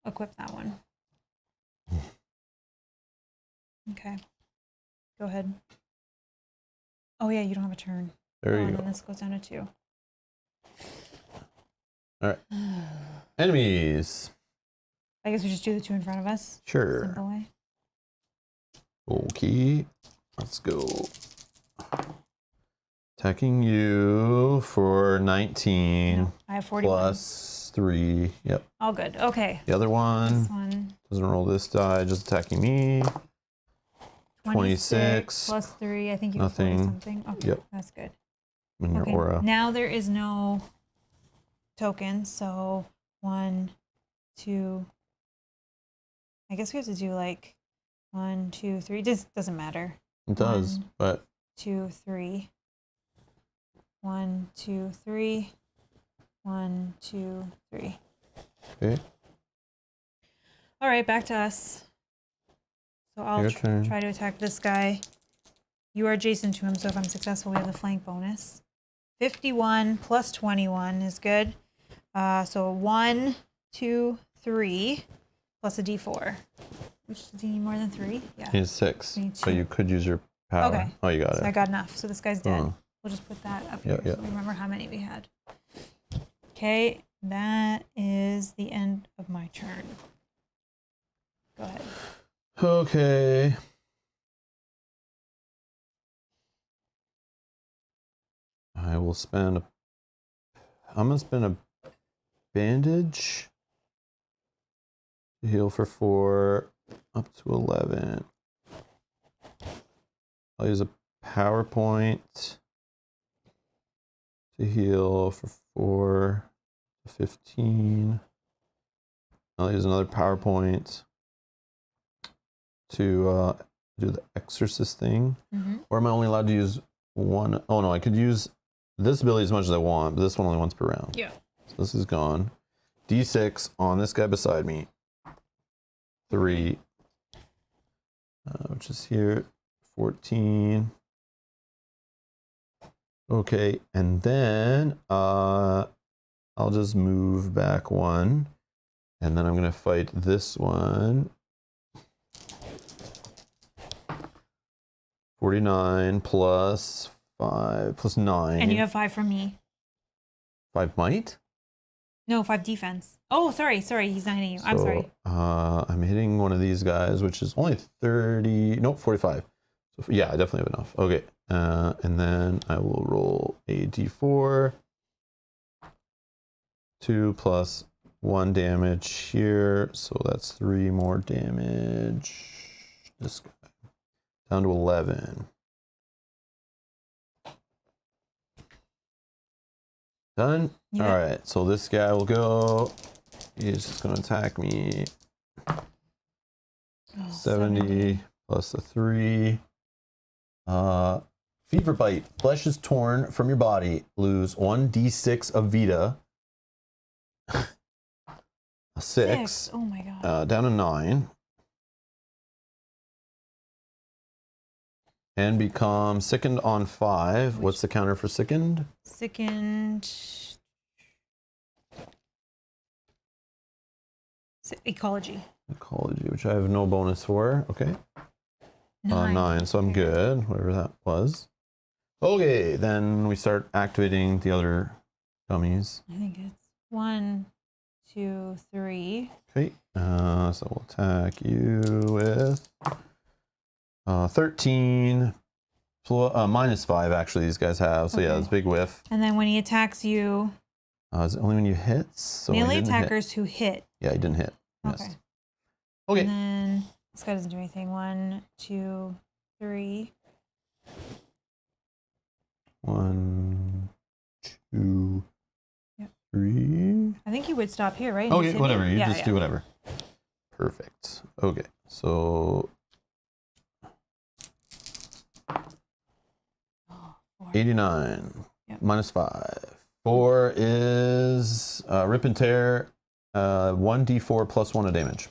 equip that one. Okay. Go ahead. Oh, yeah, you don't have a turn. There you and go. then this goes down to 2. All right. Enemies. I guess we just do the 2 in front of us. Sure. Simple way. Okay. Let's go. Attacking you for 19. No, I have 41. Plus 3. Yep. All good. Okay. The other This one one. doesn't roll this die, just attacking me. 26. Plus 3. I think you have 40 Nothing. something. Okay, Yep. that's good. In your Okay. aura. Now there is no token, so 1, 2. I guess we have to do like 1, 2, 3. Just doesn't matter. It does, 1, but 2, 3. 1, 2, 3. 1, 2, 3. okay. All right, back to us. So I'll Your turn. try to attack this guy. You are adjacent to him, so if I'm successful, we have the flank bonus. 51 plus 21 is good. So 1, 2, 3, plus a d4. Which does he need more than 3? Yeah. He's 6, Need so 2. you could use your power. Okay. Oh, you got So it. I got enough. So this guy's dead. Oh. We'll just put that up Yeah, here yeah. so we remember how many we had. Okay, that is the end of my turn. Go ahead. Okay. I will spend I'm gonna spend a bandage to heal for 4 up to 11. I'll use a PowerPoint to heal for 4 to 15. I'll use another PowerPoint to do the exorcist thing. Or am I only allowed to use one? Oh no, I could use this ability as much as I want, but this one only once per round. Yeah. So this is gone. D6 on this guy beside me. 3, which is here. 14. Okay, and then I'll just move back 1, and then I'm gonna fight this one. 49 plus 5 plus 9. And you have 5 from me. 5 might? No, 5 defense. Oh, sorry, he's not hitting you. I'm sorry. I'm hitting one of these guys, which is only 30. Nope, 45. So yeah, I definitely have enough. Okay, and then I will roll a d4. 2 plus 1 damage here, so that's 3 more damage. This guy down to 11. Done. Yeah. All right, so this guy will go. He's just gonna attack me. Oh, 70 plus a 3. Fever bite. Flesh is torn from your body. Lose 1d6 of Vita. A 6. Oh my god. Down to 9. And become sickened on 5. What's the counter for sickened? Sickened. Ecology. Ecology, which I have no bonus for. Okay. 9, so I'm good, whatever that was. Okay, then we start activating the other dummies. I think it's 1, 2, 3. Okay, so we'll attack you with 13 minus 5. Actually, these guys have. So yeah, it's a big whiff. And then when he attacks you, is it only when you hit? So melee attackers who hit. Yeah, he didn't hit. Okay. Missed. Okay. And then this guy doesn't do anything. 1, 2, 3. 1, 2, 3. I think you would stop here, right? Okay, whatever. You just do whatever. Perfect. Okay, so 89 minus 5. 4 is rip and tear. 1d4 plus 1 of damage.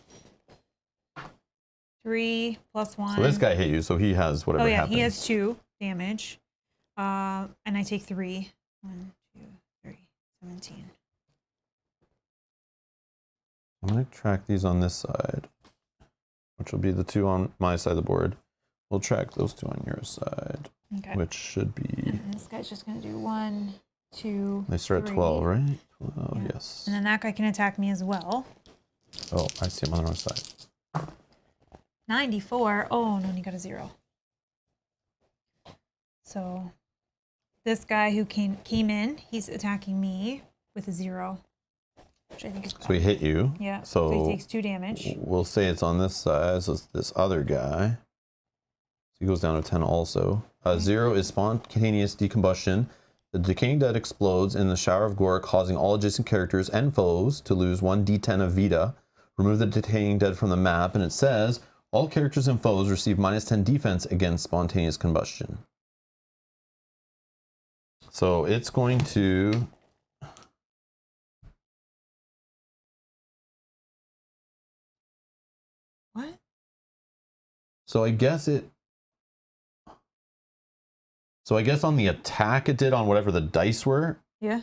3 plus 1. So this guy hit you, so he has whatever happens. He has 2 damage. And I take 3. 1, 2, 3, 17. I'm going to track these on this side, which will be the 2 on my side of the board. We'll track those 2 on your side, which should be... And this guy's just going to do 1, 2, They start 3. at 12, right? 12, yes. And then that guy can attack me as well. Oh, I see him on the wrong side. 94. Oh, no, he got a 0. So this guy who came in, he's attacking me with a 0. Which I think is bad. So he hit you. Yeah. So he takes 2 damage. We'll say it's on this side. So it's this other guy. So he goes down to 10 also. 0 is spontaneous decombustion. The decaying dead explodes in the shower of gore, causing all adjacent characters and foes to lose 1d10 of Vita. Remove the decaying dead from the map, and it says all characters and foes receive minus 10 defense against spontaneous combustion. So it's going to... What? So I guess on the attack it did on whatever the dice were. Yeah.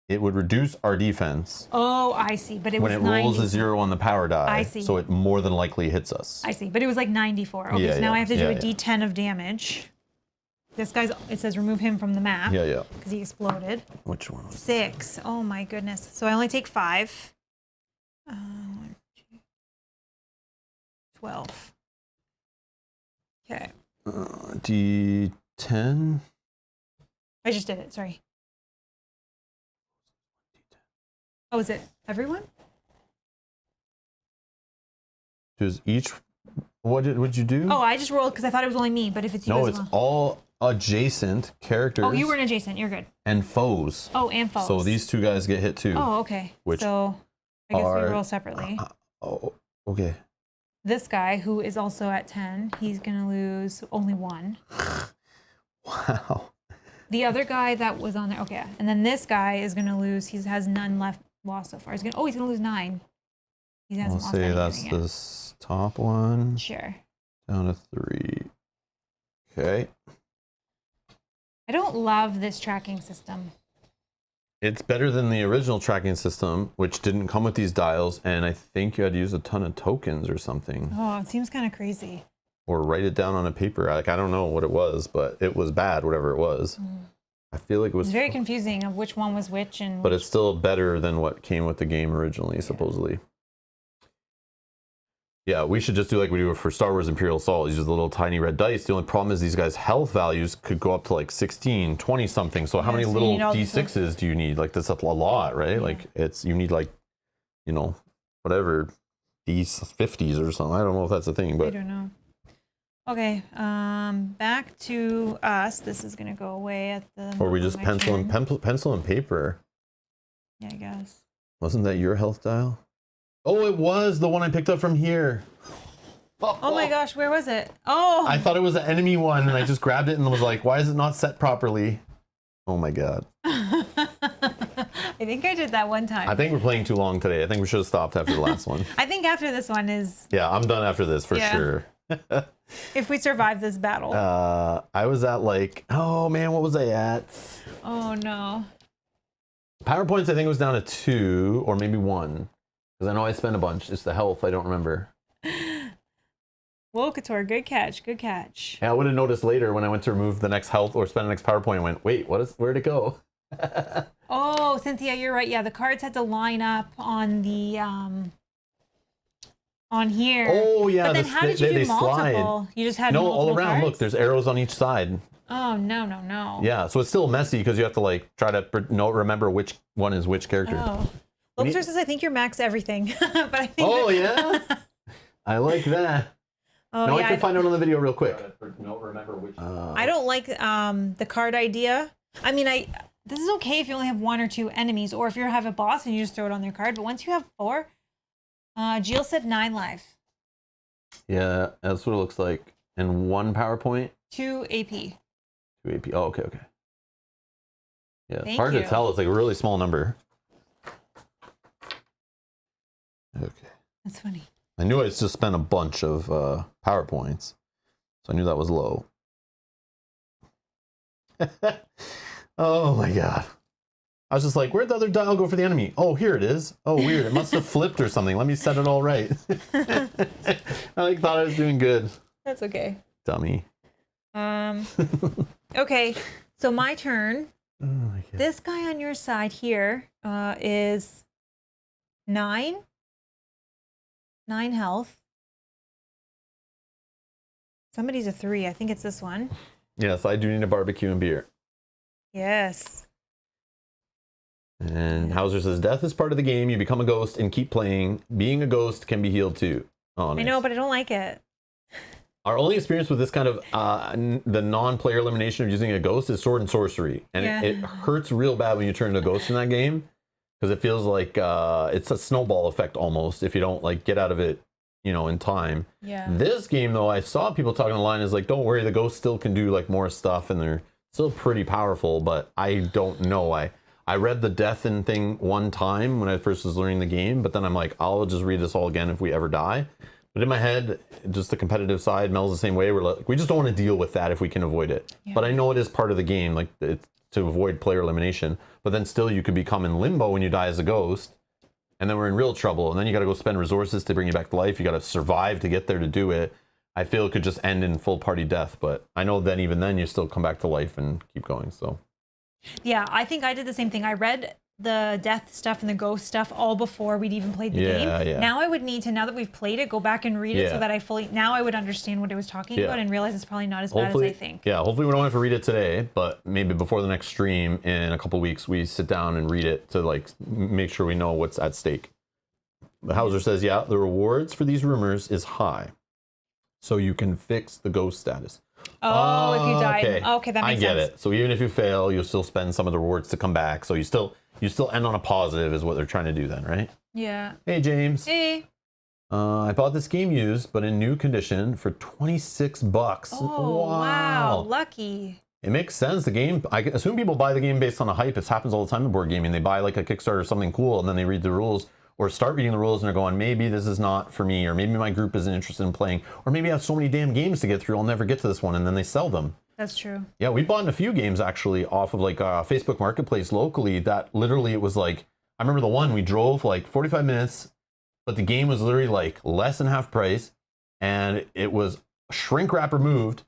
It would reduce our defense. Oh, I see. But it when was it rolls 90. a 0 on the power die. I see. So it more than likely hits us. I see. But it was like 94. Okay, so now I have to do a D10 of damage. This guy's, it says remove him from the map. Yeah. Because he exploded. Which one was 6. Oh my goodness. So I only take 5. 1, 2, 12. Okay. D10? I just did it. Sorry. Oh, is it everyone? Does each... What did you do? Oh, I just rolled because I thought it was only me, but if it's you No, as it's well. all adjacent characters. Oh, you weren't adjacent. You're good. And foes. Oh, and foes. So these 2 guys get hit too. Oh, okay. Which so I guess we roll separately. Oh, okay. This guy, who is also at 10, he's going to lose only 1. Wow. The other guy that was on there, okay. And then this guy is going to lose, he has none lost so far. He's going to lose 9. He hasn't I'll lost say anything that's yet. this top one. Sure. Down to 3. Okay. I don't love this tracking system. It's better than the original tracking system, which didn't come with these dials, and I think you had to use a ton of tokens or something. Oh, it seems kind of crazy. Or write it down on a paper. Like, I don't know what it was, but it was bad, whatever it was. I feel like it was... It's very confusing of which one was which. But it's still better than what came with the game originally, supposedly. Yeah, we should just do like we do for Star Wars Imperial Assault. Use the little tiny red dice. The only problem is these guys' health values could go up to like 16, 20 something. So how many so you little need all the D6s do you need? Like that's a lot, right? Yeah. Like you need like, you know, whatever, D50s or something. I don't know if that's a thing, I but don't know. Okay, back to us. This is gonna go away at the. or we just my pencil turn. and pencil and paper. Yeah, I guess. Wasn't that your health dial? Oh, it was the one I picked up from here. Oh my gosh, where was it? Oh! I thought it was an enemy one, and I just grabbed it and was like, why is it not set properly? Oh my god. I think I did that one time. I think we're playing too long today. I think we should have stopped after the last one. I think after this one is, Yeah, I'm done after this for sure. if we survive this battle. I was at like, oh man, what was I at? Oh no. PowerPoints, I think it was down to 2 or maybe 1. Because I know I spent a bunch. It's the health. I don't remember. Whoa, Couture, good catch, good catch. Yeah, I would have noticed later when I went to remove the next health or spend the next power point. I went, wait, where'd it go? Oh, Cynthia, you're right. Yeah, the cards had to line up on the on here. Oh yeah, But then how did you do multiple? slide. You just had No, multiple all around. cards? Look, there's arrows on each side. Oh no. Yeah, so it's still messy because you have to like try to remember which one is which character. Oh. Lobster says I think you're max everything, but I think. Oh yeah, I like that. Oh, no, yeah, I can find it on the video real quick. I don't like the card idea. I mean, this is okay if you only have 1 or 2 enemies, or if you have a boss and you just throw it on their card. But once you have 4, Jill said 9 life. Yeah, that's what it looks like. And 1 PowerPoint. 2 AP. 2 AP. Oh, okay. Yeah, it's Thank hard you. to tell. It's like a really small number. Okay. That's funny. I knew I just spent a bunch of PowerPoints, so I knew that was low. Oh my god. I was just like, where'd the other dial go for the enemy? Oh, here it is. Oh, weird. It must have flipped or something. Let me set it all right. I like thought I was doing good. That's okay. Dummy. Okay, so my turn. Oh my god. This guy on your side here is 9 health. Somebody's a 3. I think it's this one. Yes, I do need a barbecue and beer. Yes. And Hauser says, death is part of the game. You become a ghost and keep playing. Being a ghost can be healed too. Oh, nice. I know, but I don't like it. Our only experience with this kind of the non-player elimination of using a ghost is sword and sorcery, and Yeah. it hurts real bad when you turn into a ghost in that game, because it feels like it's a snowball effect almost if you don't like get out of it, in time. Yeah. This game though, I saw people talking online is like, don't worry, the ghosts still can do like more stuff, and they're still pretty powerful. But I don't know. I read the death and thing one time when I first was learning the game, but then I'm like, I'll just read this all again if we ever die. But in my head, just the competitive side, Mel's the same way. We're like, we just don't want to deal with that if we can avoid it. Yeah. But I know it is part of the game, like it's to avoid player elimination. But then still, you could become in limbo when you die as a ghost, and then we're in real trouble. And then you got to go spend resources to bring you back to life. You got to survive to get there to do it. I feel it could just end in full party death. But I know then even then you still come back to life and keep going. So Yeah, I think I did the same thing. I read the death stuff and the ghost stuff all before we'd even played the game. Yeah. Now I would need to, now that we've played it, go back and read it so Yeah. that now I would understand what it was talking Yeah. about and realize it's probably not as bad as I think. Yeah, hopefully we don't have to read it today, but maybe before the next stream in a couple weeks, we sit down and read it to like make sure we know what's at stake. But Hauser says, yeah, the rewards for these rumors is high, so you can fix the ghost status. Oh, if you die. Okay, Okay, that makes I get sense. it. So even if you fail, you'll still spend some of the rewards to come back. So you still end on a positive is what they're trying to do then, right? Yeah. Hey, James. Hey. I bought this game used, but in new condition for $26. Oh, wow. Lucky. It makes sense. The game, I assume people buy the game based on a hype. It happens all the time in board gaming. They buy like a Kickstarter or something cool, and then they read the rules or start reading the rules and they're going, maybe this is not for me, or maybe my group isn't interested in playing, or maybe I have so many damn games to get through, I'll never get to this one, and then they sell them. That's true. Yeah, we bought a few games actually off of like Facebook Marketplace locally that literally it was like, I remember the one we drove like 45 minutes, but the game was literally like less than half price, and it was shrink wrap removed.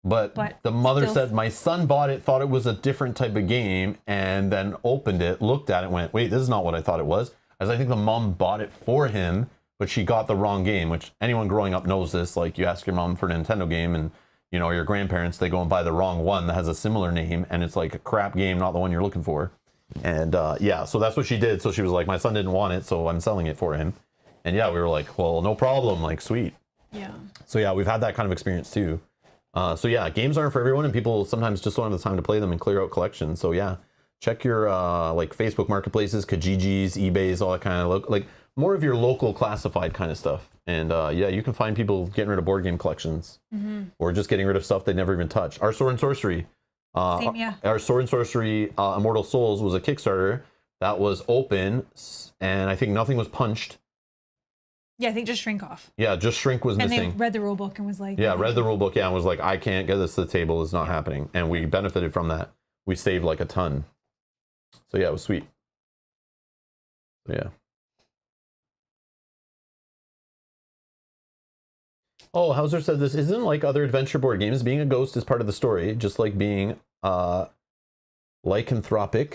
But the mother said, my son bought it, thought it was a different type of game, and then opened it, looked at it, went, wait, this is not what I thought it was. As I think the mom bought it for him, but she got the wrong game, which anyone growing up knows this. Like you ask your mom for a Nintendo game and, your grandparents, they go and buy the wrong one that has a similar name, and it's like a crap game, not the one you're looking for. And yeah, so that's what she did. So she was like, my son didn't want it, so I'm selling it for him. And yeah, we were like, well, no problem, like sweet. Yeah. So yeah, we've had that kind of experience too. So yeah, games aren't for everyone, and people sometimes just don't have the time to play them and clear out collections. So yeah, check your like Facebook marketplaces, Kijijis, eBays, all that kind of like more of your local classified kind of stuff. And yeah, you can find people getting rid of board game collections, or just getting rid of stuff they never even touch. Our Sword and Sorcery, Same, yeah. our Sword and Sorcery Immortal Souls was a Kickstarter that was open, and I think nothing was punched. Yeah, I think just shrink off. Yeah, just shrink was missing. And they read the rule book and was like, yeah, read the rule book, yeah, and was like, I can't get this to the table, it's not happening. And we benefited from that. We saved like a ton. So yeah, it was sweet. So, yeah. Oh, Hauser said this isn't like other adventure board games. Being a ghost is part of the story, just like being lycanthropic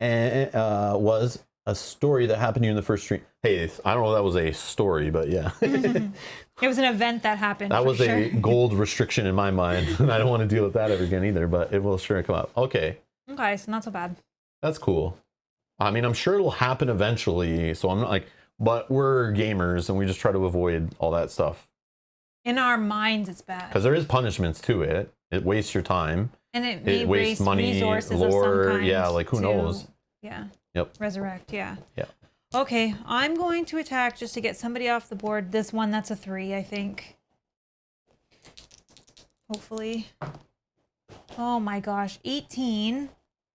and was a story that happened to you in the first stream. Hey, I don't know if that was a story, but yeah. It was an event that happened. That was sure. a gold restriction in my mind. And I don't want to deal with that ever again either, but it will sure come up. Okay. Okay, so not so bad. That's cool. I mean, I'm sure it'll happen eventually. So I'm not like, but we're gamers and we just try to avoid all that stuff. In our minds, it's bad. Because there is punishments to it. It wastes your time. And it It wastes money, resources lore. of some kind. Yeah, like who knows? Yeah. Yep. Resurrect, yeah. Yeah. Okay, I'm going to attack just to get somebody off the board. This one, that's a 3, I think. Hopefully. Oh my gosh. 18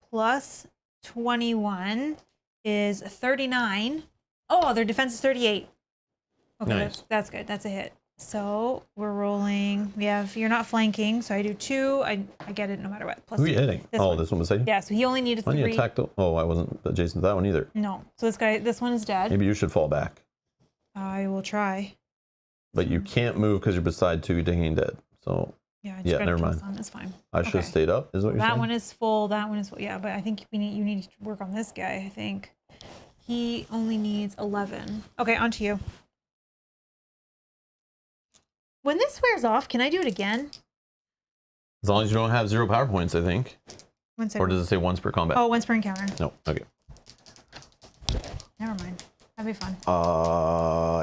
plus 21 is 39. Oh, their defense is 38. Okay, Nice. that's good. That's a hit. So we're rolling. We have, you're not flanking, so I do 2. I get it no matter what. Plus Who are you hitting? this Oh, one. this one beside you? Yeah, so he only needed Why 3. didn't you attack the... Oh, I wasn't adjacent to that one either. No. So this one is dead. Maybe you should fall back. I will try. But you can't move because you're beside 2 decaying dead. So Yeah, Yeah, gotta never kill mind. some. It's fine. I should have Okay. stayed up, is what you're That saying? one is full. That one is full. Yeah, but I think you need to work on this guy. I think he only needs 11. Okay, on to you. When this wears off, can I do it again? As long as you don't have 0 power points, I think. One Or second. does it say once per combat? Oh, once per encounter. No. Okay. Never mind. That'd be fun.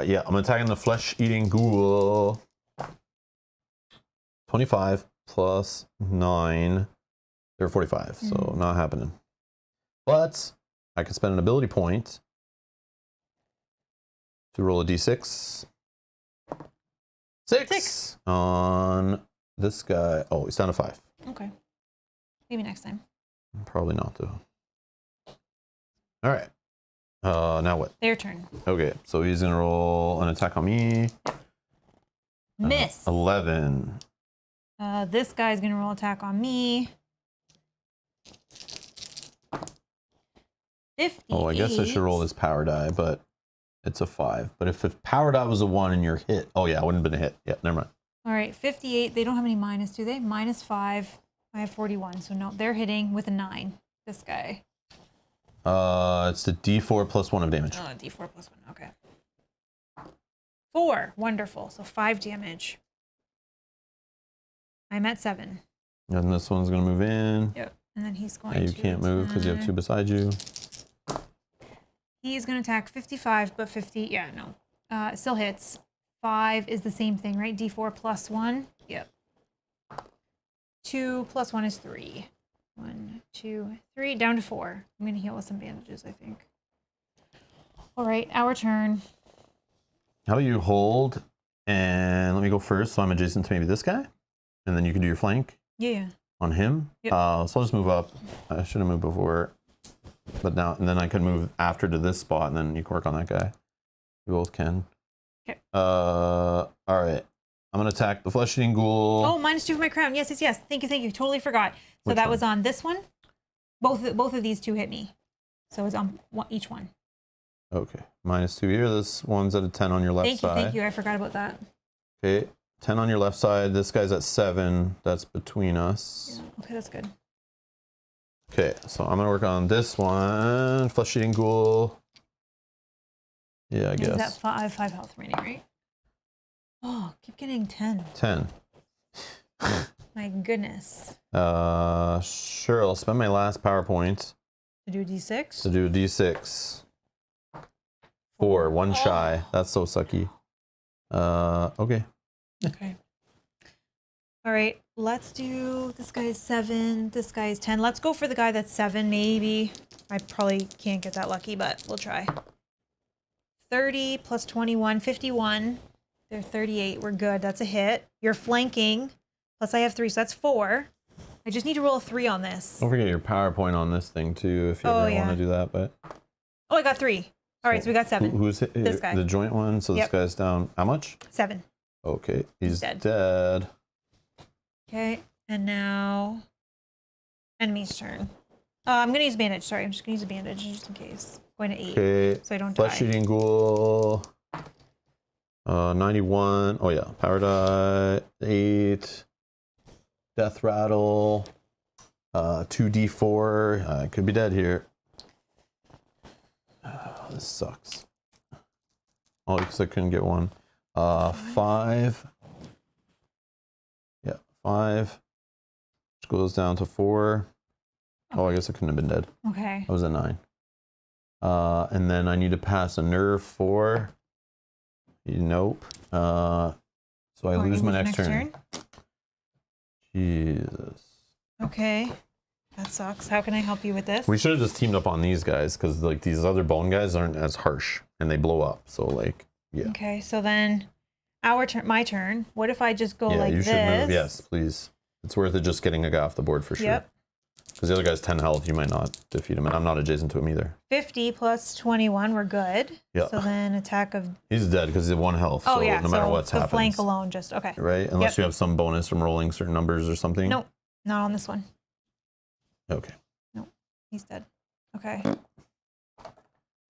Yeah, I'm attacking the flesh-eating ghoul. 25 plus 9. They're 45, so not happening. But I can spend an ability point to roll a d6. 6 on this guy. Oh, he's down to 5. Okay. Maybe next time. Probably not, though. All right. Now what? Their turn. Okay, so he's going to roll an attack on me. Miss. 11. This guy's gonna roll attack on me. 58. Oh, I guess I should roll this power die, but it's a 5. But if power die was a 1 and you're hit, oh yeah, it wouldn't have been a hit. Yeah, never mind. All right, 58. They don't have any minus, do they? Minus 5. I have 41, so no, they're hitting with a 9. This guy. It's the d4 plus 1 of damage. Oh, d4 plus 1. Okay. 4. Wonderful. So 5 damage. I'm at 7. And this one's going to move in. Yep. And then he's going Yeah, you to can't move because you have 2 beside you. He's going to attack 55, but 50, yeah, no. Still hits. 5 is the same thing, right? D4 plus 1. Yep. 2 plus 1 is 3. 1, 2, 3, down to 4. I'm going to heal with some bandages, I think. All right, our turn. How about you hold, and let me go first, so I'm adjacent to maybe this guy, and then you can do your flank Yeah. on him. Yep. So I'll just move up. I should have moved before, but now, and then I can move after to this spot, and then you can work on that guy. You both can. Okay. All right. I'm gonna attack the flesh-eating ghoul. Oh, -2 for my crown. Yes, yes, yes. Thank you, thank you. Totally forgot. So Which that one? was on this one. Both of these two hit me. So it's on each one. Okay. -2 here. This one's at a 10 on your left Thank you, side. thank you. I forgot about that. Okay. 10 on your left side. This guy's at 7. That's between us. Yeah, okay, that's good. Okay. So I'm gonna work on this one. Flesh-eating ghoul. Yeah, I Is that guess. I have 5 health remaining, right? Oh, keep getting 10. 10. My goodness. Sure. I'll spend my last power point To do D6? to do a d6. 4. One shy. That's so sucky. Okay. Okay. All right, let's do, this guy is 7, this guy is 10. Let's go for the guy that's 7, maybe. I probably can't get that lucky, but we'll try. 30 plus 21, 51. They're 38, we're good, that's a hit. You're flanking, plus I have 3, so that's 4. I just need to roll a 3 on this. Don't forget your PowerPoint on this thing too, if you Oh, ever yeah. want to do that. But Oh, I got 3. All right, so we got 7. who's This guy. the joint one? So this Yep. guy's down. How much? 7. Okay, he's Dead. dead. Okay, and now enemy's turn. I'm gonna use bandage. Sorry, I'm just gonna use a bandage just in case. Going to 8, Okay, so I don't die. flesh-eating ghoul. 91. Oh yeah, power die 8. Death rattle. 2d4. I could be dead here. This sucks. Oh, because I couldn't get one. 5. Yeah, 5. Which goes down to 4. Oh, I guess I couldn't have been dead. Okay. I was at 9. And then I need to pass a nerve 4. Nope. So I lose my next turn. Jesus. Okay. That sucks. How can I help you with this? We should have just teamed up on these guys because like these other bone guys aren't as harsh and they blow up. So like, yeah. Okay, so then our turn, my turn. What if I just go Yeah, like you this? should move. Yes, please. It's worth it just getting a guy off the board for sure. Yep. Because the other guy's 10 health, you might not defeat him. And I'm not adjacent to him either. 50 plus 21, we're good. Yeah. So then attack of... He's dead because he's at 1 health. Oh, so yeah. no matter so what's the happens. flank alone just... Okay. Right? Unless you have some bonus from rolling certain numbers or something. Nope. Not on this one. Okay. Nope. He's dead. Okay.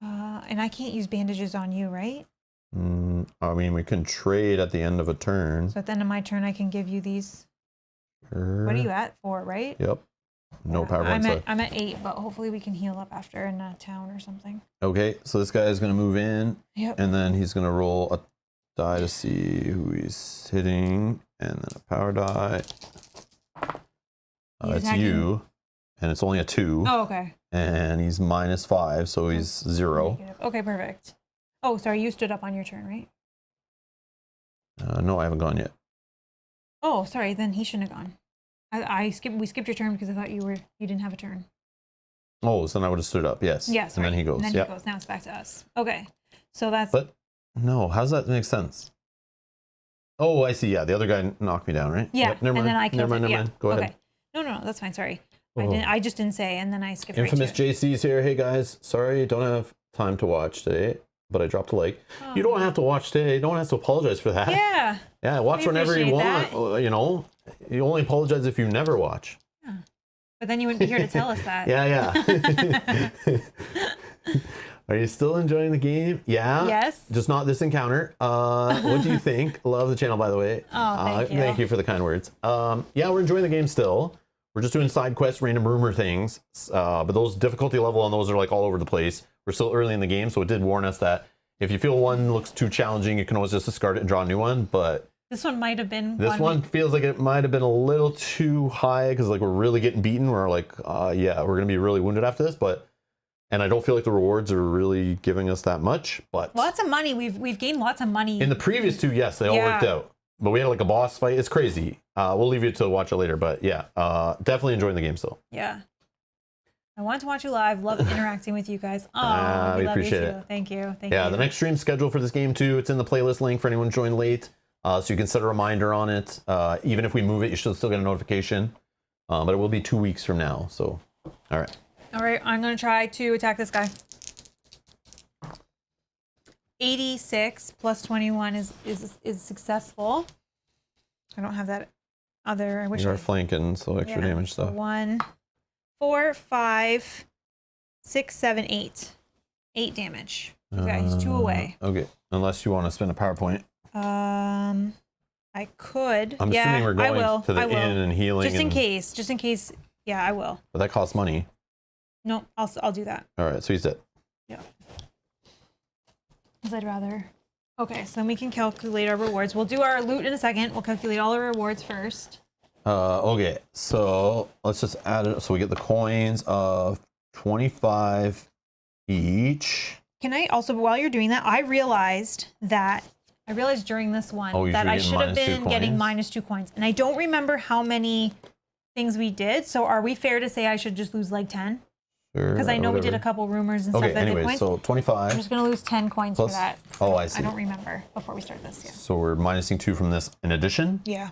And I can't use bandages on you, right? I mean, we can trade at the end of a turn. So at the end of my turn, I can give you these. Sure. What are you at? 4, right? Yep. No Yeah, power points left. I'm at 8, but hopefully we can heal up after in a town or something. Okay, so this guy is going to move in. Yep. And then he's going to roll a die to see who he's hitting. And then a power die. He's It's attacking- you. And it's only a 2. Oh, okay. And he's -5, so he's 0. Negative. Okay, perfect. Oh, sorry, you stood up on your turn, right? No, I haven't gone yet. Oh, sorry, then he shouldn't have gone. We skipped your turn because I thought you didn't have a turn. Oh, so then I would have stood up, yes. Yes. And then he goes. And then Yeah. he goes. Now it's back to us. Okay. So that's... But no, how does that make sense? Oh, I see. Yeah, the other guy knocked me down, right? Yeah, Yep, never and mind. then I killed never mind, him. never mind. Go okay. ahead. No, that's fine. Sorry. Oh. I just didn't say, and then I skipped Infamous right to it. JC's here. Hey guys, sorry, don't have time to watch today, but I dropped a like. Oh. You don't have to watch today. No one has to apologize for that. Yeah. Yeah, watch I whenever you appreciate want. that. You know, you only apologize if you never watch. Yeah. But then you wouldn't be here to tell us that. Yeah. Are you still enjoying the game? Yeah. Yes. Just not this encounter. What do you think? Love the channel, by the way. Oh, thank you. Thank you for the kind words. Yeah, we're enjoying the game still. We're just doing side quests, random rumor things. But those difficulty level on those are like all over the place. We're still early in the game, so it did warn us that if you feel one looks too challenging, you can always just discard it and draw a new one. But This one might have been this one feels like it might have been a little too high because like we're really getting beaten. We're like, yeah, we're gonna be really wounded after this. And I don't feel like the rewards are really giving us that much. But lots of money. We've gained lots of money. in the previous 2, yes, they all worked out. But we had like a boss fight. It's crazy. We'll leave you to watch it later. But yeah, definitely enjoying the game still. Yeah. I want to watch you live. Love interacting with you guys. Oh, we love appreciate you it. too. Thank you. Thank Yeah, you. the next stream schedule for this game too. It's in the playlist link for anyone who joined late. So you can set a reminder on it. Even if we move it, you should still get a notification. But it will be 2 weeks from now. So, all right. All right, I'm going to try to attack this guy. 86 plus 21 is successful. I don't have that other. I wish You I are flanking, so extra damage stuff. 1, 4, 5, 6, 7, 8. 8 damage. Okay, he's 2 away. Okay, unless you want to spend a PowerPoint. I could. I'm yeah, assuming we're I going will. to the I will. inn and healing. Just in case. Just in case. Yeah, I will. But that costs money. No, I'll do that. All right, so he's dead. Yeah. Because I'd rather. Okay, so then we can calculate our rewards. We'll do our loot in a second. We'll calculate all our rewards first. Okay, so let's just add it. So we get the coins of 25 each. Can I also, while you're doing that, I realized during this one that I should have been getting -2 coins. And I don't remember how many things we did. So are we fair to say I should just lose like 10? Because I know we did a couple rumors and stuff that did anyway, points. so 25. I'm just going to lose 10 coins plus, for that. Oh, I see. I don't remember before we start this. Yeah. So we're minusing 2 from this in addition? Yeah.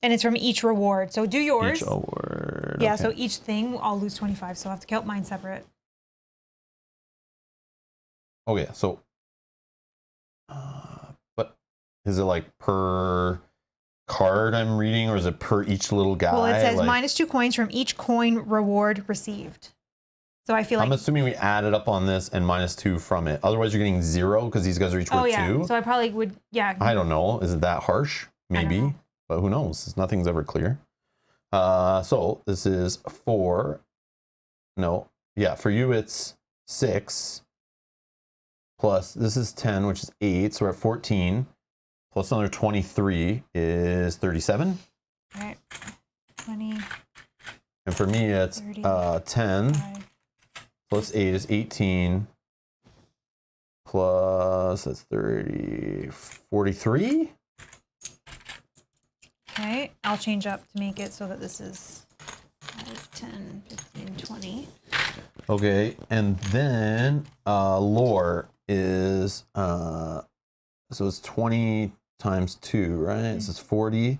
And it's from each reward. So do yours. Each award. Yeah, okay. so each thing I'll lose 25. So I'll have to count mine separate. Okay, so but is it like per card I'm reading, or is it per each little guy? Well, it says like, -2 coins from each coin reward received. So I feel like I'm assuming we added up on this and -2 from it. Otherwise, you're getting 0 because these guys are each worth 2. So I probably would, yeah. I don't know. Is it that harsh? Maybe. know. But who knows? Nothing's ever clear. So this is 4. No. Yeah, for you it's 6. Plus, this is 10, which is 8. So we're at 14. Plus another 23 is 37. All right. 20. And for me, it's 10. 5. Plus 8 is 18. Plus, that's 30. 43? Okay. I'll change up to make it so that this is 5, 10, 15, 20. Okay. And then lore is, so it's 20 times 2, right? This is 40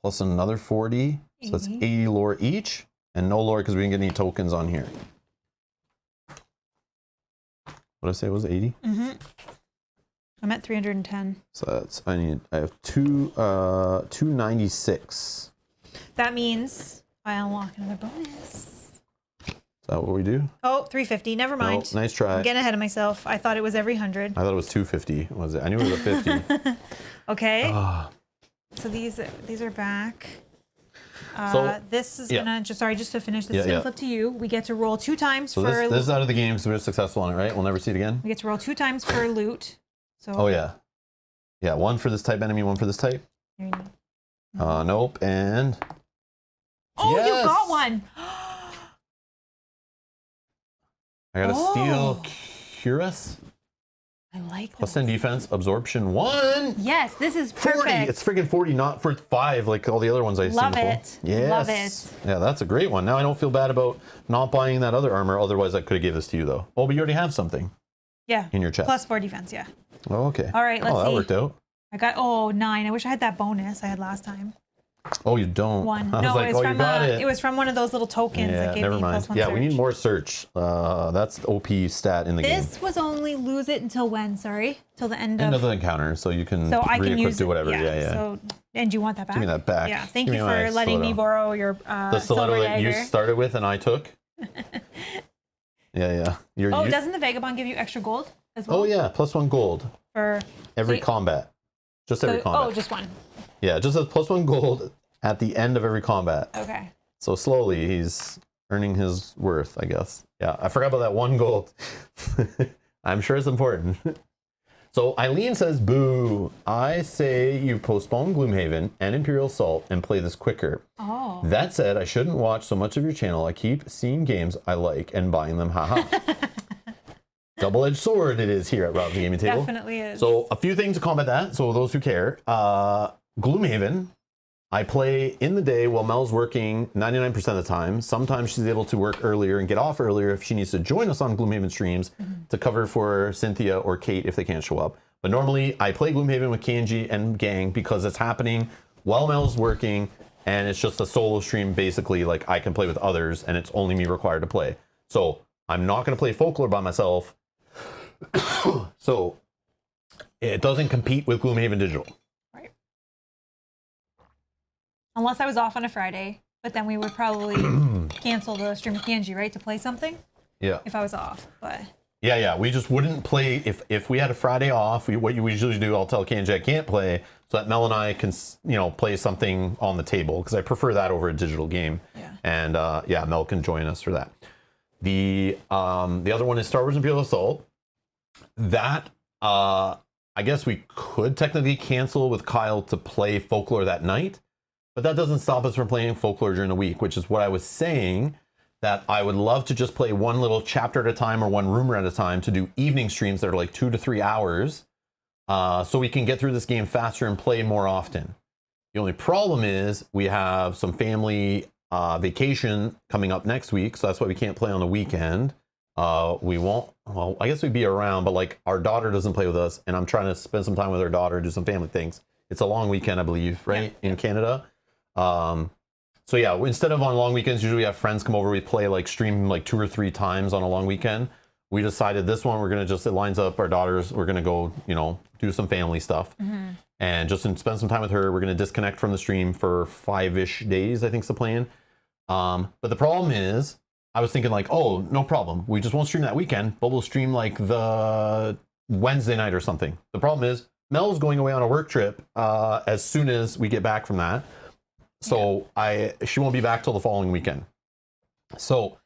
plus another 40. So that's 80 lore each. And no lore because we didn't get any tokens on here. What did I say? It was 80? Mm-hmm. I'm at 310. So that's, I have 296. That means I unlock another bonus. Is that what we do? Oh, 350. Never mind. No, nice try. I'm getting ahead of myself. I thought it was every 100. I thought it was 250. Was it? I knew it was a 50. Okay. So these are back. So, this is gonna just to finish. This is gonna flip to you. We get to roll 2 times so for. This is out of the game, so we're successful on it, right? We'll never see it again. We get to roll 2 times for loot. So. Oh yeah, yeah. 1 for this type enemy, 1 for this type. Here you go. Nope. And. Oh, yes! you got one. I got a steel cuirass. I like Plus that. 10 defense, absorption 1. Yes, this is 40. perfect. It's freaking 40, not for 5 like all the other ones I've seen Love before. it. Yes. Love it. Yeah, that's a great one. Now I don't feel bad about not buying that other armor. Otherwise, I could have gave this to you though. Oh, but you already have something. Yeah. In your chest. Plus 4 defense. Yeah. Oh, okay. All right. Let's see. Oh, that worked out. I got 9. I wish I had that bonus I had last time. Oh, you don't. 1. I was No, like, it was you from got it. it was from one of those little tokens Yeah, that gave never me mind. +1 Yeah, search. we need more search. That's the OP stat in the game. This was only lose it until when? Sorry, till the end of. End of the encounter, so you can So I can re-equip use to it. whatever. Yeah. So, and do you want that back? Give me that back. Yeah. Thank Give you me my for letting me stiletto. borrow your The stiletto silver that you dagger. started with and I took. Yeah. Doesn't the vagabond give you extra gold as well? Oh yeah, +1 gold For every combat. Just every combat. Oh, just 1. Yeah, just a +1 gold at the end of every combat. Okay. So slowly he's earning his worth, I guess. Yeah, I forgot about that 1 gold. I'm sure it's important. So Eileen says, boo. I say you postpone Gloomhaven and Imperial Assault and play this quicker. Oh. That said, I shouldn't watch so much of your channel. I keep seeing games I like and buying them. Haha. Double-edged sword it is here at Rob the Gaming Table. Definitely is. So a few things to combat that. So those who care, Gloomhaven, I play in the day while Mel's working 99% of the time. Sometimes she's able to work earlier and get off earlier if she needs to join us on Gloomhaven streams to cover for Cynthia or Kate if they can't show up. But normally I play Gloomhaven with KNG and gang because it's happening while Mel's working and it's just a solo stream basically, like I can play with others and it's only me required to play. So I'm not going to play Folklore by myself. So it doesn't compete with Gloomhaven Digital. Right. Unless I was off on a Friday, but then we would probably cancel the stream with Kanji, right, to play something Yeah. if I was off. But Yeah. We just wouldn't play if we had a Friday off. What you usually do, I'll tell Kanji I can't play so that Mel and I can, play something on the table because I prefer that over a digital game. Yeah. And Mel can join us for that. The other one is Star Wars Imperial Assault. That I guess we could technically cancel with Kyle to play Folklore that night, but that doesn't stop us from playing Folklore during the week, which is what I was saying, that I would love to just play one little chapter at a time or one rumor at a time to do evening streams that are like 2 to 3 hours, so we can get through this game faster and play more often. The only problem is we have some family vacation coming up next week, so that's why we can't play on the weekend. We won't, well, I guess we'd be around, but like our daughter doesn't play with us and I'm trying to spend some time with our daughter, do some family things. It's a long weekend, I believe, right? Yeah. In Canada. So yeah, instead of on long weekends, usually we have friends come over, we play like stream like 2 or 3 times on a long weekend. We decided this one, we're going to just, it lines up our daughters. We're going to go, do some family stuff and just spend some time with her. We're going to disconnect from the stream for 5-ish days, I think is the plan. But the problem is I was thinking like, oh, no problem. We just won't stream that weekend, but we'll stream like the Wednesday night or something. The problem is Mel's going away on a work trip as soon as we get back from that. So she won't be back till the following weekend. So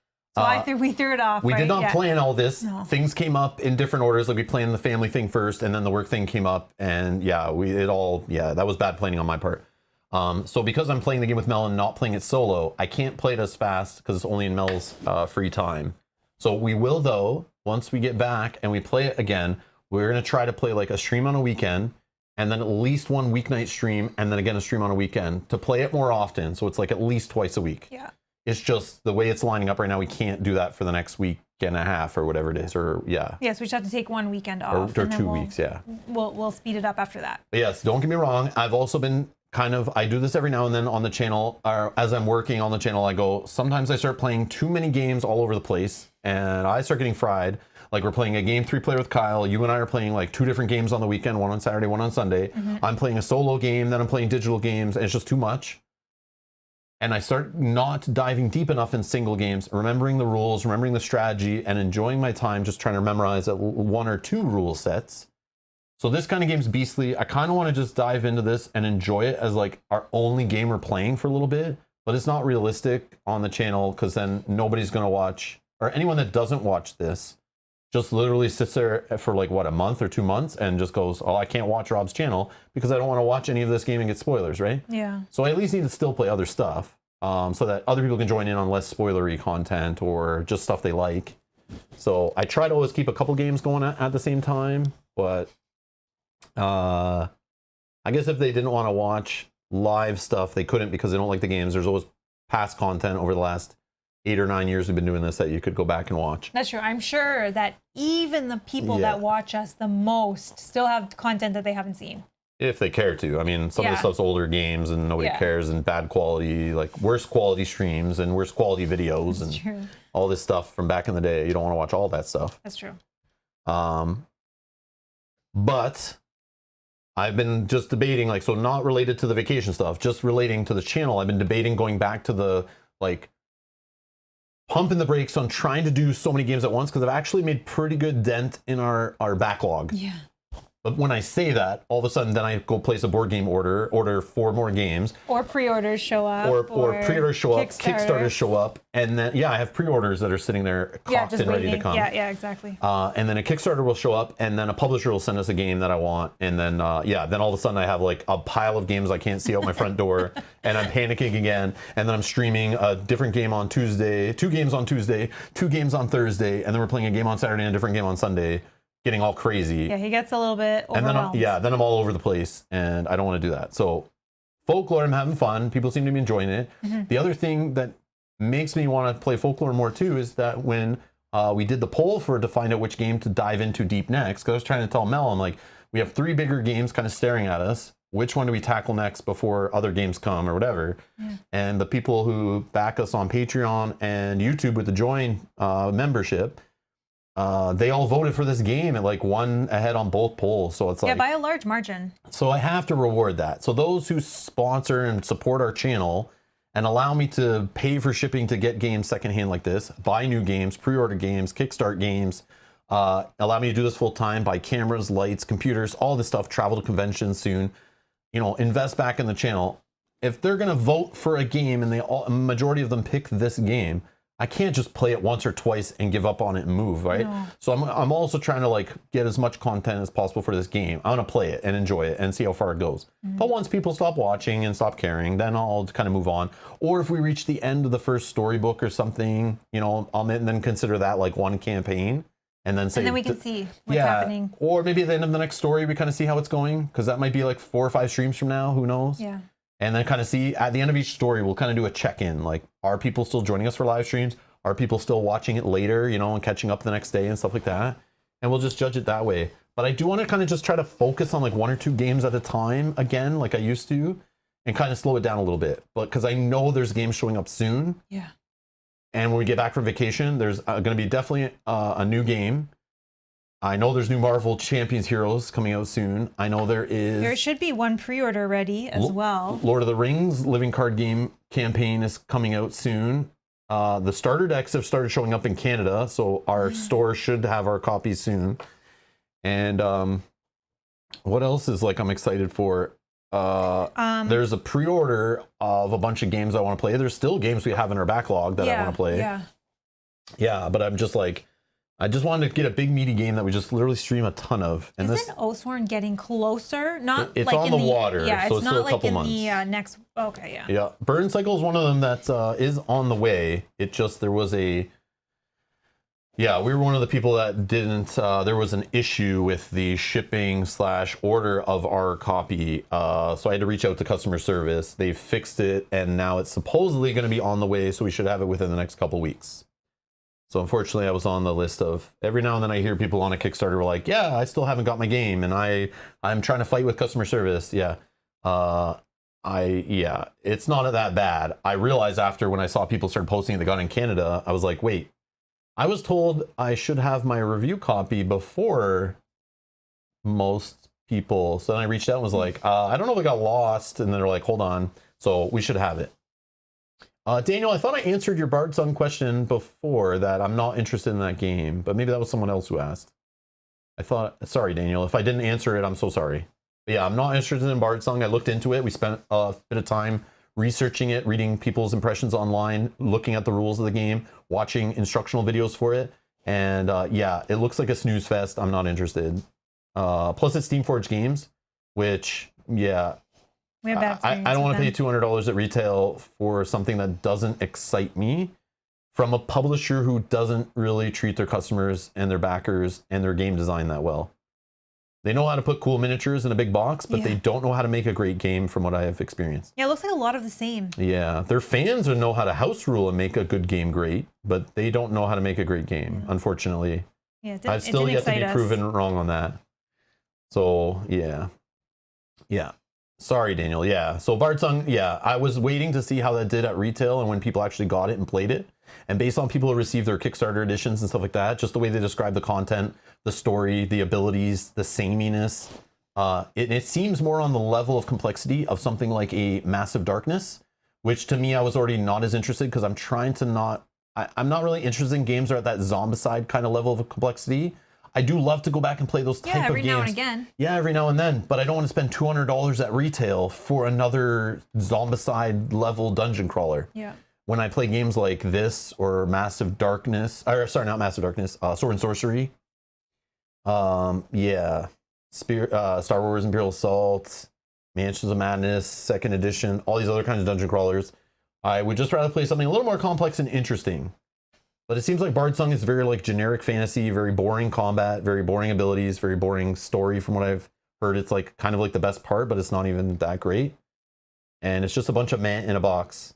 we threw it off. We right? did not plan all this. No. Things came up in different orders. Like we planned the family thing first, and then the work thing came up, and that was bad planning on my part. So because I'm playing the game with Mel and not playing it solo, I can't play it as fast because it's only in Mel's free time. So we will, though, once we get back and we play it again, we're going to try to play like a stream on a weekend and then at least one weeknight stream and then again a stream on a weekend to play it more often. So it's like at least twice a week. Yeah. It's just the way it's lining up right now. We can't do that for the next week and a half or whatever it is. Yes, we just have to take one weekend off. Or 2 weeks, yeah. We'll speed it up after that. But yes, don't get me wrong. I've also been I do this every now and then on the channel, or as I'm working on the channel, sometimes I start playing too many games all over the place and I start getting fried. Like we're playing a game 3-player with Kyle. You and I are playing like 2 different games on the weekend, one on Saturday, one on Sunday. I'm playing a solo game, then I'm playing digital games, and it's just too much. And I start not diving deep enough in single games, remembering the rules, remembering the strategy, and enjoying my time just trying to memorize 1 or 2 rule sets. So this kind of game's beastly. I kind of want to just dive into this and enjoy it as like our only game we're playing for a little bit, but it's not realistic on the channel because then nobody's going to watch, or anyone that doesn't watch this just literally sits there for like what, a month or 2 months and just goes, oh, I can't watch Rob's channel because I don't want to watch any of this game and get spoilers, right? Yeah. So I at least need to still play other stuff so that other people can join in on less spoilery content or just stuff they like. So I try to always keep a couple games going at the same time, but I guess if they didn't want to watch live stuff, they couldn't because they don't like the games. There's always past content over the last 8 or 9 years we've been doing this that you could go back and watch. That's true. I'm sure that even the people that watch us the most still have content that they haven't seen. If they care to. I mean, some of the stuff's older games and nobody cares, and bad quality, like worse quality streams and worse quality videos. That's true. All this stuff from back in the day. You don't want to watch all that stuff. That's true. But I've been just debating, like, so not related to the vacation stuff, just relating to the channel. I've been debating going back to the, like, pumping the brakes on trying to do so many games at once because I've actually made pretty good dent in our backlog. Yeah. But when I say that, all of a sudden, then I go place a board game order 4 more games. Or pre-orders show up. Or pre-orders show up, Kickstarters show up, and then, I have pre-orders that are sitting there cocked and ready to come. Yeah, exactly. And then a Kickstarter will show up, and then a publisher will send us a game that I want, and then, then all of a sudden I have like a pile of games I can't see out my front door, and I'm panicking again, and then I'm streaming a different game on Tuesday, 2 games on Tuesday, 2 games on Thursday, and then we're playing a game on Saturday and a different game on Sunday. Getting all crazy. Yeah, he gets a little bit overwhelmed. And then I'm all over the place, and I don't want to do that. So Folklore, I'm having fun. People seem to be enjoying it. The other thing that makes me want to play Folklore more too is that when we did the poll to find out which game to dive into deep next, because I was trying to tell Mel, I'm like, we have 3 bigger games kind of staring at us. Which one do we tackle next before other games come or whatever? And the people who back us on Patreon and YouTube with the join membership, they all voted for this game and like won ahead on both polls. So it's like, by a large margin. So I have to reward that. So those who sponsor and support our channel and allow me to pay for shipping to get games secondhand like this, buy new games, pre-order games, kickstart games, allow me to do this full time, buy cameras, lights, computers, all this stuff, travel to conventions soon, invest back in the channel. If they're going to vote for a game and a majority of them pick this game, I can't just play it once or twice and give up on it and move, right? No. So I'm also trying to like get as much content as possible for this game. I want to play it and enjoy it and see how far it goes. But once people stop watching and stop caring, then I'll kind of move on. Or if we reach the end of the first storybook or something, I'll then consider that like one campaign and then say... And then we can see what's happening. Or maybe at the end of the next story, we kind of see how it's going, because that might be like 4 or 5 streams from now, who knows? Yeah. And then kind of see at the end of each story, we'll kind of do a check-in. Like, are people still joining us for live streams? Are people still watching it later, and catching up the next day and stuff like that? And we'll just judge it that way. But I do want to kind of just try to focus on like 1 or 2 games at a time again, like I used to, and kind of slow it down a little bit. But because I know there's games showing up soon. Yeah. And when we get back from vacation, there's going to be definitely a new game. I know there's new Marvel Champions Heroes coming out soon. I know there should be one pre-order ready as well. Lord of the Rings Living Card Game campaign is coming out soon. The starter decks have started showing up in Canada, so our store should have our copies soon. And what else is like I'm excited for? There's a pre-order of a bunch of games I want to play. There's still games we have in our backlog that I want to play. Yeah, but I'm just like, I just wanted to get a big meaty game that we just literally stream a ton of. And Isn't Oathsworn getting closer? Not it's like on in the water, Yeah, so it's it's still not a like couple in months. the next. Okay, yeah. Yeah, Burn Cycle is one of them that is on the way. It just there was a. Yeah, we were one of the people that didn't. There was an issue with the shipping / order of our copy, so I had to reach out to customer service. They fixed it, and now it's supposedly going to be on the way. So we should have it within the next couple weeks. So unfortunately, I was on the list of every now and then I hear people on a Kickstarter were like, "Yeah, I still haven't got my game, and I'm trying to fight with customer service." Yeah, it's not that bad. I realized after when I saw people start posting they got in Canada, I was like, wait, I was told I should have my review copy before most people. So then I reached out and was like, I don't know if it got lost, and then they're like, hold on, so we should have it. Daniel, I thought I answered your Bard Song question before that I'm not interested in that game, but maybe that was someone else who asked. Sorry, Daniel, if I didn't answer it, I'm so sorry. But yeah, I'm not interested in Bard Song. I looked into it. We spent a bit of time researching it, reading people's impressions online, looking at the rules of the game, watching instructional videos for it. And yeah, it looks like a snooze fest. I'm not interested. Plus it's Steamforged Games, which, yeah, We have bad I don't want to pay experience $200 at retail for something that doesn't excite me from a publisher who doesn't really treat their customers and their backers and their game design that well. They know how to put cool miniatures in a big box, but they don't know how to make a great game from what I have experienced. Yeah, it looks like a lot of the same. Yeah, their fans know how to house rule and make a good game great, but they don't know how to make a great game, unfortunately. Yeah, I've still yet to be proven wrong on that. So, yeah. Yeah. Sorry, Daniel. Yeah. So Bard Song, yeah, I was waiting to see how that did at retail and when people actually got it and played it. And based on people who received their Kickstarter editions and stuff like that, just the way they describe the content, the story, the abilities, the sameness, it seems more on the level of complexity of something like a Massive Darkness, which to me, I was already not as interested because I'm trying to not, I'm not really interested in games that are at that zombicide kind of level of complexity. I do love to go back and play those type of games. every now and again. Yeah, every now and then. But I don't want to spend $200 at retail for another zombicide level dungeon crawler. Yeah. When I play games like this or Massive Darkness, or sorry, not Massive Darkness, Sword and Sorcery. Yeah, Star Wars Imperial Assault, Mansions of Madness, 2nd edition, all these other kinds of dungeon crawlers. I would just rather play something a little more complex and interesting. But it seems like Bard Song is very like generic fantasy, very boring combat, very boring abilities, very boring story from what I've heard. It's like kind of like the best part, but it's not even that great. And it's just a bunch of meh in a box.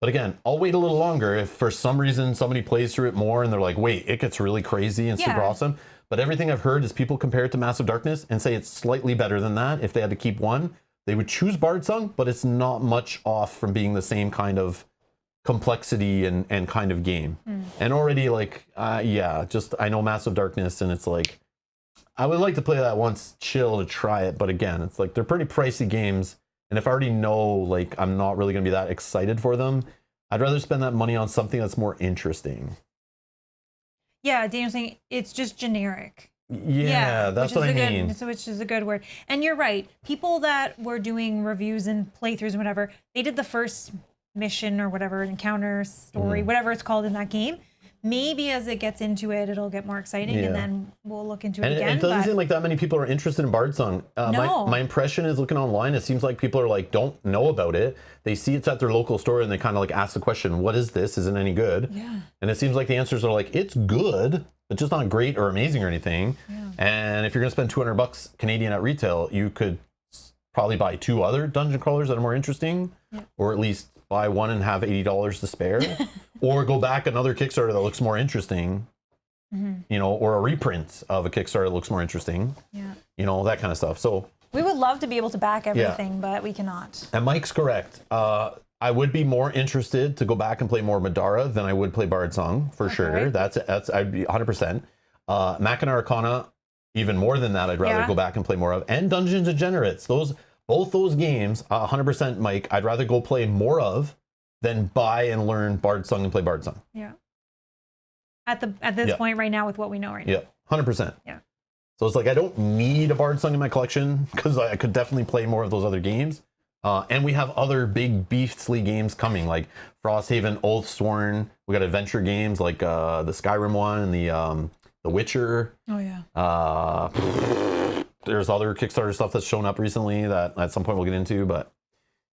But again, I'll wait a little longer if for some reason somebody plays through it more and they're like, wait, it gets really crazy and super awesome. But everything I've heard is people compare it to Massive Darkness and say it's slightly better than that. If they had to keep one, they would choose Bard Song, but it's not much off from being the same kind of complexity and kind of game. And already like, yeah, just I know Massive Darkness and it's like, I would like to play that once, chill to try it. But again, it's like they're pretty pricey games. And if I already know, like, I'm not really going to be that excited for them, I'd rather spend that money on something that's more interesting. Yeah, Daniel's saying it's just generic. Yeah, that's what I mean. Which is a good word. And you're right. People that were doing reviews and playthroughs and whatever, they did the first mission or whatever, encounter, story, whatever it's called in that game. Maybe as it gets into it, it'll get more exciting, and then we'll look into it again. It doesn't seem like that many people are interested in Bard Song. No. My impression is looking online, it seems like people are like, don't know about it. They see it's at their local store and they kind of like ask the question, what is this? Isn't any good? Yeah. And it seems like the answers are like, it's good, but just not great or amazing or anything. Yeah. And if you're going to spend $200 Canadian at retail, you could probably buy 2 other dungeon crawlers that are more interesting, or at least buy one and have $80 to spare, or go back another Kickstarter that looks more interesting, you know, or a reprint of a Kickstarter that looks more interesting, you know, that kind of stuff. So we would love to be able to back everything, but we cannot. And Mike's correct. I would be more interested to go back and play more Madara than I would play Bard Song for sure. That's I'd be 100%. Machina Arcana, even more than that. I'd rather go back and play more of, and Dungeons and Degenerates. Both those games, 100% Mike, I'd rather go play more of than buy and learn Bardsong and play Bardsong. Yeah. At this point right now with what we know right now. Yeah, 100%. Yeah. So it's like I don't need a Bardsong in my collection because I could definitely play more of those other games. And we have other big beastly games coming, like Frosthaven, Oathsworn. We got adventure games like the Skyrim one and the Witcher. Oh yeah. There's other Kickstarter stuff that's shown up recently that at some point we'll get into, but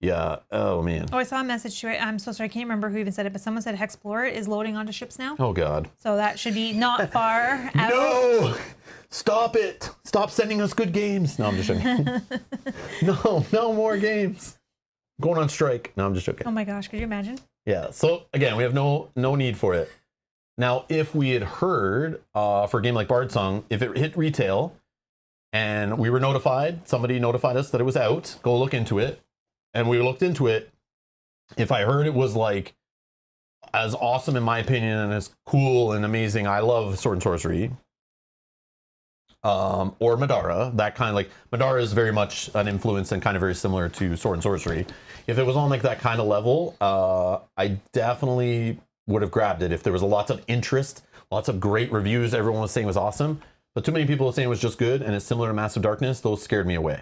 yeah. Oh man. Oh, I saw a message to it. I'm so sorry, I can't remember who even said it, but someone said Hexplorer is loading onto ships now. Oh god. So that should be not far out. No! Stop it! Stop sending us good games. No, I'm just joking. No more games. Going on strike. No, I'm just joking. Oh my gosh, could you imagine? Yeah. So again, we have no need for it. Now, if we had heard for a game like Bardsong, if it hit retail and we were notified, somebody notified us that it was out, go look into it, and we looked into it. If I heard it was like as awesome in my opinion and as cool and amazing, I love Sword and Sorcery. Or Madara, that kind of like Madara is very much an influence and kind of very similar to Sword and Sorcery. If it was on like that kind of level, I definitely would have grabbed it if there was lots of interest, lots of great reviews. Everyone was saying it was awesome, but too many people were saying it was just good and it's similar to Massive Darkness. Those scared me away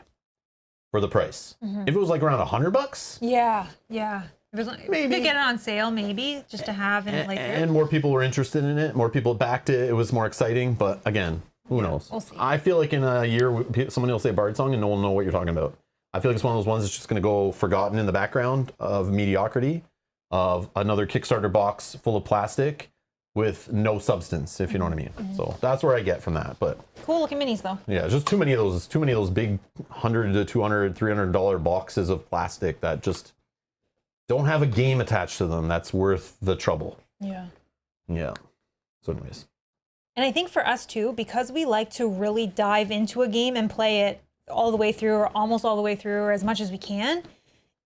for the price. If it was like around $100, yeah. If it was, maybe. We could get it on sale, maybe just to have in like. And more people were interested in it. More people backed it. It was more exciting. But again, who knows? We'll see. I feel like in a year, somebody will say Bardsong and no one will know what you're talking about. I feel like it's one of those ones that's just going to go forgotten in the background of mediocrity, of another Kickstarter box full of plastic with no substance, if you know what I mean. So that's where I get from that. But Cool looking minis though. yeah, just too many of those big $100 to $200, $300 boxes of plastic that just don't have a game attached to them that's worth the trouble. Yeah. Yeah. So anyways. And I think for us too, because we like to really dive into a game and play it all the way through or almost all the way through or as much as we can,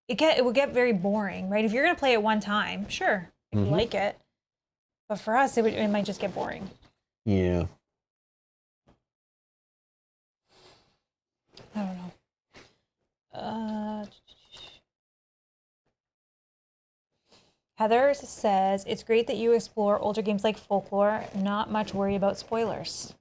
it will get very boring, right? If you're going to play it one time, sure, if you like it. But for us, it might just get boring. Yeah. I don't know. Heather says, it's great that you explore older games like Folklore. Not much worry about spoilers.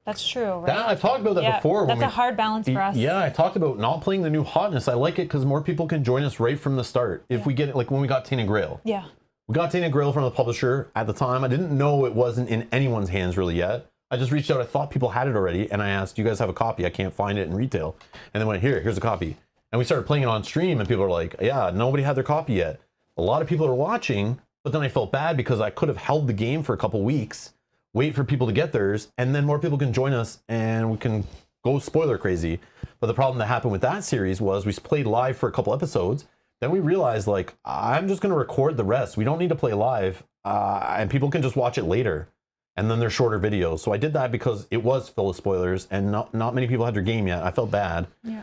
That's true, right? I've talked about that before. That's a hard balance for us. Yeah, I talked about not playing the new hotness. I like it because more people can join us right from the start. If we get it, like when we got Tainted Grail. Yeah. We got Tainted Grail from the publisher at the time. I didn't know it wasn't in anyone's hands really yet. I just reached out. I thought people had it already. And I asked, do you guys have a copy? I can't find it in retail. And they went, here's a copy. And we started playing it on stream and people are like, yeah, nobody had their copy yet. A lot of people are watching, but then I felt bad because I could have held the game for a couple weeks, wait for people to get theirs, and then more people can join us and we can go spoiler crazy. But the problem that happened with that series was we played live for a couple episodes. Then we realized, like, I'm just going to record the rest. We don't need to play live, and people can just watch it later. And then they're shorter videos. So I did that because it was full of spoilers, and not many people had their game yet. I felt bad. Yeah.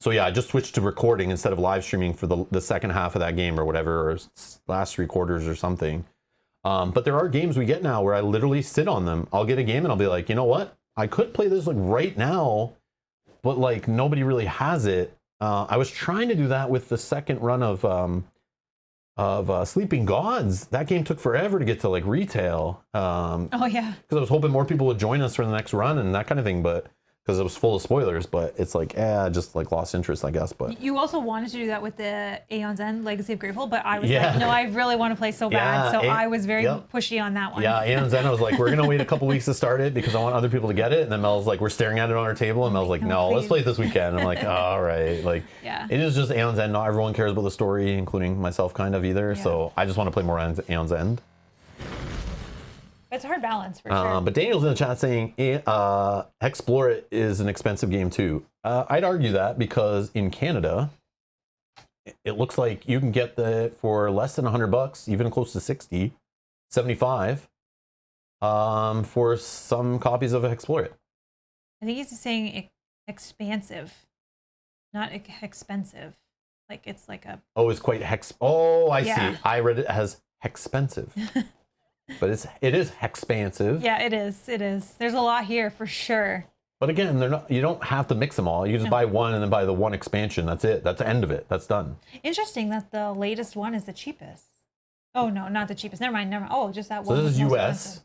So yeah, I just switched to recording instead of live streaming for the second half of that game or whatever, or last 3 quarters or something. But there are games we get now where I literally sit on them. I'll get a game and I'll be like, you know what? I could play this like right now, but like nobody really has it. I was trying to do that with the second run of Sleeping Gods. That game took forever to get to like retail. Oh yeah. Because I was hoping more people would join us for the next run and that kind of thing, but because it was full of spoilers. But it's like, just like lost interest, I guess. But you also wanted to do that with the Aeon's End Legacy of Grateful, but I was like, no, I really want to play so bad. So I was very pushy on that one. Yeah, Aeon's End, I was like, we're gonna wait a couple weeks to start it because I want other people to get it. And then Mel's like, we're staring at it on our table, and Mel's like, no, let's play it this weekend. I'm like, all right, like, it is just Aeon's End. Not everyone cares about the story, including myself, kind of either. So I just want to play more Aeon's End. It's a hard balance for sure. But Daniel's in the chat saying Explore It is an expensive game too. I'd argue that because in Canada, it looks like you can get that for less than $100, even close to 60, 75, for some copies of Explore It. I think he's saying expansive, not expensive. Like it's like a. Oh, it's quite Oh, I see. I read it as expensive. But it is expansive. Yeah, it is. It is. There's a lot here for sure. But again, they're not. You don't have to mix them all. You just buy one and then buy the one expansion. That's it. That's the end of it. That's done. Interesting that the latest one is the cheapest. Oh no, not the cheapest. Never mind. Never mind. Oh, just that one. So this was is most US. expensive.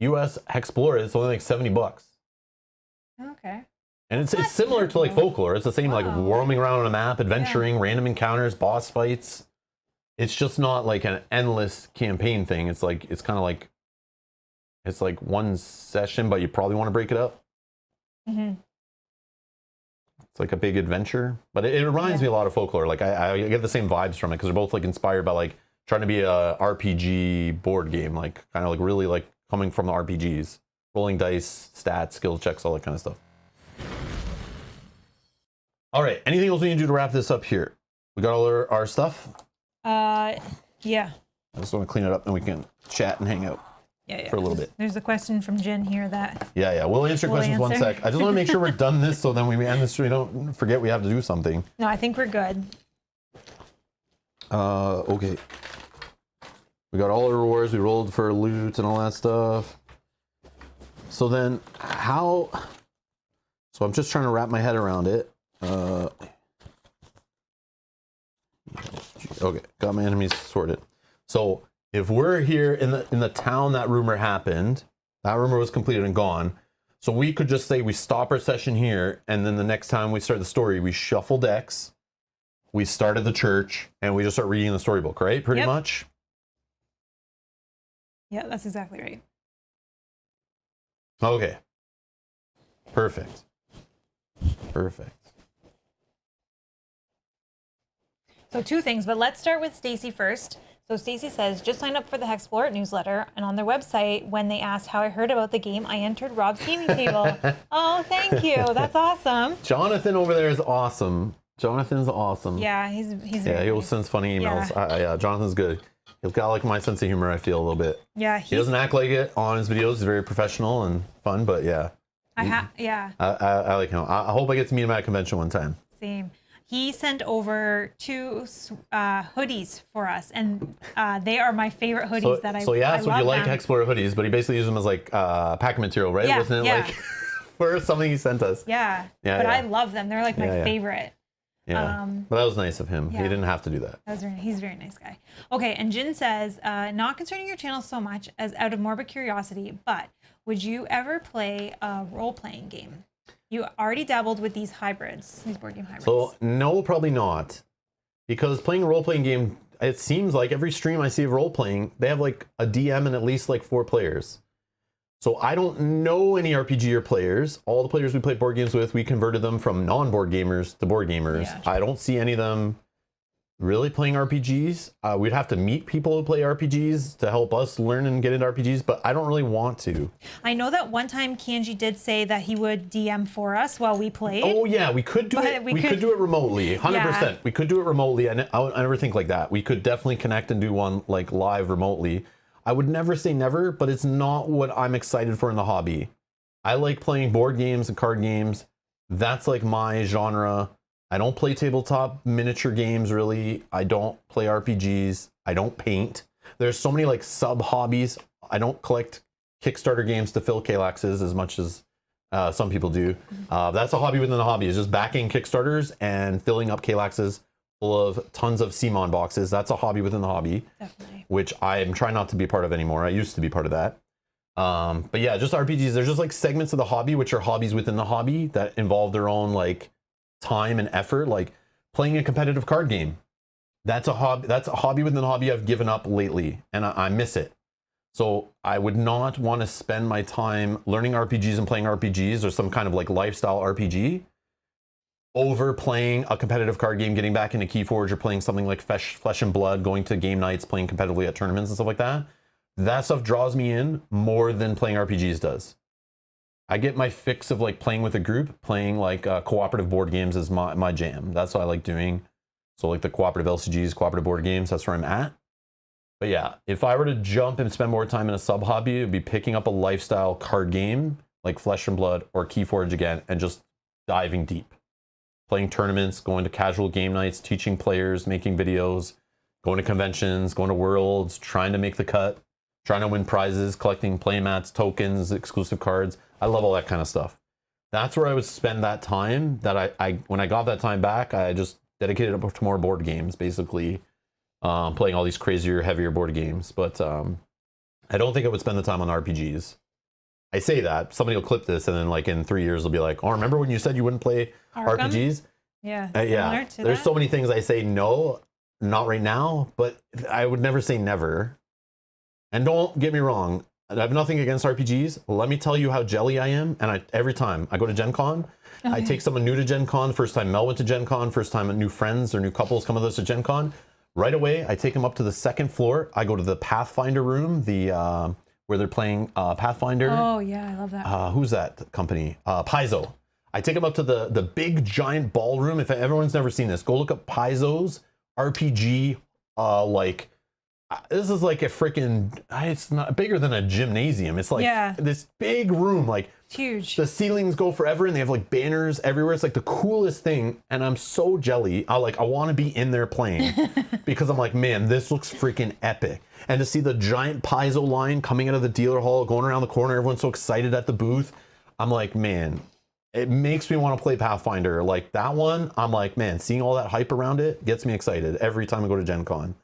US Explorer. It's only like $70. Okay. And it's similar to like Folklore. It's the same like Wow. roaming around on a map, adventuring, random encounters, boss fights. It's just not like an endless campaign thing. It's like it's kind of like it's like one session, but you probably want to break it up. Mm-hmm. It's like a big adventure, but it reminds me a lot of Folklore. Like I get the same vibes from it because they're both like inspired by like trying to be a RPG board game, like kind of like really like coming from the RPGs, rolling dice, stats, skill checks, all that kind of stuff. All right, anything else we need to do to wrap this up here? We got all our stuff. Yeah. I just want to clean it up and we can chat and hang out Yeah. for a little bit. There's a question from Jen here that. Yeah. We'll answer questions one sec. I just want to make sure we're done this so then when we end this, we don't forget we have to do something. No, I think we're good. Okay. We got all our rewards. We rolled for loot and all that stuff. So then how... So I'm just trying to wrap my head around it. Okay, got my enemies sorted. So if we're here in the town that rumor happened, that rumor was completed and gone. So we could just say we stop our session here, and then the next time we start the story, we shuffle decks, we start at the church, and we just start reading the storybook, right? Pretty much. Yeah, that's exactly right. Okay. Perfect. So two things, but let's start with Stacy first. So Stacy says, just signed up for the Hexplore newsletter, and on their website, when they asked how I heard about the game, I entered Rob's gaming table. Oh, thank you. That's awesome. Jonathan over there is awesome. Jonathan's awesome. Yeah, he's Yeah, very he always nice. sends funny emails. Yeah. Yeah, Jonathan's good. He's got like my sense of humor, I feel, a little bit. Yeah, He doesn't act like it on his videos. He's very professional and fun, but yeah. yeah, I like him. I hope I get to meet him at a convention one time. same. He sent over 2 hoodies for us, and they are my favorite hoodies that I So yeah, I so love you like them. Explorer hoodies, but he basically used them as like packing material, right? Yeah, Wasn't it yeah. like for something he sent us? Yeah, Yeah, but yeah. I love them. They're like my Yeah. favorite. Yeah. But that was nice of him. He yeah. didn't have to do that. He's a very nice guy. Okay, and Jin says, not concerning your channel so much as out of morbid curiosity, but would you ever play a role-playing game? You already dabbled with these hybrids, these board game hybrids. So no, probably not. Because playing a role-playing game, it seems like every stream I see of role-playing, they have like a DM and at least like 4 players. So I don't know any RPG players. All the players we played board games with, we converted them from non-board gamers to board gamers. Yeah. I don't see any of them really playing RPGs. We'd have to meet people who play RPGs to help us learn and get into RPGs, but I don't really want to. I know that one time Kanji did say that he would DM for us while we played. Oh yeah, we could do But it. we We could- could do it remotely, 100%. Yeah. We could do it remotely. I never think like that. We could definitely connect and do one like live remotely. I would never say never, but it's not what I'm excited for in the hobby. I like playing board games and card games. That's like my genre. I don't play tabletop miniature games really. I don't play RPGs. I don't paint. There's so many like sub hobbies. I don't collect Kickstarter games to fill Kalaxes as much as some people do. That's a hobby within a hobby, is just backing Kickstarters and filling up Kalaxes full of tons of CMON boxes. That's a hobby within the hobby, Definitely. which I'm trying not to be a part of anymore. I used to be part of that. But yeah, just RPGs. There's just like segments of the hobby, which are hobbies within the hobby that involve their own like time and effort, like playing a competitive card game. That's a hobby within the hobby I've given up lately, and I miss it. So I would not want to spend my time learning RPGs and playing RPGs or some kind of like lifestyle RPG over playing a competitive card game, getting back into Keyforge, or playing something like Flesh and Blood, going to game nights, playing competitively at tournaments and stuff like that. That stuff draws me in more than playing RPGs does. I get my fix of like playing with a group, playing like cooperative board games is my jam. That's what I like doing. So like the cooperative LCGs, cooperative board games, that's where I'm at. But yeah, if I were to jump and spend more time in a sub hobby, it'd be picking up a lifestyle card game like Flesh and Blood or Keyforge again, and just diving deep. Playing tournaments, going to casual game nights, teaching players, making videos, going to conventions, going to worlds, trying to make the cut, trying to win prizes, collecting playmats, tokens, exclusive cards. I love all that kind of stuff. that's where I would spend that time. That I when I got that time back, I just dedicated it to more board games, basically, playing all these crazier, heavier board games. But I don't think I would spend the time on RPGs. I say that somebody will clip this, and then like in 3 years they'll be like, "Oh, remember when you said you wouldn't play Arkham? RPGs?" Yeah. Yeah. There's so many things I say no, not right now, but I would never say never. And don't get me wrong, I have nothing against RPGs. Let me tell you how jelly I am. And every time I go to Gen Con, I take someone new to Gen Con. First time Mel went to Gen Con, first time new friends or new couples come with us to Gen Con. Right away, I take them up to the second floor. I go to the Pathfinder room, where they're playing Pathfinder. Oh, yeah, I love that. Who's that company? Paizo. I take them up to the big giant ballroom. If everyone's never seen this, go look up Paizo's RPG. This is like a freaking, it's not bigger than a gymnasium. It's like this big room, like it's huge. The ceilings go forever and they have like banners everywhere. It's like the coolest thing. And I'm so jelly. I want to be in there playing because I'm like, man, this looks freaking epic. And to see the giant Paizo line coming out of the dealer hall, going around the corner, everyone's so excited at the booth. I'm like, man, it makes me want to play Pathfinder. Like that one, I'm like, man, seeing all that hype around it gets me excited every time I go to Gen Con.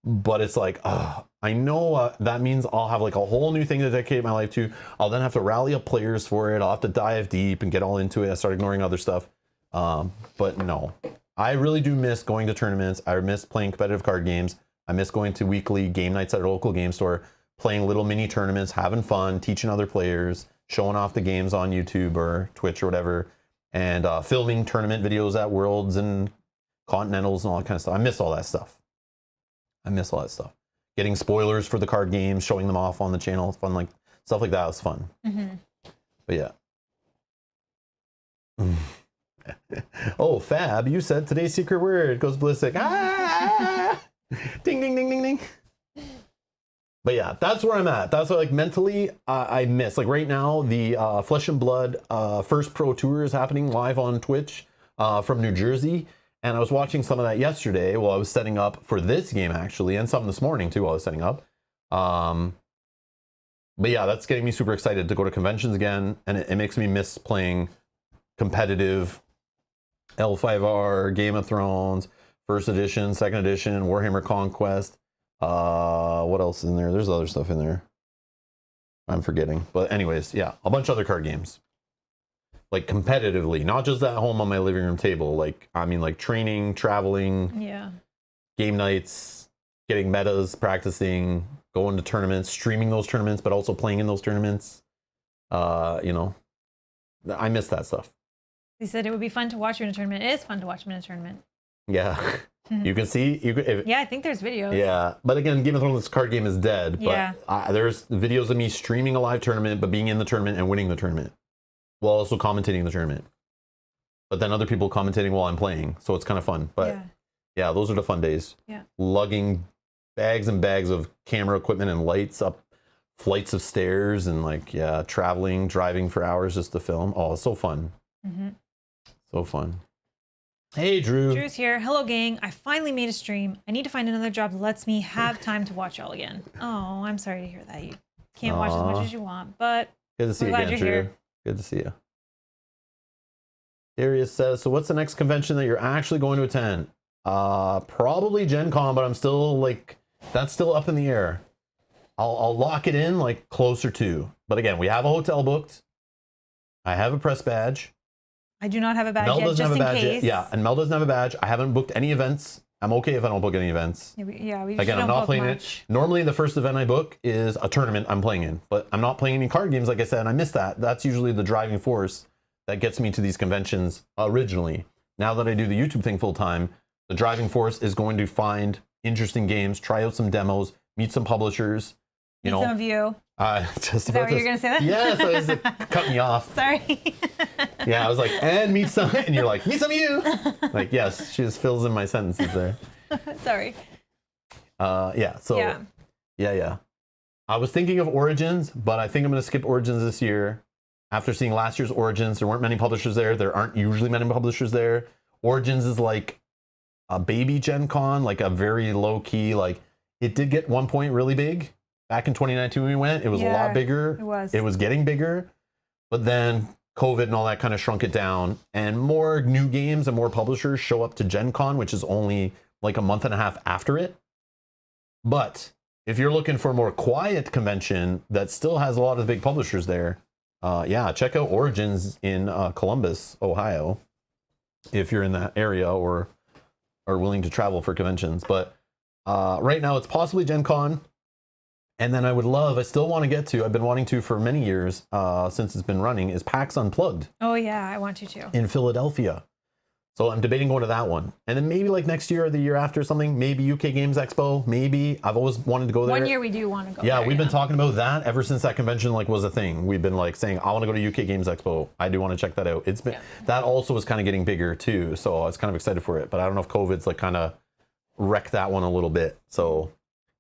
But it's like, I know that means I'll have like a whole new thing to dedicate my life to. I'll then have to rally up players for it. I'll have to dive deep and get all into it. I start ignoring other stuff. But no, I really do miss going to tournaments. I miss playing competitive card games. I miss going to weekly game nights at a local game store, playing little mini tournaments, having fun, teaching other players, showing off the games on YouTube or Twitch or whatever, and filming tournament videos at Worlds and Continentals and all that kind of stuff. I miss all that stuff. Getting spoilers for the card games, showing them off on the channel, fun, like stuff like that was fun. But yeah. Oh, Fab, you said today's secret word goes ballistic. Ding, ding, ding, ding, ding. But yeah, that's where I'm at. That's what, like, mentally I miss. Like right now, the Flesh and Blood first pro tour is happening live on Twitch from New Jersey. And I was watching some of that yesterday while I was setting up for this game, actually, and some this morning, too, while I was setting up. But yeah, that's getting me super excited to go to conventions again. And it makes me miss playing competitive L5R, Game of Thrones, First Edition, Second Edition, Warhammer Conquest. What else is in there? There's other stuff in there I'm forgetting. But anyways, yeah, a bunch of other card games. Like competitively, not just at home on my living room table. Like, I mean, like training, traveling, game nights, getting metas, practicing, going to tournaments, streaming those tournaments, but also playing in those tournaments. You know, I miss that stuff. He said it would be fun to watch you in a tournament. It is fun to watch him in a tournament. Yeah. You can see. Yeah, I think there's videos. Yeah. But again, Game of Thrones card game is dead. Yeah. But there's videos of me streaming a live tournament, but being in the tournament and winning the tournament, while also commentating the tournament. But then other people commentating while I'm playing. So it's kind of fun. But yeah, those are the fun days. Yeah. Lugging bags and bags of camera equipment and lights up flights of stairs and like, yeah, traveling, driving for hours just to film. Oh, it's so fun. So fun. Hey, Drew. Drew's here. Hello, gang. I finally made a stream. I need to find another job that lets me have time to watch y'all again. Oh, I'm sorry to hear that. You can't watch as much as you want, but good to see you I'm glad again, you're Drew. here. Good to see you. Darius says, so what's the next convention that you're actually going to attend? Probably Gen Con, but I'm still like, that's still up in the air. I'll lock it in like closer to. But again, we have a hotel booked. I have a press badge. I do not have a badge Mel yet, doesn't just have a in badge case. yet. Yeah, and Mel doesn't have a badge. I haven't booked any events. I'm okay if I don't book any events. We Again, I'm not playing it. Normally, the first event I book is a tournament I'm playing in, but I'm not playing any card games. Like I said, and I miss that. That's usually the driving force that gets me to these conventions originally. Now that I do the YouTube thing full time, the driving force is going to find interesting games, try out some demos, meet some publishers. Meet some of you. Just is that what you're going to say that? Yes, I was cut me off. Sorry. Yeah, I was like, and meet some, and you're like, meet some of you. Like, yes, she just fills in my sentences there. Sorry. Yeah, so, yeah. I was thinking of Origins, but I think I'm going to skip Origins this year. After seeing last year's Origins, there weren't many publishers there. There aren't usually many publishers there. Origins is like a baby Gen Con, like a very low key, like, it did get 1 point really big. Back in 2019 when we went, it was a lot bigger. It was. It was getting bigger. But then COVID and all that kind of shrunk it down, and more new games and more publishers show up to Gen Con, which is only like a month and a half after it. But if you're looking for a more quiet convention that still has a lot of the big publishers there, yeah, check out Origins in Columbus, Ohio, if you're in that area or are willing to travel for conventions. But right now it's possibly Gen Con. And then I still want to get to, I've been wanting to for many years since it's been running, is PAX Unplugged. Oh yeah, I want you to. In Philadelphia. So I'm debating going to that one. And then maybe like next year or the year after something, maybe UK Games Expo, maybe. I've always wanted to go there. One year we do want to go Yeah, there, we've been talking about that ever since that convention like was a thing. We've been like saying, I want to go to UK Games Expo. I do want to check that out. It's been that also is kind of getting bigger too. So I was kind of excited for it. But I don't know if COVID's like kind of wrecked that one a little bit. So,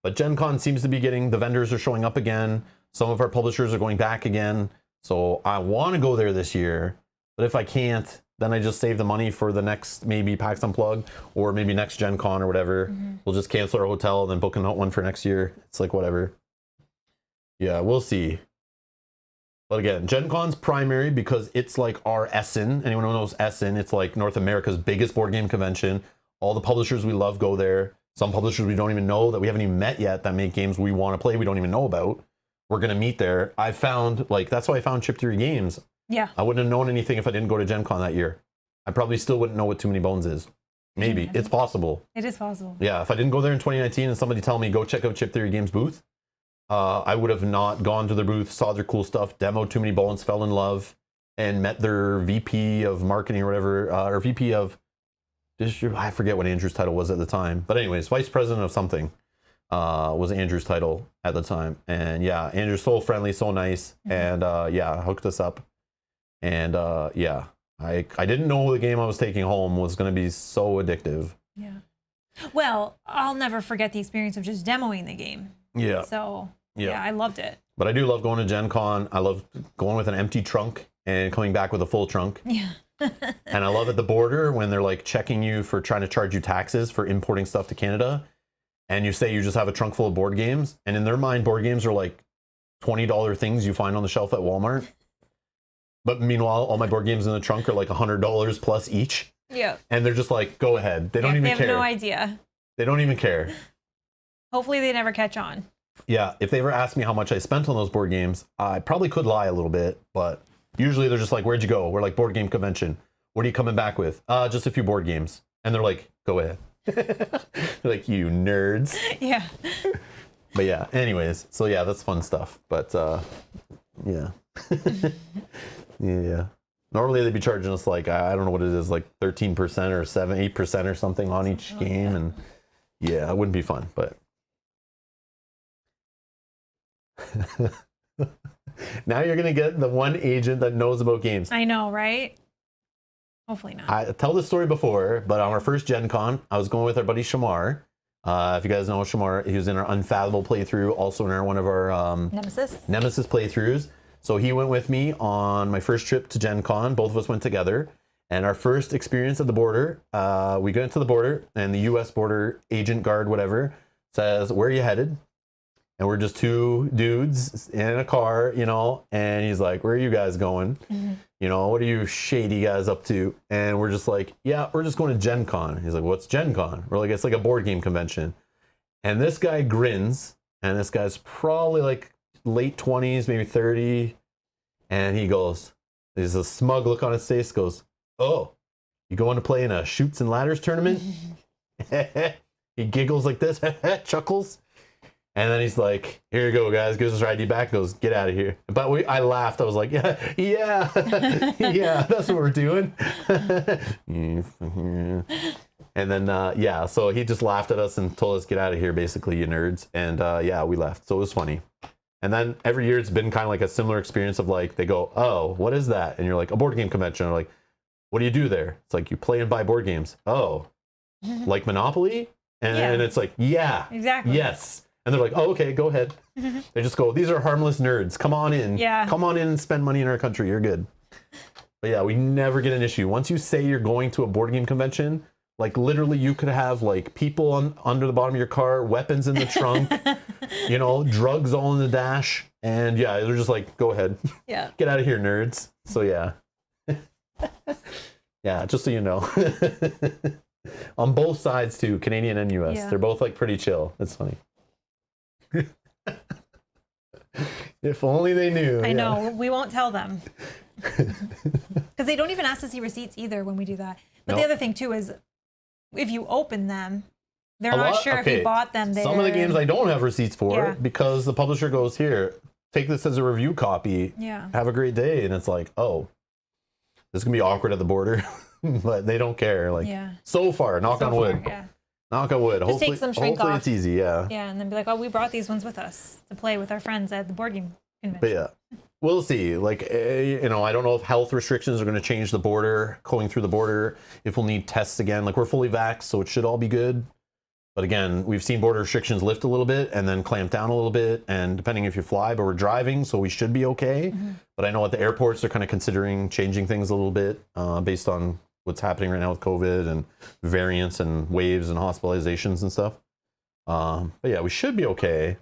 but Gen Con seems to be getting, the vendors are showing up again. Some of our publishers are going back again. So I want to go there this year. But if I can't, then I just save the money for the next maybe PAX Unplugged or maybe next Gen Con or whatever. We'll just cancel our hotel and then book another one for next year. It's like whatever. Yeah, we'll see. But again, Gen Con's primary because it's like our Essen. Anyone who knows Essen, it's like North America's biggest board game convention. All the publishers we love go there. Some publishers we don't even know that we haven't even met yet that make games we want to play we don't even know about. We're going to meet there. I found, like, that's why I found Chip Theory Games. Yeah. I wouldn't have known anything if I didn't go to Gen Con that year. I probably still wouldn't know what Too Many Bones is. Maybe. It's possible. It is possible. Yeah, if I didn't go there in 2019 and somebody tell me, go check out Chip Theory Games booth, I would have not gone to their booth, saw their cool stuff, demoed Too Many Bones, fell in love, and met their VP of marketing or whatever, or VP of I forget what Andrew's title was at the time. But anyways, vice president of something was Andrew's title at the time. And yeah, Andrew's so friendly, so nice. And yeah, hooked us up. And yeah, I didn't know the game I was taking home was going to be so addictive. Yeah. Well, I'll never forget the experience of just demoing the game. Yeah. So yeah, I loved it. But I do love going to Gen Con. I love going with an empty trunk and coming back with a full trunk. Yeah. And I love at the border when they're like checking you for trying to charge you taxes for importing stuff to Canada. And you say you just have a trunk full of board games. And in their mind, board games are like $20 things you find on the shelf at Walmart. But meanwhile, all my board games in the trunk are like $100 plus each. Yeah. And they're just like, go ahead. They don't even care. They have no idea. They don't even care. Hopefully they never catch on. Yeah. If they ever asked me how much I spent on those board games, I probably could lie a little bit. But usually they're just like, where'd you go? We're like, board game convention. What are you coming back with? Just a few board games. And they're like, go ahead. They're like, you nerds. Yeah. But yeah, anyways. So yeah, that's fun stuff. But yeah. Yeah. Normally they'd be charging us like, I don't know what it is, like 13% or 8% or something on each game. Yeah. And yeah, it wouldn't be fun, but. Now you're going to get the one agent that knows about games. I know, right? Hopefully not. I tell this story before, but on our first Gen Con, I was going with our buddy Shamar. If you guys know Shamar, he was in our Unfathomable playthrough, also in one of our Nemesis playthroughs. So he went with me on my first trip to Gen Con. Both of us went together. And our first experience at the border, we got to the border, and the U.S. border agent guard, whatever, says, where are you headed? And we're just two dudes in a car, you know, and he's like, where are you guys going? Mm-hmm. You know, what are you shady guys up to? And we're just like, yeah, we're just going to Gen Con. He's like, what's Gen Con? We're like, it's like a board game convention. And this guy grins, and this guy's probably like late 20s, maybe 30. And he goes, there's a smug look on his face, goes, oh, you going to play in a Chutes and Ladders tournament? He giggles like this, chuckles. And then he's like, here you go, guys. Gives us our ID back, goes, get out of here. But I laughed. I was like, yeah, yeah, that's what we're doing. And then, yeah, so he just laughed at us and told us, get out of here, basically, you nerds. And yeah, we left. So it was funny. And then every year it's been kind of like a similar experience of like, they go, oh, what is that? And you're like, a board game convention. Or like, what do you do there? It's like, you play and buy board games. Oh, like Monopoly? And it's like, yeah, exactly. Yes. And they're like, oh, okay, go ahead. They just go, these are harmless nerds. Come on in. Yeah. Come on in and spend money in our country. You're good. But yeah, we never get an issue. Once you say you're going to a board game convention, like literally you could have like people under the bottom of your car, weapons in the trunk, you know, drugs all in the dash. And yeah, they're just like, go ahead. Yeah. Get out of here, nerds. So yeah, Yeah, just so you know. On both sides too, Canadian and US. Yeah. They're both like pretty chill. It's funny. If only they knew. I yeah. know. We won't tell them. Because they don't even ask to see receipts either when we do that. But the Nope. other thing too is if you open them, they're A not lot- sure if okay, you bought them there. Some of the games I don't have receipts for Yeah. because the publisher goes, here, take this as a review copy. Yeah. Have a great day. And it's like, oh, this is going to be awkward at the border. But they don't care. Like, Yeah. so far, knock So on far, wood. yeah. Knock on wood. Just take some shrink hopefully off. it's easy. Yeah. Yeah, and then be like, oh, we brought these ones with us to play with our friends at the board game convention. But yeah, we'll see. Like, you know, I don't know if health restrictions are going to change the border, going through the border, if we'll need tests again. Like, we're fully vaxxed, so it should all be good. But again, we've seen border restrictions lift a little bit and then clamp down a little bit. And depending if you fly, but we're driving, so we should be okay. But I know at the airports, they're kind of considering changing things a little bit based on what's happening right now with COVID and variants and waves and hospitalizations and stuff. But yeah, we should be okay.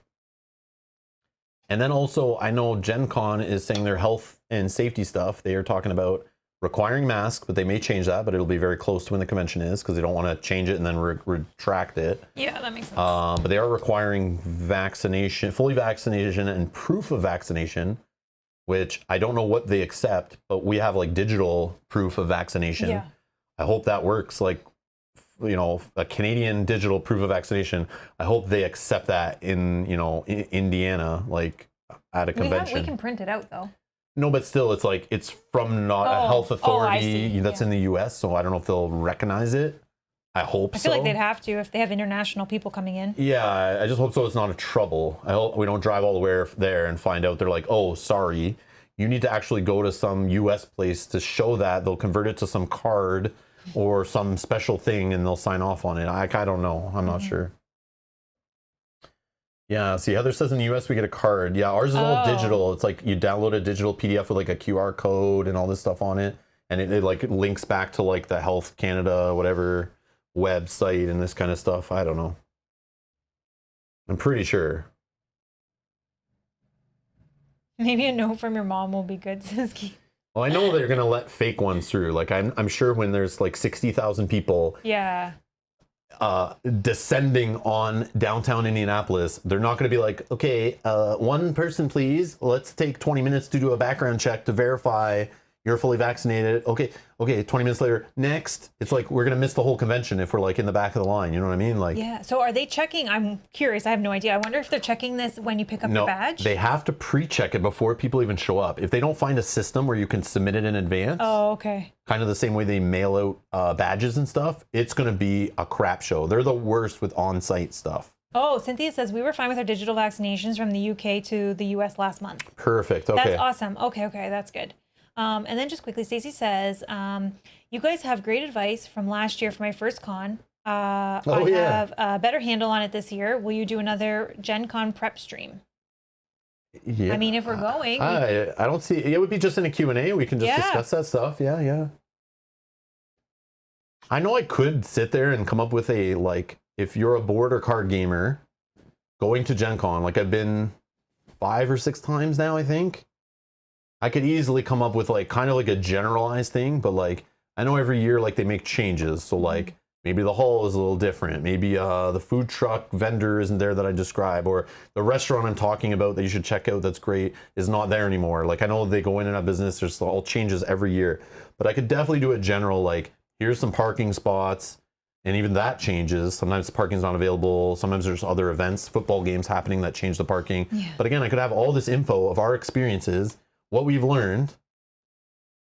And then also, I know Gen Con is saying their health and safety stuff. They are talking about requiring masks, but they may change that, but it'll be very close to when the convention is because they don't want to change it and then retract it. Yeah, that makes sense. But they are requiring vaccination, fully vaccination and proof of vaccination, which I don't know what they accept, but we have like digital proof of vaccination. Yeah. I hope that works. Like, you know, a Canadian digital proof of vaccination. I hope they accept that in, you know, in Indiana, like at a convention. We can print it out though. No, but still, it's like it's from not a health I authority see. that's in the U.S. So I don't know if they'll recognize it. I hope I so. feel like they'd have to if they have international people coming in. Yeah, I just hope so. It's not a trouble. I hope we don't drive all the way there and find out they're like, oh, sorry, you need to actually go to some U.S. place to show that. They'll convert it to some card or some special thing, and they'll sign off on it. I don't know. I'm not sure. Yeah, see, Heather says in the US we get a card. Yeah, ours is all digital. It's like you download a digital PDF with like a QR code and all this stuff on it. And it like links back to like the Health Canada, whatever website and this kind of stuff. I don't know. I'm pretty sure. Maybe a note from your mom will be good, says Keith. Well, I know they're going to let fake ones through. Like I'm sure when there's like 60,000 people Yeah. descending on downtown Indianapolis, they're not going to be like, okay, one person please, let's take 20 minutes to do a background check to verify you're fully vaccinated. Okay, 20 minutes later, next. It's like we're going to miss the whole convention if we're like in the back of the line, you know what I mean? Like, Yeah. So are they checking? I'm curious. I have no idea. I wonder if they're checking this when you pick up your no, badge. they have to pre-check it before people even show up. If they don't find a system where you can submit it in advance, Oh, okay. kind of the same way they mail out badges and stuff, it's going to be a crap show. They're the worst with on-site stuff. Oh, Cynthia says we were fine with our digital vaccinations from the UK to the US last month. Perfect. Okay. That's awesome. Okay, that's good. And then just quickly, Stacey says, you guys have great advice from last year for my first con. I have a better handle on it this year. Will you do another Gen Con prep stream? Yeah. I mean, if we're going, I don't see it would be just in a Q&A. We can just discuss that stuff. Yeah. I know I could sit there and come up with a, like, if you're a board or card gamer going to Gen Con, like I've been 5 or 6 times now, I think. I could easily come up with like kind of like a generalized thing, but like I know every year like they make changes. So like maybe the hall is a little different. Maybe the food truck vendor isn't there that I describe, or the restaurant I'm talking about that you should check out that's great is not there anymore. Like I know they go in and out of business. There's all changes every year, but I could definitely do a general like here's some parking spots, and even that changes. Sometimes parking's not available. Sometimes there's other events, football games happening that change the parking. Yeah. But again, I could have all this info of our experiences, what we've learned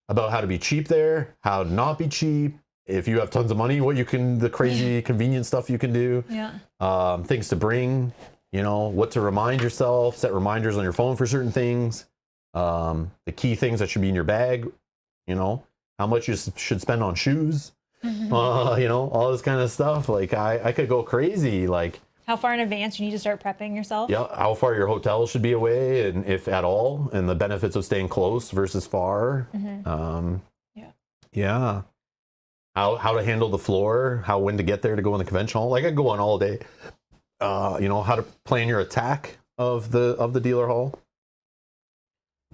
about how to be cheap there, how to not be cheap, if you have tons of money, what you can, the crazy convenient stuff you can do, things to bring, you know, what to remind yourself, set reminders on your phone for certain things, the key things that should be in your bag, you know, how much you should spend on shoes, you know, all this kind of stuff. Like I could go crazy, like, how far in advance you need to start prepping yourself? yeah, how far your hotel should be away, and if at all, and the benefits of staying close versus far. Yeah. How to handle the floor, when to get there to go in the convention hall. Like I could go on all day. You know, how to plan your attack of the dealer hall.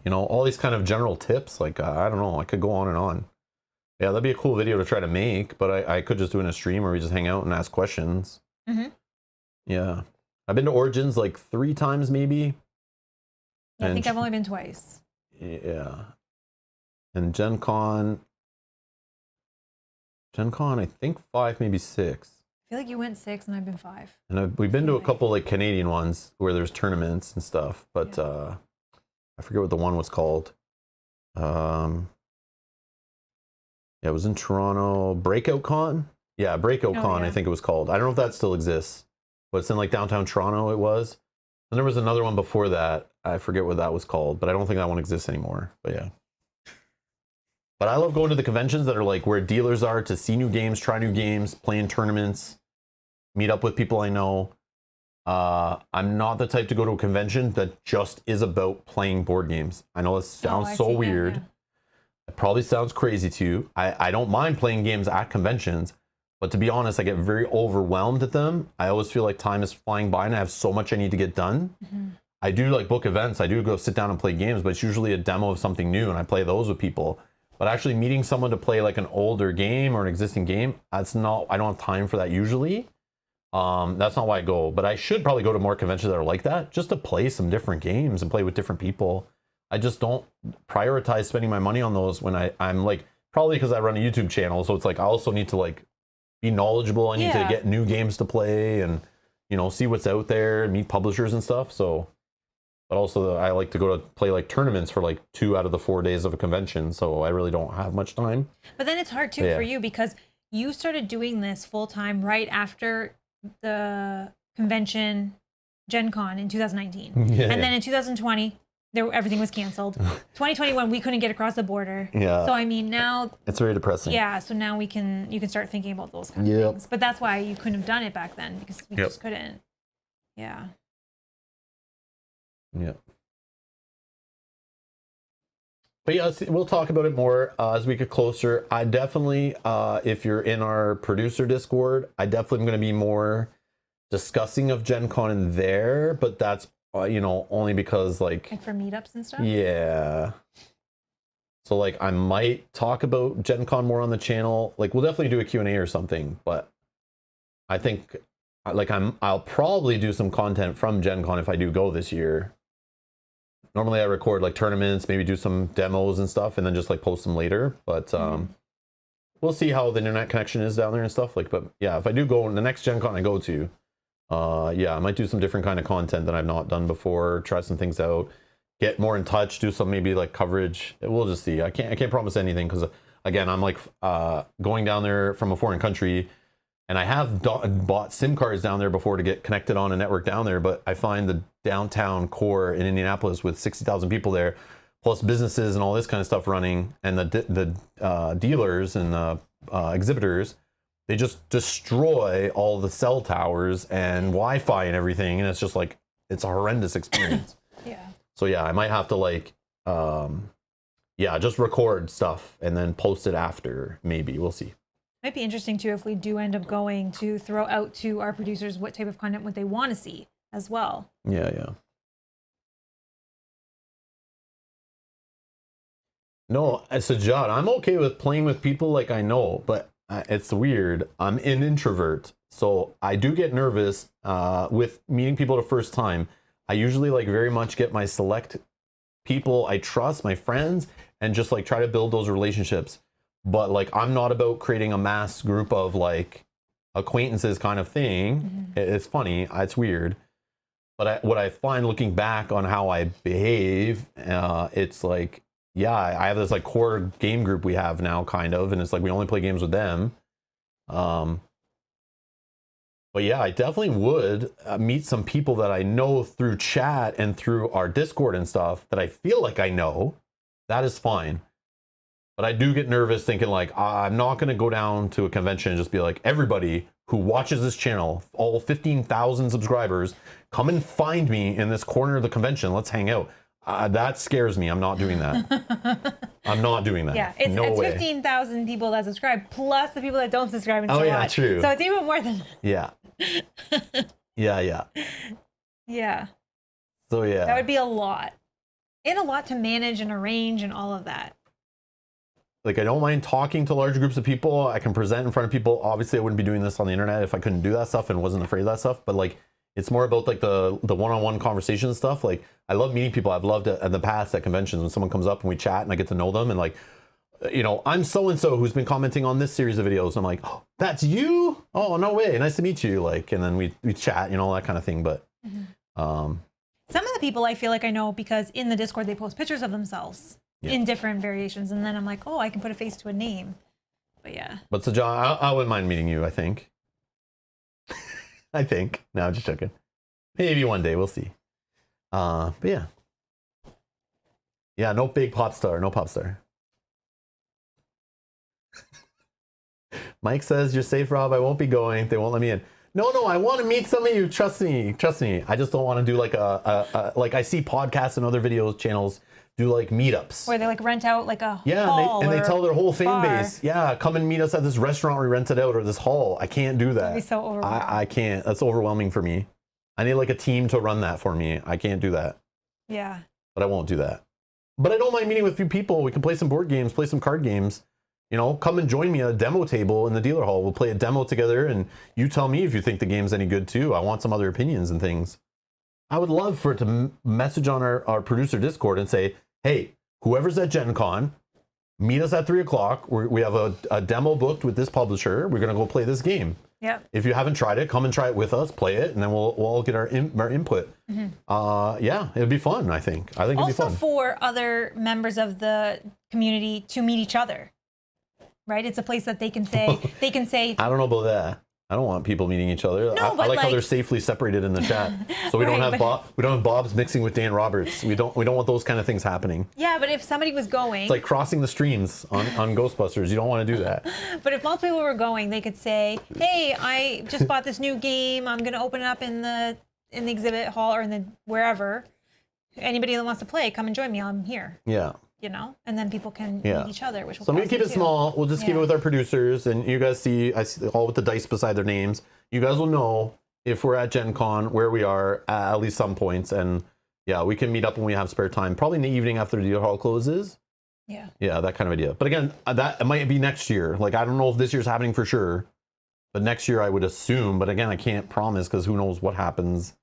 You know, all these kind of general tips. Like I don't know, I could go on and on. Yeah, that'd be a cool video to try to make, but I could just do it in a stream where we just hang out and ask questions. Mm-hmm. Yeah. I've been to Origins like 3 times maybe. Yeah, I think I've only been twice. Yeah. And Gen Con, I think 5, maybe 6. I feel like you went 6 and I've been 5. And we've been to a couple like Canadian ones where there's tournaments and stuff, but I forget what the one was called. Yeah, it was in Toronto. Breakout Con? Yeah, Breakout Con, yeah. I think it was called. I don't know if that still exists, but it's in like downtown Toronto, it was. And there was another one before that. I forget what that was called, but I don't think that one exists anymore. But yeah. But I love going to the conventions that are like where dealers are to see new games, try new games, play in tournaments, meet up with people I know. I'm not the type to go to a convention that just is about playing board games. I know this sounds so weird. Yeah. It probably sounds crazy to you. I don't mind playing games at conventions, but to be honest, I get very overwhelmed at them. I always feel like time is flying by and I have so much I need to get done. Mm-hmm. I do like book events. I do go sit down and play games, but it's usually a demo of something new and I play those with people. But actually meeting someone to play like an older game or an existing game, I don't have time for that usually. That's not why I go, but I should probably go to more conventions that are like that just to play some different games and play with different people. I just don't prioritize spending my money on those when I'm like, probably because I run a YouTube channel. So it's like, I also need to like be knowledgeable. I need to get new games to play and, you know, see what's out there and meet publishers and stuff. So, but also I like to go to play like tournaments for like 2 out of the 4 days of a convention. So I really don't have much time. But then it's hard too for you because you started doing this full time right after the convention Gen Con in 2019. And then in 2020, everything was canceled. 2021, we couldn't get across the border. Yeah. So I mean, now it's very depressing. Yeah. So now you can start thinking about those kind of things. But that's why you couldn't have done it back then because you just couldn't. Yeah. Yeah. But yeah, we'll talk about it more as we get closer. I definitely, if you're in our producer Discord, I definitely am going to be more discussing of Gen Con in there, but that's you know, only because like for meetups and stuff. Yeah. So like I might talk about Gen Con more on the channel. Like we'll definitely do a Q&A or something, but I think like I'll probably do some content from Gen Con if I do go this year. Normally I record like tournaments, maybe do some demos and stuff and then just like post them later, but we'll see how the internet connection is down there and stuff like, but yeah, if I do go in the next Gen Con I go to, yeah, I might do some different kind of content that I've not done before, try some things out, get more in touch, do some maybe like coverage. We'll just see. I can't promise anything because again, I'm like going down there from a foreign country and I have bought SIM cards down there before to get connected on a network down there, but I find the downtown core in Indianapolis with 60,000 people there, plus businesses and all this kind of stuff running, and the dealers and the exhibitors, they just destroy all the cell towers and Wi-Fi and everything, and it's just like it's a horrendous experience. Yeah. So yeah, I might have to like yeah, just record stuff and then post it after, maybe. We'll see. Might be interesting too if we do end up going to throw out to our producers what type of content would they want to see as well. Yeah, yeah. No, so Jod, I'm okay with playing with people like I know, but it's weird. I'm an introvert, so I do get nervous with meeting people the first time. I usually like very much get my select people I trust, my friends, and just like try to build those relationships. But like I'm not about creating a mass group of like acquaintances kind of thing. It's funny, it's weird. But what I find looking back on how I behave, it's like, yeah, I have this like core game group we have now kind of, and it's like we only play games with them. But yeah, I definitely would meet some people that I know through chat and through our Discord and stuff that I feel like I know. That is fine. But I do get nervous thinking like, I'm not going to go down to a convention and just be like, everybody who watches this channel, all 15,000 subscribers, come and find me in this corner of the convention. Let's hang out. That scares me. I'm not doing that. I'm not doing that. Yeah, it's 15,000 people that subscribe, plus the people that don't subscribe and still watch. True. So it's even more than Yeah. Yeah. Yeah. So yeah. That would be a lot. And a lot to manage and arrange and all of that. like I don't mind talking to large groups of people. I can present in front of people. Obviously, I wouldn't be doing this on the internet if I couldn't do that stuff and wasn't afraid of that stuff. But like, it's more about like the one-on-one conversation and stuff. Like, I love meeting people. I've loved it in the past at conventions when someone comes up and we chat and I get to know them and like, you know, I'm so-and-so who's been commenting on this series of videos. I'm like, oh, that's you? Oh, no way. Nice to meet you. Like, and then we chat, you know, that kind of thing. But some of the people I feel like I know because in the Discord they post pictures of themselves in different variations, and then I'm like, oh, I can put a face to a name. But yeah. But so John, I wouldn't mind meeting you, I think. I think. No, I'm just joking. Maybe one day, we'll see. But yeah. Yeah, no big pop star, no pop star. Mike says, you're safe, Rob. I won't be going. They won't let me in. No, I want to meet some of you. Trust me. I just don't want to do like like I see podcasts and other videos channels do like meetups. Where they like rent out like a hall and they tell their whole fan bar. base, yeah, come and meet us at this restaurant we rented out or this hall. I can't do that. That'd be so overwhelming. I can't. That's overwhelming for me. I need like a team to run that for me. I can't do that. Yeah. But I won't do that. But I don't mind meeting with a few people. We can play some board games, play some card games. You know, come and join me at a demo table in the dealer hall. We'll play a demo together and you tell me if you think the game's any good too. I want some other opinions and things. I would love for it to message on our producer Discord and say, hey, whoever's at Gen Con, meet us at 3 o'clock. We have a demo booked with this publisher. We're going to go play this game. Yep. If you haven't tried it, come and try it with us, play it, and then we'll all get our input. Yeah, it'd be fun, I think. It'd be fun. Also for other members of the community to meet each other. Right? It's a place that they can say, I don't know about that. I don't want people meeting each other. No, I like how they're safely separated in the chat. So we don't have Bob's mixing with Dan Roberts. We don't want those kind of things happening. Yeah, but if somebody was going, it's like crossing the streams on Ghostbusters. You don't want to do that. But if multiple people were going, they could say, hey, I just bought this new game. I'm gonna open it up in the exhibit hall or in the wherever. Anybody that wants to play, come and join me. I'm here. Yeah. You know, and then people can meet each other, which will. So I'm gonna keep it small. We'll just keep it with our producers, and you guys I see all with the dice beside their names. You guys will know if we're at Gen Con where we are at least some points, and yeah, we can meet up when we have spare time, probably in the evening after the dealer hall closes. Yeah. Yeah, that kind of idea. But again, that might be next year. Like I don't know if this year's happening for sure, but next year I would assume. But again, I can't promise because who knows what happens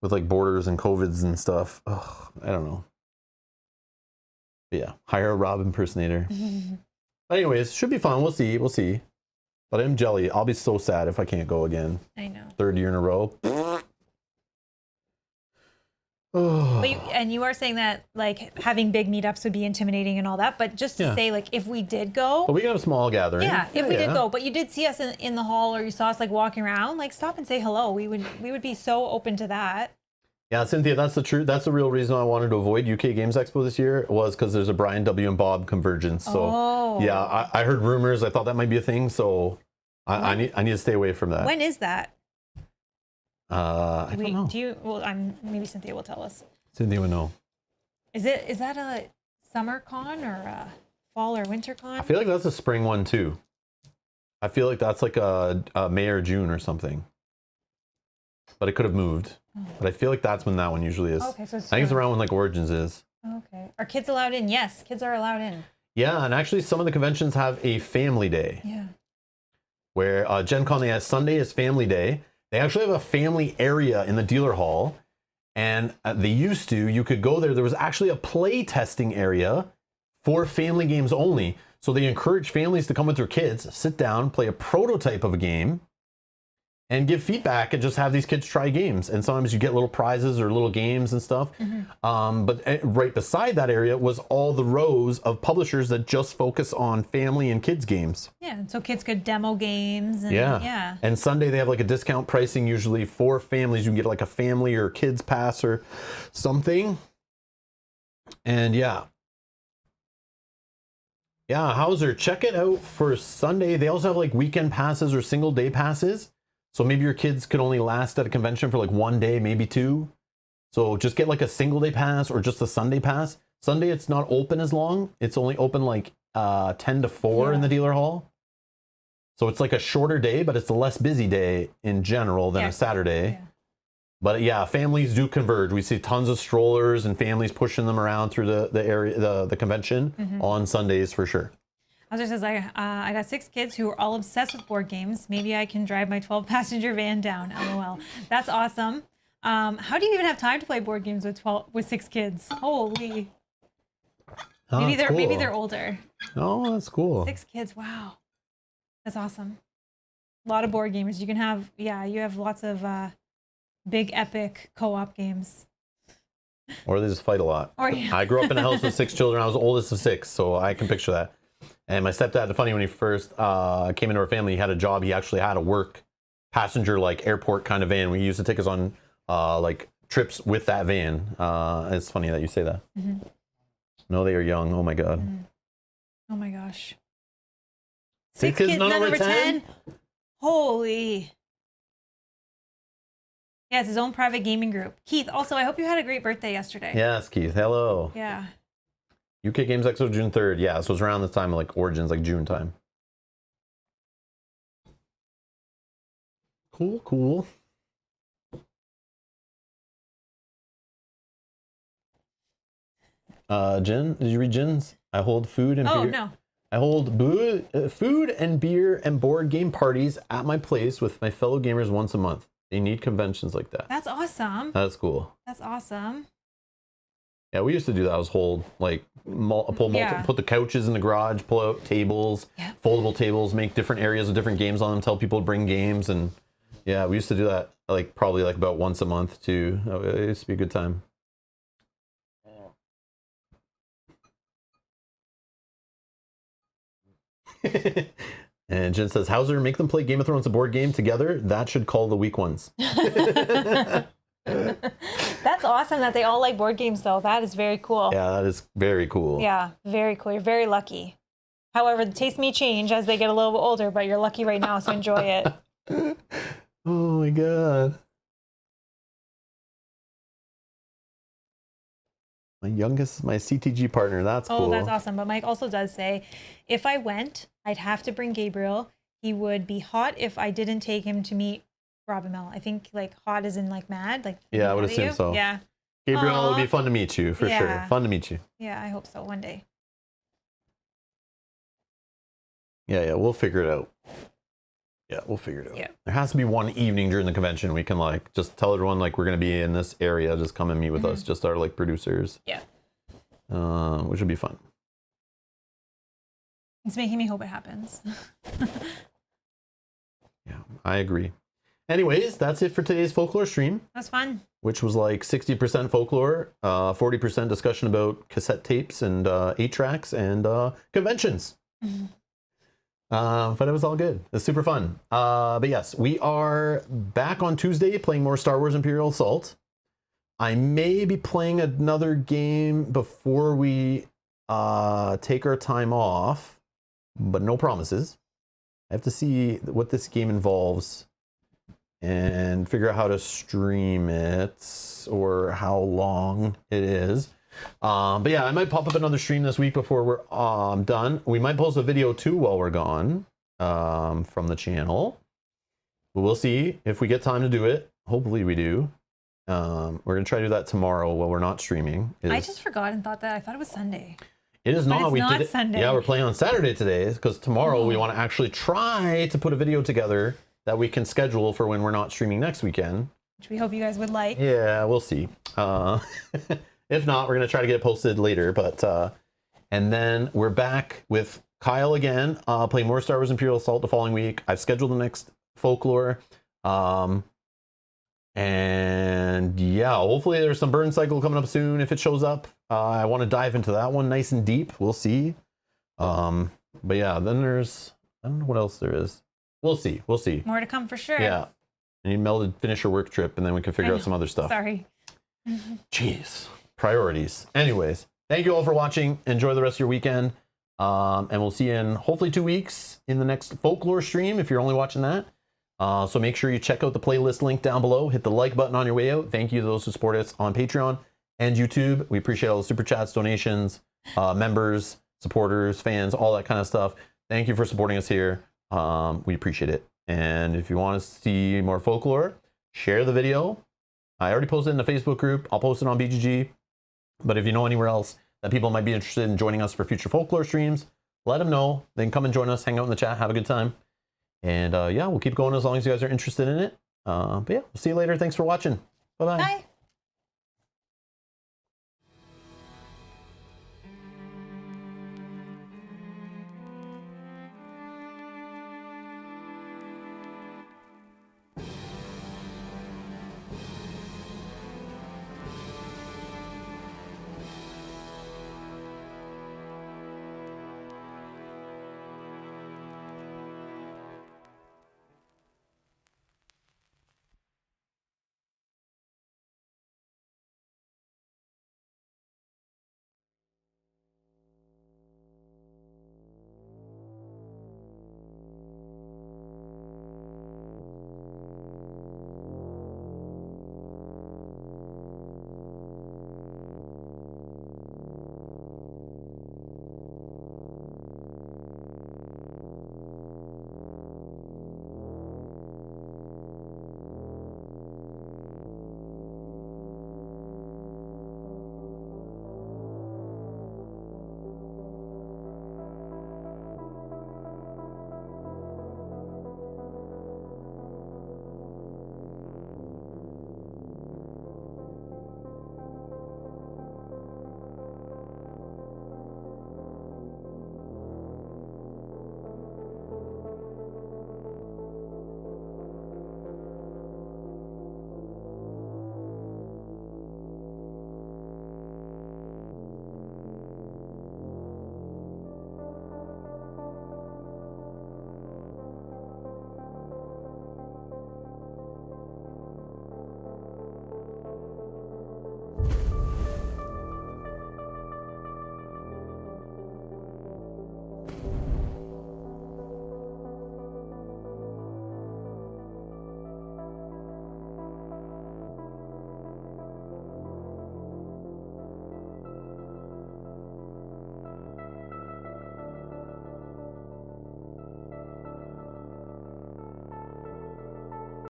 with like borders and COVIDs and stuff. Ugh, I don't know. But yeah, hire a Rob impersonator. Anyways, should be fun. We'll see. But I'm jelly. I'll be so sad if I can't go again. I know. 3rd year in a row. And you are saying that like having big meetups would be intimidating and all that, but just to say like if we did go, but we can have a small gathering. Yeah, if we did go, but you did see us in the hall or you saw us like walking around, like stop and say hello. We would be so open to that. Yeah, Cynthia, that's the real reason I wanted to avoid UK Games Expo this year was because there's a Brian W. and Bob convergence. So yeah, I heard rumors. I thought that might be a thing. So I need to stay away from that. When is that? I don't know. Do you? Well, maybe Cynthia will tell us. Cynthia would know. Is that a summer con or a fall or winter con? I feel like that's a spring one too. I feel like that's like a May or June or something. But it could have moved. But I feel like that's when that one usually is. Okay, so I think it's around when like Origins is. Okay. Are kids allowed in? Yes, kids are allowed in. Yeah, and actually some of the conventions have a family day. Yeah. Where Gen Con, they have Sunday is family day. They actually have a family area in the dealer hall. And you could go there. There was actually a play testing area for family games only. So they encourage families to come with their kids, sit down, play a prototype of a game, and give feedback and just have these kids try games. And sometimes you get little prizes or little games and stuff. But right beside that area was all the rows of publishers that just focus on family and kids games. Yeah, so kids could demo games. And, And Sunday they have like a discount pricing usually for families. You can get like a family or kids pass or something. And yeah, Hauser, check it out for Sunday. They also have like weekend passes or single day passes. So maybe your kids could only last at a convention for like 1 day, maybe 2. So just get like a single day pass or just a Sunday pass. Sunday, it's not open as long. It's only open like 10 to 4 in the dealer hall. So it's like a shorter day, but it's a less busy day in general than a Saturday. Yeah. But yeah, families do converge. We see tons of strollers and families pushing them around through the area, the convention on Sundays for sure. Hauser says, I got 6 kids who are all obsessed with board games. Maybe I can drive my 12-passenger van down. LOL. That's awesome. How do you even have time to play board games with 6 kids? Holy. Oh, Maybe they're older. Oh, that's cool. 6 kids. Wow. That's awesome. A lot of board gamers. You can have, you have lots of big epic co-op games. Or they just fight a lot. I grew up in a house with 6 children. I was the oldest of 6, so I can picture that. And my stepdad, funny, when he first came into our family, he had a job. He actually had a work passenger, like airport kind of van. We used to take us on like trips with that van. It's funny that you say that. Mm-hmm. No, they are young. Oh my God. Mm-hmm. Oh my gosh. 6 kids, none over 10? Holy. Yeah, it's his own private gaming group. Keith, also, I hope you had a great birthday yesterday. Yes, Keith. Hello. Yeah. UK Games Expo June 3rd. Yeah, so it was around this time, like Origins, like June time. Cool, cool. Jen, did you read Jen's? I hold food and beer. Oh, no. I hold food and beer and board game parties at my place with my fellow gamers once a month. They need conventions like that. That's awesome. That's cool. That's awesome. Yeah, we used to do that. I was hold like put the couches in the garage, pull out tables, foldable tables, make different areas with different games on them, tell people to bring games, and yeah, we used to do that like probably like about once a month too. It used to be a good time. And Jen says, Hauser, make them play Game of Thrones, a board game together. That should call the weak ones. That's awesome that they all like board games, though. That is very cool. Yeah, that is very cool. Yeah, very cool. You're very lucky. However, the taste may change as they get a little bit older, but you're lucky right now, so enjoy it. Oh my God. My youngest is my CTG partner. That's cool. Oh, that's awesome. But Mike also does say, if I went, I'd have to bring Gabriel. He would be hot if I didn't take him to meet Rob Mel. I think like hot is in like mad. Like yeah, I would assume so. Yeah. Gabriel, it would be fun to meet you for sure. Fun to meet you. Yeah, I hope so one day. Yeah, we'll figure it out. Yeah, we'll figure it out. Yeah. There has to be one evening during the convention we can like just tell everyone like we're gonna be in this area. Just come and meet with us. Just our like producers. Yeah. Which would be fun. It's making me hope it happens. Yeah, I agree. Anyways, that's it for today's folklore stream. That's fun. Which was like 60% folklore, 40% discussion about cassette tapes and 8-tracks and conventions. But it was all good. It was super fun. But yes, we are back on Tuesday playing more Star Wars Imperial Assault. I may be playing another game before we take our time off, but no promises. I have to see what this game involves and figure out how to stream it or how long it is. But yeah, I might pop up another stream this week before we're done. We might post a video too while we're gone from the channel. But we'll see if we get time to do it. Hopefully we do. We're going to try to do that tomorrow while we're not streaming. I just forgot and thought it was Sunday. It is not. We did it Sunday. Yeah, we're playing on Saturday today because tomorrow we want to actually try to put a video together that we can schedule for when we're not streaming next weekend. Which we hope you guys would like. Yeah, we'll see. If not, we're going to try to get it posted later. But and then we're back with Kyle again, playing more Star Wars Imperial Assault the following week. I've scheduled the next Folklore. And yeah, hopefully there's some burn cycle coming up soon if it shows up. I want to dive into that one nice and deep. We'll see. But yeah, then there's, I don't know what else there is. We'll see. We'll see. More to come for sure. Yeah. I need Mel to finish her work trip and then we can figure out some other stuff. Sorry. Jeez. Priorities. Anyways, thank you all for watching. Enjoy the rest of your weekend. And we'll see you in hopefully 2 weeks in the next Folklore stream if you're only watching that. So make sure you check out the playlist link down below. Hit the like button on your way out. Thank you to those who support us on Patreon and YouTube. We appreciate all the super chats, donations, members, supporters, fans, all that kind of stuff. Thank you for supporting us here. We appreciate it. And if you want to see more Folklore, share the video. I already posted it in the Facebook group. I'll post it on BGG. But if you know anywhere else that people might be interested in joining us for future Folklore streams, let them know. They can come and join us, hang out in the chat, have a good time. And yeah, we'll keep going as long as you guys are interested in it. But yeah, we'll see you later. Thanks for watching. Bye-bye. Bye.